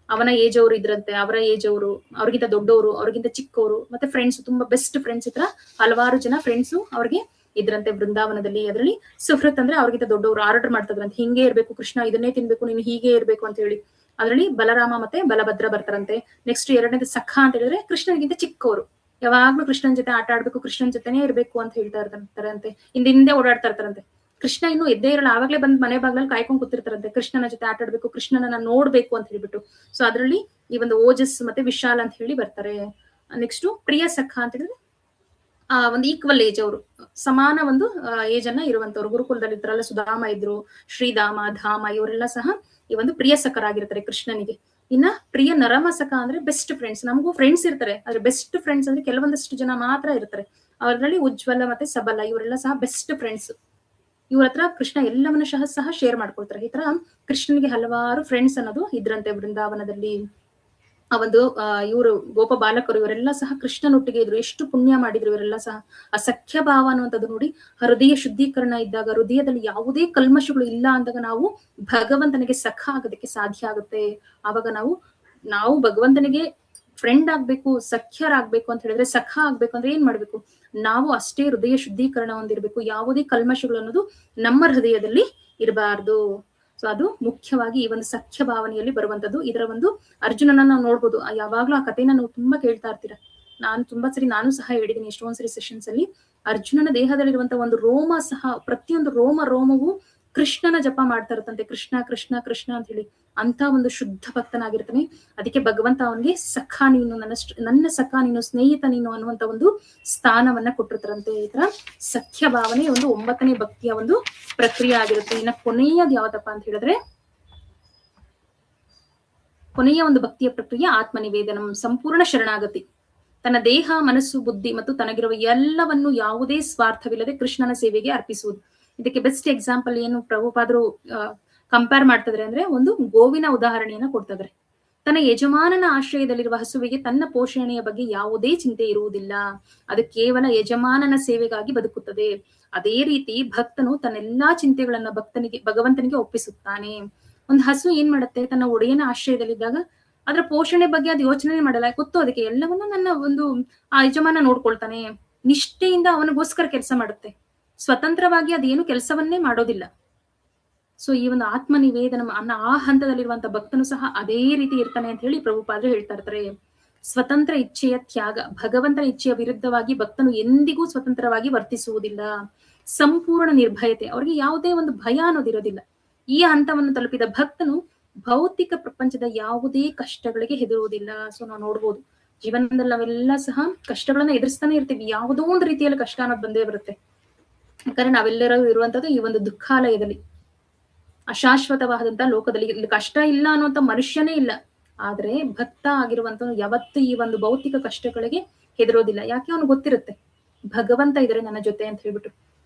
ಅವನ ಏಜ್ ಅವರು ಇದ್ರಂತೆ, ಅವರ ಏಜ್ ಅವರು, ಅವ್ರಿಗಿಂತ ದೊಡ್ಡವರು, ಅವ್ರಿಗಿಂತ ಚಿಕ್ಕವರು, ಮತ್ತೆ ಫ್ರೆಂಡ್ಸ್, ತುಂಬಾ ಬೆಸ್ಟ್ ಫ್ರೆಂಡ್ಸ್ ಇದ್ರ ಹಲವಾರು ಜನ ಫ್ರೆಂಡ್ಸು ಅವ್ರಿಗೆ ಇದ್ರಂತೆ ಬೃಂದಾವನದಲ್ಲಿ. ಅದರಲ್ಲಿ ಸುಹೃತ್ ಅಂದ್ರೆ ಅವ್ರಿಗಿಂತ ದೊಡ್ಡವರು ಆರ್ಡರ್ ಮಾಡ್ತದ್ರಂತೆ, ಹಿಂಗೆ ಇರ್ಬೇಕು ಕೃಷ್ಣ, ಇದನ್ನೇ ತಿನ್ಬೇಕು, ನೀನು ಹೀಗೆ ಇರ್ಬೇಕು ಅಂತ ಹೇಳಿ. ಅದರಲ್ಲಿ ಬಲರಾಮ ಮತ್ತೆ ಬಲಭದ್ರ ಬರ್ತಾರಂತೆ. ನೆಕ್ಸ್ಟ್ ಎರಡನೇದು ಸಖ ಅಂತ ಹೇಳಿದ್ರೆ ಕೃಷ್ಣನಿಗಿಂತ ಚಿಕ್ಕವರು, ಯಾವಾಗ್ಲೂ ಕೃಷ್ಣನ್ ಜೊತೆ ಆಟ ಆಡ್ಬೇಕು, ಕೃಷ್ಣನ್ ಜೊತೆನೇ ಇರ್ಬೇಕು ಅಂತ ಹೇಳ್ತಾ ಇರ್ತಾರಂತೆ, ಹಿಂದೆ ಓಡಾಡ್ತಾ ಇರ್ತಾರಂತೆ. ಕೃಷ್ಣ ಇನ್ನೂ ಎದ್ದೇ ಇರಲ್ಲ, ಆವಾಗ್ಲೇ ಬಂದ್ ಮನೆ ಬಾಗ್ಲಲ್ಲಿ ಕಾಯ್ಕೊಂಡ್ ಕೂತಿರ್ತಾರಂತೆ, ಕೃಷ್ಣನ ಜೊತೆ ಆಟ ಆಡ್ಬೇಕು, ಕೃಷ್ಣನ ನೋಡ್ಬೇಕು ಅಂತ ಹೇಳ್ಬಿಟ್ಟು. ಸೊ ಅದ್ರಲ್ಲಿ ಈ ಒಂದು ಓಜಸ್ ಮತ್ತೆ ವಿಶಾಲ್ ಅಂತ ಹೇಳಿ ಬರ್ತಾರೆ. ನೆಕ್ಸ್ಟ್ ಪ್ರಿಯ ಸಖ ಅಂತ ಹೇಳಿದ್ರೆ ಒಂದು ಈಕ್ವಲ್ ಏಜ್, ಅವರು ಸಮಾನ ಒಂದು ಏಜ್ ಅನ್ನ ಇರುವಂತವ್ರು. ಗುರುಕುಲದಲ್ಲಿ ಇದ್ರಲ್ಲ, ಸುಧಾಮ ಇದ್ರು, ಶ್ರೀಧಾಮ, ಧಾಮ, ಇವರೆಲ್ಲ ಸಹ ಈ ಒಂದು ಪ್ರಿಯ ಸಖರಾಗಿರ್ತಾರೆ ಕೃಷ್ಣನಿಗೆ. ಇನ್ನ ಪ್ರಿಯ ನರಮಸಕ ಅಂದ್ರೆ ಬೆಸ್ಟ್ ಫ್ರೆಂಡ್ಸ್. ನಮಗೂ ಫ್ರೆಂಡ್ಸ್ ಇರ್ತಾರೆ, ಆದ್ರೆ ಬೆಸ್ಟ್ ಫ್ರೆಂಡ್ಸ್ ಅಂದ್ರೆ ಕೆಲವೊಂದಷ್ಟು ಜನ ಮಾತ್ರ ಇರ್ತಾರೆ. ಅವರಲ್ಲಿ ಉಜ್ವಲ ಮತ್ತೆ ಸಬಲ ಇವರೆಲ್ಲ ಸಹ ಬೆಸ್ಟ್ ಫ್ರೆಂಡ್ಸ್. ಇವ್ರ ಹತ್ರ ಕೃಷ್ಣ ಎಲ್ಲವನ್ನ ಸಹ ಶೇರ್ ಮಾಡ್ಕೊಳ್ತಾರೆ. ಈ ತರ ಕೃಷ್ಣನಿಗೆ ಹಲವಾರು ಫ್ರೆಂಡ್ಸ್ ಅನ್ನೋದು ಇದ್ರಂತೆ ವೃಂದಾವನದಲ್ಲಿ. ಆ ಒಂದು ಇವರು ಗೋಪ ಬಾಲಕರು ಇವರೆಲ್ಲ ಸಹ ಕೃಷ್ಣನೊಟ್ಟಿಗೆ ಇದ್ರು. ಎಷ್ಟು ಪುಣ್ಯ ಮಾಡಿದ್ರು ಇವರೆಲ್ಲ ಸಹ. ಆ ಸಖ್ಯ ಭಾವ ಅನ್ನುವಂಥದ್ದು ನೋಡಿ, ಹೃದಯ ಶುದ್ಧೀಕರಣ ಇದ್ದಾಗ, ಹೃದಯದಲ್ಲಿ ಯಾವುದೇ ಕಲ್ಮಶಗಳು ಇಲ್ಲ ಅಂದಾಗ ನಾವು ಭಗವಂತನಿಗೆ ಸಖ ಆಗೋದಕ್ಕೆ ಸಾಧ್ಯ ಆಗುತ್ತೆ. ಆವಾಗ ನಾವು ಭಗವಂತನಿಗೆ ಫ್ರೆಂಡ್ ಆಗ್ಬೇಕು, ಸಖ್ಯರಾಗ್ಬೇಕು ಅಂತ ಹೇಳಿದ್ರೆ, ಸಖ ಆಗ್ಬೇಕು ಅಂದ್ರೆ ಏನ್ ಮಾಡ್ಬೇಕು, ನಾವು ಅಷ್ಟೇ ಹೃದಯ ಶುದ್ಧೀಕರಣ ಹೊಂದಿರ್ಬೇಕು. ಯಾವುದೇ ಕಲ್ಮಶಗಳು ಅನ್ನೋದು ನಮ್ಮ ಹೃದಯದಲ್ಲಿ ಇರಬಾರ್ದು. ಸೊ ಅದು ಮುಖ್ಯವಾಗಿ ಈ ಒಂದು ಸಖ್ಯ ಭಾವನೆಯಲ್ಲಿ ಬರುವಂತದ್ದು. ಇದರ ಒಂದು ಅರ್ಜುನನ ನಾವು ನೋಡ್ಬೋದು, ಯಾವಾಗ್ಲೂ ಆ ಕಥೆನ ನಾವು ತುಂಬಾ ಕೇಳ್ತಾ ಇರ್ತೀರ. ತುಂಬಾ ಸರಿ ನಾನು ಸಹ ಹೇಳಿದೀನಿ ಎಷ್ಟೊಂದ್ ಸರಿ ಸೆಷನ್ಸ್ ಅಲ್ಲಿ. ಅರ್ಜುನನ ದೇಹದಲ್ಲಿರುವಂತಹ ಒಂದು ರೋಮ ಸಹ, ಪ್ರತಿಯೊಂದು ರೋಮವು ಕೃಷ್ಣನ ಜಪ ಮಾಡ್ತಾ ಇರುತ್ತಂತೆ. ಕೃಷ್ಣ ಕೃಷ್ಣ ಕೃಷ್ಣ ಅಂತ ಹೇಳಿ. ಅಂತ ಒಂದು ಶುದ್ಧ ಭಕ್ತನಾಗಿರ್ತಾನೆ. ಅದಕ್ಕೆ ಭಗವಂತ ಅವನಿಗೆ ಸಖ ನೀನು, ನನ್ನ ಸಖ ನೀನು, ಸ್ನೇಹಿತ ನೀನು ಅನ್ನುವಂತ ಒಂದು ಸ್ಥಾನವನ್ನ ಕೊಟ್ಟಿರ್ತಾರಂತೆ. ಈ ತರ ಸಖ್ಯ ಭಾವನೆ ಒಂದು 9ನೇ ಭಕ್ತಿಯ ಒಂದು ಪ್ರಕ್ರಿಯೆ ಆಗಿರುತ್ತೆ. ಇನ್ನ ಕೊನೆಯದು ಯಾವ್ದಪ್ಪ ಅಂತ ಹೇಳಿದ್ರೆ, ಕೊನೆಯ ಒಂದು ಭಕ್ತಿಯ ಪ್ರಕ್ರಿಯೆ ಆತ್ಮನಿವೇದನಂ, ಸಂಪೂರ್ಣ ಶರಣಾಗತಿ. ತನ್ನ ದೇಹ, ಮನಸ್ಸು, ಬುದ್ಧಿ ಮತ್ತು ತನಗಿರುವ ಎಲ್ಲವನ್ನು ಯಾವುದೇ ಸ್ವಾರ್ಥವಿಲ್ಲದೆ ಕೃಷ್ಣನ ಸೇವೆಗೆ ಅರ್ಪಿಸುವುದು. ಇದಕ್ಕೆ ಬೆಸ್ಟ್ ಎಕ್ಸಾಂಪಲ್ ಏನು ಪ್ರಭುಪಾದರು ಕಂಪೇರ್ ಮಾಡ್ತಿದ್ರೆ ಅಂದ್ರೆ, ಒಂದು ಗೋವಿನ ಉದಾಹರಣೆಯನ್ನ ಕೊಡ್ತಿದ್ರೆ. ತನ್ನ ಯಜಮಾನನ ಆಶ್ರಯದಲ್ಲಿರುವ ಹಸುವಿಗೆ ತನ್ನ ಪೋಷಣೆಯ ಬಗ್ಗೆ ಯಾವುದೇ ಚಿಂತೆ ಇರುವುದಿಲ್ಲ. ಅದು ಕೇವಲ ಯಜಮಾನನ ಸೇವೆಗಾಗಿ ಬದುಕುತ್ತದೆ. ಅದೇ ರೀತಿ ಭಕ್ತನು ತನ್ನೆಲ್ಲಾ ಚಿಂತೆಗಳನ್ನ ಭಗವಂತನಿಗೆ ಒಪ್ಪಿಸುತ್ತಾನೆ. ಒಂದು ಹಸು ಏನ್ ಮಾಡುತ್ತೆ, ತನ್ನ ಒಡೆಯನ ಆಶ್ರಯದಲ್ಲಿದ್ದಾಗ ಅದ್ರ ಪೋಷಣೆ ಬಗ್ಗೆ ಅದು ಯೋಚನೆ ಮಾಡಲ್ಲ. ಗೊತ್ತು ಅದಕ್ಕೆ ಎಲ್ಲವನ್ನೂ ನನ್ನ ಒಂದು ಆ ಯಜಮಾನ ನೋಡ್ಕೊಳ್ತಾನೆ. ನಿಷ್ಠೆಯಿಂದ ಅವನಿಗೋಸ್ಕರ ಕೆಲಸ ಮಾಡುತ್ತೆ. ಸ್ವತಂತ್ರವಾಗಿ ಅದೇನು ಕೆಲಸವನ್ನೇ ಮಾಡೋದಿಲ್ಲ. ಸೊ ಈ ಒಂದು ಆತ್ಮ ನಿವೇದನ ಅನ್ನೋ ಆ ಹಂತದಲ್ಲಿರುವಂತ ಭಕ್ತನು ಸಹ ಅದೇ ರೀತಿ ಇರ್ತಾನೆ ಅಂತ ಹೇಳಿ ಪ್ರಭುಪಾದರು ಹೇಳ್ತಾ ಇರ್ತಾರೆ. ಸ್ವತಂತ್ರ ಇಚ್ಛೆಯ ತ್ಯಾಗ, ಭಗವಂತನ ಇಚ್ಛೆಯ ವಿರುದ್ಧವಾಗಿ ಭಕ್ತನು ಎಂದಿಗೂ ಸ್ವತಂತ್ರವಾಗಿ ವರ್ತಿಸುವುದಿಲ್ಲ. ಸಂಪೂರ್ಣ ನಿರ್ಭಯತೆ, ಅವ್ರಿಗೆ ಯಾವುದೇ ಒಂದು ಭಯ ಅನ್ನೋದಿರೋದಿಲ್ಲ. ಈ ಹಂತವನ್ನು ತಲುಪಿದ ಭಕ್ತನು ಭೌತಿಕ ಪ್ರಪಂಚದ ಯಾವುದೇ ಕಷ್ಟಗಳಿಗೆ ಹೆದರುವುದಿಲ್ಲ. ಸೊ ನಾವು ನೋಡ್ಬೋದು ಜೀವನದಲ್ಲಿ ನಾವೆಲ್ಲ ಸಹ ಕಷ್ಟಗಳನ್ನ ಎದುರಿಸ್ತಾನೆ ಇರ್ತೀವಿ. ಯಾವುದೋ ಒಂದು ರೀತಿಯಲ್ಲಿ ಕಷ್ಟ ಅನ್ನೋದು ಬಂದೇ ಬರುತ್ತೆ. ಯಾಕಂದ್ರೆ ನಾವೆಲ್ಲರೂ ಇರುವಂತದ್ದು ಈ ಒಂದು ದುಃಖಾಲಯದಲ್ಲಿ, ಅಶಾಶ್ವತವಾದಂತಹ ಲೋಕದಲ್ಲಿ. ಇಲ್ಲಿ ಕಷ್ಟ ಇಲ್ಲ ಅನ್ನುವಂತ ಮನುಷ್ಯನೇ ಇಲ್ಲ. ಆದ್ರೆ ಭಕ್ತ ಆಗಿರುವಂತ ಯಾವತ್ತು ಈ ಒಂದು ಭೌತಿಕ ಕಷ್ಟಗಳಿಗೆ ಹೆದರೋದಿಲ್ಲ. ಯಾಕೆ ಅವನು ಗೊತ್ತಿರುತ್ತೆ ಭಗವಂತ ಇದ್ರೆ ನನ್ನ ಜೊತೆ ಅಂತ ಹೇಳ್ಬಿಟ್ಟು.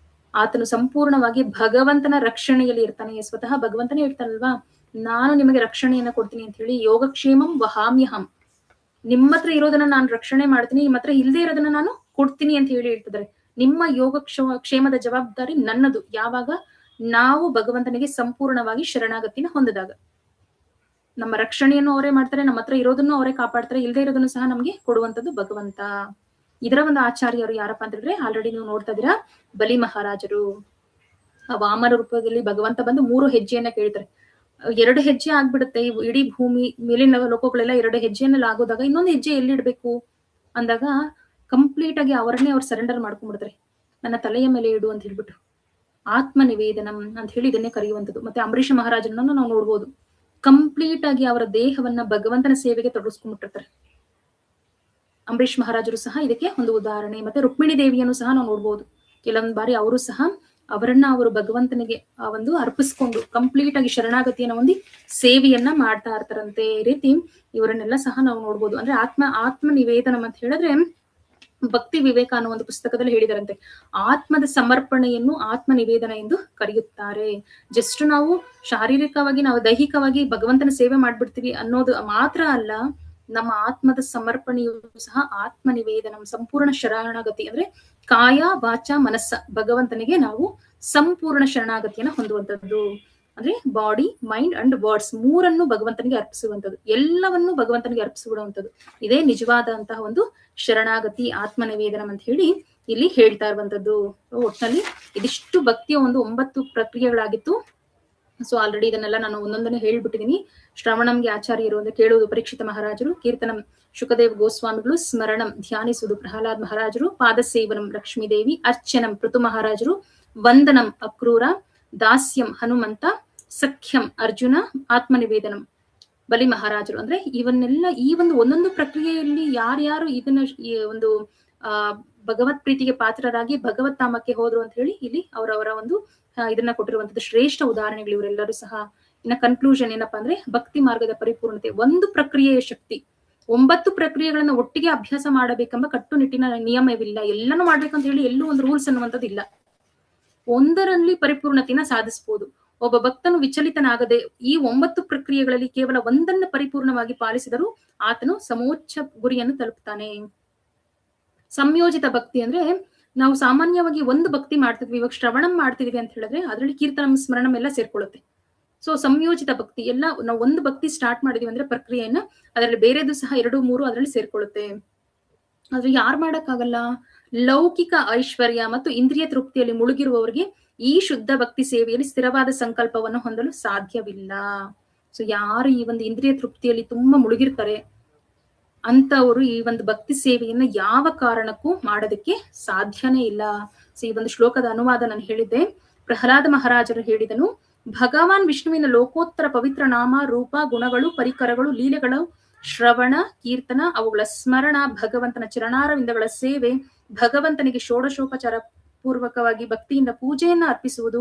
ಆತನು ಸಂಪೂರ್ಣವಾಗಿ ಭಗವಂತನ ರಕ್ಷಣೆಯಲ್ಲಿ ಇರ್ತಾನೆ. ಸ್ವತಃ ಭಗವಂತನೇ ಹೇಳ್ತಾನಲ್ವಾ, ನಾನು ನಿಮಗೆ ರಕ್ಷಣೆಯನ್ನ ಕೊಡ್ತೀನಿ ಅಂತ ಹೇಳಿ. ಯೋಗಕ್ಷೇಮಂ ವಹಾಮ್ಯಹಂ, ನಿಮ್ಮ ಹತ್ರ ಇರೋದನ್ನ ನಾನು ರಕ್ಷಣೆ ಮಾಡ್ತೀನಿ, ನಿಮ್ಮ ಹತ್ರ ಇಲ್ಲದೆ ಇರೋದನ್ನ ನಾನು ಕೊಡ್ತೀನಿ ಅಂತ ಹೇಳಿ ಹೇಳ್ತಿದ್ದಾರೆ. ನಿಮ್ಮ ಕ್ಷೇಮದ ಜವಾಬ್ದಾರಿ ನನ್ನದು. ಯಾವಾಗ ನಾವು ಭಗವಂತನಿಗೆ ಸಂಪೂರ್ಣವಾಗಿ ಶರಣಾಗತಿನ ಹೊಂದಿದಾಗ. ನಮ್ಮ ರಕ್ಷಣೆಯನ್ನು ಅವರೇ ಮಾಡ್ತಾರೆ, ನಮ್ಮ ಹತ್ರ ಇರೋದನ್ನು ಅವರೇ ಕಾಪಾಡ್ತಾರೆ, ಇಲ್ಲದೆ ಇರೋದನ್ನು ಸಹ ನಮ್ಗೆ ಕೊಡುವಂತದ್ದು ಭಗವಂತ. ಇದರ ಒಂದು ಆಚಾರ್ಯರು ಯಾರಪ್ಪ ಅಂತ ಹೇಳಿದ್ರೆ, ಆಲ್ರೆಡಿ ನೀವು ನೋಡ್ತಾ ಇದೀರಾ, ಬಲಿ ಮಹಾರಾಜರು. ಆ ವಾಮನ ರೂಪದಲ್ಲಿ ಭಗವಂತ ಬಂದು 3 ಹೆಜ್ಜೆಯನ್ನ ಕೇಳ್ತಾರೆ. 2 ಹೆಜ್ಜೆ ಆಗ್ಬಿಡುತ್ತೆ. ಇಡೀ ಭೂಮಿ ಮೇಲಿನ ಲೋಕಗಳೆಲ್ಲ 2 ಹೆಜ್ಜೆಯಲ್ಲಿ ಆಗೋದಾಗ ಇನ್ನೊಂದು ಹೆಜ್ಜೆ ಎಲ್ಲಿಡ್ಬೇಕು ಅಂದಾಗ ಕಂಪ್ಲೀಟ್ ಆಗಿ ಅವರನ್ನೇ ಅವ್ರು ಸರೆಂಡರ್ ಮಾಡ್ಕೊಂಡ್ಬಿಡ್ತಾರೆ. ನನ್ನ ತಲೆಯ ಮೇಲೆ ಇಡು ಅಂತ ಹೇಳ್ಬಿಟ್ಟು. ಆತ್ಮ ನಿವೇದನಂ ಅಂತ ಹೇಳಿ ಇದನ್ನೇ ಕರೆಯುವಂಥದ್ದು. ಮತ್ತೆ ಅಂಬರೀಷ ಮಹಾರಾಜನನ್ನು ನಾವು ನೋಡ್ಬೋದು, ಕಂಪ್ಲೀಟ್ ಆಗಿ ಅವರ ದೇಹವನ್ನ ಭಗವಂತನ ಸೇವೆಗೆ ತೊಡಗಿಸ್ಕೊಂಡ್ಬಿಟ್ಟಿರ್ತಾರೆ. ಅಂಬರೀಷ್ ಮಹಾರಾಜರು ಸಹ ಇದಕ್ಕೆ ಒಂದು ಉದಾಹರಣೆ. ಮತ್ತೆ ರುಕ್ಮಿಣಿ ದೇವಿಯನ್ನು ಸಹ ನಾವು ನೋಡ್ಬೋದು. ಕೆಲವೊಂದು ಬಾರಿ ಅವರು ಸಹ ಅವರು ಭಗವಂತನಿಗೆ ಒಂದು ಅರ್ಪಿಸ್ಕೊಂಡು ಕಂಪ್ಲೀಟ್ ಆಗಿ ಶರಣಾಗತಿಯನ್ನು ಹೊಂದಿ ಸೇವೆಯನ್ನ ಮಾಡ್ತಾ ಇರ್ತಾರಂತೆ. ಈ ರೀತಿ ಇವರನ್ನೆಲ್ಲ ಸಹ ನಾವು ನೋಡ್ಬೋದು. ಅಂದ್ರೆ ಆತ್ಮ ನಿವೇದನಂ ಅಂತ ಹೇಳಿದ್ರೆ, ಭಕ್ತಿ ವಿವೇಕ ಅನ್ನೋ ಒಂದು ಪುಸ್ತಕದಲ್ಲಿ ಹೇಳಿದಾರಂತೆ, ಆತ್ಮದ ಸಮರ್ಪಣೆಯನ್ನು ಆತ್ಮ ನಿವೇದನ ಎಂದು ಕರೆಯುತ್ತಾರೆ. ಜಸ್ಟ್ ನಾವು ಶಾರೀರಿಕವಾಗಿ, ನಾವು ದೈಹಿಕವಾಗಿ ಭಗವಂತನ ಸೇವೆ ಮಾಡ್ಬಿಡ್ತೀವಿ ಅನ್ನೋದು ಮಾತ್ರ ಅಲ್ಲ, ನಮ್ಮ ಆತ್ಮದ ಸಮರ್ಪಣೆಯು ಸಹ ಆತ್ಮ ನಿವೇದನಂ, ಸಂಪೂರ್ಣ ಶರಣಾಗತಿ. ಅಂದ್ರೆ ಕಾಯ ವಾಚ ಮನಸ್ಸ ಭಗವಂತನಿಗೆ ನಾವು ಸಂಪೂರ್ಣ ಶರಣಾಗತಿಯನ್ನ ಹೊಂದುವಂತದ್ದು. ಅಂದ್ರೆ ಬಾಡಿ, ಮೈಂಡ್ ಅಂಡ್ ವರ್ಡ್ಸ್ ಮೂರನ್ನು ಭಗವಂತನಿಗೆ ಅರ್ಪಿಸುವಂಥದ್ದು, ಎಲ್ಲವನ್ನೂ ಭಗವಂತನಿಗೆ ಅರ್ಪಿಸಿಬಿಡುವಂಥದ್ದು. ಇದೇ ನಿಜವಾದಂತಹ ಒಂದು ಶರಣಾಗತಿ, ಆತ್ಮ ನಿವೇದನಂ ಅಂತ ಹೇಳಿ ಇಲ್ಲಿ ಹೇಳ್ತಾ ಇರುವಂತದ್ದು. ಒಟ್ಟಿನಲ್ಲಿ ಇದಿಷ್ಟು ಭಕ್ತಿಯ ಒಂದು 9 ಪ್ರಕ್ರಿಯೆಗಳಾಗಿತ್ತು. ಸೊ ಆಲ್ರೆಡಿ ಇದನ್ನೆಲ್ಲ ನಾನು ಒಂದೊಂದನ್ನೇ ಹೇಳ್ಬಿಟ್ಟಿದೀನಿ. ಶ್ರವಣಂಗೆ ಆಚಾರ್ಯರು ಅಂದ್ರೆ ಕೇಳುವುದು ಪರೀಕ್ಷಿತ ಮಹಾರಾಜರು, ಕೀರ್ತನಂ ಶುಕದೇವ್ ಗೋಸ್ವಾಮಿಗಳು, ಸ್ಮರಣಂ ಧ್ಯಾನಿಸುವುದು ಪ್ರಹ್ಲಾದ್ ಮಹಾರಾಜರು, ಪಾದಸೇವನಂ ಲಕ್ಷ್ಮೀದೇವಿ, ಅರ್ಚನಂ ಪೃಥು ಮಹಾರಾಜರು, ವಂದನಂ ಅಕ್ರೂರ, ದಾಸ್ಯಂ ಹನುಮಂತ, ಸಖ್ಯಂ ಅರ್ಜುನ, ಆತ್ಮನಿವೇದನಂ ಬಲಿ ಮಹಾರಾಜರು. ಅಂದ್ರೆ ಇವನ್ನೆಲ್ಲ ಈ ಒಂದು ಒಂದೊಂದು ಪ್ರಕ್ರಿಯೆಯಲ್ಲಿ ಯಾರ್ಯಾರು ಇದನ್ನ ಈ ಒಂದು ಆ ಭಗವತ್ ಪ್ರೀತಿಗೆ ಪಾತ್ರರಾಗಿ ಭಗವತ್ ಧಾಮಕ್ಕೆ ಹೋದ್ರು ಅಂತ ಹೇಳಿ ಇಲ್ಲಿ ಅವರವರ ಒಂದು ಇದನ್ನ ಕೊಟ್ಟಿರುವಂತದ್ದು ಶ್ರೇಷ್ಠ ಉದಾಹರಣೆಗಳು ಇವರೆಲ್ಲರೂ ಸಹ. ಇನ್ನ ಕನ್ಕ್ಲೂಷನ್ ಏನಪ್ಪಾ ಅಂದ್ರೆ ಭಕ್ತಿ ಮಾರ್ಗದ ಪರಿಪೂರ್ಣತೆ ಒಂದು ಪ್ರಕ್ರಿಯೆಯ ಶಕ್ತಿ. 9 ಪ್ರಕ್ರಿಯೆಗಳನ್ನ ಒಟ್ಟಿಗೆ ಅಭ್ಯಾಸ ಮಾಡಬೇಕೆಂಬ ಕಟ್ಟುನಿಟ್ಟಿನ ನಿಯಮವಿಲ್ಲ. ಎಲ್ಲಾನು ಮಾಡ್ಬೇಕಂತ ಹೇಳಿ ಎಲ್ಲೂ ಒಂದು ರೂಲ್ಸ್ ಅನ್ನುವಂಥದ್ದು ಇಲ್ಲ. ಒಂದರಲ್ಲಿ ಪರಿಪೂರ್ಣತೆನ ಸಾಧಿಸಬಹುದು. ಒಬ್ಬ ಭಕ್ತನು ವಿಚಲಿತನಾಗದೆ ಈ 9 ಪ್ರಕ್ರಿಯೆಗಳಲ್ಲಿ ಕೇವಲ ಒಂದನ್ನು ಪರಿಪೂರ್ಣವಾಗಿ ಪಾಲಿಸಿದರೂ ಆತನು ಸಮೋಚ್ಚ ಗುರಿಯನ್ನು ತಲುಪುತ್ತಾನೆ. ಸಂಯೋಜಿತ ಭಕ್ತಿ ಅಂದ್ರೆ ನಾವು ಸಾಮಾನ್ಯವಾಗಿ ಒಂದು ಭಕ್ತಿ ಮಾಡ್ತಿದ್ವಿ, ಇವಾಗ ಶ್ರವಣಂ ಮಾಡ್ತಿದೀವಿ ಅಂತ ಹೇಳಿದ್ರೆ ಅದರಲ್ಲಿ ಕೀರ್ತನಂ ಸ್ಮರಣಂ ಎಲ್ಲ ಸೇರ್ಕೊಳ್ಳುತ್ತೆ. ಸೊ ಸಂಯೋಜಿತ ಭಕ್ತಿ ಎಲ್ಲ ನಾವು ಒಂದು ಭಕ್ತಿ ಸ್ಟಾರ್ಟ್ ಮಾಡಿದೀವಿ ಅಂದ್ರೆ ಪ್ರಕ್ರಿಯೆಯನ್ನ ಅದರಲ್ಲಿ ಬೇರೆದು ಸಹ 2, 3 ಅದರಲ್ಲಿ ಸೇರ್ಕೊಳ್ಳುತ್ತೆ. ಆದ್ರೆ ಯಾರು ಮಾಡಕ್ಕಾಗಲ್ಲ? ಲೌಕಿಕ ಐಶ್ವರ್ಯ ಮತ್ತು ಇಂದ್ರಿಯ ತೃಪ್ತಿಯಲ್ಲಿ ಮುಳುಗಿರುವವರಿಗೆ ಈ ಶುದ್ಧ ಭಕ್ತಿ ಸೇವೆಯಲ್ಲಿ ಸ್ಥಿರವಾದ ಸಂಕಲ್ಪವನ್ನು ಹೊಂದಲು ಸಾಧ್ಯವಿಲ್ಲ. ಸೊ ಯಾರು ಈ ಒಂದು ಇಂದ್ರಿಯ ತೃಪ್ತಿಯಲ್ಲಿ ತುಂಬಾ ಮುಳುಗಿರ್ತಾರೆ ಅಂತವರು ಈ ಒಂದು ಭಕ್ತಿ ಸೇವೆಯನ್ನ ಯಾವ ಕಾರಣಕ್ಕೂ ಮಾಡೋದಕ್ಕೆ ಸಾಧ್ಯನೇ ಇಲ್ಲ. ಸೊ ಈ ಒಂದು ಶ್ಲೋಕದ ಅನುವಾದ ನಾನು ಹೇಳಿದ್ದೆ. ಪ್ರಹ್ಲಾದ ಮಹಾರಾಜರು ಹೇಳಿದನು, ಭಗವಾನ್ ವಿಷ್ಣುವಿನ ಲೋಕೋತ್ತರ ಪವಿತ್ರ ನಾಮ, ರೂಪ, ಗುಣಗಳು, ಪರಿಕರಗಳು, ಲೀಲೆಗಳು, ಶ್ರವಣ, ಕೀರ್ತನ, ಅವುಗಳ ಸ್ಮರಣ, ಭಗವಂತನ ಚರಣಾರವಿಂದಗಳ ಸೇವೆ, ಭಗವಂತನಿಗೆ ಷೋಡಶೋಪಚಾರ ಪೂರ್ವಕವಾಗಿ ಭಕ್ತಿಯಿಂದ ಪೂಜೆಯನ್ನ ಅರ್ಪಿಸುವುದು,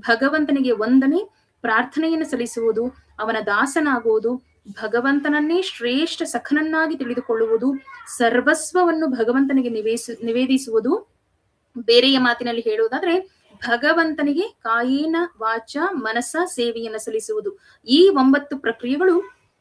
ಭಗವಂತನಿಗೆ ವಂದನೆ ಪ್ರಾರ್ಥನೆಯನ್ನು ಸಲ್ಲಿಸುವುದು, ಅವನ ದಾಸನಾಗುವುದು, ಭಗವಂತನನ್ನೇ ಶ್ರೇಷ್ಠ ಸಖನನ್ನಾಗಿ ತಿಳಿದುಕೊಳ್ಳುವುದು, ಸರ್ವಸ್ವವನ್ನು ಭಗವಂತನಿಗೆ ನಿವೇದಿಸುವುದು, ಬೇರೆಯ ಮಾತಿನಲ್ಲಿ ಹೇಳುವುದಾದ್ರೆ ಭಗವಂತನಿಗೆ ಕಾಯೇನ ವಾಚ ಮನಸ ಸೇವೆಯನ್ನು ಸಲ್ಲಿಸುವುದು. ಈ 9 ಪ್ರಕ್ರಿಯೆಗಳು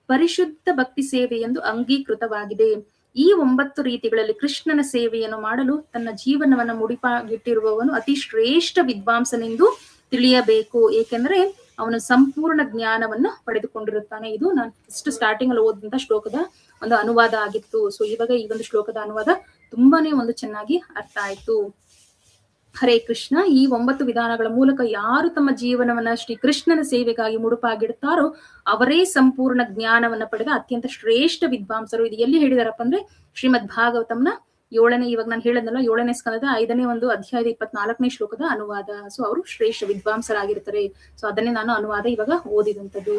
ಪರಿಶುದ್ಧ ಭಕ್ತಿ ಸೇವೆ ಎಂದು ಅಂಗೀಕೃತವಾಗಿದೆ. ಈ 9 ರೀತಿಗಳಲ್ಲಿ ಕೃಷ್ಣನ ಸೇವೆಯನ್ನು ಮಾಡಲು ತನ್ನ ಜೀವನವನ್ನು ಮುಡಿಪಾಗಿಟ್ಟಿರುವವನು ಅತಿ ಶ್ರೇಷ್ಠ ವಿದ್ವಾಂಸನೆಂದು ತಿಳಿಯಬೇಕು. ಏಕೆಂದ್ರೆ ಅವನು ಸಂಪೂರ್ಣ ಜ್ಞಾನವನ್ನು ಪಡೆದುಕೊಂಡಿರುತ್ತಾನೆ. ಇದು ನಾನು ಫಸ್ಟ್ ಸ್ಟಾರ್ಟಿಂಗ್ ಅಲ್ಲಿ ಓದಿದಂತ ಶ್ಲೋಕದ ಒಂದು ಅನುವಾದ ಆಗಿತ್ತು. ಸೊ ಇವಾಗ ಈ ಒಂದು ಶ್ಲೋಕದ ಅನುವಾದ ತುಂಬಾನೇ ಒಂದು ಚೆನ್ನಾಗಿ ಅರ್ಥ ಆಯ್ತು. ಹರೇ ಕೃಷ್ಣ. ಈ 9 ವಿಧಾನಗಳ ಮೂಲಕ ಯಾರು ತಮ್ಮ ಜೀವನವನ್ನ ಶ್ರೀ ಕೃಷ್ಣನ ಸೇವೆಗಾಗಿ ಮುಡುಪಾಗಿಡುತ್ತಾರೋ ಅವರೇ ಸಂಪೂರ್ಣ ಜ್ಞಾನವನ್ನ ಪಡೆದ ಅತ್ಯಂತ ಶ್ರೇಷ್ಠ ವಿದ್ವಾಂಸರು. ಇದು ಎಲ್ಲಿ ಹೇಳಿದಾರಪ್ಪ ಅಂದ್ರೆ ಶ್ರೀಮದ್ ಭಾಗವತಂನ 7ನೇ, ಇವಾಗ ನಾನು ಹೇಳದ್ನಲ್ಲ 7ನೇ ಸ್ಕಂದದ 5ನೇ ಒಂದು ಅಧ್ಯಾಯದ 24ನೇ ಶ್ಲೋಕದ ಅನುವಾದ. ಸೊ ಅವರು ಶ್ರೇಷ್ಠ ವಿದ್ವಾಂಸರಾಗಿರ್ತಾರೆ. ಸೊ ಅದನ್ನೇ ನಾನು ಅನುವಾದ ಇವಾಗ ಓದಿದಂಥದ್ದು.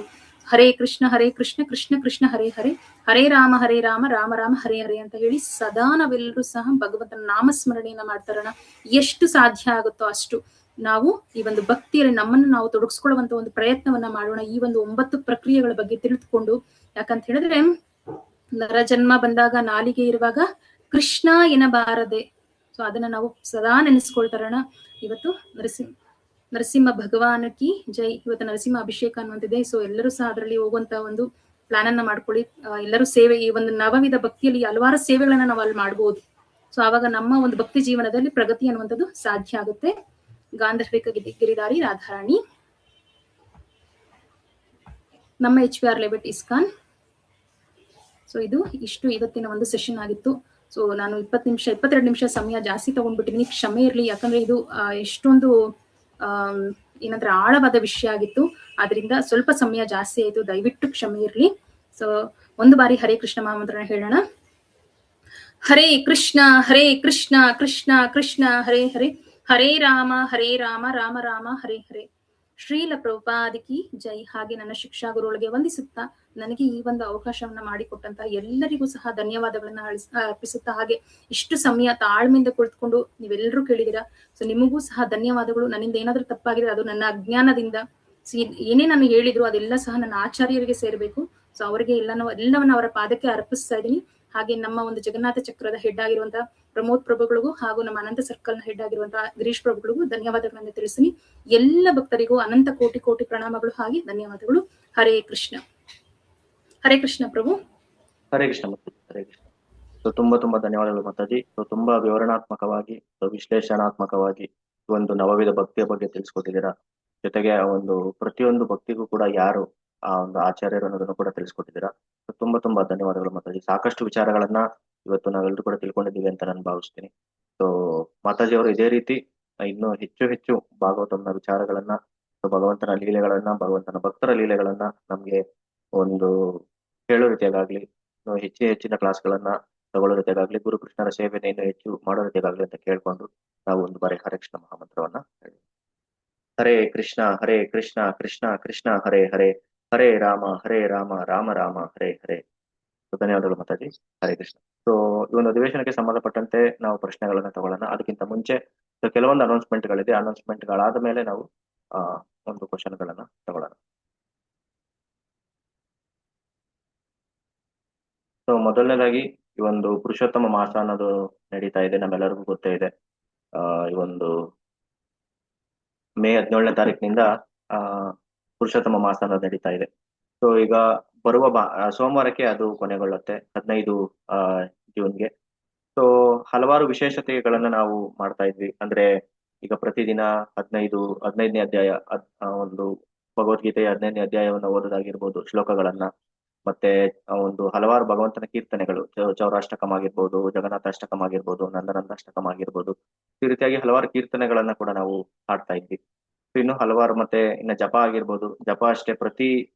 ಹರೇ ಕೃಷ್ಣ ಕೃಷ್ಣ ಕೃಷ್ಣ ಹರೇ ಹರೇ, ಹರೇ ರಾಮ ರಾಮ ರಾಮ ಹರೇ ಹರೇ ಅಂತ ಹೇಳಿ ಸದಾ ನಾವೆಲ್ಲರೂ ಸಹ ಭಗವಂತನ ನಾಮಸ್ಮರಣೆಯನ್ನ ಮಾಡ್ತಾರಣ. ಎಷ್ಟು ಸಾಧ್ಯ ಆಗುತ್ತೋ ಅಷ್ಟು ನಾವು ಈ ಒಂದು ಭಕ್ತಿಯಲ್ಲಿ ನಮ್ಮನ್ನು ನಾವು ತೊಡಗಿಸ್ಕೊಳ್ಳುವಂತ ಒಂದು ಪ್ರಯತ್ನವನ್ನ ಮಾಡೋಣ. ಈ ಒಂದು 9 ಪ್ರಕ್ರಿಯೆಗಳ ಬಗ್ಗೆ ತಿಳಿದುಕೊಂಡು, ಯಾಕಂತ ಹೇಳಿದ್ರೆ ನರ ಜನ್ಮ ಬಂದಾಗ ನಾಲಿಗೆ ಇರುವಾಗ ಕೃಷ್ಣ ಎನ್ನಬಾರದೆ. ಸೊ ಅದನ್ನ ನಾವು ಸದಾ ನೆನೆಸ್ಕೊಳ್ತಾರಣ. ಇವತ್ತು ನರಸಿಂಹ ಭಗವಾನ್ ಕಿ ಜೈ. ಇವತ್ತು ನರಸಿಂಹ ಅಭಿಷೇಕ ಅನ್ನುವಂತಿದೆ. ಸೊ ಎಲ್ಲರೂ ಸಹ ಅದರಲ್ಲಿ ಹೋಗುವಂತ ಒಂದು ಪ್ಲಾನ್ ಅನ್ನ ಮಾಡ್ಕೊಳ್ಳಿ. ಎಲ್ಲರೂ ಸೇವೆ, ಈ ಒಂದು ನವವಿಧ ಭಕ್ತಿಯಲ್ಲಿ ಹಲವಾರು ಸೇವೆಗಳನ್ನ ನಾವು ಅಲ್ಲಿ ಮಾಡ್ಬೋದು. ಸೊ ಆವಾಗ ನಮ್ಮ ಒಂದು ಭಕ್ತಿ ಜೀವನದಲ್ಲಿ ಪ್ರಗತಿ ಅನ್ನುವಂಥದ್ದು ಸಾಧ್ಯ ಆಗುತ್ತೆ. ಗಾಂಧರ್ವಿಕ ಗಿರಿಧಾರಿ ರಾಧಾರಾಣಿ, ನಮ್ಮ HPR ಲೆವೆಟ್ ಇಸ್ಕಾನ್. ಸೊ ಇದು ಇಷ್ಟು ಇವತ್ತಿನ ಒಂದು ಸೆಷನ್ ಆಗಿತ್ತು. ಸೊ ನಾನು 22 ನಿಮಿಷ ಸಮಯ ಜಾಸ್ತಿ ತಗೊಂಡ್ಬಿಟ್ಟಿದ್ದೀನಿ, ಕ್ಷಮೆ ಇರಲಿ. ಯಾಕಂದ್ರೆ ಇದು ಎಷ್ಟೊಂದು ಏನಂದ್ರೆ ಆಳವಾದ ವಿಷಯ ಆಗಿತ್ತು. ಆದ್ರಿಂದ ಸ್ವಲ್ಪ ಸಮಯ ಜಾಸ್ತಿ ಆಯ್ತು, ದಯವಿಟ್ಟು ಕ್ಷಮೆ ಇರಲಿ. ಸೊ ಒಂದು ಬಾರಿ ಹರೇ ಕೃಷ್ಣ ಮಹಾಮಂತ್ರನ ಹೇಳೋಣ. ಹರೇ ಕೃಷ್ಣ ಕೃಷ್ಣ ಕೃಷ್ಣ ಹರೇ ಹರೇ, ಹರೇ ರಾಮ ರಾಮ ರಾಮ ಹರೇ ಹರೇ. ಶ್ರೀಲ ಪ್ರಭುಪಾದಿಕಿ ಜೈ. ಹಾಗೆ ನನ್ನ ಶಿಕ್ಷಾ ಗುರುಗಳಿಗೆ ವಂದಿಸುತ್ತಾ ನನಗೆ ಈ ಒಂದು ಅವಕಾಶವನ್ನ ಮಾಡಿಕೊಟ್ಟಂತ ಎಲ್ಲರಿಗೂ ಸಹ ಧನ್ಯವಾದಗಳನ್ನ ಅರ್ಪಿಸುತ್ತಾ, ಹಾಗೆ ಇಷ್ಟು ಸಮಯ ತಾಳ್ಮೆಯಿಂದ ಕುಳಿತುಕೊಂಡು ನೀವೆಲ್ಲರೂ ಕೇಳಿದಿರಾ. ಸೊ ನಿಮಗೂ ಸಹ ಧನ್ಯವಾದಗಳು. ನನ್ನಿಂದ ಏನಾದ್ರೂ ತಪ್ಪಾಗಿದೆ ಅದು ನನ್ನ ಅಜ್ಞಾನದಿಂದ. ಏನೇ ನಾನು ಹೇಳಿದ್ರು ಅದೆಲ್ಲ ಸಹ ನನ್ನ ಆಚಾರ್ಯರಿಗೆ ಸೇರ್ಬೇಕು. ಸೊ ಅವರಿಗೆ ಎಲ್ಲವನ್ನ ಅವರ ಪಾದಕ್ಕೆ ಅರ್ಪಿಸ್ತಾ ಇದ್ದೀನಿ. ಹಾಗೆ ನಮ್ಮ ಒಂದು ಜಗನ್ನಾಥ ಚಕ್ರದ ಹೆಡ್ ಆಗಿರುವಂತಹ ಪ್ರಮೋದ್ ಪ್ರಭುಗಳಿಗೂ ಹಾಗೂ ನಮ್ಮ ಅನಂತ ಸರ್ಕಲ್ ನ ಹೆಡ್ ಆಗಿರುವಂತಹ ಗಿರೀಶ್ ಪ್ರಭುಗಳಿಗೂ ಧನ್ಯವಾದಗಳನ್ನ ತಿಳಿಸ್ತೀನಿ. ಎಲ್ಲ ಭಕ್ತರಿಗೂ ಅನಂತ ಕೋಟಿ ಕೋಟಿ ಪ್ರಣಾಮಗಳು, ಹಾಗೆ ಧನ್ಯವಾದಗಳು. ಹರೇ ಕೃಷ್ಣ. ಹರೇ ಕೃಷ್ಣ ಪ್ರಭು. ಹರೇ ಕೃಷ್ಣ. ಹರೇ ಕೃಷ್ಣ. ಸೊ ತುಂಬಾ ಧನ್ಯವಾದಗಳು ಮಾತಾಜಿ. ಸೊ ತುಂಬಾ ವಿವರಣಾತ್ಮಕವಾಗಿ, ವಿಶ್ಲೇಷಣಾತ್ಮಕವಾಗಿ ಒಂದು ನವವಿಧ ಭಕ್ತಿಯ ಬಗ್ಗೆ ತಿಳಿಸ್ಕೊಟ್ಟಿದ್ದೀರಾ. ಜೊತೆಗೆ ಒಂದು ಪ್ರತಿಯೊಂದು ಭಕ್ತಿಗೂ ಕೂಡ ಯಾರು ಆ ಒಂದು ಆಚಾರ್ಯರು ಅನ್ನೋದನ್ನು ಕೂಡ ತಿಳಿಸ್ಕೊಟ್ಟಿದ್ದೀರಾ. ತುಂಬಾ ಧನ್ಯವಾದಗಳು ಮಾತಾಜಿ. ಸಾಕಷ್ಟು ವಿಚಾರಗಳನ್ನ ಇವತ್ತು ನಾವೆಲ್ಲರೂ ಕೂಡ ತಿಳ್ಕೊಂಡಿದ್ದೀವಿ ಅಂತ ನಾನು ಭಾವಿಸ್ತೀನಿ. ಸೊ ಮಾತಾಜಿ ಅವರು ಇದೇ ರೀತಿ ಇನ್ನೂ ಹೆಚ್ಚು ಭಾಗವತನ ವಿಚಾರಗಳನ್ನ, ಭಗವಂತನ ಲೀಲೆಗಳನ್ನ, ಭಗವಂತನ ಭಕ್ತರ ಲೀಲೆಗಳನ್ನ ನಮ್ಗೆ ಒಂದು ಹೇಳೋ ರೀತಿಯಾಗ್ಲಿ, ಹೆಚ್ಚಿನ ಕ್ಲಾಸ್ಗಳನ್ನ ತಗೊಳ್ಳೋ ರೀತಿಯಾಗ್ಲಿ, ಗುರು ಕೃಷ್ಣರ ಸೇವೆಯನ್ನು ಹೆಚ್ಚು ಮಾಡೋ ರೀತಿಯಾಗ್ಲಿ ಅಂತ ಕೇಳ್ಕೊಂಡು ನಾವು ಒಂದು ಬಾರಿ ಹರೇ ಕೃಷ್ಣ ಮಹಾಮಂತ್ರವನ್ನ ಹೇಳಿ. ಹರೇ ಕೃಷ್ಣ ಕೃಷ್ಣ ಕೃಷ್ಣ ಹರೇ ಹರೇ, ಹರೇ ರಾಮ ರಾಮ ರಾಮ ಹರೇ ಹರೇ. ಧನ್ಯವಾದಗಳು ಮಾತಾಜಿ. ಹರೇ ಕೃಷ್ಣ. ಸೊ ಈ ಒಂದು ಅಧಿವೇಶನಕ್ಕೆ ಸಂಬಂಧಪಟ್ಟಂತೆ ನಾವು ಪ್ರಶ್ನೆಗಳನ್ನ ತಗೊಳ್ಳೋಣ. ಅದಕ್ಕಿಂತ ಮುಂಚೆ ಕೆಲವೊಂದು ಅನೌನ್ಸ್ಮೆಂಟ್ಗಳಿದೆ. ಅನೌನ್ಸ್ಮೆಂಟ್ಗಳಾದ ಮೇಲೆ ನಾವು ಒಂದು ಕ್ವಶನ್ಗಳನ್ನ ತಗೊಳ್ಳೋಣ. ಸೊ ಮೊದಲನೇದಾಗಿ ಈ ಒಂದು ಪುರುಷೋತ್ತಮ ಮಾಸ ಅನ್ನೋದು ನಡೀತಾ ಇದೆ, ನಮ್ಮೆಲ್ಲರಿಗೂ ಗೊತ್ತೇ ಇದೆ. ಈ ಒಂದು ಮೇ 17ನೇ ತಾರೀಕಿನಿಂದ ಪುರುಷೋತ್ತಮ ಮಾಸ ಅನ್ನೋದು ನಡೀತಾ ಇದೆ. ಸೊ ಈಗ ಬರುವ ಸೋಮವಾರಕ್ಕೆ ಅದು ಕೊನೆಗೊಳ್ಳುತ್ತೆ, 15 ಜೂನ್ಗೆ. ಸೊ ಹಲವಾರು ವಿಶೇಷತೆಗಳನ್ನ ನಾವು ಮಾಡ್ತಾ ಇದ್ವಿ. ಅಂದ್ರೆ ಈಗ ಪ್ರತಿದಿನ 15ನೇ ಅಧ್ಯಾಯ, ಒಂದು ಭಗವದ್ಗೀತೆಯ 15ನೇ ಅಧ್ಯಾಯವನ್ನು ಓದೋದಾಗಿರ್ಬೋದು, ಶ್ಲೋಕಗಳನ್ನ, ಮತ್ತೆ ಒಂದು ಹಲವಾರು ಭಗವಂತನ ಕೀರ್ತನೆಗಳು, ಚೌರಾಷ್ಟಕಂ ಆಗಿರ್ಬೋದು, ಜಗನ್ನಾಥಾಷ್ಟಕಂ ಆಗಿರ್ಬೋದು, ನಂದನಂದಾಷ್ಟಕಂ ಆಗಿರ್ಬೋದು, ಈ ರೀತಿಯಾಗಿ ಹಲವಾರು ಕೀರ್ತನೆಗಳನ್ನ ಕೂಡ ನಾವು ಹಾಡ್ತಾ ಇದ್ವಿ. ಇನ್ನು ಹಲವಾರು, ಮತ್ತೆ ಇನ್ನು ಜಪ ಆಗಿರ್ಬೋದು, ಜಪ ಅಷ್ಟೇ ಪ್ರತಿ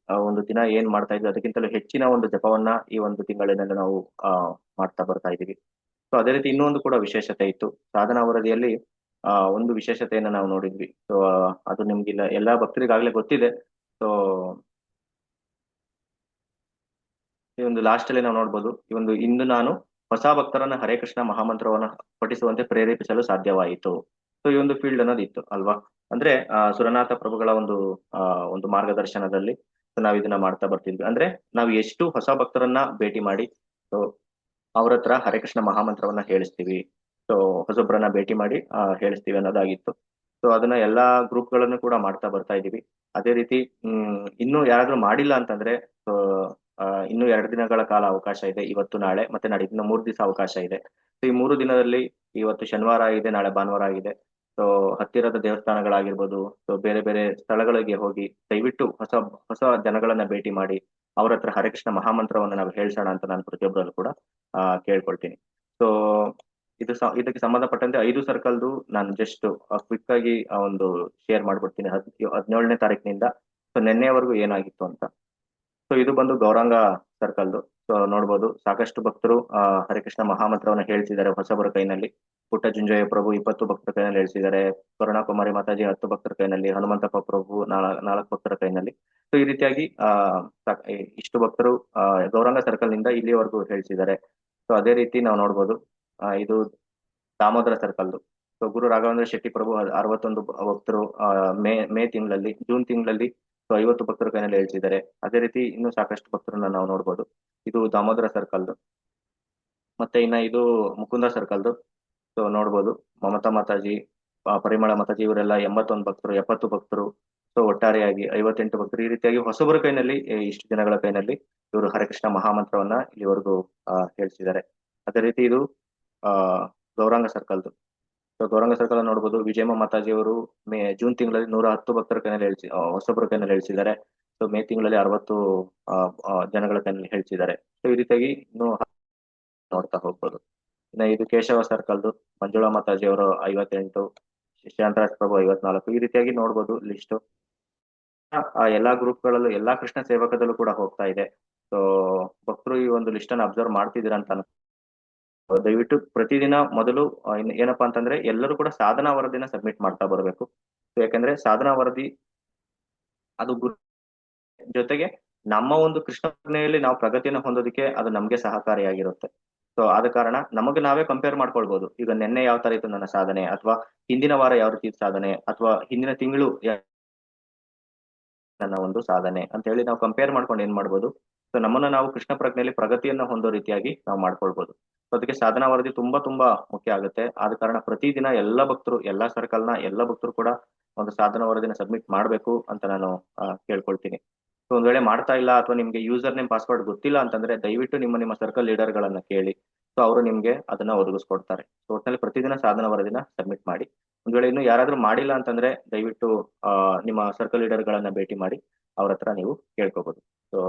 ಒಂದು ದಿನ ಏನ್ ಮಾಡ್ತಾ ಇದ್ವಿ ಅದಕ್ಕಿಂತಲೂ ಹೆಚ್ಚಿನ ಒಂದು ಜಪವನ್ನ ಈ ಒಂದು ತಿಂಗಳಿನಲ್ಲಿ ನಾವು ಮಾಡ್ತಾ ಬರ್ತಾ ಇದೀವಿ. ಸೊ ಅದೇ ರೀತಿ ಇನ್ನೊಂದು ಕೂಡ ವಿಶೇಷತೆ ಇತ್ತು. ಸಾಧನಾ ವರದಿಯಲ್ಲಿ ಒಂದು ವಿಶೇಷತೆಯನ್ನ ನಾವು ನೋಡಿದ್ವಿ. ಸೊ ಅದು ನಿಮ್ಗಿಲ್ಲ, ಎಲ್ಲಾ ಭಕ್ತರಿಗಾಗ್ಲೇ ಗೊತ್ತಿದೆ. ಸೊ ಈ ಒಂದು ಲಾಸ್ಟ್ ಅಲ್ಲಿ ನಾವು ನೋಡ್ಬೋದು, ಈ ಒಂದು ಇಂದು ನಾನು ಹೊಸ ಭಕ್ತರನ್ನ ಹರೇ ಕೃಷ್ಣ ಮಹಾಮಂತ್ರವನ್ನ ಪಠಿಸುವಂತೆ ಪ್ರೇರೇಪಿಸಲು ಸಾಧ್ಯವಾಯಿತು. ಸೊ ಈ ಒಂದು ಫೀಲ್ಡ್ ಅನ್ನೋದು ಇತ್ತು ಅಲ್ವಾ. ಅಂದ್ರೆ ಸುರನಾಥ ಪ್ರಭುಗಳ ಒಂದು ಮಾರ್ಗದರ್ಶನದಲ್ಲಿ ನಾವು ಇದನ್ನ ಮಾಡ್ತಾ ಬರ್ತಿದ್ವಿ. ಅಂದ್ರೆ ನಾವು ಎಷ್ಟು ಹೊಸ ಭಕ್ತರನ್ನ ಭೇಟಿ ಮಾಡಿ ಸೊ ಅವ್ರ ಹತ್ರ ಹರೇ ಕೃಷ್ಣ ಮಹಾಮಂತ್ರವನ್ನ ಹೇಳಿಸ್ತೀವಿ, ಸೊ ಹೊಸೊಬ್ರನ್ನ ಭೇಟಿ ಮಾಡಿ ಹೇಳಿಸ್ತೀವಿ ಅನ್ನೋದಾಗಿತ್ತು. ಸೊ ಅದನ್ನ ಎಲ್ಲಾ ಗ್ರೂಪ್ಗಳನ್ನು ಕೂಡ ಮಾಡ್ತಾ ಬರ್ತಾ ಇದೀವಿ. ಅದೇ ರೀತಿ ಇನ್ನೂ ಯಾರಾದ್ರೂ ಮಾಡಿಲ್ಲ ಅಂತಂದ್ರೆ, ಸೊ ಇನ್ನು 2 ದಿನಗಳ ಕಾಲ ಅವಕಾಶ ಇದೆ, ಇವತ್ತು ನಾಳೆ ಮತ್ತೆ ನಾಡಿದ್ದು, ಇನ್ನು 3 ದಿವಸ ಅವಕಾಶ ಇದೆ. ಸೊ ಈ 3 ದಿನದಲ್ಲಿ ಇವತ್ತು ಶನಿವಾರ ಆಗಿದೆ, ನಾಳೆ ಭಾನುವಾರ ಆಗಿದೆ. ಸೊ ಹತ್ತಿರದ ದೇವಸ್ಥಾನಗಳಾಗಿರ್ಬೋದು, ಸೊ ಬೇರೆ ಬೇರೆ ಸ್ಥಳಗಳಿಗೆ ಹೋಗಿ ದಯವಿಟ್ಟು ಹೊಸ ಹೊಸ ಜನಗಳನ್ನ ಭೇಟಿ ಮಾಡಿ ಅವ್ರ ಹತ್ರ ಹರೇ ಕೃಷ್ಣ ಮಹಾಮಂತ್ರವನ್ನ ನಾವು ಹೇಳ್ಸೋಣ ಅಂತ ನಾನು ಪ್ರತಿಯೊಬ್ಬರಲ್ಲೂ ಕೂಡ ಕೇಳ್ಕೊಳ್ತೀನಿ. ಸೊ ಇದಕ್ಕೆ ಸಂಬಂಧಪಟ್ಟಂತೆ 5 ಸರ್ಕಲ್ದು ನಾನು ಜಸ್ಟ್ ಕ್ವಿಕ್ ಆಗಿ ಒಂದು ಶೇರ್ ಮಾಡ್ಬಿಡ್ತೀನಿ. 17ನೇ ತಾರೀಕಿನಿಂದ ಸೊ ನಿನ್ನೆವರೆಗೂ ಏನಾಗಿತ್ತು ಅಂತ. ಸೊ ಇದು ಬಂದು ಗೌರಾಂಗ ಸರ್ಕಲ್ದು. ಸೊ ನೋಡ್ಬೋದು, ಸಾಕಷ್ಟು ಭಕ್ತರು ಹರೇ ಕೃಷ್ಣ ಮಹಾಮಂತ್ರವನ್ನ ಹೇಳ್ತಿದ್ದಾರೆ ಹೊಸಬರ ಕೈನಲ್ಲಿ. ಪುಟ್ಟ ಜುಂಜಯ ಪ್ರಭು 20 ಭಕ್ತರ ಕೈನಲ್ಲಿ ಹೇಳ್ತಿದ್ದಾರೆ, ಕರುಣಾಕುಮಾರಿ ಮಾತಾಜಿ 10 ಭಕ್ತರ ಕೈನಲ್ಲಿ, ಹನುಮಂತಪ್ಪ ಪ್ರಭು 4 ಭಕ್ತರ ಕೈನಲ್ಲಿ. ಸೊ ಈ ರೀತಿಯಾಗಿ ಇಷ್ಟು ಭಕ್ತರು ಗೌರಾಂಗ ಸರ್ಕಲ್ ನಿಂದ ಇಲ್ಲಿವರೆಗೂ ಹೇಳ್ತಿದ್ದಾರೆ. ಸೊ ಅದೇ ರೀತಿ ನಾವು ನೋಡ್ಬೋದು, ಇದು ದಾಮೋದರ ಸರ್ಕಲ್ದು. ಸೊ ಗುರು ರಾಘವೇಂದ್ರ ಶೆಟ್ಟಿ ಪ್ರಭು 61 ಭಕ್ತರು ಮೇ ತಿಂಗಳಲ್ಲಿ, ಜೂನ್ ತಿಂಗಳಲ್ಲಿ ಸೊ 50 ಭಕ್ತರ ಕೈನಲ್ಲಿ ಹೇಳ್ತಿದ್ದಾರೆ. ಅದೇ ರೀತಿ ಇನ್ನೂ ಸಾಕಷ್ಟು ಭಕ್ತರನ್ನ ನಾವು ನೋಡ್ಬೋದು. ಇದು ದಾಮೋದರ ಸರ್ಕಲ್ದು. ಮತ್ತೆ ಇನ್ನ ಇದು ಮುಕುಂದ ಸರ್ಕಲ್ದು. ಸೊ ನೋಡ್ಬೋದು, ಮಮತಾ ಮಾತಾಜಿ, ಪರಿಮಳ ಮಾತಾಜಿ ಇವರೆಲ್ಲ 81 ಭಕ್ತರು, 70 ಭಕ್ತರು. ಸೊ ಒಟ್ಟಾರೆಯಾಗಿ 58 ಭಕ್ತರು. ಈ ರೀತಿಯಾಗಿ ಹೊಸಬರ ಕೈನಲ್ಲಿ, ಇಷ್ಟು ಜನಗಳ ಕೈನಲ್ಲಿ ಇವರು ಹರೇ ಕೃಷ್ಣ ಮಹಾಮಂತ್ರವನ್ನ ಇಲ್ಲಿವರೆಗೂ ಹೇಳ್ತಿದ್ದಾರೆ. ಅದೇ ರೀತಿ ಇದು ಗೌರಾಂಗ ಸರ್ಕಲ್ದು. ಸೊ ಗೌರಾಂಗ ಸರ್ಕಲ್ ನೋಡ್ಬೋದು, ವಿಜಯಮ್ಮ ಮಾತಾಜಿ ಅವರು ಜೂನ್ ತಿಂಗಳಲ್ಲಿ 110 ಭಕ್ತರ ಕೈನಲ್ಲಿ ಹೊಸಬರ ಕೈನಲ್ಲಿ ಹೇಳ್ತಿದ್ದಾರೆ. ಸೊ ಮೇ ತಿಂಗಳಲ್ಲಿ 60 ಜನಗಳ ಕೈನಲ್ಲಿ ಹೇಳ್ತಿದ್ದಾರೆ. ಸೊ ಈ ರೀತಿಯಾಗಿ ಇನ್ನೂ ನೋಡ್ತಾ ಹೋಗ್ಬೋದು. ಇನ್ನ ಇದು ಕೇಶವ ಸರ್ಕಲ್ದು, ಮಂಜುಳಾ ಮಾತಾಜಿ ಅವರು 58, ಶಾಂತರಾಜ್ ಪ್ರಭು 54. ಈ ರೀತಿಯಾಗಿ ನೋಡ್ಬೋದು ಲಿಸ್ಟ್. ಎಲ್ಲಾ ಗ್ರೂಪ್ಗಳಲ್ಲೂ, ಎಲ್ಲಾ ಕೃಷ್ಣ ಸೇವಕದಲ್ಲೂ ಕೂಡ ಹೋಗ್ತಾ ಇದೆ. ಸೊ ಭಕ್ತರು ಈ ಒಂದು ಲಿಸ್ಟ್ ಅನ್ನ ಅಬ್ಸರ್ವ್ ಮಾಡ್ತಿದ್ದೀರಾ ಅಂತ ದಯವಿಟ್ಟು ಪ್ರತಿದಿನ ಮೊದಲು ಏನಪ್ಪಾ ಅಂತಂದ್ರೆ ಎಲ್ಲರೂ ಕೂಡ ಸಾಧನಾ ವರದಿನ ಸಬ್ಮಿಟ್ ಮಾಡ್ತಾ ಬರಬೇಕು. ಯಾಕಂದ್ರೆ ಸಾಧನಾ ವರದಿ ಅದು ಜೊತೆಗೆ ನಮ್ಮ ಒಂದು ಕೃಷ್ಣ ಪ್ರಜ್ಞೆಯಲ್ಲಿ ನಾವು ಪ್ರಗತಿಯನ್ನು ಹೊಂದೋದಕ್ಕೆ ಅದು ನಮ್ಗೆ ಸಹಕಾರಿಯಾಗಿರುತ್ತೆ. ಸೊ ಆದ ಕಾರಣ ನಮಗೆ ನಾವೇ ಕಂಪೇರ್ ಮಾಡ್ಕೊಳ್ಬಹುದು. ಈಗ ನಿನ್ನೆ ಯಾವ ತರ ಇತ್ತು ನನ್ನ ಸಾಧನೆ, ಅಥವಾ ಹಿಂದಿನ ವಾರ ಯಾವ ರೀತಿ ಸಾಧನೆ, ಅಥವಾ ಹಿಂದಿನ ತಿಂಗಳು ನನ್ನ ಒಂದು ಸಾಧನೆ ಅಂತ ಹೇಳಿ ನಾವು ಕಂಪೇರ್ ಮಾಡ್ಕೊಂಡು ಏನ್ ಮಾಡ್ಬೋದು, ಸೊ ನಮ್ಮನ್ನ ನಾವು ಕೃಷ್ಣ ಪ್ರಜ್ಞೆಯಲ್ಲಿ ಪ್ರಗತಿಯನ್ನ ಹೊಂದೋ ರೀತಿಯಾಗಿ ನಾವು ಮಾಡ್ಕೊಳ್ಬಹುದು. ಸೊ ಅದಕ್ಕೆ ಸಾಧನಾ ವರದಿ ತುಂಬಾ ಮುಖ್ಯ ಆಗುತ್ತೆ. ಆದ ಕಾರಣ ಪ್ರತಿದಿನ ಎಲ್ಲ ಭಕ್ತರು, ಎಲ್ಲಾ ಸರ್ಕಲ್ನ ಎಲ್ಲ ಭಕ್ತರು ಕೂಡ ಒಂದು ಸಾಧನಾ ವರದಿನ ಸಬ್ಮಿಟ್ ಮಾಡ್ಬೇಕು ಅಂತ ನಾನು ಕೇಳ್ಕೊಳ್ತೀನಿ. ಸೊ ಒಂದ್ ವೇಳೆ ಮಾಡ್ತಾ ಇಲ್ಲ, ಅಥವಾ ನಿಮ್ಗೆ ಯೂಸರ್ ನೇಮ್ ಪಾಸ್ವರ್ಡ್ ಗೊತ್ತಿಲ್ಲ ಅಂತಂದ್ರೆ ದಯವಿಟ್ಟು ನಿಮ್ಮ ಸರ್ಕಲ್ ಲೀಡರ್ ಗಳನ್ನ ಕೇಳಿ. ಸೊ ಅವರು ನಿಮ್ಗೆ ಅದನ್ನ ಒದಗಿಸ್ಕೊಡ್ತಾರೆ. ಸೊ ಒಟ್ಟಿನಲ್ಲಿ ಪ್ರತಿದಿನ ಸಾಧನಾ ವರದಿನ ಸಬ್ಮಿಟ್ ಮಾಡಿ. ಒಂದ್ ವೇಳೆ ಇನ್ನು ಯಾರಾದ್ರೂ ಮಾಡಿಲ್ಲ ಅಂತಂದ್ರೆ ದಯವಿಟ್ಟು ನಿಮ್ಮ ಸರ್ಕಲ್ ಲೀಡರ್ ಗಳನ್ನ ಭೇಟಿ ಮಾಡಿ ಅವ್ರ ಹತ್ರ ನೀವು ಕೇಳ್ಕೋಬಹುದು. ಸೊ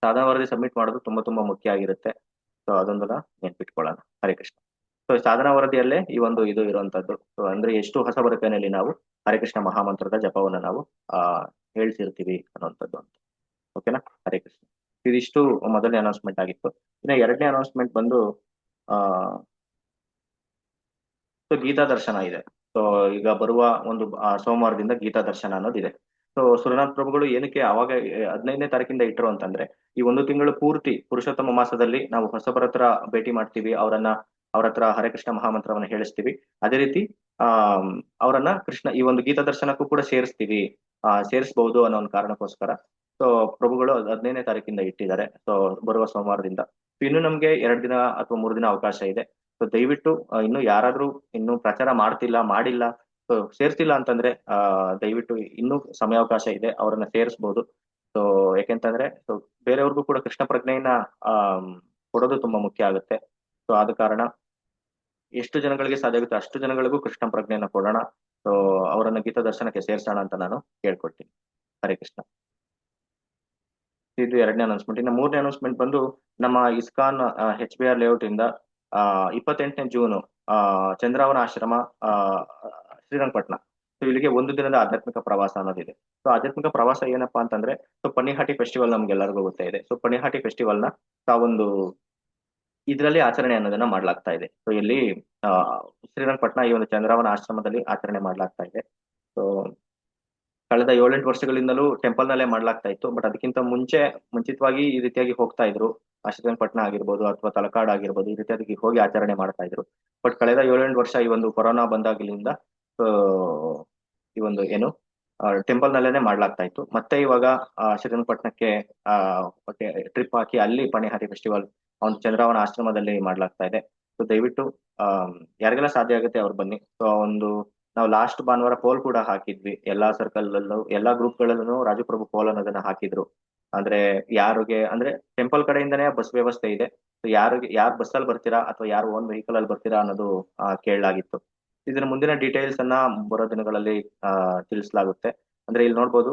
ಸಾಧನಾ ವರದಿ ಸಬ್ಮಿಟ್ ಮಾಡೋದು ತುಂಬಾ ಮುಖ್ಯ ಆಗಿರುತ್ತೆ. ಸೊ ಅದೊಂದನ್ನ ನೆನ್ಪಿಟ್ಕೊಳ್ಳೋಣ. ಹರೇ ಕೃಷ್ಣ. ಸೊ ಸಾಧನಾ ವರದಿಯಲ್ಲೇ ಈ ಒಂದು ಇದು ಇರುವಂತದ್ದು. ಸೊ ಅಂದ್ರೆ ಎಷ್ಟು ಹೊಸ ಬರಕೈನಲ್ಲಿ ನಾವು ಹರೇ ಕೃಷ್ಣ ಮಹಾಮಂತ್ರದ ಜಪವನ್ನ ನಾವು ಹೇಳ್ತಿರ್ತೀವಿ ಅನ್ನುವಂಥದ್ದು ಅಂತ. ಓಕೆನಾ? ಹರೇ ಕೃಷ್ಣ. ಇದಿಷ್ಟು ಮೊದಲನೇ ಅನೌನ್ಸ್ಮೆಂಟ್ ಆಗಿತ್ತು. ಇನ್ನು 2ನೇ ಅನೌನ್ಸ್ಮೆಂಟ್ ಬಂದು ಸೊ ಗೀತಾ ದರ್ಶನ ಇದೆ. ಸೊ ಈಗ ಬರುವ ಒಂದು ಸೋಮವಾರದಿಂದ ಗೀತಾ ದರ್ಶನ ಅನ್ನೋದಿದೆ. ಸೊ ಸುರನಾಥ್ ಪ್ರಭುಗಳು ಏನಕ್ಕೆ ಅವಾಗ 15ನೇ ತಾರೀಕಿಂದ ಇಟ್ಟರು ಅಂತಂದ್ರೆ, ಈ ಒಂದು ತಿಂಗಳು ಪೂರ್ತಿ ಪುರುಷೋತ್ತಮ ಮಾಸದಲ್ಲಿ ನಾವು ಹೊಸಬರ ಹತ್ರ ಭೇಟಿ ಮಾಡ್ತೀವಿ, ಅವ್ರ ಹತ್ರ ಹರೇ ಕೃಷ್ಣ ಮಹಾಮಂತ್ರವನ್ನ ಹೇಳಿಸ್ತೀವಿ. ಅದೇ ರೀತಿ ಆ ಅವರನ್ನ ಕೃಷ್ಣ ಈ ಒಂದು ಗೀತಾ ದರ್ಶನಕ್ಕೂ ಕೂಡ ಸೇರಿಸಬಹುದು ಅನ್ನೋ ಒಂದು ಕಾರಣಕ್ಕೋಸ್ಕರ ಸೊ ಪ್ರಭುಗಳು 15ನೇ ತಾರೀಕಿಂದ ಇಟ್ಟಿದ್ದಾರೆ. ಸೊ ಬರುವ ಸೋಮವಾರದಿಂದ ಇನ್ನು ನಮ್ಗೆ 2 ದಿನ ಅಥವಾ 3 ದಿನ ಅವಕಾಶ ಇದೆ. ಸೊ ದಯವಿಟ್ಟು ಇನ್ನು ಯಾರಾದ್ರೂ ಇನ್ನು ಪ್ರಚಾರ ಮಾಡಿಲ್ಲ, ಸೊ ಸೇರ್ಸಿಲ್ಲ ಅಂತಂದ್ರೆ ದಯವಿಟ್ಟು ಇನ್ನೂ ಸಮಯಾವಕಾಶ ಇದೆ, ಅವರನ್ನ ಸೇರಿಸಬಹುದು. ಸೊ ಯಾಕೆಂತಂದ್ರೆ ಸೊ ಬೇರೆಯವ್ರಿಗೂ ಕೂಡ ಕೃಷ್ಣ ಪ್ರಜ್ಞೆಯನ್ನ ಆ ಕೊಡೋದು ತುಂಬಾ ಮುಖ್ಯ ಆಗುತ್ತೆ. ಸೊ ಆದ ಕಾರಣ ಎಷ್ಟು ಜನಗಳಿಗೆ ಸಾಧ್ಯ ಆಗುತ್ತೆ ಅಷ್ಟು ಜನಗಳಿಗೂ ಕೃಷ್ಣ ಪ್ರಜ್ಞೆಯನ್ನ ಕೊಡೋಣ. ಸೊ ಅವರನ್ನ ಗೀತಾ ದರ್ಶನಕ್ಕೆ ಸೇರ್ಸೋಣ ಅಂತ ನಾನು ಕೇಳ್ಕೊಡ್ತೀನಿ. ಹರೇ ಕೃಷ್ಣ. ಇದು 2ನೇ ಅನೌನ್ಸ್ಮೆಂಟ್. ಇನ್ನು 3ನೇ ಅನೌನ್ಸ್ಮೆಂಟ್ ಬಂದು ನಮ್ಮ ಇಸ್ಕಾನ್ HBR ಲೇಔಟ್ ಇಂದ 28ನೇ ಜೂನ್ ಚಂದ್ರಾವನ ಆಶ್ರಮ ಶ್ರೀರಂಗಪಟ್ಟಣ, ಸೊ ಇಲ್ಲಿಗೆ 1 ದಿನದ ಆಧ್ಯಾತ್ಮಿಕ ಪ್ರವಾಸ ಅನ್ನೋದಿದೆ. ಸೊ ಆಧ್ಯಾತ್ಮಿಕ ಪ್ರವಾಸ ಏನಪ್ಪಾ ಅಂತಂದ್ರೆ, ಸೊ ಪಣಿಹಾಟಿ ಫೆಸ್ಟಿವಲ್ ನಮ್ಗೆಲ್ಲರಿಗೂ ಗೊತ್ತೇ ಇದೆ. ಸೊ ಪಣಿಹಾಟಿ ಫೆಸ್ಟಿವಲ್ ನ ತಾವೊಂದು ಇದರಲ್ಲಿ ಆಚರಣೆ ಅನ್ನೋದನ್ನ ಮಾಡ್ಲಾಗ್ತಾ ಇದೆ. ಸೊ ಇಲ್ಲಿ ಶ್ರೀರಂಗಪಟ್ಟಣ ಈ ಒಂದು ಚಂದ್ರಾವನ ಆಶ್ರಮದಲ್ಲಿ ಆಚರಣೆ ಮಾಡ್ಲಾಗ್ತಾ ಇದೆ. ಸೊ ಕಳೆದ 7-8 ವರ್ಷಗಳಿಂದಲೂ ಟೆಂಪಲ್ ನಲ್ಲೇ ಮಾಡ್ಲಾಗ್ತಾ ಇತ್ತು. ಬಟ್ ಅದಕ್ಕಿಂತ ಮುಂಚಿತವಾಗಿ ಈ ರೀತಿಯಾಗಿ ಹೋಗ್ತಾ ಇದ್ರು. ಶ್ರೀರಂಗಪಟ್ಟಣ ಆಗಿರ್ಬೋದು ಅಥವಾ ತಲಕಾಡ್ ಆಗಿರ್ಬೋದು, ಈ ರೀತಿಯಾಗಿ ಹೋಗಿ ಆಚರಣೆ ಮಾಡ್ತಾ ಇದ್ರು. ಬಟ್ ಕಳೆದ 7-8 ವರ್ಷ ಈ ಒಂದು ಕೊರೋನಾ ಬಂದಾಗಲಿಂದ ಈ ಒಂದು ಟೆಂಪಲ್ ನಲ್ಲೇನೆ ಮಾಡ್ಲಾಗ್ತಾ ಇತ್ತು. ಮತ್ತೆ ಇವಾಗ ಶ್ರೀರಂಗಪಟ್ಟಣಕ್ಕೆ ಟ್ರಿಪ್ ಹಾಕಿ ಅಲ್ಲಿ ಪಣಿಹಾಟಿ ಫೆಸ್ಟಿವಲ್ ಒಂದು ಚಂದ್ರಾವನ ಆಶ್ರಮದಲ್ಲಿ ಮಾಡ್ಲಾಗ್ತಾ ಇದೆ. ಸೊ ದಯವಿಟ್ಟು ಯಾರಿಗೆಲ್ಲ ಸಾಧ್ಯ ಆಗುತ್ತೆ ಅವ್ರು ಬನ್ನಿ. ಸೊ ನಾವು ಲಾಸ್ಟ್ ಭಾನುವಾರ ಪೋಲ್ ಕೂಡ ಹಾಕಿದ್ವಿ. ಎಲ್ಲಾ ಸರ್ಕಲ್ ಅಲ್ಲೂ ಎಲ್ಲಾ ಗ್ರೂಪ್ ಗಳಲ್ಲೂ ರಾಜುಪ್ರಭು ಪೋಲ್ ಅನ್ನೋದನ್ನ ಹಾಕಿದ್ರು. ಅಂದ್ರೆ ಅಂದ್ರೆ ಟೆಂಪಲ್ ಕಡೆಯಿಂದನೇ ಬಸ್ ವ್ಯವಸ್ಥೆ ಇದೆ. ಸೊ ಯಾರು ಬಸ್ಸಲ್ಲಿ ಬರ್ತೀರಾ ಅಥವಾ ಯಾರು ಓನ್ ವೆಹಿಕಲ್ ಅಲ್ಲಿ ಬರ್ತೀರಾ ಅನ್ನೋದು ಕೇಳಲಾಗಿತ್ತು. ಇದರ ಮುಂದಿನ ಡೀಟೇಲ್ಸ್ ಅನ್ನ ಬರೋ ದಿನಗಳಲ್ಲಿ ತಿಳಿಸಲಾಗುತ್ತೆ. ಅಂದ್ರೆ ಇಲ್ಲಿ ನೋಡ್ಬೋದು,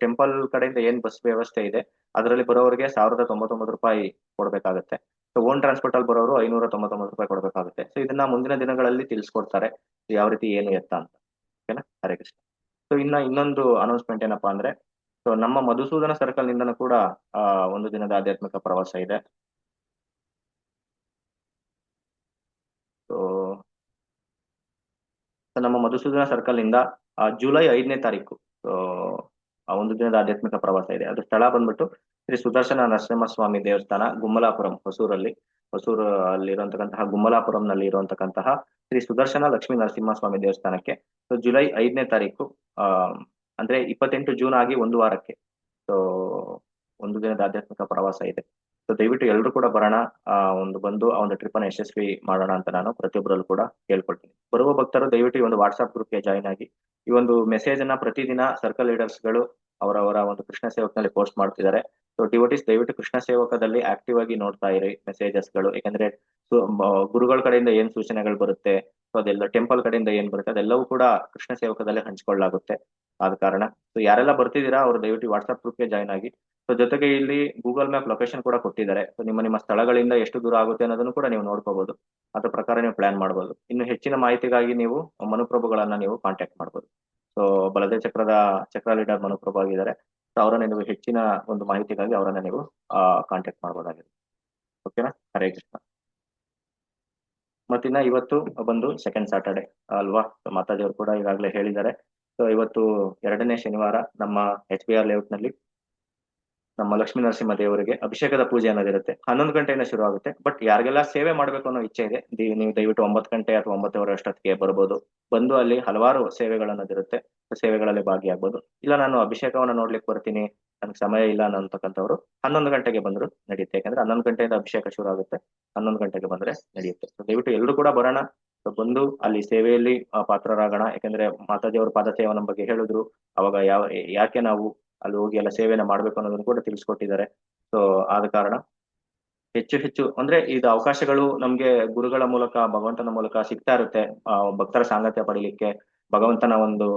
ಟೆಂಪಲ್ ಕಡೆಯಿಂದ ಏನ್ ಬಸ್ ವ್ಯವಸ್ಥೆ ಇದೆ ಅದರಲ್ಲಿ ಬರೋರಿಗೆ 1099 ರೂಪಾಯಿ ಕೊಡ್ಬೇಕಾಗತ್ತೆ. ಸೊ ಓನ್ ಟ್ರಾನ್ಸ್ಪೋರ್ಟ್ ಅಲ್ಲಿ ಬರೋರು 599 ರೂಪಾಯಿ ಕೊಡ್ಬೇಕಾಗುತ್ತೆ. ಸೊ ಇದನ್ನ ಮುಂದಿನ ದಿನಗಳಲ್ಲಿ ತಿಳಿಸ್ಕೊಡ್ತಾರೆ ಯಾವ ರೀತಿ ಏನು ಎತ್ತ ಅಂತ. ಓಕೆನಾ? ಹರೇ ಕೃಷ್ಣ. ಸೊ ಇನ್ನೊಂದು ಅನೌನ್ಸ್ಮೆಂಟ್ ಏನಪ್ಪಾ ಅಂದ್ರೆ, ಸೊ ನಮ್ಮ ಮಧುಸೂದನ ಸರ್ಕಲ್ ನಿಂದನೂ ಕೂಡ 1 ದಿನದ ಆಧ್ಯಾತ್ಮಿಕ ಪ್ರವಾಸ ಇದೆ. ಸೊ ನಮ್ಮ ಮಧುಸೂದನ ಸರ್ಕಲ್ ನಿಂದ ಜುಲೈ 5ನೇ ತಾರೀಕು ಆ 1 ದಿನದ ಆಧ್ಯಾತ್ಮಿಕ ಪ್ರವಾಸ ಇದೆ. ಅದು ಸ್ಥಳ ಬಂದ್ಬಿಟ್ಟು ಶ್ರೀ ಸುದರ್ಶನ ನರಸಿಂಹಸ್ವಾಮಿ ದೇವಸ್ಥಾನ, ಗುಮ್ಮಲಾಪುರಂ, ಹೊಸೂರಲ್ಲಿ ಇರುವಂತಕ್ಕಂತಹ ಗುಮ್ಮಲಾಪುರಂನಲ್ಲಿ ಇರುವಂತಕ್ಕಂತಹ ಶ್ರೀ ಸುದರ್ಶನ ಲಕ್ಷ್ಮೀ ನರಸಿಂಹಸ್ವಾಮಿ ದೇವಸ್ಥಾನಕ್ಕೆ ಸೊ ಜುಲೈ 5ನೇ ತಾರೀಕು ಅಂದ್ರೆ 28 ಜೂನ್ ಆಗಿ 1 ವಾರಕ್ಕೆ ಸೊ 1 ದಿನದ ಆಧ್ಯಾತ್ಮಿಕ ಪ್ರವಾಸ ಇದೆ. ಸೊ ದಯವಿಟ್ಟು ಎಲ್ಲರೂ ಕೂಡ ಬರೋಣ, ಬಂದು ಆ ಒಂದು ಟ್ರಿಪ್ ಅನ್ನ ಯಶಸ್ವಿ ಮಾಡೋಣ ಅಂತ ನಾನು ಪ್ರತಿಯೊಬ್ಬರಲ್ಲೂ ಕೂಡ ಕೇಳ್ಕೊಳ್ತೀನಿ. ಬರುವ ಭಕ್ತರು ದಯವಿಟ್ಟು ಈ ಒಂದು ವಾಟ್ಸ್ಆಪ್ ಗ್ರೂಪ್ಗೆ ಜಾಯಿನ್ ಆಗಿ ಈ ಒಂದು ಮೆಸೇಜ್ ಅನ್ನ ಪ್ರತಿದಿನ ಸರ್ಕಲ್ ಲೀಡರ್ಸ್ ಗಳು ಅವರವರ ಒಂದು ಕೃಷ್ಣ ಸೇವಕನಲ್ಲಿ ಪೋಸ್ಟ್ ಮಾಡ್ತಿದ್ದಾರೆ. ಸೊ ಡಿವೋಟೀಸ್ ದಯವಿಟ್ಟು ಕೃಷ್ಣ ಸೇವಕದಲ್ಲಿ ಆಕ್ಟಿವ್ ಆಗಿ ನೋಡ್ತಾ ಇರಿ ಮೆಸೇಜಸ್ ಗಳು. ಯಾಕಂದ್ರೆ ಗುರುಗಳ ಕಡೆಯಿಂದ ಏನ್ ಸೂಚನೆಗಳು ಬರುತ್ತೆ, ಸೊ ಅದೆಲ್ಲ ಟೆಂಪಲ್ ಕಡೆಯಿಂದ ಏನ್ ಬರುತ್ತೆ ಅದೆಲ್ಲವೂ ಕೂಡ ಕೃಷ್ಣ ಸೇವಕದಲ್ಲೇ ಹಂಚ್ಕೊಳ್ಳಾಗುತ್ತೆ. ಆದ ಕಾರಣ ಸೊ ಯಾರೆಲ್ಲ ಬರ್ತಿದ್ದೀರಾ ಅವರು ದಯವಿಟ್ಟು ವಾಟ್ಸ್ಆಪ್ ಗ್ರೂಪ್ಗೆ ಜಾಯಿನ್ ಆಗಿ. ಸೊ ಜೊತೆಗೆ ಇಲ್ಲಿ ಗೂಗಲ್ ಮ್ಯಾಪ್ ಲೊಕೇಶನ್ ಕೂಡ ಕೊಟ್ಟಿದ್ದಾರೆ. ಸೊ ನಿಮ್ಮ ಸ್ಥಳಗಳಿಂದ ಎಷ್ಟು ದೂರ ಆಗುತ್ತೆ ಅನ್ನೋದನ್ನು ಕೂಡ ನೀವು ನೋಡ್ಕೋಬಹುದು. ಅದ್ರ ಪ್ರಕಾರ ನೀವು ಪ್ಲಾನ್ ಮಾಡಬಹುದು. ಇನ್ನು ಹೆಚ್ಚಿನ ಮಾಹಿತಿಗಾಗಿ ನೀವು ಮನುಪ್ರಭುಗಳನ್ನ ನೀವು ಕಾಂಟ್ಯಾಕ್ಟ್ ಮಾಡಬಹುದು. ಸೊ ಬಲದೇ ಚಕ್ರ ಲೀಡರ್ ಮನುಪ್ರಭು ಆಗಿದ್ದಾರೆ. ಸೊ ಅವರನ್ನ ನೀವು ಹೆಚ್ಚಿನ ಒಂದು ಮಾಹಿತಿಗಾಗಿ ಅವರನ್ನ ನೀವು ಕಾಂಟ್ಯಾಕ್ಟ್ ಮಾಡಬಹುದಾಗಿದೆ. ಓಕೆನಾ? ಹರೇ ಕೃಷ್ಣ. ಮತ್ತಿನ್ನ ಇವತ್ತು ಬಂದು ಸೆಕೆಂಡ್ ಸ್ಯಾಟರ್ಡೆ ಅಲ್ವಾ? ಮಾತಾಜಿಯವರು ಕೂಡ ಈಗಾಗಲೇ ಹೇಳಿದ್ದಾರೆ. ಸೊ ಇವತ್ತು 2ನೇ ಶನಿವಾರ ನಮ್ಮ HBR ಲೇಔಟ್ ನಲ್ಲಿ ನಮ್ಮ ಲಕ್ಷ್ಮೀ ನರಸಿಂಹ ದೇವರಿಗೆ ಅಭಿಷೇಕದ ಪೂಜೆ ಅನ್ನೋದಿರುತ್ತೆ. 11 ಗಂಟೆಯಿಂದ ಶುರು ಆಗುತ್ತೆ. ಬಟ್ ಯಾರಿಗೆಲ್ಲ ಸೇವೆ ಮಾಡ್ಬೇಕು ಅನ್ನೋ ಇಚ್ಛೆ ಇದೆ ನೀವು ದಯವಿಟ್ಟು 9 ಗಂಟೆ ಅಥವಾ 9:15 ಅಷ್ಟೊತ್ತಿಗೆ ಬರ್ಬೋದು. ಬಂದು ಅಲ್ಲಿ ಹಲವಾರು ಸೇವೆಗಳನ್ನೋದಿರುತ್ತೆ. ಸೇವೆಗಳಲ್ಲಿ ಭಾಗಿಯಾಗ್ಬೋದು. ಇಲ್ಲ ನಾನು ಅಭಿಷೇಕವನ್ನ ನೋಡ್ಲಿಕ್ಕೆ ಬರ್ತೀನಿ, ನನ್ಗೆ ಸಮಯ ಇಲ್ಲ ಅನ್ನತಕ್ಕಂಥವ್ರು 11 ಗಂಟೆಗೆ ಬಂದ್ರು ನಡೆಯುತ್ತೆ. ಯಾಕಂದ್ರೆ 11 ಗಂಟೆಯಿಂದ ಅಭಿಷೇಕ ಶುರು ಆಗುತ್ತೆ. 11 ಗಂಟೆಗೆ ಬಂದ್ರೆ ನಡೆಯುತ್ತೆ. ಸೊ ದಯವಿಟ್ಟು ಎಲ್ಲರೂ ಕೂಡ ಬರೋಣ. ಬಂದು ಅಲ್ಲಿ ಸೇವೆಯಲ್ಲಿ ಪಾತ್ರರಾಗೋಣ. ಯಾಕಂದ್ರೆ ಮಾತಾಜಿ ಅವರು ಪಾದಸೇವೆ ನಮ್ಮ ಬಗ್ಗೆ ಹೇಳಿದ್ರು. ಅವಾಗ ಯಾಕೆ ನಾವು ಅಲ್ಲಿ ಹೋಗಿ ಎಲ್ಲ ಸೇವೆನ ಮಾಡ್ಬೇಕು ಅನ್ನೋದನ್ನು ಕೂಡ ತಿಳಿಸ್ಕೊಟ್ಟಿದ್ದಾರೆ. ಸೊ ಆದ ಕಾರಣ ಹೆಚ್ಚು ಅಂದ್ರೆ ಇದು ಅವಕಾಶಗಳು ನಮ್ಗೆ ಗುರುಗಳ ಮೂಲಕ ಭಗವಂತನ ಮೂಲಕ ಸಿಗ್ತಾ ಇರುತ್ತೆ. ಭಕ್ತರ ಸಾಂಗತ್ಯ ಪಡಿಲಿಕ್ಕೆ, ಭಗವಂತನ ಒಂದು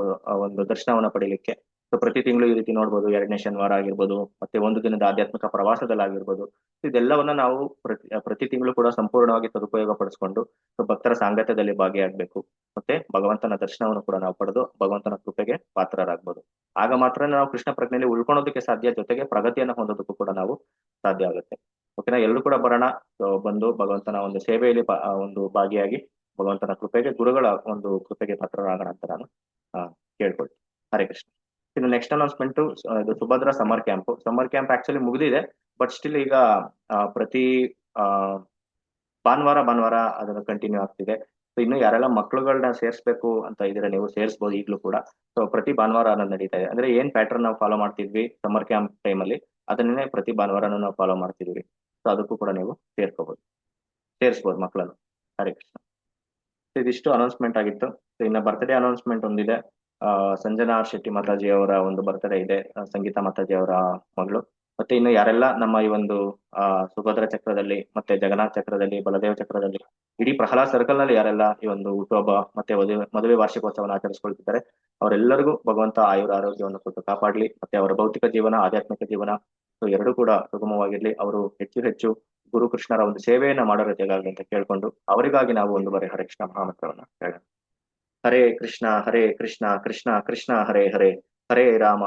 ದರ್ಶನವನ್ನ ಪಡಿಲಿಕ್ಕೆ. ಸೊ ಪ್ರತಿ ತಿಂಗಳು ಈ ರೀತಿ ನೋಡ್ಬೋದು. 2ನೇ ಶನಿವಾರ ಆಗಿರ್ಬೋದು, ಮತ್ತೆ 1 ದಿನದ ಆಧ್ಯಾತ್ಮಿಕ ಪ್ರವಾಸದಲ್ಲಾಗಿರ್ಬೋದು. ಇದೆಲ್ಲವನ್ನ ನಾವು ಪ್ರತಿ ತಿಂಗಳು ಕೂಡ ಸಂಪೂರ್ಣವಾಗಿ ಸದುಪಯೋಗ ಪಡಿಸ್ಕೊಂಡು ಭಕ್ತರ ಸಾಂಗತ್ಯದಲ್ಲಿ ಭಾಗಿಯಾಗಬೇಕು. ಮತ್ತೆ ಭಗವಂತನ ದರ್ಶನವನ್ನು ಕೂಡ ನಾವು ಪಡೆದು ಭಗವಂತನ ಕೃಪೆಗೆ ಪಾತ್ರರಾಗ್ಬೋದು. ಆಗ ಮಾತ್ರ ನಾವು ಕೃಷ್ಣ ಪ್ರಜ್ಞೆಯಲ್ಲಿ ಉಳ್ಕೊಳ್ಳೋದಕ್ಕೆ ಸಾಧ್ಯ, ಜೊತೆಗೆ ಪ್ರಗತಿಯನ್ನು ಹೊಂದೋದಕ್ಕೂ ಕೂಡ ನಾವು ಸಾಧ್ಯ ಆಗುತ್ತೆ. ಓಕೆನಾ? ಎಲ್ಲರೂ ಕೂಡ ಬರೋಣ. ಬಂದು ಭಗವಂತನ ಒಂದು ಸೇವೆಯಲ್ಲಿ ಒಂದು ಭಾಗಿಯಾಗಿ ಭಗವಂತನ ಕೃಪೆಗೆ, ಗುರುಗಳ ಒಂದು ಕೃಪೆಗೆ ಪಾತ್ರರಾಗೋಣ ಅಂತ ನಾನು ಕೇಳ್ಕೊಳ್ತೀನಿ. ಹರೇ ಕೃಷ್ಣ. ಇನ್ನು ನೆಕ್ಸ್ಟ್ ಅನೌನ್ಸ್ಮೆಂಟ್, ಇದು Subhadra summer camp. Summer camp actually ಮುಗಿದಿದೆ, ಬಟ್ ಸ್ಟಿಲ್ ಈಗ ಪ್ರತಿ ಭಾನುವಾರ ಅದನ್ನು ಕಂಟಿನ್ಯೂ ಆಗ್ತಿದೆ. ಸೊ ಇನ್ನು ಯಾರೆಲ್ಲ ಮಕ್ಳುಗಳನ್ನ ಸೇರಿಸ್ಬೇಕು ಅಂತ ಇದ್ರೆ ನೀವು ಸೇರಿಸಬಹುದು ಈಗಲೂ ಕೂಡ. ಸೊ ಪ್ರತಿ ಭಾನುವಾರ ಅನ್ನೋದು ನಡೀತಾ ಇದೆ. ಅಂದ್ರೆ ಏನ್ ಪ್ಯಾಟರ್ನ್ ನಾವು ಫಾಲೋ ಮಾಡ್ತಿದ್ವಿ ಸಮ್ಮರ್ ಕ್ಯಾಂಪ್ ಟೈಮಲ್ಲಿ, ಅದನ್ನೇ ಪ್ರತಿ ಭಾನುವಾರನೂ ನಾವು ಫಾಲೋ ಮಾಡ್ತಿದ್ವಿ. ಸೊ ಅದಕ್ಕೂ ಕೂಡ ನೀವು ಸೇರಿಸ್ಬೋದು ಮಕ್ಕಳನ್ನು. ಹರೇ ಕೃಷ್ಣ. ಇದಿಷ್ಟು ಅನೌನ್ಸ್ಮೆಂಟ್ ಆಗಿತ್ತು. ಇನ್ನು ಬರ್ತ್ಡೇ ಅನೌನ್ಸ್ಮೆಂಟ್ ಒಂದಿದೆ. ಸಂಜನಾ ಶೆಟ್ಟಿ ಮಾತಾಜಿ ಅವರ ಒಂದು ಬರ್ತ್ಡೇ ಇದೆ, ಸಂಗೀತಾ ಮಾತಾಜಿ ಅವರ ಮಗಳು. ಮತ್ತೆ ಇನ್ನು ಯಾರೆಲ್ಲ ನಮ್ಮ ಈ ಒಂದು ಸುಭದ್ರ ಚಕ್ರದಲ್ಲಿ, ಮತ್ತೆ ಜಗನ್ನಾಥ್ ಚಕ್ರದಲ್ಲಿ, ಬಲದೇವ ಚಕ್ರದಲ್ಲಿ, ಇಡೀ ಪ್ರಹ್ಲಾದ್ ಸರ್ಕಲ್ ನಲ್ಲಿ ಯಾರೆಲ್ಲ ಈ ಒಂದು ಹುಟ್ಟುಹಬ್ಬ ಮತ್ತೆ ಮದುವೆ ವಾರ್ಷಿಕೋತ್ಸವನ ಆಚರಿಸ್ಕೊಳ್ತಿದ್ದಾರೆ, ಅವರೆಲ್ಲರಿಗೂ ಭಗವಂತ ಆಯುರ ಆರೋಗ್ಯವನ್ನು ಕೊಟ್ಟು ಕಾಪಾಡ್ಲಿ. ಮತ್ತೆ ಅವರ ಭೌತಿಕ ಜೀವನ, ಆಧ್ಯಾತ್ಮಿಕ ಜೀವನ ಎರಡೂ ಕೂಡ ಸುಗಮವಾಗಿರ್ಲಿ. ಅವರು ಹೆಚ್ಚು ಹೆಚ್ಚು ಗುರು ಕೃಷ್ಣರ ಒಂದು ಸೇವೆಯನ್ನ ಮಾಡೋ ರೀತಿಯಾಗಲಿ ಅಂತ ಕೇಳ್ಕೊಂಡು, ಅವರಿಗಾಗಿ ನಾವು ಒಂದು ಬಾರಿ ಹರೇ ಕೃಷ್ಣ ಮಹಾಮಂತ್ರವನ್ನ ಹೇಳೋಣ. ಹರೇ ಕೃಷ್ಣ ಕೃಷ್ಣ ಕೃಷ್ಣ ಹರೇ ಹರೇ, ಹರೇ ರಾಮ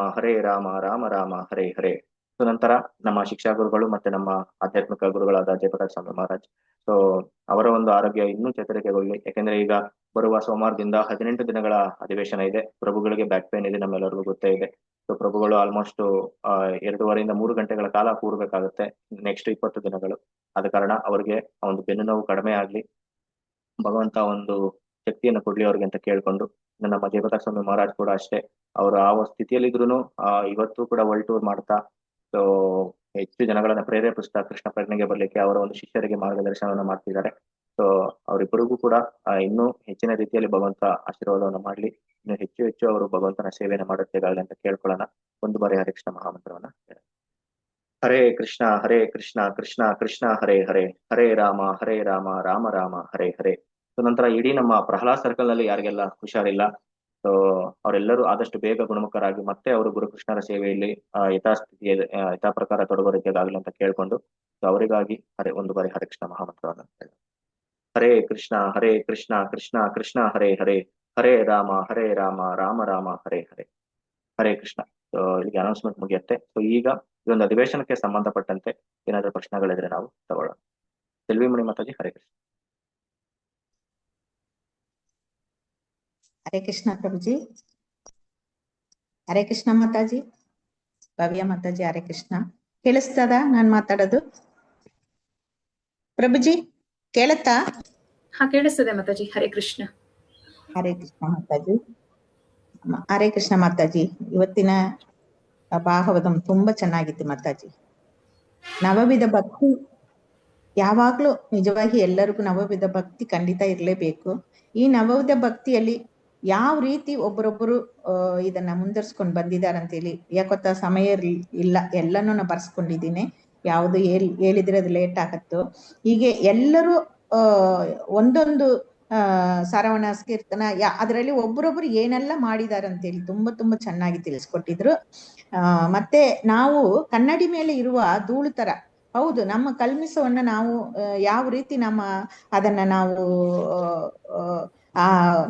ರಾಮ ರಾಮ ಹರೇ ಹರೇ. ಸೊ ನಂತರ ನಮ್ಮ ಶಿಕ್ಷಾ ಗುರುಗಳು ಮತ್ತೆ ನಮ್ಮ ಆಧ್ಯಾತ್ಮಿಕ ಗುರುಗಳಾದ ಜಯಪ್ರಕಾಶ್ ಸ್ವಾಮಿ ಮಹಾರಾಜ್, ಸೊ ಅವರ ಒಂದು ಆರೋಗ್ಯ ಇನ್ನೂ ಚೇತರಿಕೆಗೊಳ್ಳಿ. ಯಾಕೆಂದ್ರೆ ಈಗ ಬರುವ ಸೋಮವಾರದಿಂದ 18 ದಿನಗಳ ಅಧಿವೇಶನ ಇದೆ. ಪ್ರಭುಗಳಿಗೆ ಬ್ಯಾಕ್ ಪೇನ್ ಇದೆ, ನಮ್ಮೆಲ್ಲರಿಗೂ ಗೊತ್ತೇ ಇದೆ. ಸೊ ಪ್ರಭುಗಳು ಆಲ್ಮೋಸ್ಟ್ 2.5 3 ಗಂಟೆಗಳ ಕಾಲ ಕೂರ್ಬೇಕಾಗುತ್ತೆ ನೆಕ್ಸ್ಟ್ 20 ದಿನಗಳು. ಆದ ಕಾರಣ ಅವರಿಗೆ ಒಂದು ಬೆನ್ನು ನೋವು ಕಡಿಮೆ ಆಗ್ಲಿ, ಭಗವಂತ ಒಂದು ಶಕ್ತಿಯನ್ನು ಕೊಡ್ಲಿ ಅವ್ರಿಗೆ ಅಂತ ಕೇಳ್ಕೊಂಡು, ನಮ್ಮ ಜಯಪ್ರಕಾಶ್ ಸ್ವಾಮಿ ಮಹಾರಾಜ್ ಕೂಡ ಅಷ್ಟೇ, ಅವರು ಆ ಸ್ಥಿತಿಯಲ್ಲಿ ಇದ್ರು ಇವತ್ತು ಕೂಡ ವರ್ಲ್ಡ್ ಟೂರ್ ಮಾಡ್ತಾ, ಸೊ ಹೆಚ್ಚು ಜನಗಳನ್ನ ಪ್ರೇರೇಪಿಸ್ತಾ ಕೃಷ್ಣ ಪ್ರಜ್ಞೆಗೆ ಬರ್ಲಿಕ್ಕೆ ಅವರ ಒಂದು ಶಿಷ್ಯರಿಗೆ ಮಾರ್ಗದರ್ಶನವನ್ನು ಮಾಡ್ತಿದ್ದಾರೆ. ಸೊ ಅವರಿಬ್ಬರಿಗೂ ಕೂಡ ಇನ್ನೂ ಹೆಚ್ಚಿನ ರೀತಿಯಲ್ಲಿ ಭಗವಂತ ಆಶೀರ್ವಾದವನ್ನು ಮಾಡ್ಲಿ, ಇನ್ನು ಹೆಚ್ಚು ಹೆಚ್ಚು ಅವರು ಭಗವಂತನ ಸೇವೆಯನ್ನು ಮಾಡುತ್ತೇಗಾಗಲಿ ಅಂತ ಕೇಳ್ಕೊಳ್ಳೋಣ. ಒಂದು ಬಾರಿ ಹರೇ ಕೃಷ್ಣ ಮಹಾಮಂತ್ರವನ್ನ ಹರೇ ಕೃಷ್ಣ ಕೃಷ್ಣ ಕೃಷ್ಣ ಹರೇ ಹರೇ, ಹರೇ ರಾಮ ರಾಮ ರಾಮ ಹರೇ ಹರೇ. ಸೊ ನಂತರ ಇಡೀ ನಮ್ಮ ಪ್ರಹ್ಲಾದ್ ಸರ್ಕಲ್ ನಲ್ಲಿ ಯಾರಿಗೆಲ್ಲ ಹುಷಾರಿಲ್ಲ, ಸೊ ಅವರೆಲ್ಲರೂ ಆದಷ್ಟು ಬೇಗ ಗುಣಮುಖರಾಗಿ ಮತ್ತೆ ಅವರು ಗುರುಕೃಷ್ಣರ ಸೇವೆಯಲ್ಲಿ ಯಥಾ ಪ್ರಕಾರ ತೊಡಗೋ ರೀತಿಯಾಗಲಿ ಅಂತ ಕೇಳ್ಕೊಂಡು, ಸೊ ಅವರಿಗಾಗಿ ಒಂದು ಬಾರಿ ಹರೇ ಕೃಷ್ಣ ಮಹಾಮಂತ್ರವನ್ನ ಹರೇ ಕೃಷ್ಣ ಕೃಷ್ಣ ಕೃಷ್ಣ ಹರೇ ಹರೇ, ಹರೇ ರಾಮ ರಾಮ ರಾಮ ಹರೇ ಹರೇ. ಹರೇ ಕೃಷ್ಣ. ಸೊ ಇಲ್ಲಿಗೆ ಅನೌನ್ಸ್ಮೆಂಟ್ ಮುಗಿಯುತ್ತೆ. ಸೊ ಈಗ ಇದೊಂದು ಅಧಿವೇಶನಕ್ಕೆ ಸಂಬಂಧಪಟ್ಟಂತೆ ಏನಾದರೂ ಪ್ರಶ್ನೆಗಳಿದ್ರೆ ನಾವು ತಗೊಳ್ಳೋಣ. ಸೆಲ್ವಿಮಣಿ ಮಾತಾಜಿ, ಹರೇ ಕೃಷ್ಣ. ಹರೇ ಕೃಷ್ಣ ಪ್ರಭುಜಿ. ಹರೇ ಕೃಷ್ಣ ಮಾತಾಜಿ, ಭವ್ಯ ಮಾತಾಜಿ, ಹರೇ ಕೃಷ್ಣ. ಕೇಳಿಸ್ತದ ನಾನ್ ಮಾತಾಡೋದು ಪ್ರಭುಜಿ? ಕೇಳತ್ತಾ? ಹಾ ಕೇಳಿಸ್ತದೆ ಮಾತಾಜಿ. ಹರೇ ಕೃಷ್ಣ. ಹರೇ ಕೃಷ್ಣ ಮಾತಾಜಿ. ಹರೇ ಕೃಷ್ಣ ಮಾತಾಜಿ. ಇವತ್ತಿನ ಭಾಗವತಂ ತುಂಬಾ ಚೆನ್ನಾಗಿತ್ತು ಮಾತಾಜಿ. ನವವಿಧ ಭಕ್ತಿ ಯಾವಾಗ್ಲೂ ನಿಜವಾಗಿ ಎಲ್ಲರಿಗೂ ನವವಿಧ ಭಕ್ತಿ ಖಂಡಿತ ಇರ್ಲೇಬೇಕು. ಈ ನವವಿಧ ಭಕ್ತಿಯಲ್ಲಿ ಯಾವ ರೀತಿ ಒಬ್ಬರೊಬ್ಬರು ಇದನ್ನ ಮುಂದರ್ಸ್ಕೊಂಡ್ ಬಂದಿದ್ದಾರೆ ಅಂತೇಳಿ, ಯಾಕೊತ್ತ ಸಮಯ ಇಲ್ಲ, ಎಲ್ಲನೂ ನಾ ಬರ್ಸ್ಕೊಂಡಿದ್ದೀನಿ. ಯಾವುದು ಹೇಳಿದ್ರೆ ಅದು ಲೇಟ್ ಆಗತ್ತು. ಹೀಗೆ ಎಲ್ಲರೂ ಒಂದೊಂದು ಸರವಣ ಕೀರ್ತನ ಅದರಲ್ಲಿ ಒಬ್ಬರೊಬ್ರು ಏನೆಲ್ಲ ಮಾಡಿದಾರೆ ಅಂತೇಳಿ ತುಂಬಾ ತುಂಬಾ ಚೆನ್ನಾಗಿ ತಿಳಿಸ್ಕೊಟ್ಟಿದ್ರು. ಮತ್ತೆ ನಾವು ಕನ್ನಡಿ ಮೇಲೆ ಇರುವ ಧೂಳು ತರ, ಹೌದು, ನಮ್ಮ ಕಲ್ಮಿಸವನ್ನ ನಾವು ಯಾವ ರೀತಿ ಅದನ್ನ ನಾವು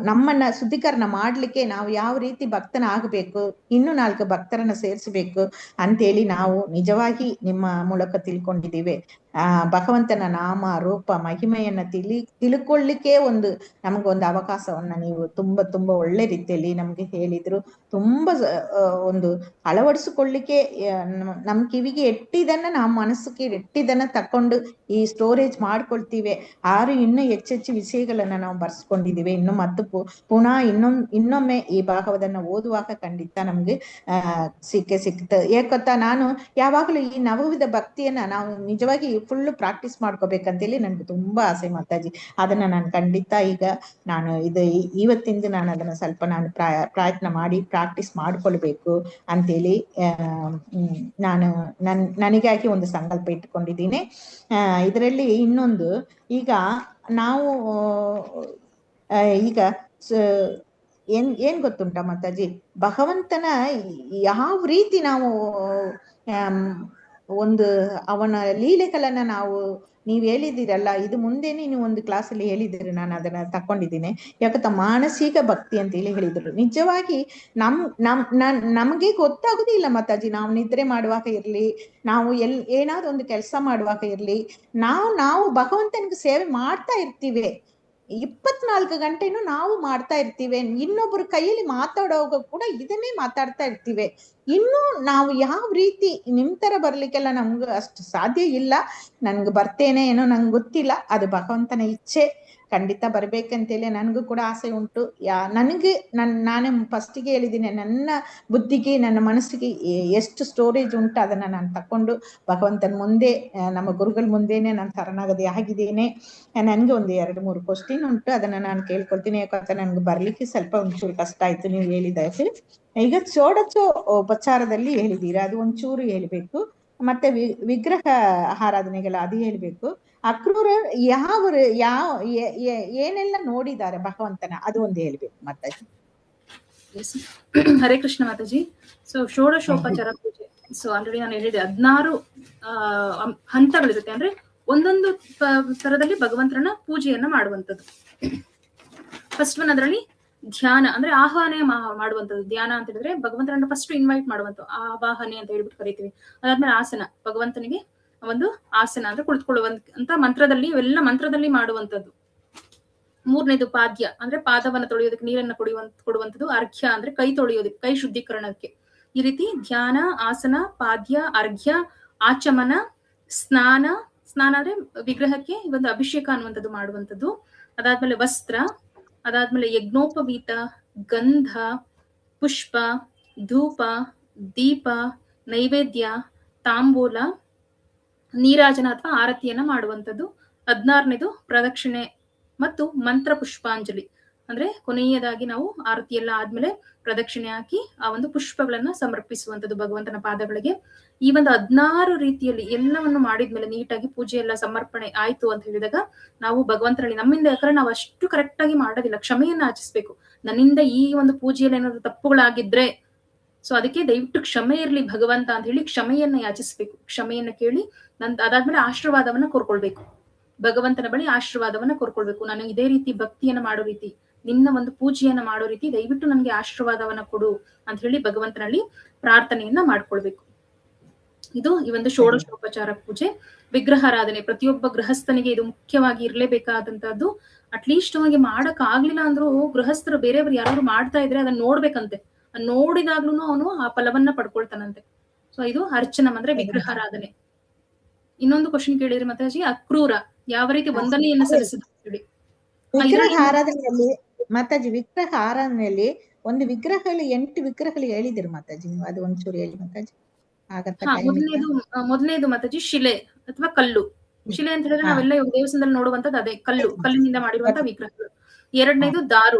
ನಮ್ಮನ್ನ ಶುದ್ಧೀಕರಣ ಮಾಡ್ಲಿಕ್ಕೆ ನಾವು ಯಾವ ರೀತಿ ಭಕ್ತನ ಆಗ್ಬೇಕು, ಇನ್ನು 4 ಭಕ್ತರನ್ನ ಸೇರಿಸಬೇಕು ಅಂತೇಳಿ ನಾವು ನಿಜವಾಗಿ ನಿಮ್ಮ ಮೂಲಕ ತಿಳ್ಕೊಂಡಿದ್ದೀವಿ. ಭಗವಂತನ ನಾಮ ರೂಪ ಮಹಿಮೆಯನ್ನ ತಿಳ್ಕೊಳ್ಳಿಕ್ಕೆ ನಮಗೊಂದು ಅವಕಾಶವನ್ನ ನೀವು ತುಂಬಾ ತುಂಬಾ ಒಳ್ಳೆ ರೀತಿಯಲ್ಲಿ ನಮ್ಗೆ ಹೇಳಿದ್ರು. ತುಂಬಾ ಒಂದು ಅಳವಡಿಸಿಕೊಳ್ಳಿಕ್ಕೆ ನಮ್ ಕಿವಿಗೆ ಎಟ್ಟಿದನ್ನ, ನಾವು ಮನಸ್ಸಿಗೆ ಎಟ್ಟಿದನ್ನ ತಕೊಂಡು ಈ ಸ್ಟೋರೇಜ್ ಮಾಡ್ಕೊಳ್ತೀವಿ. ಇನ್ನೂ ಹೆಚ್ಚೆಚ್ಚು ವಿಷಯಗಳನ್ನ ನಾವು ಬರ್ಸ್ಕೊಂಡಿದೀವಿ. ಇನ್ನು ಮತ್ತು ಪುನಃ ಇನ್ನೊಮ್ಮೆ ಈ ಭಾಗವದನ್ನ ಓದುವಾಗ ಖಂಡಿತ ನಮ್ಗೆ ಸಿಕ್ತ. ಯಾಕೊತ್ತಾ, ನಾನು ಯಾವಾಗಲೂ ಈ ನವವಿಧ ಭಕ್ತಿಯನ್ನ ನಾವು ನಿಜವಾಗಿ ಫುಲ್ ಪ್ರಾಕ್ಟೀಸ್ ಮಾಡ್ಕೋಬೇಕಂತೇಳಿ ನನ್ಗೆ ತುಂಬಾ ಆಸೆ ಮಾತಾಜಿ. ಅದನ್ನ ನಾನು ಖಂಡಿತ ಈಗ ಇವತ್ತಿಂದ ನಾನು ಅದನ್ನ ಸ್ವಲ್ಪ ಪ್ರಯತ್ನ ಮಾಡಿ ಪ್ರಾಕ್ಟೀಸ್ ಮಾಡ್ಕೊಳ್ಬೇಕು ಅಂತೇಳಿ ನಾನು ನನಗಾಗಿ ಒಂದು ಸಂಕಲ್ಪ ಇಟ್ಕೊಂಡಿದ್ದೀನಿ. ಇದರಲ್ಲಿ ಇನ್ನೊಂದು, ಈಗ ನಾವು ಈಗ ಏನ್ ಗೊತ್ತುಂಟ ಮಾತಾಜಿ, ಭಗವಂತನ ಯಾವ ರೀತಿ ನಾವು ಅವನ ಲೀಲೆಗಳನ್ನ ನೀವ್ ಹೇಳಿದಿರಲ್ಲ, ಇದು ಮುಂದೆನೆ ನೀವು ಒಂದು ಕ್ಲಾಸಲ್ಲಿ ಹೇಳಿದಿರಿ, ನಾನು ಅದನ್ನ ತಕೊಂಡಿದ್ದೀನಿ. ಯಾಕಂತ ಮಾನಸಿಕ ಭಕ್ತಿ ಅಂತ ಹೇಳಿದ್ರು. ನಿಜವಾಗಿ ನಮ್ಗೆ ಗೊತ್ತಾಗುದಿಲ್ಲ ಮಾತಾಜಿ. ನಾವು ನಿದ್ರೆ ಮಾಡುವಾಗ ಇರ್ಲಿ, ನಾವು ಏನಾದ್ರು ಒಂದು ಕೆಲಸ ಮಾಡುವಾಗ ಇರ್ಲಿ, ನಾವು ಭಗವಂತನಿಗೆ ಸೇವೆ ಮಾಡ್ತಾ ಇರ್ತೀವಿ. 24 ಗಂಟೆನೂ ನಾವು ಮಾಡ್ತಾ ಇರ್ತೀವಿ. ಇನ್ನೊಬ್ಬರ ಕೈಯಲ್ಲಿ ಮಾತಾಡೋವಾಗ ಕೂಡ ಇದನ್ನೇ ಮಾತಾಡ್ತಾ ಇರ್ತೀವಿ. ಇನ್ನು ನಾವು ಯಾವ ರೀತಿ ನಿಮ್ ತರ ಬರ್ಲಿಕ್ಕೆಲ್ಲ ನಮ್ಗೆ ಅಷ್ಟು ಸಾಧ್ಯ ಇಲ್ಲ. ನನ್ಗೆ ಬರ್ತೇನೆ ಏನೋ ನಂಗೆ ಗೊತ್ತಿಲ್ಲ, ಅದು ಭಗವಂತನ ಇಚ್ಛೆ. ಖಂಡಿತ ಬರ್ಬೇಕಂತೇಳಿ ನನಗೂ ಕೂಡ ಆಸೆ ಉಂಟು. ನನಗೆ ನಾನೇ ಫಸ್ಟಿಗೆ ಹೇಳಿದ್ದೀನಿ, ನನ್ನ ಬುದ್ಧಿಗೆ ನನ್ನ ಮನಸ್ಸಿಗೆ ಎಷ್ಟು ಸ್ಟೋರೇಜ್ ಉಂಟು ಅದನ್ನ ನಾನು ತಕೊಂಡು ಭಗವಂತನ ಮುಂದೆ, ನಮ್ಮ ಗುರುಗಳ ಮುಂದೆನೆ ನಾನು ಶರಣಾಗತಿ ಆಗಿದ್ದೇನೆ. ನನ್ಗೆ ಒಂದು 2-3 ಕ್ವಶನ್ ಉಂಟು, ಅದನ್ನ ನಾನು ಕೇಳ್ಕೊಳ್ತೀನಿ. ಯಾಕಂದ್ರೆ ನನ್ಗೆ ಬರ್ಲಿಕ್ಕೆ ಸ್ವಲ್ಪ ಒಂಚೂರು ಕಷ್ಟ ಆಯ್ತು ನೀವು ಹೇಳಿದಾಗೆ. ಈಗ ಷೋಡಶೋಪಚಾರದಲ್ಲಿ ಹೇಳಿದ್ದೀರಾ, ಅದು ಒಂಚೂರು ಹೇಳ್ಬೇಕು. ಮತ್ತೆ ವಿಗ್ರಹ ಆರಾಧನೆಗಳ ಅದು ಹೇಳ್ಬೇಕು. ಅಕ್ರೂರ ಏನೆಲ್ಲ ನೋಡಿದ್ದಾರೆ ಭಗವಂತನ, ಅದು ಒಂದು ಹೇಳ್ಬೇಕು ಮಾತಾಜಿ. ಹರೇ ಕೃಷ್ಣ ಮಾತಾಜಿ. ಸೊ ಷೋಡಶೋಪಚಾರ ಪೂಜೆ, ಸೊ ಆಲ್ರೆಡಿ ನಾನು ಹೇಳಿದೆ 16 ಹಂತಗಳಿರುತ್ತೆ. ಅಂದ್ರೆ ಒಂದೊಂದು ತರದಲ್ಲಿ ಭಗವಂತನ ಪೂಜೆಯನ್ನ ಮಾಡುವಂಥದ್ದು. ಫಸ್ಟ್ ಒನ್ ಅದರಲ್ಲಿ ಧ್ಯಾನ, ಅಂದ್ರೆ ಆಹ್ವಾನ ಮಾಡುವಂಥದ್ದು. ಧ್ಯಾನ ಅಂತ ಹೇಳಿದ್ರೆ ಭಗವಂತನನ್ನ ಫಸ್ಟ್ ಇನ್ವೈಟ್ ಮಾಡುವಂಥದ್ದು, ಆವಾಹನೆ ಅಂತ ಹೇಳ್ಬಿಟ್ಟು ಕರಿತೀವಿ. ಅದಾದ್ಮೇಲೆ ಆಸನ, ಭಗವಂತನಿಗೆ ಒಂದು ಆಸನ ಅಂದ್ರೆ ಕುಳಿತುಕೊಳ್ಳುವಂತ ಮಂತ್ರದಲ್ಲಿ, ಇವೆಲ್ಲ ಮಂತ್ರದಲ್ಲಿ ಮಾಡುವಂಥದ್ದು. ಮೂರನೇದು ಪಾದ್ಯ, ಅಂದ್ರೆ ಪಾದವನ್ನ ತೊಳೆಯೋದಕ್ಕೆ ನೀರನ್ನ ಕೊಡುವಂಥದ್ದು. ಅರ್ಘ್ಯ ಅಂದ್ರೆ ಕೈ ತೊಳೆಯೋದಕ್ಕೆ, ಕೈ ಶುದ್ಧೀಕರಣಕ್ಕೆ. ಈ ರೀತಿ ಧ್ಯಾನ, ಆಸನ, ಪಾದ್ಯ, ಅರ್ಘ್ಯ, ಆಚಮನ, ಸ್ನಾನ ಅಂದ್ರೆ ವಿಗ್ರಹಕ್ಕೆ ಒಂದು ಅಭಿಷೇಕ ಅನ್ನುವಂಥದ್ದು ಮಾಡುವಂಥದ್ದು. ಅದಾದ್ಮೇಲೆ ವಸ್ತ್ರ, ಅದಾದ್ಮೇಲೆ ಯಜ್ಞೋಪವೀತ, ಗಂಧ, ಪುಷ್ಪ, ಧೂಪ, ದೀಪ, ನೈವೇದ್ಯ, ತಾಂಬೂಲ, ನೀರಾಜನ ಅಥವಾ ಆರತಿಯನ್ನ ಮಾಡುವಂಥದ್ದು. 16ನೇದು ಪ್ರದಕ್ಷಿಣೆ ಮತ್ತು ಮಂತ್ರ ಪುಷ್ಪಾಂಜಲಿ, ಅಂದ್ರೆ ಕೊನೆಯದಾಗಿ ನಾವು ಆರತಿ ಎಲ್ಲ ಆದ್ಮೇಲೆ ಪ್ರದಕ್ಷಿಣೆ ಹಾಕಿ ಆ ಒಂದು ಪುಷ್ಪಗಳನ್ನ ಸಮರ್ಪಿಸುವಂಥದ್ದು ಭಗವಂತನ ಪಾದಗಳಿಗೆ. ಈ ಒಂದು 16 ರೀತಿಯಲ್ಲಿ ಎಲ್ಲವನ್ನು ಮಾಡಿದ್ಮೇಲೆ ನೀಟಾಗಿ ಪೂಜೆ ಎಲ್ಲ ಸಮರ್ಪಣೆ ಆಯ್ತು ಅಂತ ಹೇಳಿದಾಗ ನಾವು ಭಗವಂತನಲ್ಲಿ ನಮ್ಮಿಂದ, ಯಾಕಂದ್ರೆ ನಾವು ಅಷ್ಟು ಕರೆಕ್ಟ್ ಆಗಿ ಮಾಡೋದಿಲ್ಲ, ಕ್ಷಮೆಯನ್ನ ಯಾಚಿಸ್ಬೇಕು. ನನ್ನಿಂದ ಈ ಒಂದು ಪೂಜೆಯಲ್ಲಿ ಏನಾದ್ರು ತಪ್ಪುಗಳಾಗಿದ್ರೆ ಸೊ ಅದಕ್ಕೆ ದಯವಿಟ್ಟು ಕ್ಷಮೆ ಇರ್ಲಿ ಭಗವಂತ ಅಂತ ಹೇಳಿ ಕ್ಷಮೆಯನ್ನ ಯಾಚಿಸ್ಬೇಕು. ಕ್ಷಮೆಯನ್ನ ಕೇಳಿ ಅದಾದ್ಮೇಲೆ ಆಶೀರ್ವಾದವನ್ನ ಕೋರ್ಕೊಳ್ಬೇಕು. ಭಗವಂತನ ಬಳಿ ಆಶೀರ್ವಾದವನ್ನ ಕೋರ್ಕೊಳ್ಬೇಕು. ನಾನು ಇದೇ ರೀತಿ ಭಕ್ತಿಯನ್ನ ಮಾಡೋ ರೀತಿ, ನಿನ್ನ ಒಂದು ಪೂಜೆಯನ್ನ ಮಾಡೋ ರೀತಿ ದಯವಿಟ್ಟು ನನಗೆ ಆಶೀರ್ವಾದವನ್ನ ಕೊಡು ಅಂತ ಹೇಳಿ ಭಗವಂತನಲ್ಲಿ ಪ್ರಾರ್ಥನೆಯನ್ನ ಮಾಡ್ಕೊಳ್ಬೇಕು. ಇದು ಈ ಒಂದು ಷೋಡಶೋಪಚಾರ ಪೂಜೆ. ವಿಗ್ರಹಾರಾಧನೆ ಪ್ರತಿಯೊಬ್ಬ ಗೃಹಸ್ಥನಿಗೆ ಇದು ಮುಖ್ಯವಾಗಿ ಇರ್ಲೇಬೇಕಾದಂತಹದ್ದು. ಅಟ್ಲೀಸ್ಟ್ ಅವನಿಗೆ ಮಾಡಕ್ ಆಗ್ಲಿಲ್ಲ ಅಂದ್ರೂ ಗೃಹಸ್ಥರು ಬೇರೆಯವ್ರು ಯಾರು ಮಾಡ್ತಾ ಇದ್ರೆ ಅದನ್ನ ನೋಡ್ಬೇಕಂತೆ. ನೋಡಿದಾಗ್ಲೂ ಅವನು ಆ ಫಲವನ್ನ ಪಡ್ಕೊಳ್ತಾನಂತೆ. ಸೊ ಇದು ಅರ್ಚನಂ ಅಂದ್ರೆ ವಿಗ್ರಹಾರಾಧನೆ. ಇನ್ನೊಂದು ಕ್ವಶನ್ ಕೇಳಿದ್ರೆ ಮಾತಾಜಿ, ಅಕ್ರೂರ ಯಾವ ರೀತಿ ವಂದನೆಯನ್ನ ಸಲ್ಲಿಸಿದ ಹೇಳಿ. ವಿಗ್ರಹ ಆರಾಧನೆಯಲ್ಲಿ ಮಾತಾಜಿ, ವಿಗ್ರಹ ಆರಾಧನೆಯಲ್ಲಿ ಒಂದು ವಿಗ್ರಹಗಳು 8 ವಿಗ್ರಹಗಳು ಹೇಳಿದಿರು ಮಾತಾಜಿ, ನೀವು ಅದು ಒಂಚೂರು ಹೇಳಿ ಮಾತಾಜಿ. ಮೊದಲನೇದು ಮಾತಾಜಿ ಶಿಲೆ ಅಥವಾ ಕಲ್ಲು. ಶಿಲೆ ಅಂತ ಹೇಳಿದ್ರೆ ನಾವೆಲ್ಲ ದೇವಸ್ಥಾನದಲ್ಲಿ ನೋಡುವಂತದ್ದು ಅದೇ ಕಲ್ಲು, ಕಲ್ಲಿನಿಂದ ಮಾಡಿರುವಂತಹ ವಿಗ್ರಹಗಳು. ಎರಡನೇದು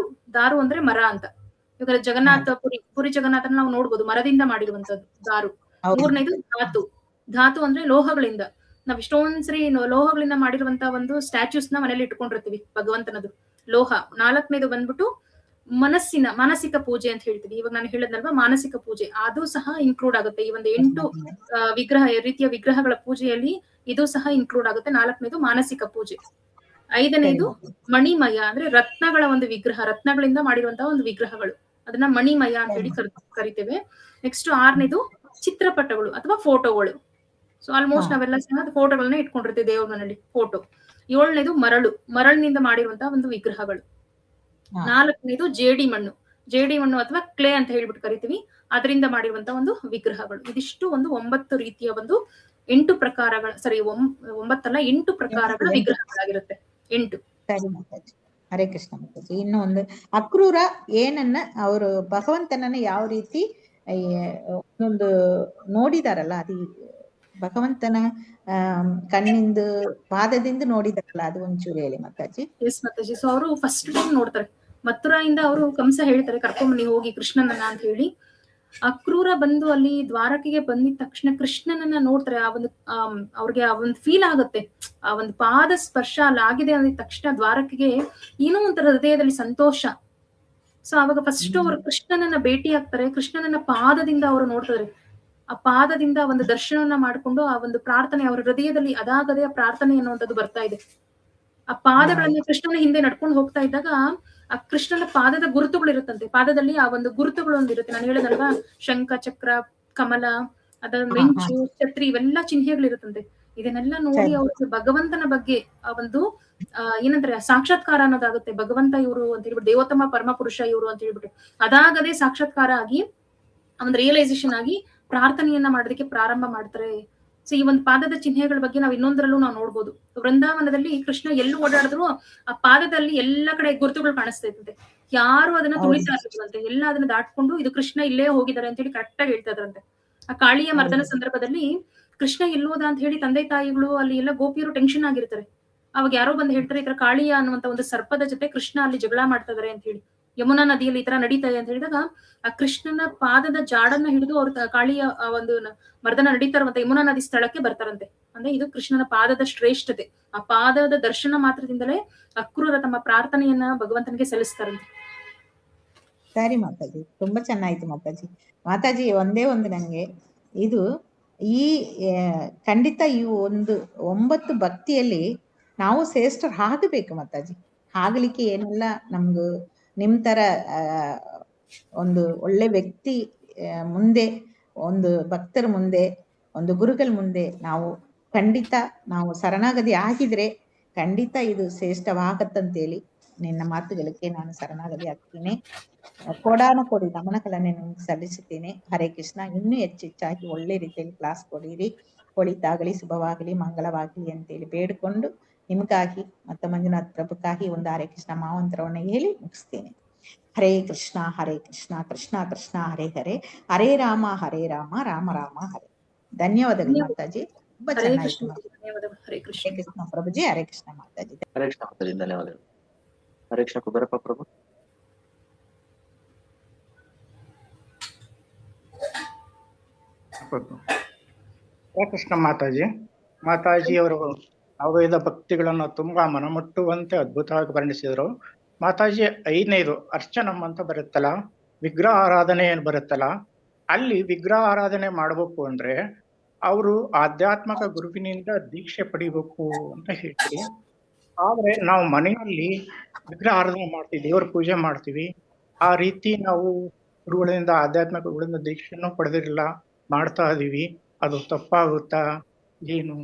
ದಾರು ಅಂದ್ರೆ ಮರ ಅಂತ. ಇವಾಗ ಜಗನ್ನಾಥ ಪುರಿ ಜಗನ್ನಾಥನ ನಾವು ನೋಡ್ಬೋದು, ಮರದಿಂದ ಮಾಡಿರುವಂತದ್ದು ದಾರು. ಮೂರನೇದು ಧಾತು ಅಂದ್ರೆ ಲೋಹಗಳಿಂದ. ನಾವ್ ಇಷ್ಟೊಂದ್ಸರಿ ಲೋಹಗಳಿಂದ ಮಾಡಿರುವಂತ ಒಂದು ಸ್ಟ್ಯಾಚ್ಯೂಸ್ ನ ಮನೇಲಿ ಇಟ್ಕೊಂಡಿರ್ತೀವಿ ಭಗವಂತನದು, ಲೋಹ. 4ನೇದು ಬಂದ್ಬಿಟ್ಟು ಮಾನಸಿಕ ಪೂಜೆ ಅಂತ ಹೇಳ್ತೀವಿ. ಇವಾಗ ನಾನು ಹೇಳದ್ನಲ್ವಾ ಮಾನಸಿಕ ಪೂಜೆ, ಅದು ಸಹ ಇನ್ಕ್ಲೂಡ್ ಆಗುತ್ತೆ. ಈ ಒಂದು 8 ರೀತಿಯ ವಿಗ್ರಹಗಳ ಪೂಜೆಯಲ್ಲಿ ಇದು ಸಹ ಇನ್ಕ್ಲೂಡ್ ಆಗುತ್ತೆ. 4ನೇದು ಮಾನಸಿಕ ಪೂಜೆ. 5ನೇದು ಮಣಿಮಯ ಅಂದ್ರೆ ರತ್ನಗಳ ಒಂದು ವಿಗ್ರಹ, ರತ್ನಗಳಿಂದ ಮಾಡಿರುವಂತಹ ಒಂದು ವಿಗ್ರಹಗಳು, ಅದನ್ನ ಮಣಿಮಯ ಅಂತ ಹೇಳಿ ಕರಿತೇವೆ. ನೆಕ್ಸ್ಟ್ 6ನೇದು ಚಿತ್ರಪಟಗಳು ಅಥವಾ ಫೋಟೋಗಳು. ಸೊ ಆಲ್ಮೋಸ್ಟ್ ನಾವೆಲ್ಲ ಸಹ ಫೋಟೋಗಳನ್ನ ಇಟ್ಕೊಂಡಿರ್ತೀವಿ ದೇವ್ರ ಮನೆಯಲ್ಲಿ ಫೋಟೋ. 7ನೇದು ಮರಳಿನಿಂದ ಮಾಡಿರುವಂತಹ ಒಂದು ವಿಗ್ರಹಗಳು. 4ನೇದು ಜೇಡಿ ಮಣ್ಣು ಅಥವಾ ಕ್ಲೇ ಅಂತ ಹೇಳ್ಬಿಟ್ಟು ಕರಿತೀವಿ, ಅದರಿಂದ ಮಾಡಿರುವಂತಹ ಒಂದು ವಿಗ್ರಹಗಳು. ಇದಿಷ್ಟು ಒಂದು 9 ರೀತಿಯ ಒಂದು 8 ಪ್ರಕಾರಗಳ 8 ಪ್ರಕಾರಗಳ ವಿಗ್ರಹಗಳಾಗಿರುತ್ತೆ. 8. ಸರಿ ಮಾತಾಜಿ, ಹರೇ ಕೃಷ್ಣ ಮಾತಾಜಿ. ಇನ್ನು ಒಂದು ಅಕ್ರೂರ ಏನನ್ನ ಅವರು ಭಗವಂತನನ್ನ ಯಾವ ರೀತಿ ಒಂದು ನೋಡಿದಾರಲ್ಲ, ಅದು ಭಗವಂತನ ಕಣ್ಣಿಂದ ಪಾದದಿಂದ ನೋಡಿದಾರಲ್ಲ, ಅದು ಒಂಚೂರು ಹೇಳಿ ಮಾತಾಜಿ. ಎಸ್ ಮಾತಾಜಿ. ಸೊ ಅವರು ಫಸ್ಟ್ ಟೈಮ್ ನೋಡ್ತಾರೆ ಮಥುರಾಯಿಂದ. ಅವರು ಕಂಸ ಹೇಳ್ತಾರೆ ಕರ್ಕೊಂಬನ್ನಿ ಹೋಗಿ ಕೃಷ್ಣನನ್ನ ಅಂತ ಹೇಳಿ. ಅಕ್ರೂರ ಬಂದು ಅಲ್ಲಿ ದ್ವಾರಕೆಗೆ ಬಂದಿದ ತಕ್ಷಣ ಕೃಷ್ಣನನ್ನ ನೋಡ್ತಾರೆ. ಅವ್ರಿಗೆ ಆ ಒಂದು ಫೀಲ್ ಆಗುತ್ತೆ, ಆ ಒಂದು ಪಾದ ಸ್ಪರ್ಶ ಅಲ್ಲಾಗಿದೆ ಅಂದಿದ ತಕ್ಷಣ ದ್ವಾರಕೆಗೆ ಏನೋ ಒಂಥರ ಹೃದಯದಲ್ಲಿ ಸಂತೋಷ. ಸೊ ಅವಾಗ ಫಸ್ಟ್ ಅವರು ಕೃಷ್ಣನನ್ನ ಭೇಟಿ ಆಗ್ತಾರೆ. ಕೃಷ್ಣನನ್ನ ಪಾದದಿಂದ ಅವರು ನೋಡ್ತಾರೆ. ಆ ಪಾದದಿಂದ ಒಂದು ದರ್ಶನವನ್ನ ಮಾಡ್ಕೊಂಡು ಆ ಒಂದು ಪ್ರಾರ್ಥನೆ ಅವರ ಹೃದಯದಲ್ಲಿ ಅದಾಗದೆ ಆ ಪ್ರಾರ್ಥನೆ ಅನ್ನುವಂಥದ್ದು ಬರ್ತಾ ಇದೆ. ಆ ಪಾದಗಳನ್ನ ಕೃಷ್ಣನ ಹಿಂದೆ ನಡ್ಕೊಂಡು ಹೋಗ್ತಾ ಇದ್ದಾಗ ಆ ಕೃಷ್ಣನ ಪಾದದ ಗುರುತುಗಳು ಇರುತ್ತಂತೆ. ಪಾದದಲ್ಲಿ ಆ ಒಂದು ಗುರುತುಗಳು ಒಂದಿರುತ್ತೆ. ನಾನು ಹೇಳೋದಲ್ವಾ, ಶಂಖ, ಚಕ್ರ, ಕಮಲ, ಅದರ ಮೆಂಚು, ಛತ್ರಿ, ಇವೆಲ್ಲ ಚಿಹ್ನೆಗಳು ಇರುತ್ತಂತೆ. ಇದನ್ನೆಲ್ಲ ನೋಡಿ ಸರಿ. ಅವ್ರಿಗೆ ಭಗವಂತನ ಬಗ್ಗೆ ಆ ಒಂದು ಏನಂತಾರೆ ಸಾಕ್ಷಾತ್ಕಾರ ಅನ್ನೋದಾಗುತ್ತೆ. ಭಗವಂತ ಇವರು ಅಂತ ಹೇಳ್ಬಿಟ್ಟು, ದೇವೋತ್ತಮ ಪರಮ ಪುರುಷ ಇವರು ಅಂತ ಹೇಳ್ಬಿಟ್ಟು ಅದಾಗದೇ ಸಾಕ್ಷಾತ್ಕಾರ ಆಗಿ ಒಂದು ರಿಯಲೈಸೇಷನ್ ಆಗಿ ಪ್ರಾರ್ಥನೆಯನ್ನ ಮಾಡೋದಕ್ಕೆ ಪ್ರಾರಂಭ ಮಾಡ್ತಾರೆ. ಸೊ ಈ ಒಂದು ಪಾದದ ಚಿಹ್ನೆಗಳ ಬಗ್ಗೆ ನಾವು ಇನ್ನೊಂದರಲ್ಲೂ ನಾವು ನೋಡ್ಬೋದು. ವೃಂದಾವನದಲ್ಲಿ ಕೃಷ್ಣ ಎಲ್ಲೂ ಓಡಾಡಿದ್ರು ಆ ಪಾದದಲ್ಲಿ ಎಲ್ಲ ಕಡೆ ಗುರುತುಗಳು ಕಾಣಿಸ್ತಾ ಇರ್ತದೆ. ಯಾರು ಅದನ್ನ ತುಳಿತಾ ಇರ್ತಿದ್ರಂತೆ, ಎಲ್ಲ ಅದನ್ನ ದಾಟ್ಕೊಂಡು ಇದು ಕೃಷ್ಣ ಇಲ್ಲೇ ಹೋಗಿದ್ದಾರೆ ಅಂತ ಹೇಳಿ ಕರೆಕ್ಟ್ ಆಗಿ ಹೇಳ್ತಾ ಇದ್ರಂತೆ. ಆ ಕಾಳಿಯ ಮರ್ದನ ಸಂದರ್ಭದಲ್ಲಿ ಕೃಷ್ಣ ಎಲ್ಲೋದ ಅಂತ ಹೇಳಿ ತಂದೆ ತಾಯಿಗಳು ಅಲ್ಲಿ ಎಲ್ಲ ಗೋಪಿಯರು ಟೆನ್ಷನ್ ಆಗಿರ್ತಾರೆ. ಅವಾಗ ಯಾರೋ ಬಂದು ಹೇಳ್ತಾರೆ ಈ ತರ ಕಾಳಿಯ ಅನ್ನುವಂತ ಒಂದು ಸರ್ಪದ ಜೊತೆ ಕೃಷ್ಣ ಅಲ್ಲಿ ಜಗಳ ಮಾಡ್ತಾ ಇದಾರೆ ಅಂತ ಹೇಳಿ, ಯಮುನಾ ನದಿಯಲ್ಲಿ ಈ ತರ ನಡೀತಾ ಇದೆ ಅಂತ ಹೇಳಿದಾಗ ಆ ಕೃಷ್ಣನ ಪಾದದ ಜಾಡನ್ನ ಹಿಡಿದು ಅವ್ರ ಕಾಳಿಯ ಒಂದು ಮರ್ದನ ನಡೀತಾ ಇರುವಂತ ಯಮುನಾ ನದಿ ಸ್ಥಳಕ್ಕೆ ಬರ್ತಾರಂತೆ. ಅಂದ್ರೆ ಇದು ಕೃಷ್ಣನ ಪಾದದ ಶ್ರೇಷ್ಠತೆ. ಆ ಪಾದದ ದರ್ಶನ ಮಾತ್ರದಿಂದಲೇ ಅಕ್ರೂರ ತಮ್ಮ ಪ್ರಾರ್ಥನೆಯನ್ನ ಭಗವಂತನಿಗೆ ಸಲ್ಲಿಸ್ತಾರಂತೆ. ಸರಿ ಮಾತಾಜಿ, ತುಂಬಾ ಚೆನ್ನಾಯ್ತು ಮಾತಾಜಿ. ಮಾತಾಜಿ ಒಂದೇ ಒಂದು ನಂಗೆ ಇದು ಈ ಖಂಡಿತ ಈ ಒಂದು 9 ಭಕ್ತಿಯಲ್ಲಿ ನಾವು ಶ್ರೇಷ್ಠರು ಆಗಬೇಕು ಮಾತಾಜಿ. ಆಗ್ಲಿಕ್ಕೆ ಏನೆಲ್ಲ ನಮ್ದು ನಿಮ್ ತರ ಒಂದು ಒಳ್ಳೆ ವ್ಯಕ್ತಿ ಮುಂದೆ, ಒಂದು ಭಕ್ತರ ಮುಂದೆ, ಒಂದು ಗುರುಗಳ ಮುಂದೆ ನಾವು ಖಂಡಿತ ನಾವು ಶರಣಾಗತಿ ಆಗಿದ್ರೆ ಖಂಡಿತ ಇದು ಶ್ರೇಷ್ಠವಾಗತ್ತಂತೇಳಿ ನಿನ್ನ ಮಾತುಗಳಿಗೆ ನಾನು ಶರಣಾಗತಿ ಆಗ್ತೀನಿ. ಕೋಡಾನ ಕೋಡಿ ನಮನಗಳನ್ನು ನಿಮ್ಗೆ ಸಲ್ಲಿಸುತ್ತೇನೆ. ಹರೇ ಕೃಷ್ಣ. ಇನ್ನೂ ಹೆಚ್ಚೆಚ್ಚಾಗಿ ಒಳ್ಳೆ ರೀತಿಯಲ್ಲಿ ಕ್ಲಾಸ್ ಕೊಡಿರಿ, ಒಳಿತಾಗಲಿ, ಶುಭವಾಗಲಿ, ಮಂಗಳವಾಗಲಿ ಅಂತೇಳಿ ಬೇಡಿಕೊಂಡು ನಿಮಗಾಗಿ ಮತ್ತು ಮಂಜುನಾಥ್ ಪ್ರಭುಕ್ಕಾಗಿ ಒಂದು ಹರೇ ಕೃಷ್ಣ ಮಾವಂತರವನ್ನು ಹೇಳಿ ಮುಗಿಸ್ತೇನೆ. ಹರೇ ಕೃಷ್ಣ ಕೃಷ್ಣ ಕೃಷ್ಣ ಹರೇ ಹರೇ, ಹರೇ ರಾಮ ರಾಮ ರಾಮ ಹರೇ. ಧನ್ಯವಾದಗಳು ಮಾತಾಜಿ, ತುಂಬಾ ಚೆನ್ನಾಗಿತ್ತು. ಹರೇ ಕೃಷ್ಣ ಪ್ರಭುಜಿ. ಹರೇ ಕೃಷ್ಣ ಮಾತಾಜಿ. ಹರೇ ಕೃಷ್ಣ ಮಾತಾಜಿ, ಧನ್ಯವಾದಗಳು. ಹರೇ ಕೃಷ್ಣ ಕುಬೇರಪ್ಪ ಪ್ರಭು. ಹರೇ ಕೃಷ್ಣ ಮಾತಾಜಿ ಅವರು ನವವಿಧ ಭಕ್ತಿಗಳನ್ನು ತುಂಬಾ ಮನಮುಟ್ಟುವಂತೆ ಅದ್ಭುತವಾಗಿ ವರ್ಣಿಸಿದರು. ಮಾತಾಜಿ 5ನೇದು ಅರ್ಚನಂ ಅಂತ ಬರುತ್ತಲ್ಲ, ವಿಗ್ರಹ ಆರಾಧನೆ ಏನ್ ಬರುತ್ತಲ್ಲ, ಅಲ್ಲಿ ವಿಗ್ರಹ ಆರಾಧನೆ ಮಾಡ್ಬೇಕು ಅಂದ್ರೆ ಅವರು ಆಧ್ಯಾತ್ಮಿಕ ಗುರುವಿನಿಂದ ದೀಕ್ಷೆ ಪಡಿಬೇಕು ಅಂತ ಹೇಳ್ತೀವಿ. ಆದ್ರೆ ನಾವು ಮನೆಯಲ್ಲಿ ವಿಗ್ರಹ ಆರಾಧನೆ ಮಾಡ್ತೀವಿ, ದೇವರ ಪೂಜೆ ಮಾಡ್ತೀವಿ. ಆ ರೀತಿ ನಾವು ಗುರುಗಳಿಂದ ಆಧ್ಯಾತ್ಮಿಕ ಗುರುಗಳಿಂದ ದೀಕ್ಷೆನೂ ಪಡೆದಿರಲಿಲ್ಲ, ಮಾಡ್ತಾ ಇದೀವಿ. ಅದು ತಪ್ಪಾಗುತ್ತಾ ಏನು?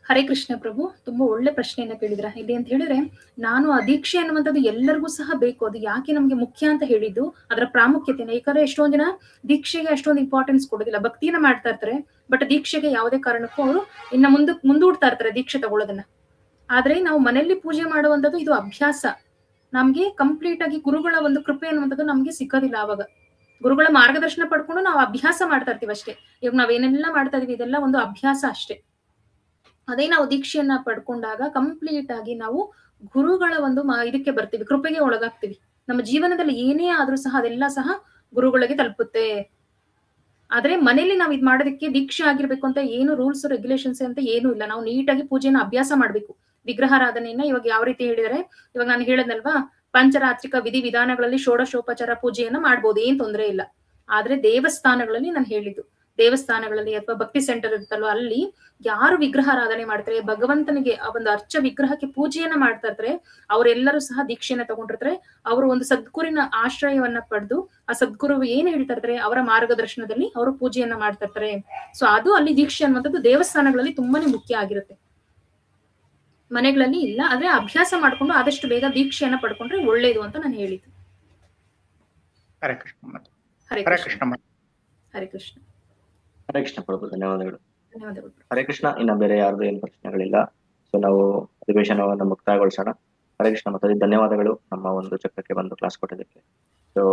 ಹರೇ ಕೃಷ್ಣ ಪ್ರಭು, ತುಂಬಾ ಒಳ್ಳೆ ಪ್ರಶ್ನೆಯನ್ನ ಕೇಳಿದ್ರ. ಇಲ್ಲಿ ಅಂತ ಹೇಳಿದ್ರೆ ನಾನು ಆ ದೀಕ್ಷೆ ಅನ್ನುವಂಥದ್ದು ಎಲ್ಲರಿಗೂ ಸಹ ಬೇಕು. ಅದು ಯಾಕೆ ನಮ್ಗೆ ಮುಖ್ಯ ಅಂತ ಹೇಳಿದ್ದು ಅದರ ಪ್ರಾಮುಖ್ಯತೆನ. ಯಾಕಂದ್ರೆ ಎಷ್ಟೊಂದ್ ಜನ ದೀಕ್ಷೆಗೆ ಅಷ್ಟೊಂದು ಇಂಪಾರ್ಟೆನ್ಸ್ ಕೊಡೋದಿಲ್ಲ, ಭಕ್ತಿನ ಮಾಡ್ತಾ ಇರ್ತಾರೆ, ಬಟ್ ದೀಕ್ಷೆಗೆ ಯಾವುದೇ ಕಾರಣಕ್ಕೂ ಅವರು ಇನ್ನ ಮುಂದೂಡ್ತಾ ಇರ್ತಾರೆ ದೀಕ್ಷೆ ತಗೊಳ್ಳೋದನ್ನ. ಆದ್ರೆ ನಾವು ಮನೆಯಲ್ಲಿ ಪೂಜೆ ಮಾಡುವಂಥದ್ದು ಇದು ಅಭ್ಯಾಸ. ನಮ್ಗೆ ಕಂಪ್ಲೀಟ್ ಆಗಿ ಗುರುಗಳ ಒಂದು ಕೃಪೆ ಅನ್ನುವಂಥದ್ದು ನಮ್ಗೆ ಸಿಕ್ಕೋದಿಲ್ಲ. ಆವಾಗ ಗುರುಗಳ ಮಾರ್ಗದರ್ಶನ ಪಡ್ಕೊಂಡು ನಾವು ಅಭ್ಯಾಸ ಮಾಡ್ತಾ ಇರ್ತೀವಿ ಅಷ್ಟೇ. ಇವಾಗ ನಾವೇನೆಲ್ಲ ಮಾಡ್ತಾ ಇದೀವಿ ಇದೆಲ್ಲ ಒಂದು ಅಭ್ಯಾಸ ಅಷ್ಟೇ. ಅದೇ ನಾವು ದೀಕ್ಷೆಯನ್ನ ಪಡ್ಕೊಂಡಾಗ ಕಂಪ್ಲೀಟ್ ಆಗಿ ನಾವು ಗುರುಗಳ ಒಂದು ಇದಕ್ಕೆ ಬರ್ತೀವಿ, ಕೃಪೆಗೆ ಒಳಗಾಗ್ತೀವಿ. ನಮ್ಮ ಜೀವನದಲ್ಲಿ ಏನೇ ಆದ್ರೂ ಸಹ ಅದೆಲ್ಲ ಸಹ ಗುರುಗಳಿಗೆ ತಲುಪುತ್ತೆ. ಆದ್ರೆ ಮನೇಲಿ ನಾವ್ ಇದ್ ಮಾಡೋದಕ್ಕೆ ದೀಕ್ಷೆ ಆಗಿರ್ಬೇಕು ಅಂತ ಏನು ರೂಲ್ಸ್ ರೆಗ್ಯುಲೇಷನ್ಸ್ ಅಂತ ಏನು ಇಲ್ಲ. ನಾವು ನೀಟಾಗಿ ಪೂಜೆನ ಅಭ್ಯಾಸ ಮಾಡ್ಬೇಕು. ವಿಗ್ರಹಾರಾಧನೆಯನ್ನ ಇವಾಗ ಯಾವ ರೀತಿ ಹೇಳಿದರೆ, ಇವಾಗ ನಾನು ಹೇಳದ್ನಲ್ವಾ, ಪಂಚರಾತ್ರಿಕ ವಿಧಿ ವಿಧಾನಗಳಲ್ಲಿ ಷೋಡಶೋಪಚಾರ ಪೂಜೆಯನ್ನ ಮಾಡ್ಬೋದು, ಏನ್ ತೊಂದರೆ ಇಲ್ಲ. ಆದ್ರೆ ದೇವಸ್ಥಾನಗಳಲ್ಲಿ ನಾನು ಹೇಳಿದ್ದು, ದೇವಸ್ಥಾನಗಳಲ್ಲಿ ಅಥವಾ ಭಕ್ತಿ ಸೆಂಟರ್ ಇರುತ್ತಲ್ವ, ಅಲ್ಲಿ ಯಾರು ವಿಗ್ರಹಾರಾಧನೆ ಮಾಡ್ತಾರೆ, ಭಗವಂತನಿಗೆ ಆ ಒಂದು ಅರ್ಚ ವಿಗ್ರಹಕ್ಕೆ ಪೂಜೆಯನ್ನ ಮಾಡ್ತಾ ಇರ್ತಾರೆ, ಅವರೆಲ್ಲರೂ ಸಹ ದೀಕ್ಷೆಯನ್ನ ತಗೊಂಡಿರ್ತಾರೆ. ಅವರು ಒಂದು ಸದ್ಗುರಿನ ಆಶ್ರಯವನ್ನ ಪಡೆದು ಆ ಸದ್ಗುರು ಏನ್ ಹೇಳ್ತಾ ಇರ್ತಾರೆ ಅವರ ಮಾರ್ಗದರ್ಶನದಲ್ಲಿ ಅವರು ಪೂಜೆಯನ್ನ ಮಾಡ್ತಾ ಇರ್ತಾರೆ. ಸೊ ಅದು ಅಲ್ಲಿ ದೀಕ್ಷೆ ಅನ್ನುವಂಥದ್ದು ದೇವಸ್ಥಾನಗಳಲ್ಲಿ ತುಂಬಾನೇ ಮುಖ್ಯ ಆಗಿರುತ್ತೆ. ಮನೆಗಳಲ್ಲಿ ಇಲ್ಲ. ಆದ್ರೆ ಅಭ್ಯಾಸ ಮಾಡ್ಕೊಂಡು ಆದಷ್ಟು ಬೇಗ ದೀಕ್ಷೆಯನ್ನ ಪಡ್ಕೊಂಡ್ರೆ ಒಳ್ಳೇದು ಅಂತ ನಾನು ಹೇಳಿದ್ದು. ಹರೇ ಕೃಷ್ಣ. ಹರೇ ಹರೇ ಕೃಷ್ಣ. ಕೃಷ್ಣ. ಹರೇ ಕೃಷ್ಣ. ಹರೇ ಕೃಷ್ಣ ಪ್ರಭು, ಧನ್ಯವಾದಗಳು. ಧನ್ಯವಾದಗಳು. ಹರೇ ಕೃಷ್ಣ. ಇನ್ನ ಬೇರೆ ಯಾರ್ದು ಏನು ಪ್ರಶ್ನೆಗಳಿಲ್ಲ. ಸೊ ನಾವು ಅಧಿವೇಶನವನ್ನು ಮುಕ್ತಾಯಗೊಳಿಸೋಣ. ಹರೇ ಕೃಷ್ಣ ಮಾತಾಜಿ, ಧನ್ಯವಾದಗಳು ನಮ್ಮ ಒಂದು ಚಕ್ರಕ್ಕೆ ಬಂದು ಕ್ಲಾಸ್ ಕೊಟ್ಟಿದ್ದಕ್ಕೆ. ಸೊ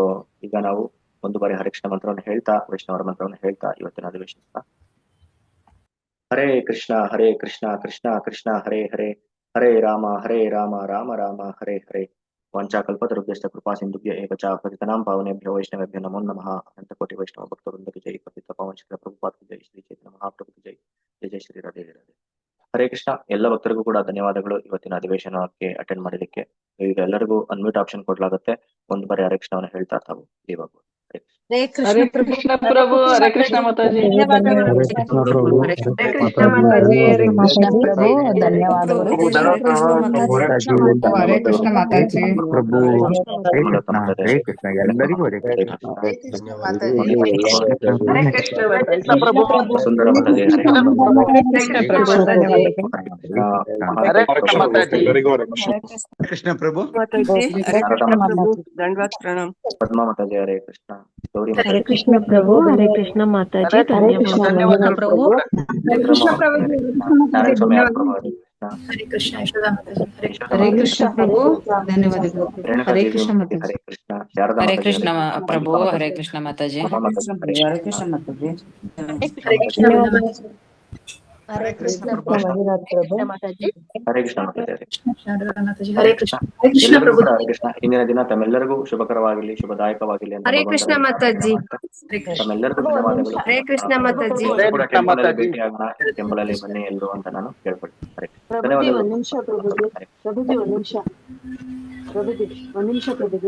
ಈಗ ನಾವು ಒಂದು ಬಾರಿ ಹರೇ ಕೃಷ್ಣ ಮಂತ್ರವನ್ನು ಹೇಳ್ತಾ, ವೈಷ್ಣವರ ಮಂತ್ರವನ್ನು ಹೇಳ್ತಾ ಇವತ್ತಿನ ಅಧಿವೇಶನ. ಹರೇ ಕೃಷ್ಣ ಕೃಷ್ಣ ಕೃಷ್ಣ ಹರೇ ಹರೇ, ಹರೇ ರಾಮ ರಾಮ ರಾಮ ಹರೇ ಹರೇ. ವಂಚಾಕಲ್ಪತರುಭ್ಯಶ್ಚ ಕೃಪಾ ಸಿಂಧುಭ್ಯ ಏವ ಚ ಪತಿತನಾಂ ಪಾವನೇಭ್ಯೋ ವೈಷ್ಣವೇಭ್ಯೋ ನಮೋ ನಮಃ. ಅನಂತಕೋಟಿ ವೈಷ್ಣವ ಭಕ್ತವೃಂದಕ್ಕೆ ಜೈ. ಪತಿತ ಪಾವನ ಶ್ರೀ ಪ್ರಭುಪಾದಕ್ಕೆ ಜೈ. ಶ್ರೀ ಚೈತನ್ಯ ಮಹಾಪ್ರಭುಕ್ಕೆ ಜೈ. ಜೈ ಜೈ ಶ್ರೀ ರಾಧೆ ರಾಧೆ. ಹರೇ ಕೃಷ್ಣ. ಎಲ್ಲ ಭಕ್ತರಿಗೂ ಕೂಡ ಧನ್ಯವಾದಗಳು ಇವತ್ತಿನ ಅಧಿವೇಶನಕ್ಕೆ ಅಟೆಂಡ್ ಮಾಡಿದ್ದಕ್ಕೆ. ಈಗ ಎಲ್ಲರಿಗೂ ಅನ್ಮ್ಯೂಟ್ ಆಪ್ಷನ್ ಕೊಡ್ಲಾಗುತ್ತೆ. ಒಂದು ಬಾರಿ ಹರೇ ಕೃಷ್ಣವನ್ನು ಹೇಳ್ತಾ ತಾವು ಇವಾಗ ಹರೇ ಕೃಷ್ಣ. ಹರೇ ಕೃಷ್ಣ ಪ್ರಭು, ಹರೇ ಕೃಷ್ಣ ಮಾತಾಜಿ. ಧನ್ಯವಾದಗಳು. ಹರೇ ಕೃಷ್ಣ ಪ್ರಭು, ಹರೇ ಹರೇ ಕೃಷ್ಣ ಕೃಷ್ಣ ಮಾತಾಜಿ. ಹರೇ ಕೃಷ್ಣ ಪ್ರಭು ಧನ್ಯವಾದಗಳು. ಹರೇ ಕೃಷ್ಣ ಮಾತಾಜಿ. ಪ್ರಭು, ಹರೇ ಕೃಷ್ಣ ಹರೇ ಕೃಷ್ಣ ಎಲ್ಲರಿಗೂ ಹರೇ ಕೃಷ್ಣ. ಹರೇ ಕೃಷ್ಣ ಮಾತಾಜಿ. ಹರೇ ಕೃಷ್ಣ ಮಾತಾಜಿ. ಪ್ರಭು ಸುಂದರ ಮಾತಾಜಿ ಹರೇ ಕೃಷ್ಣ ಪ್ರಭು, ಧನ್ಯವಾದಗಳು. ಹರೇ ಕೃಷ್ಣ ಮಾತಾಜಿ. ಕೃಷ್ಣ ಪ್ರಭು, ಹರೇ ಕೃಷ್ಣ ಪ್ರಭು, ದಂಡವತ್ ಪ್ರಣಾಮ್. ಪದ್ಮಾ ಮಾತಾಜಿ ಹರೇ ಕೃಷ್ಣ ಗೌರಿ ಹರೇ ಕೃಷ್ಣ ಪ್ರಭು, ಹರೇ ಕೃಷ್ಣ ಮಾತಾಜಿ. ಧನ್ಯವಾದಗಳು ಪ್ರಭು. ನಾರಾಯಣ ಸ್ವಾಮಿ ಆರ್ ಪ್ರಭು ಹರೇ ಹರೇ ಕೃಷ್ಣ ಯಶೋದಾ ಮಾತಾಜಿ ಹರೇ ಕೃಷ್ಣ. ಹರೇ ಕೃಷ್ಣ ಪ್ರಭು, ಧನ್ಯವಾದಗಳು. ರೇಣುಕಾ ಹರೇ ದೇವಿ ಕೃಷ್ಣ ಮಾತಾಜಿ ಮಾತಾಜಿ. ಹರೇ ಕೃಷ್ಣ ಶಾರದಾ ಹರೇ ಮಾತಾಜಿ ಕೃಷ್ಣ ಹರೇ ಕೃಷ್ಣ. ಪ್ರಭು, ಹರೇ ಕೃಷ್ಣ ಮಾತಾಜಿ. ಹರೇ ಕೃಷ್ಣ ಮಾತಾಜಿ. ಹರೇ ಕೃಷ್ಣ ಹರೇ ಕೃಷ್ಣ ಮಾತಾಜಿ. ಹರೇ ಕೃಷ್ಣ ಮಾತಾಜಿ ಹರೇ ಶಾರದಾ ಮಾತಾಜಿ ಹರೇ ಕೃಷ್ಣ. ಹರೇ ಕೃಷ್ಣ ಎಲ್ಲರಿಗೂ ಪ್ರಭು. ಕೂಡ ಹರೇ ಕೃಷ್ಣ. ಇಂದಿನ ದಿನ ತಮ್ಮೆಲ್ಲರಿಗೂ ಶುಭಕರವಾಗಲಿ, ಶುಭದಾಯಕವಾಗಲಿ ಅಂತ ಹರೇ ಕೃಷ್ಣ ಮಾತಾಜಿ. ತಮ್ಮೆಲ್ಲರಿಗೂ ಧನ್ಯವಾದಗಳು. ಹರೇ ಕೃಷ್ಣ ಮಾತಾಜಿ. ಇವತ್ತು ಕೂಡ ಟೆಂಪಲ್ ಅಲ್ಲಿ ಭೇಟಿ ಆಗೋಣ, ಟೆಂಪಲ್ ಅಲ್ಲಿ ಬನ್ನಿ ಎಲ್ಲರೂ ಅಂತ ನಾನು ಕೇಳ್ಕೊಳ್ತೀನಿ. ಹರೇ ಕೃಷ್ಣ. ಧನ್ಯವಾದಗಳು. ಪ್ರಭುಜಿ ಒಂದ್ ನಿಮಿಷ ಪ್ರಭುಜಿ.